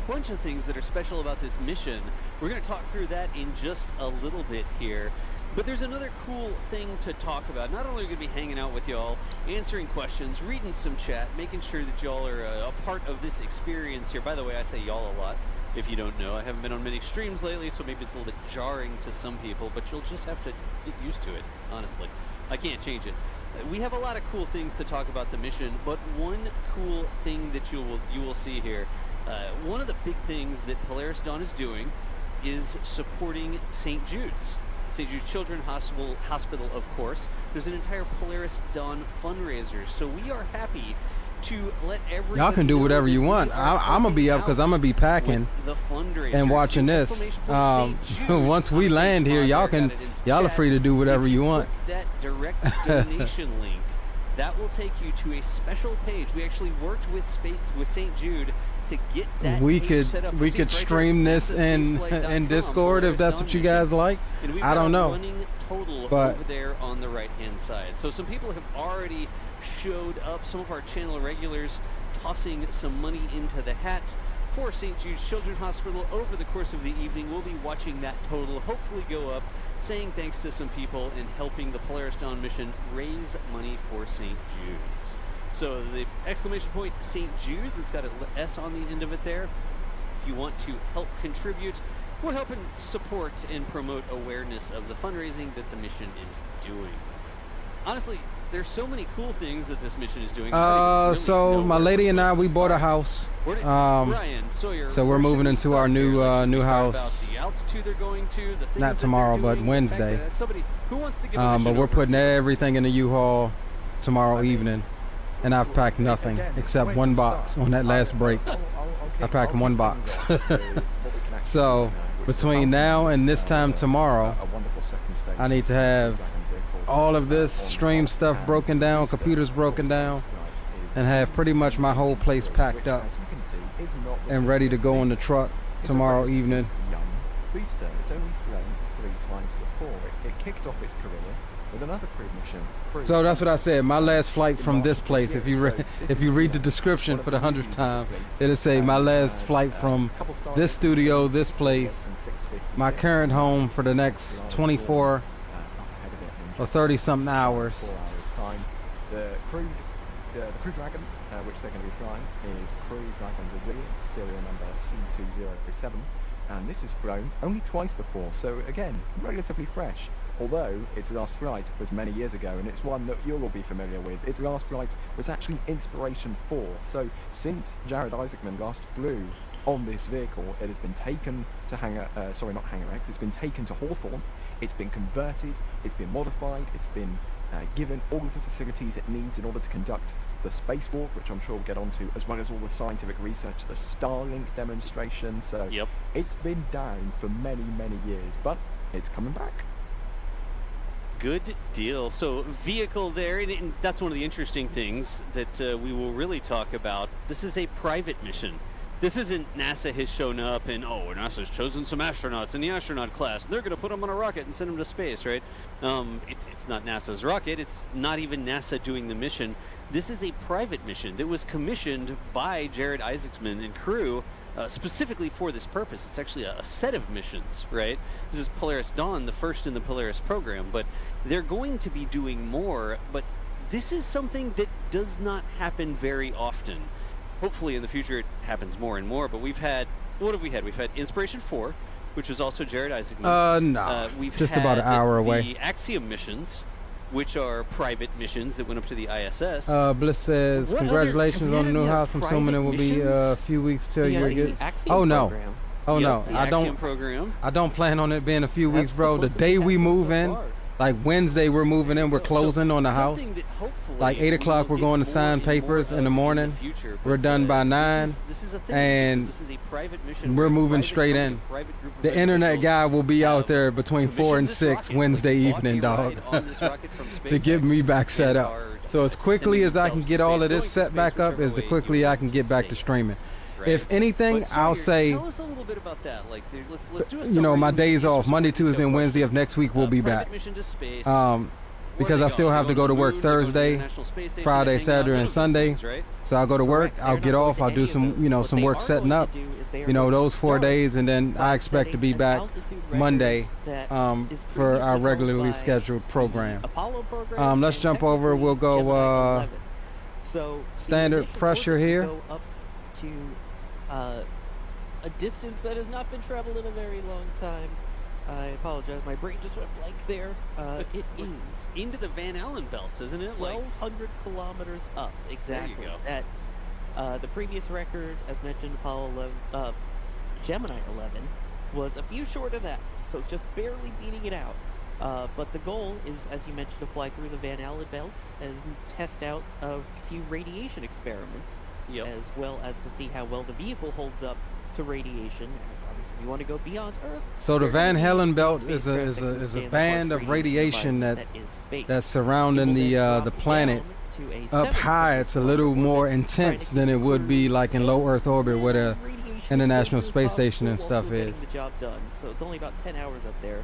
bunch of things that are special about this mission. We're going to talk through that in just a little bit here. But there's another cool thing to talk about. Not only are we going to be hanging out with y'all, answering questions, reading some chat, making sure that y'all are a part of this experience here. By the way, I say y'all a lot. If you don't know, I haven't been on many streams lately, so maybe it's a little bit jarring to some people, but you'll just have to get used to it, honestly. I can't change it. We have a lot of cool things to talk about the mission, but one cool thing that you will see here, one of the big things that Polaris Dawn is doing is supporting St. Jude's. St. Jude's Children's Hospital, of course. There's an entire Polaris Dawn fundraiser, so we are happy to let everybody Y'all can do know whatever that you we want. are I'm gonna be up because I'm gonna be packing with the fundraiser. and watching this. Once we land here, y'all are free to do whatever you want. That direct donation link, that will take you to a special page. We actually worked with St. Jude to get that we page could set up. we could stream this in Discord if that's what you guys like. I don't know. Running total but over there on the right-hand side. So some people have already showed up. Some of our channel regulars tossing some money into the hat for St. Jude's Children's Hospital. Over the course of the evening, we'll be watching that total hopefully go up, saying thanks to some people and helping the Polaris Dawn mission raise money for St. Jude's. So the exclamation point St. Jude's, it's got an S on the end of it there. If you want to help contribute, we're helping support and promote awareness of the fundraising that the mission is doing. Honestly, there's so many cool things that this mission is doing. So my lady and I, we bought a house. Brian Sawyer, so we're moving into our new house. The altitude they're going to, the not tomorrow, but Wednesday. But we're putting everything in the U-Haul tomorrow evening, and I've packed nothing except one box on that last break. I packed one box. So between now and this time tomorrow, I need to have all of this stream stuff broken down, computers broken down, and have pretty much my whole place packed up and ready to go in the truck tomorrow evening. Booster, it's only flown 3 times before. It kicked off its career with another crew mission. So that's what I said. My last flight from this place, if you read the description for the 100th time, it'll say my last flight from this studio, this place, my current home for the next 24 or 30 something hours. The Crew Dragon, which they're going to be flying, is Crew Dragon Resilient, serial number C2037, and this is flown only twice before, so again, relatively fresh. Although its last flight was many years ago, and it's one that you'll all be familiar with. Its last flight was actually Inspiration 4. So since Jared Isaacman last flew on this vehicle, it has been taken to Hangar X, it's been taken to Hawthorne, it's been converted, it's been modified, it's been given all of the facilities it needs in order to conduct the spacewalk, which I'm sure we'll get onto, as well as all the scientific research, the Starlink demonstration. So it's been down for many, many years, but it's coming back. Good deal. So vehicle there, and that's one of the interesting things that we will really talk about. This is a private mission. This isn't NASA has shown up and, NASA's chosen some astronauts in the astronaut class, and they're going to put them on a rocket and send them to space, right? It's not NASA's rocket. It's not even NASA doing the mission. This is a private mission that was commissioned by Jared Isaacman and crew specifically for this purpose. It's actually a set of missions, right? This is Polaris Dawn, the first in the Polaris program, but they're going to be doing more, but this is something that does not happen very often. Hopefully in the future it happens more and more, but we've had, what have we had? We've had Inspiration 4, which was also Jared Isaacman. No, we've just had about an hour away. The Axiom missions, which are private missions that went up to the ISS. Bliss says, congratulations on the new house. I'm assuming it will be a few weeks till you get. Oh no, I don't plan on it being a few weeks, bro. The day we move in, like Wednesday, we're moving in. We're closing on the house. Like 8 o'clock, we're going to sign papers in the morning. We're done by 9, and we're moving straight in. The internet guy will be out there between 4 and 6 Wednesday evening, dog, to get me back set up. So as quickly as I can get all of this set back up, is the quickly I can get back to streaming. If anything, I'll say, tell us a little bit about that. Like, let's do a my days off, Monday, Tuesday, and Wednesday of next week, we'll be back. Because I still have to go to work Thursday, Friday, Saturday, and Sunday. So I'll go to work, I'll get off, I'll do some, some work setting up, those 4 days, and then I expect to be back Monday for our regularly scheduled program. Let's jump over, we'll go standard pressure here. To a distance that has not been traveled in a very long time. I apologize, my brain just went blank there. It is into the Van Allen belts, isn't it? 1,200 kilometers up, exactly. There you go. The previous record, as mentioned, Gemini 11, was a few short of that, so it's just barely beating it out. But the goal is, as you mentioned, to fly through the Van Allen belts and test out a few radiation experiments, as well as to see how well the vehicle holds up to radiation. As obviously, you want to go beyond Earth. So the Van Allen belt is a band of radiation that's surrounding the planet. Up high, it's a little more intense than it would be like in low Earth orbit, where the International Space Station and stuff is. The job done. So it's only about 10 hours up there.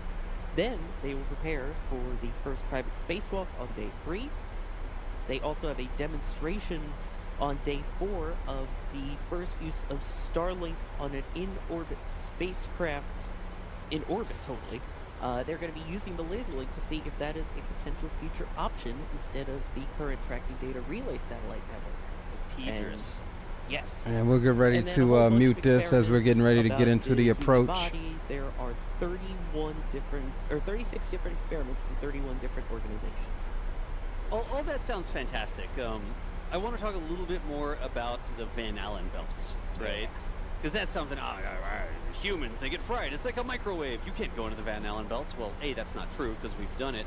Then they will prepare for the first private spacewalk on day 3. They also have a demonstration on day 4 of the first use of Starlink on an in-orbit spacecraft, in orbit totally. They're going to be using the laser link to see if that is a potential future option instead of the current tracking data relay satellite network. Teachers. Yes. And we'll get ready to mute this as we're getting ready to get into the approach. There are 36 different experiments from 31 different organizations. All that sounds fantastic. I want to talk a little bit more about the Van Allen belts, right? Because that's something, humans, they get fried. It's like a microwave. You can't go into the Van Allen belts. Well, A, that's not true because we've done it.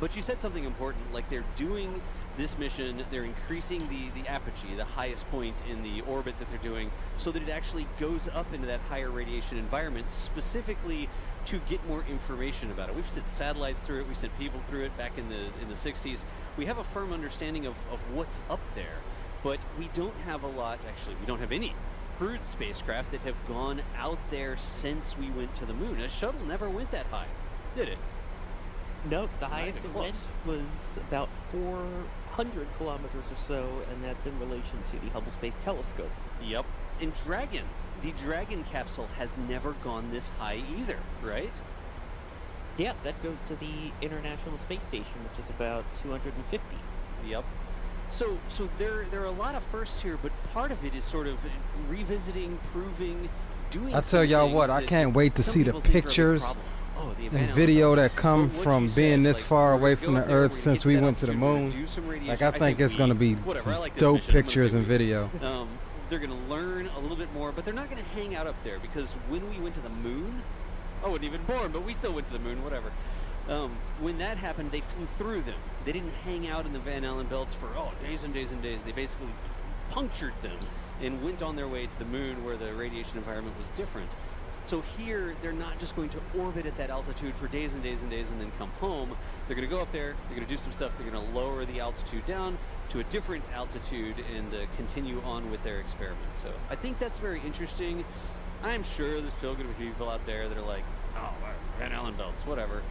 But you said something important, like they're doing this mission, they're increasing the apogee, the highest point in the orbit that they're doing, so that it actually goes up into that higher radiation environment, specifically to get more information about it. We've sent satellites through it, we sent people through it back in the 60s. We have a firm understanding of what's up there, but we don't have a lot, actually, we don't have any crewed spacecraft that have gone out there since we went to the moon. A shuttle never went that high, did it? No, the highest it went was about 400 kilometers or so, and that's in relation to the Hubble Space Telescope. Yep. And the Dragon capsule has never gone this high either, right? Yeah, that goes to the International Space Station, which is about 250. Yep. So there are a lot of firsts here, but part of it is sort of revisiting, proving, doing. I tell y'all what, I can't wait to see the pictures and video that come from being this far away from the Earth since we went to the moon. Like, I think it's going to be dope pictures and video. They're going to learn a little bit more, but they're not going to hang out up there, because when we went to the moon, I wasn't even born, but we still went to the moon, whatever. When that happened, they flew through them. They didn't hang out in the Van Allen belts for days and days and days. They basically punctured them and went on their way to the moon, where the radiation environment was different. So here, they're not just going to orbit at that altitude for days and days and days and then come home. They're going to go up there, they're going to do some stuff, they're going to lower the altitude down to a different altitude and continue on with their experiments. So I think that's very interesting. I'm sure there's still going to be people out there that are like, Van Allen belts, whatever.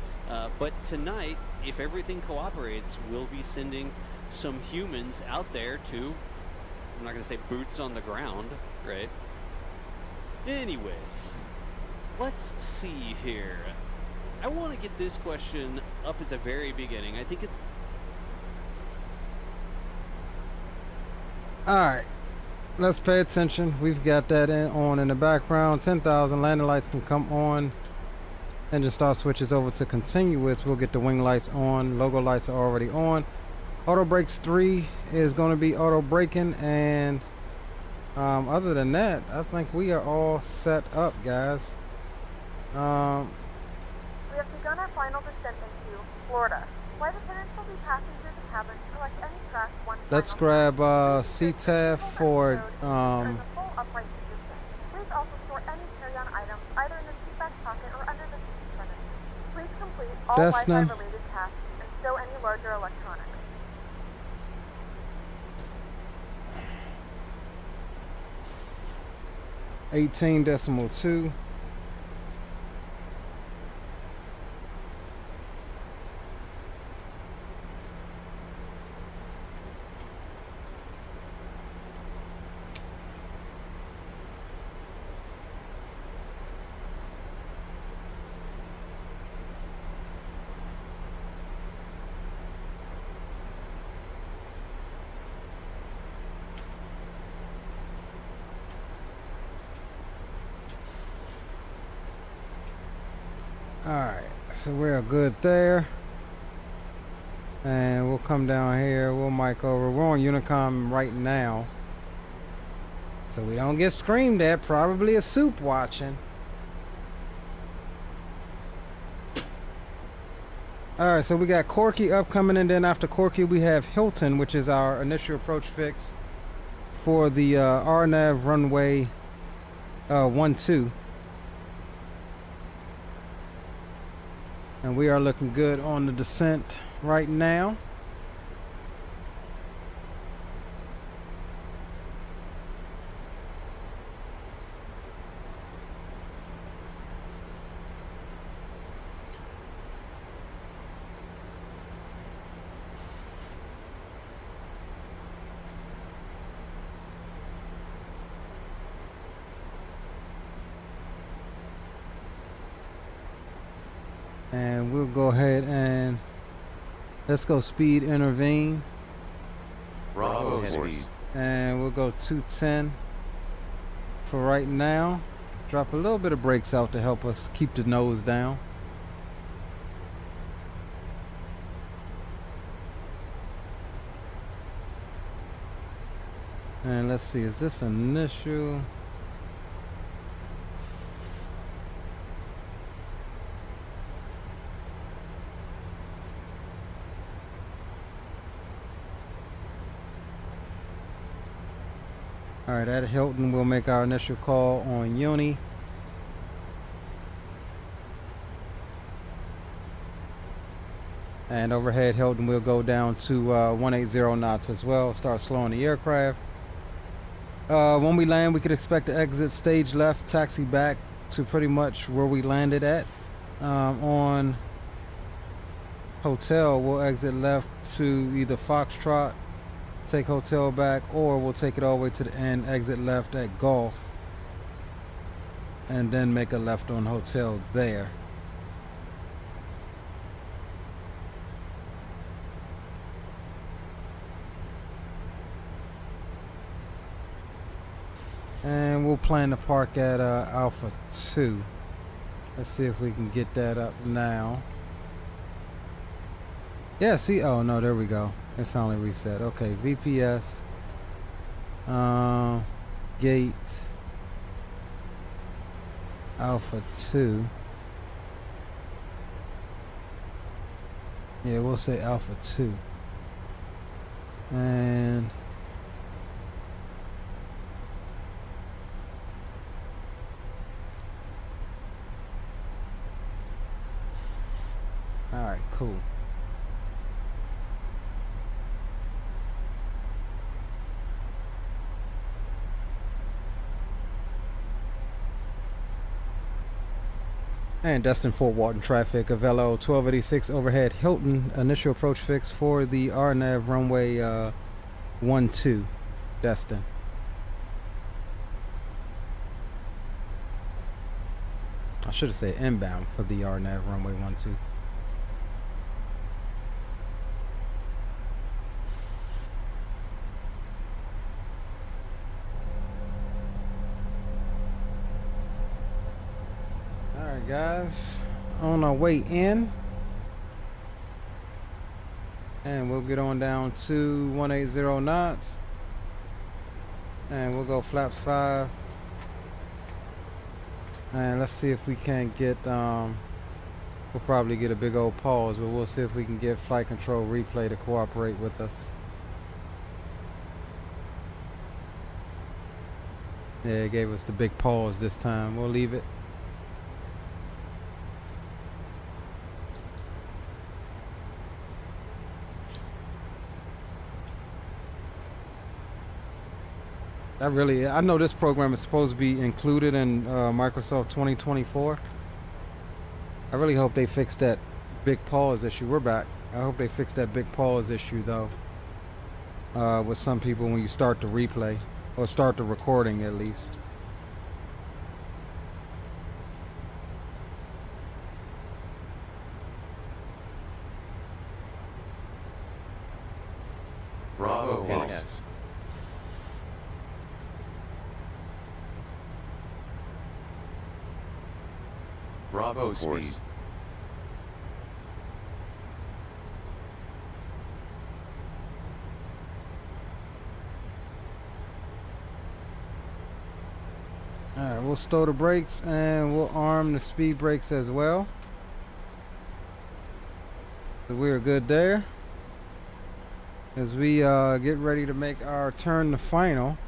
But tonight, if everything cooperates, we'll be sending some humans out there to, I'm not going to say boots on the ground, right? Anyways, let's see here. I want to get this question up at the very beginning. I think it... Alright, let's pay attention. We've got that on in the background. 10,000 landing lights can come on. Engine start switches over to continuous. We'll get the wing lights on. Logo lights are already on. Auto brakes 3 is going to be auto braking, and other than that, I think we are all set up, guys. We have begun our final descent into Florida. Flight attendants will be passing through the cabin to collect any trash once. Let's grab CTAF for in the full upright position. Please also store any carry-on items either in the seat back pocket or under the seat cushion. Please complete all DESTIN. Wi-Fi related tasks and stow any larger electronics. .2. Alright, so we're good there. And we'll come down here, we'll mic over. We're on Unicom right now, so we don't get screamed at. Probably a soup watching. All right, so we got Corky upcoming, and then after Corky we have Hilton, which is our initial approach fix for the RNAV runway 12. And we are looking good on the descent right now. And we'll go ahead and let's go speed intervene. Bravo speed. And we'll go 210 for right now. Drop a little bit of brakes out to help us keep the nose down. And let's see, is this initial? Alright, at Hilton we'll make our initial call on Uni. And overhead Hilton we'll go down to 180 knots as well. Start slowing the aircraft. When we land we could expect to exit stage left, taxi back to pretty much where we landed at. On hotel we'll exit left to either Foxtrot, take hotel back, or we'll take it all the way to the end, exit left at Golf, and then make a left on hotel there. And we'll plan to park at Alpha 2. Let's see if we can get that up now. Yeah, see, oh no, there we go. It finally reset. Okay, VPS. Gate. Alpha 2. Yeah, we'll say Alpha 2. And all right, cool. And Destin Fort Walton traffic, Avello 1286 overhead Hilton, initial approach fix for the RNAV runway 12, Destin. I should have said inbound for the RNAV runway 12. Guys, on our way in, and we'll get on down to 180 knots, and we'll go flaps 5, and let's see if we can get we'll probably get a big old pause, but we'll see if we can get flight control replay to cooperate with us. Yeah, it gave us the big pause this time. We'll leave it. I know this program is supposed to be included in Microsoft 2024. I really hope they fix that big pause issue. We're back. I hope they fix that big pause issue though. With some people when you start the replay or start the recording at least. Bravo pulse. Bravo speed. Alright, we'll stow the brakes and we'll arm the speed brakes as well. So we're good there. As we get ready to make our turn to final.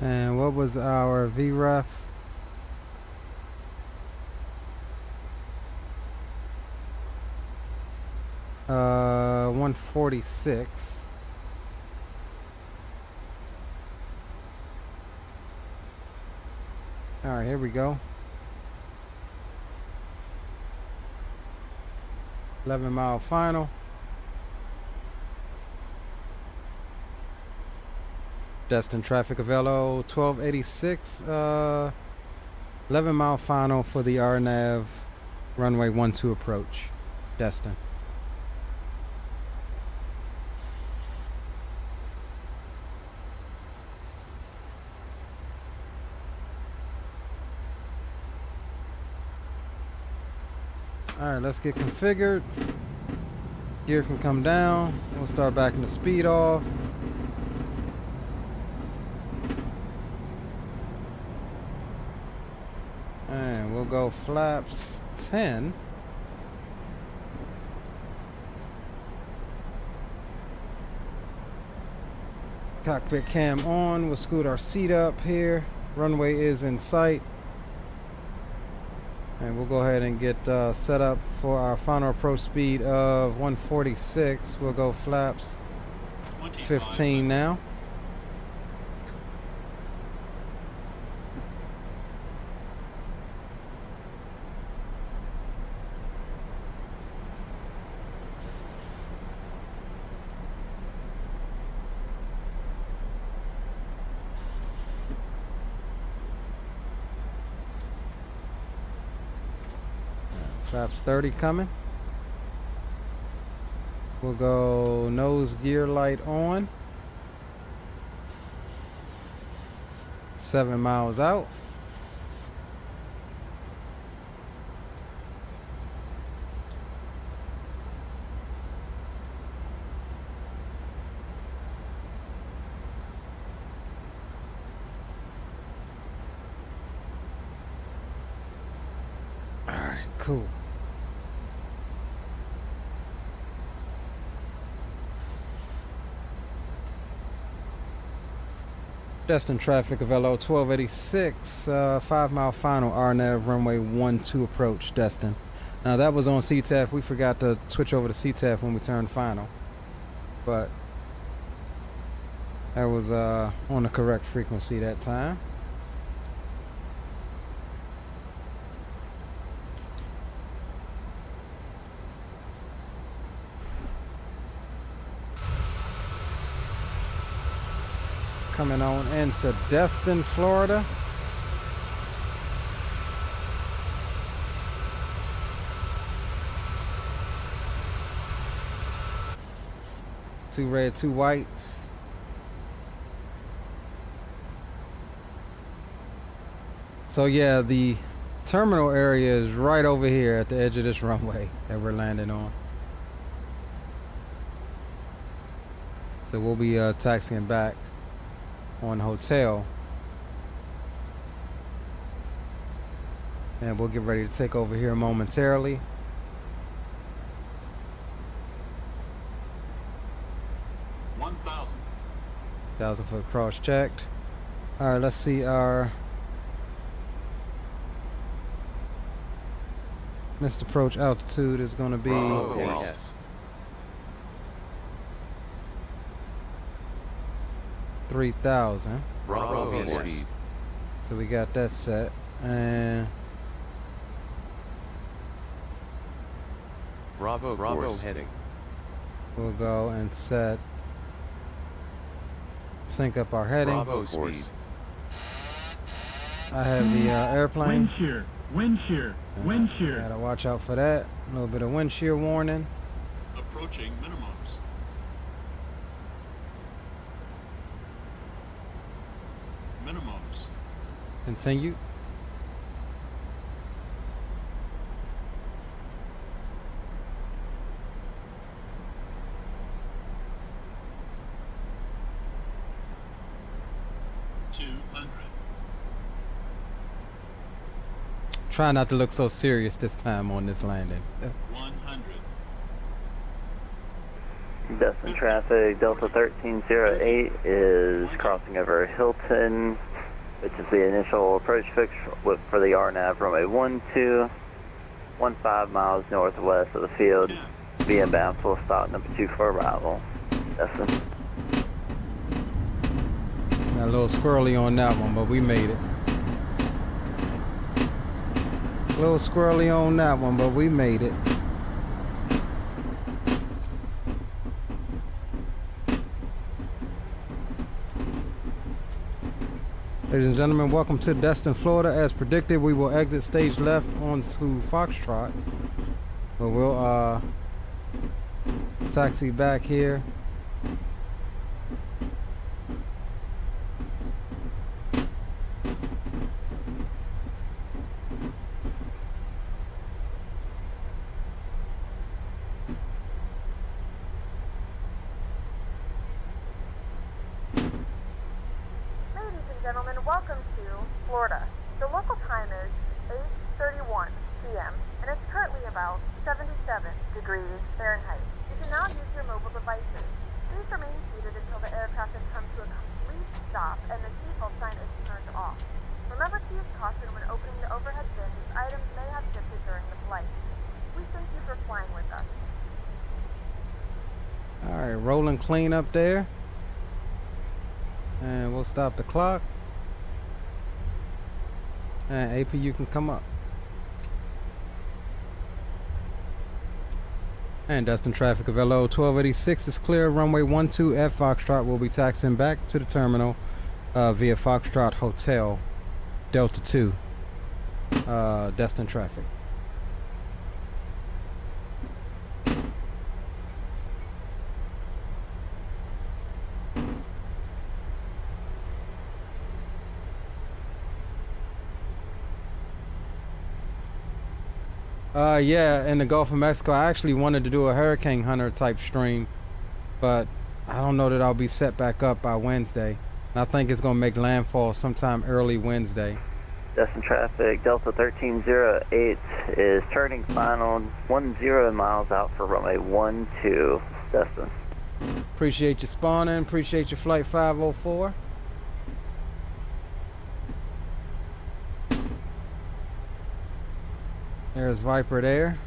And what was our VREF? Uh, 146. All right, here we go. 11-mile final. Destin traffic of LO 1286. 11-mile final for the RNAV runway 12 approach. Destin. Alright, let's get configured. Gear can come down. We'll start backing the speed off. And we'll go flaps 10. Cockpit cam on. We'll scoot our seat up here. Runway is in sight. And we'll go ahead and get set up for our final approach speed of 146. We'll go flaps 15 now. Flaps 30 coming. We'll go nose gear light on. 7 miles out. All right, cool. Destin traffic of LO 1286, 5-mile final, RNAV runway 12 approach, Destin. Now that was on CTAF. We forgot to switch over to CTAF when we turned final, but that was on the correct frequency that time. Coming on into Destin, Florida. Two red, two whites. So yeah, the terminal area is right over here at the edge of this runway that we're landing on. So we'll be taxiing back on hotel, and we'll get ready to take over here momentarily. $1,000 foot cross checked. All right, let's see our missed approach altitude is going to be 3,000. Bravo speed. So we got that set, and Bravo heading. We'll go and sync up our heading. Bravo speed. I have the airplane. Wind shear, wind shear, wind shear. Gotta watch out for that. A little bit of wind shear warning. Approaching minimums. Minimums. Continue. Try not to look so serious this time on this landing. 100. Destin traffic, Delta 1308 is crossing over Hilton, which is the initial approach fix for the RNAV runway 12, 15 miles northwest of the field, via bound full stop number 2 for arrival. Destin. Got a little squirrely on that one, but we made it. A little squirrely on that one, but we made it. Ladies and gentlemen, welcome to Destin, Florida. As predicted, we will exit stage left onto Foxtrot. But we'll taxi back here. Gentlemen, welcome to Florida. The local time is 8:31 p.m. and it's currently about 77 degrees Fahrenheit. You can now use your mobile devices. Please remain seated until the aircraft has come to a complete stop and the seatbelt sign is turned off. Remember to use caution when opening the overhead bins. Items may have shifted during the flight. We thank you for flying with us. All right, rolling clean up there. And we'll stop the clock. And AP, you can come up. And Destin traffic of LO 1286 is clear. Runway 12 at Foxtrot. Will be taxiing back to the terminal via Foxtrot Hotel, Delta 2. Destin traffic. Yeah, in the Gulf of Mexico, I actually wanted to do a hurricane hunter type stream, but I don't know that I'll be set back up by Wednesday. And I think it's going to make landfall sometime early Wednesday. Destin traffic, Delta 1308 is turning final 10 miles out for runway 12, Destin. Appreciate you spawning, appreciate your flight 504. There's Viper there.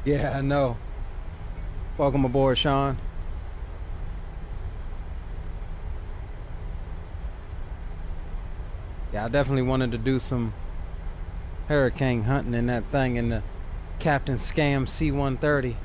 Yeah, I know. Welcome aboard, Sean. Yeah, I definitely wanted to do some hurricane hunting in that thing in the Captain Scam C-130.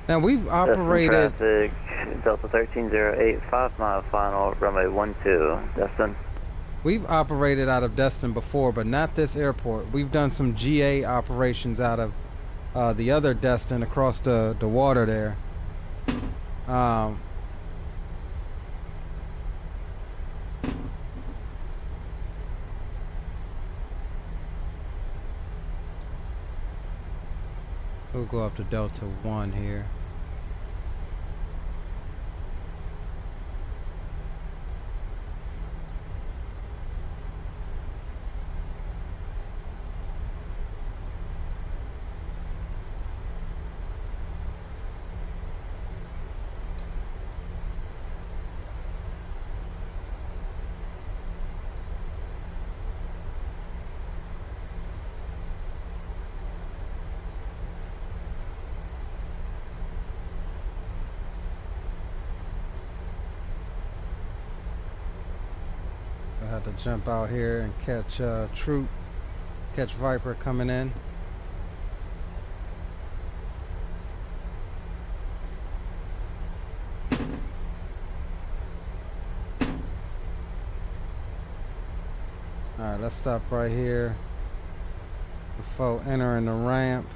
Now we've operated. Traffic, Delta 1308, 5 mile final, runway 12, Destin. We've operated out of Destin before, but not this airport. We've done some GA operations out of the other Destin across the water there. We'll go up to Delta 1 here. I had to jump out here and catch Troop, catch Viper coming in. Alright, let's stop right here before entering the ramp.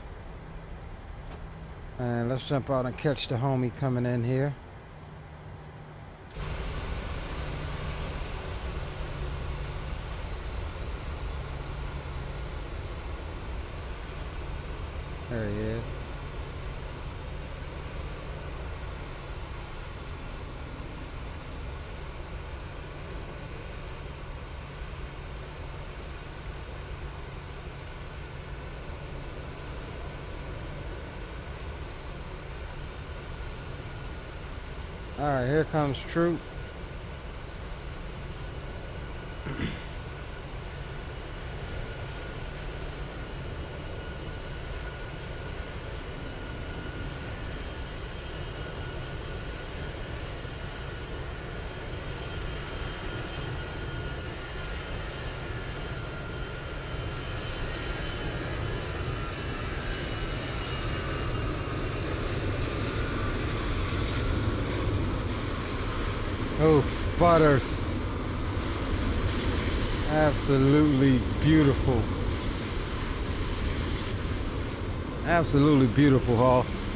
And let's jump out and catch the homie coming in here. There he is. All right, here comes Troop. Oh, Butters. Absolutely beautiful. Absolutely beautiful, Hoss.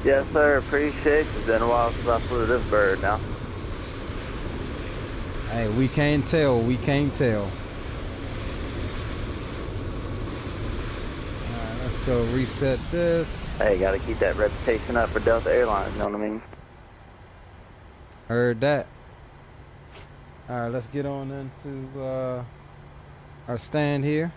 Yes, sir. Appreciate it. It's been a while since I flew this bird now. Hey, we can't tell. We can't tell. Alright, let's go reset this. Hey, gotta keep that reputation up for Delta Airlines, you know what I mean? Heard that. Alright, let's get on into our stand here.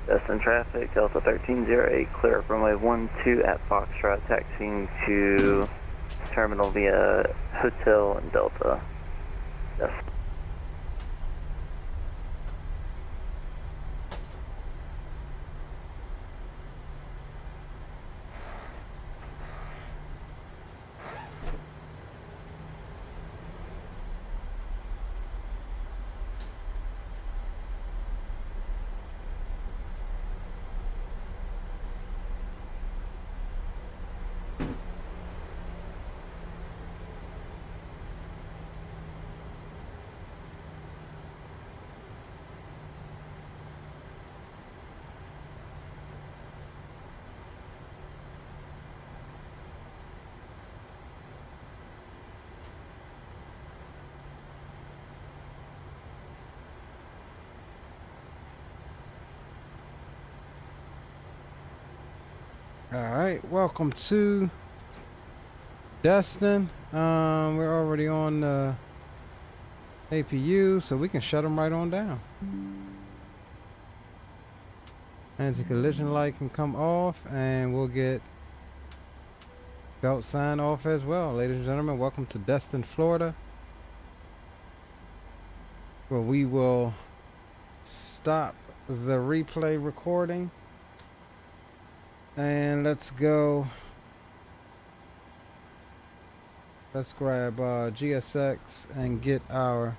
Destin traffic, Delta 1308, clear up runway 12 at Foxtrot, taxiing to terminal via Hotel and Delta. Yes. All right, welcome to Destin, we're already on the APU, so we can shut them right on down. Anti-collision light can come off, and we'll get belt sign off as well. Ladies and gentlemen, welcome to Destin, Florida, where we will stop the replay recording, and let's go. Let's grab GSX and get our...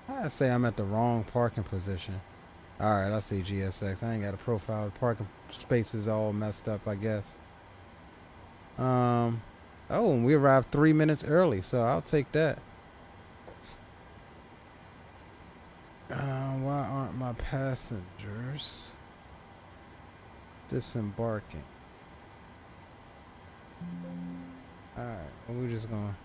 I say I'm at the wrong parking position. Alright, I see GSX. I ain't got a profile. The parking space is all messed up, I guess. Oh, and we arrived 3 minutes early, so I'll take that. Why aren't my passengers disembarking? Alright, well, we're just going.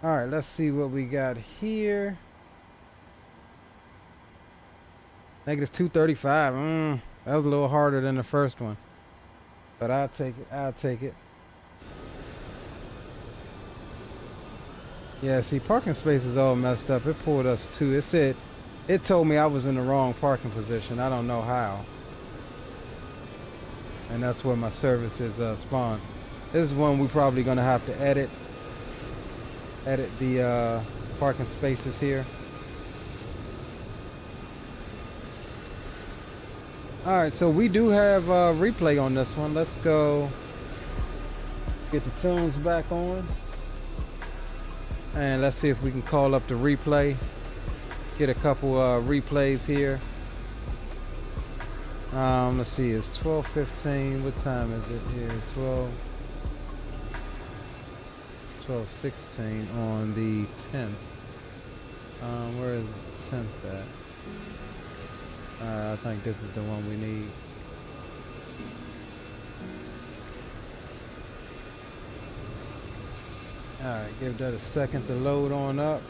Alright, let's see what we got here. Negative 235. That was a little harder than the first one. But I'll take it. I'll take it. Yeah, see, parking space is all messed up. It pulled us to. It told me I was in the wrong parking position. I don't know how. And that's where my services spawn. This is one we're probably gonna have to edit the parking spaces here. All right, so we do have replay on this one. Let's go get the tunes back on, and let's see if we can call up the replay. Get a couple replays here. Let's see, it's 12:15. What time is it here? 12:16 on the 10th. Where is the 10th at? I think this is the one we need. Alright, give that a second to load on up.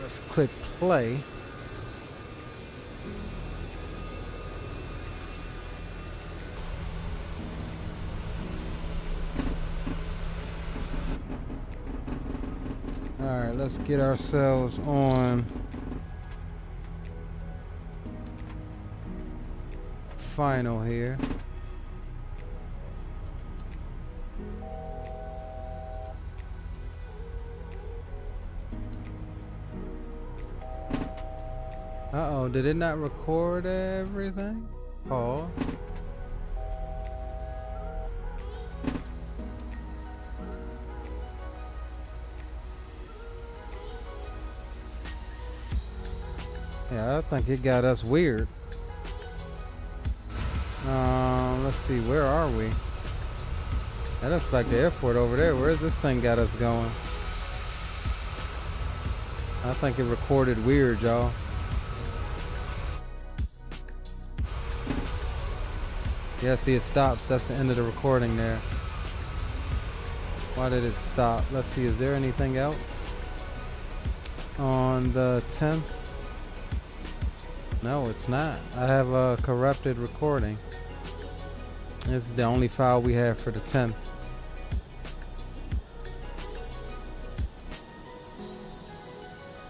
Let's click play. Alright, let's get ourselves on final here. Uh-oh, did it not record everything? Pause. Yeah, I think it got us weird. Let's see, where are we? That looks like the airport over there. Where's this thing got us going? I think it recorded weird, y'all. Yeah, see, it stops. That's the end of the recording there. Why did it stop? Let's see, is there anything else on the 10th? No, it's not. I have a corrupted recording. This is the only file we have for the 10th.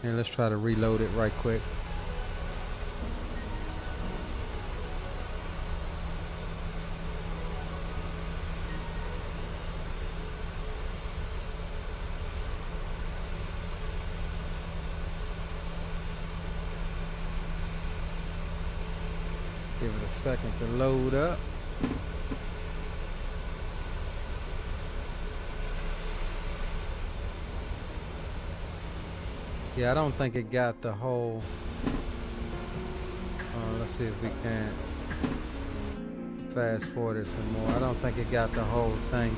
Here, let's try to reload it right quick. Give it a second to load up. Yeah, I don't think it got the whole... let's see if we can fast forward it some more. I don't think it got the whole thing.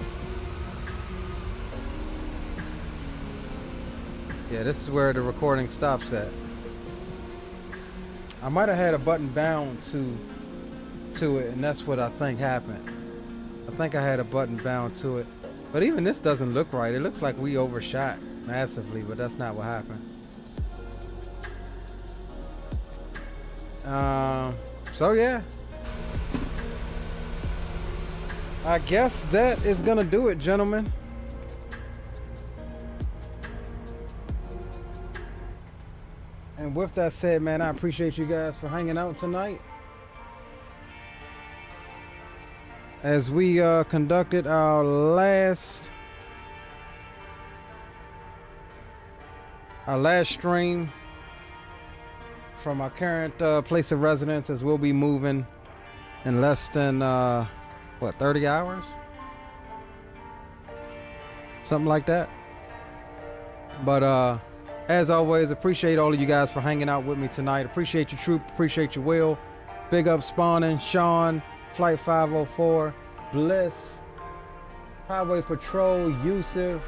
Yeah, this is where the recording stops at. I might have had a button bound to it, and that's what I think happened. I think I had a button bound to it. But even this doesn't look right. It looks like we overshot massively, but that's not what happened. So yeah, I guess that is gonna do it, gentlemen. And with that said, man, I appreciate you guys for hanging out tonight as we conducted our last stream from our current place of residence, as we'll be moving in less than 30 hours, something like that. But as always, appreciate all of you guys for hanging out with me tonight. Appreciate your troop, appreciate your will. Big up Spawning, Sean, Flight 504, Bliss, Highway Patrol, Yusuf,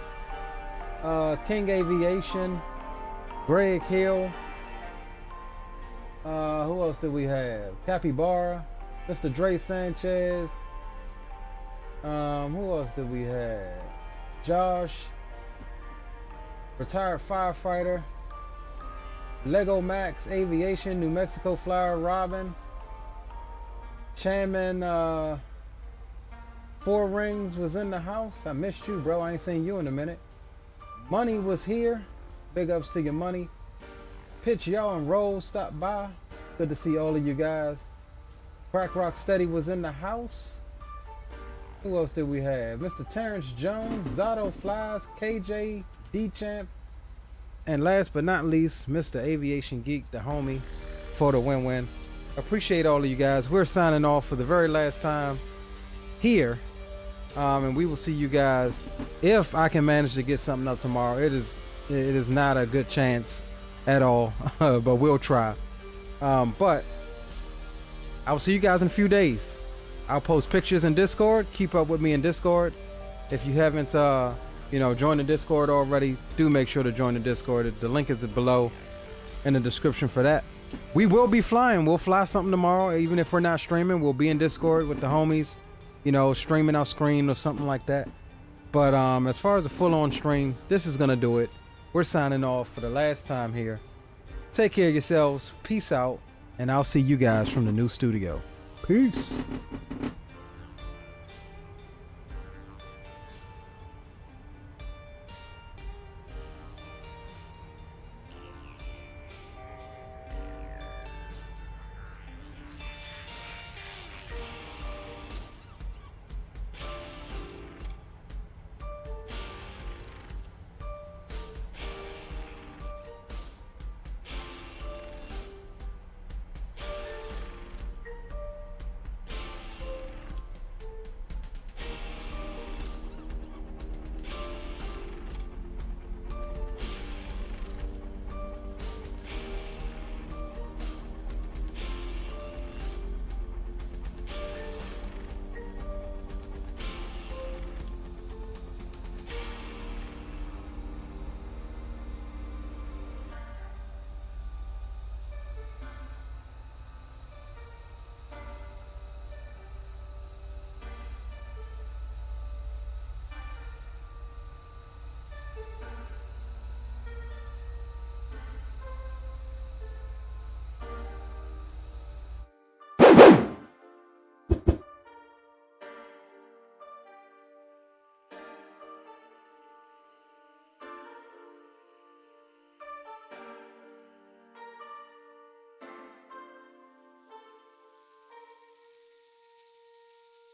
King Aviation, Greg Hill. Who else do we have? Capybara, Mr. Dre Sanchez. Who else do we have? Josh, Retired Firefighter, Lego Max Aviation, New Mexico Flyer, Robin, Chairman, Four Rings was in the house. I missed you, bro. I ain't seen you in a minute. Money was here. Big ups to your Money. Pitch y'all and Roll stopped by. Good to see all of you guys. Crack Rock Steady was in the house. Who else did we have? Mr. Terrence Jones, Zato Flies, KJ, D-Champ, and last but not least, Mr. Aviation Geek, the homie, for the win-win. Appreciate all of you guys. We're signing off for the very last time here. And we will see you guys if I can manage to get something up tomorrow. It is not a good chance at all, but we'll try. But I will see you guys in a few days. I'll post pictures in Discord. Keep up with me in Discord. If you haven't joined the Discord already, do make sure to join the Discord. The link is below in the description for that. We will be flying. We'll fly something tomorrow. Even if we're not streaming, we'll be in Discord with the homies, streaming our screen or something like that. But as far as a full-on stream, this is gonna do it. We're signing off for the last time here. Take care of yourselves. Peace out. And I'll see you guys from the new studio. Peace.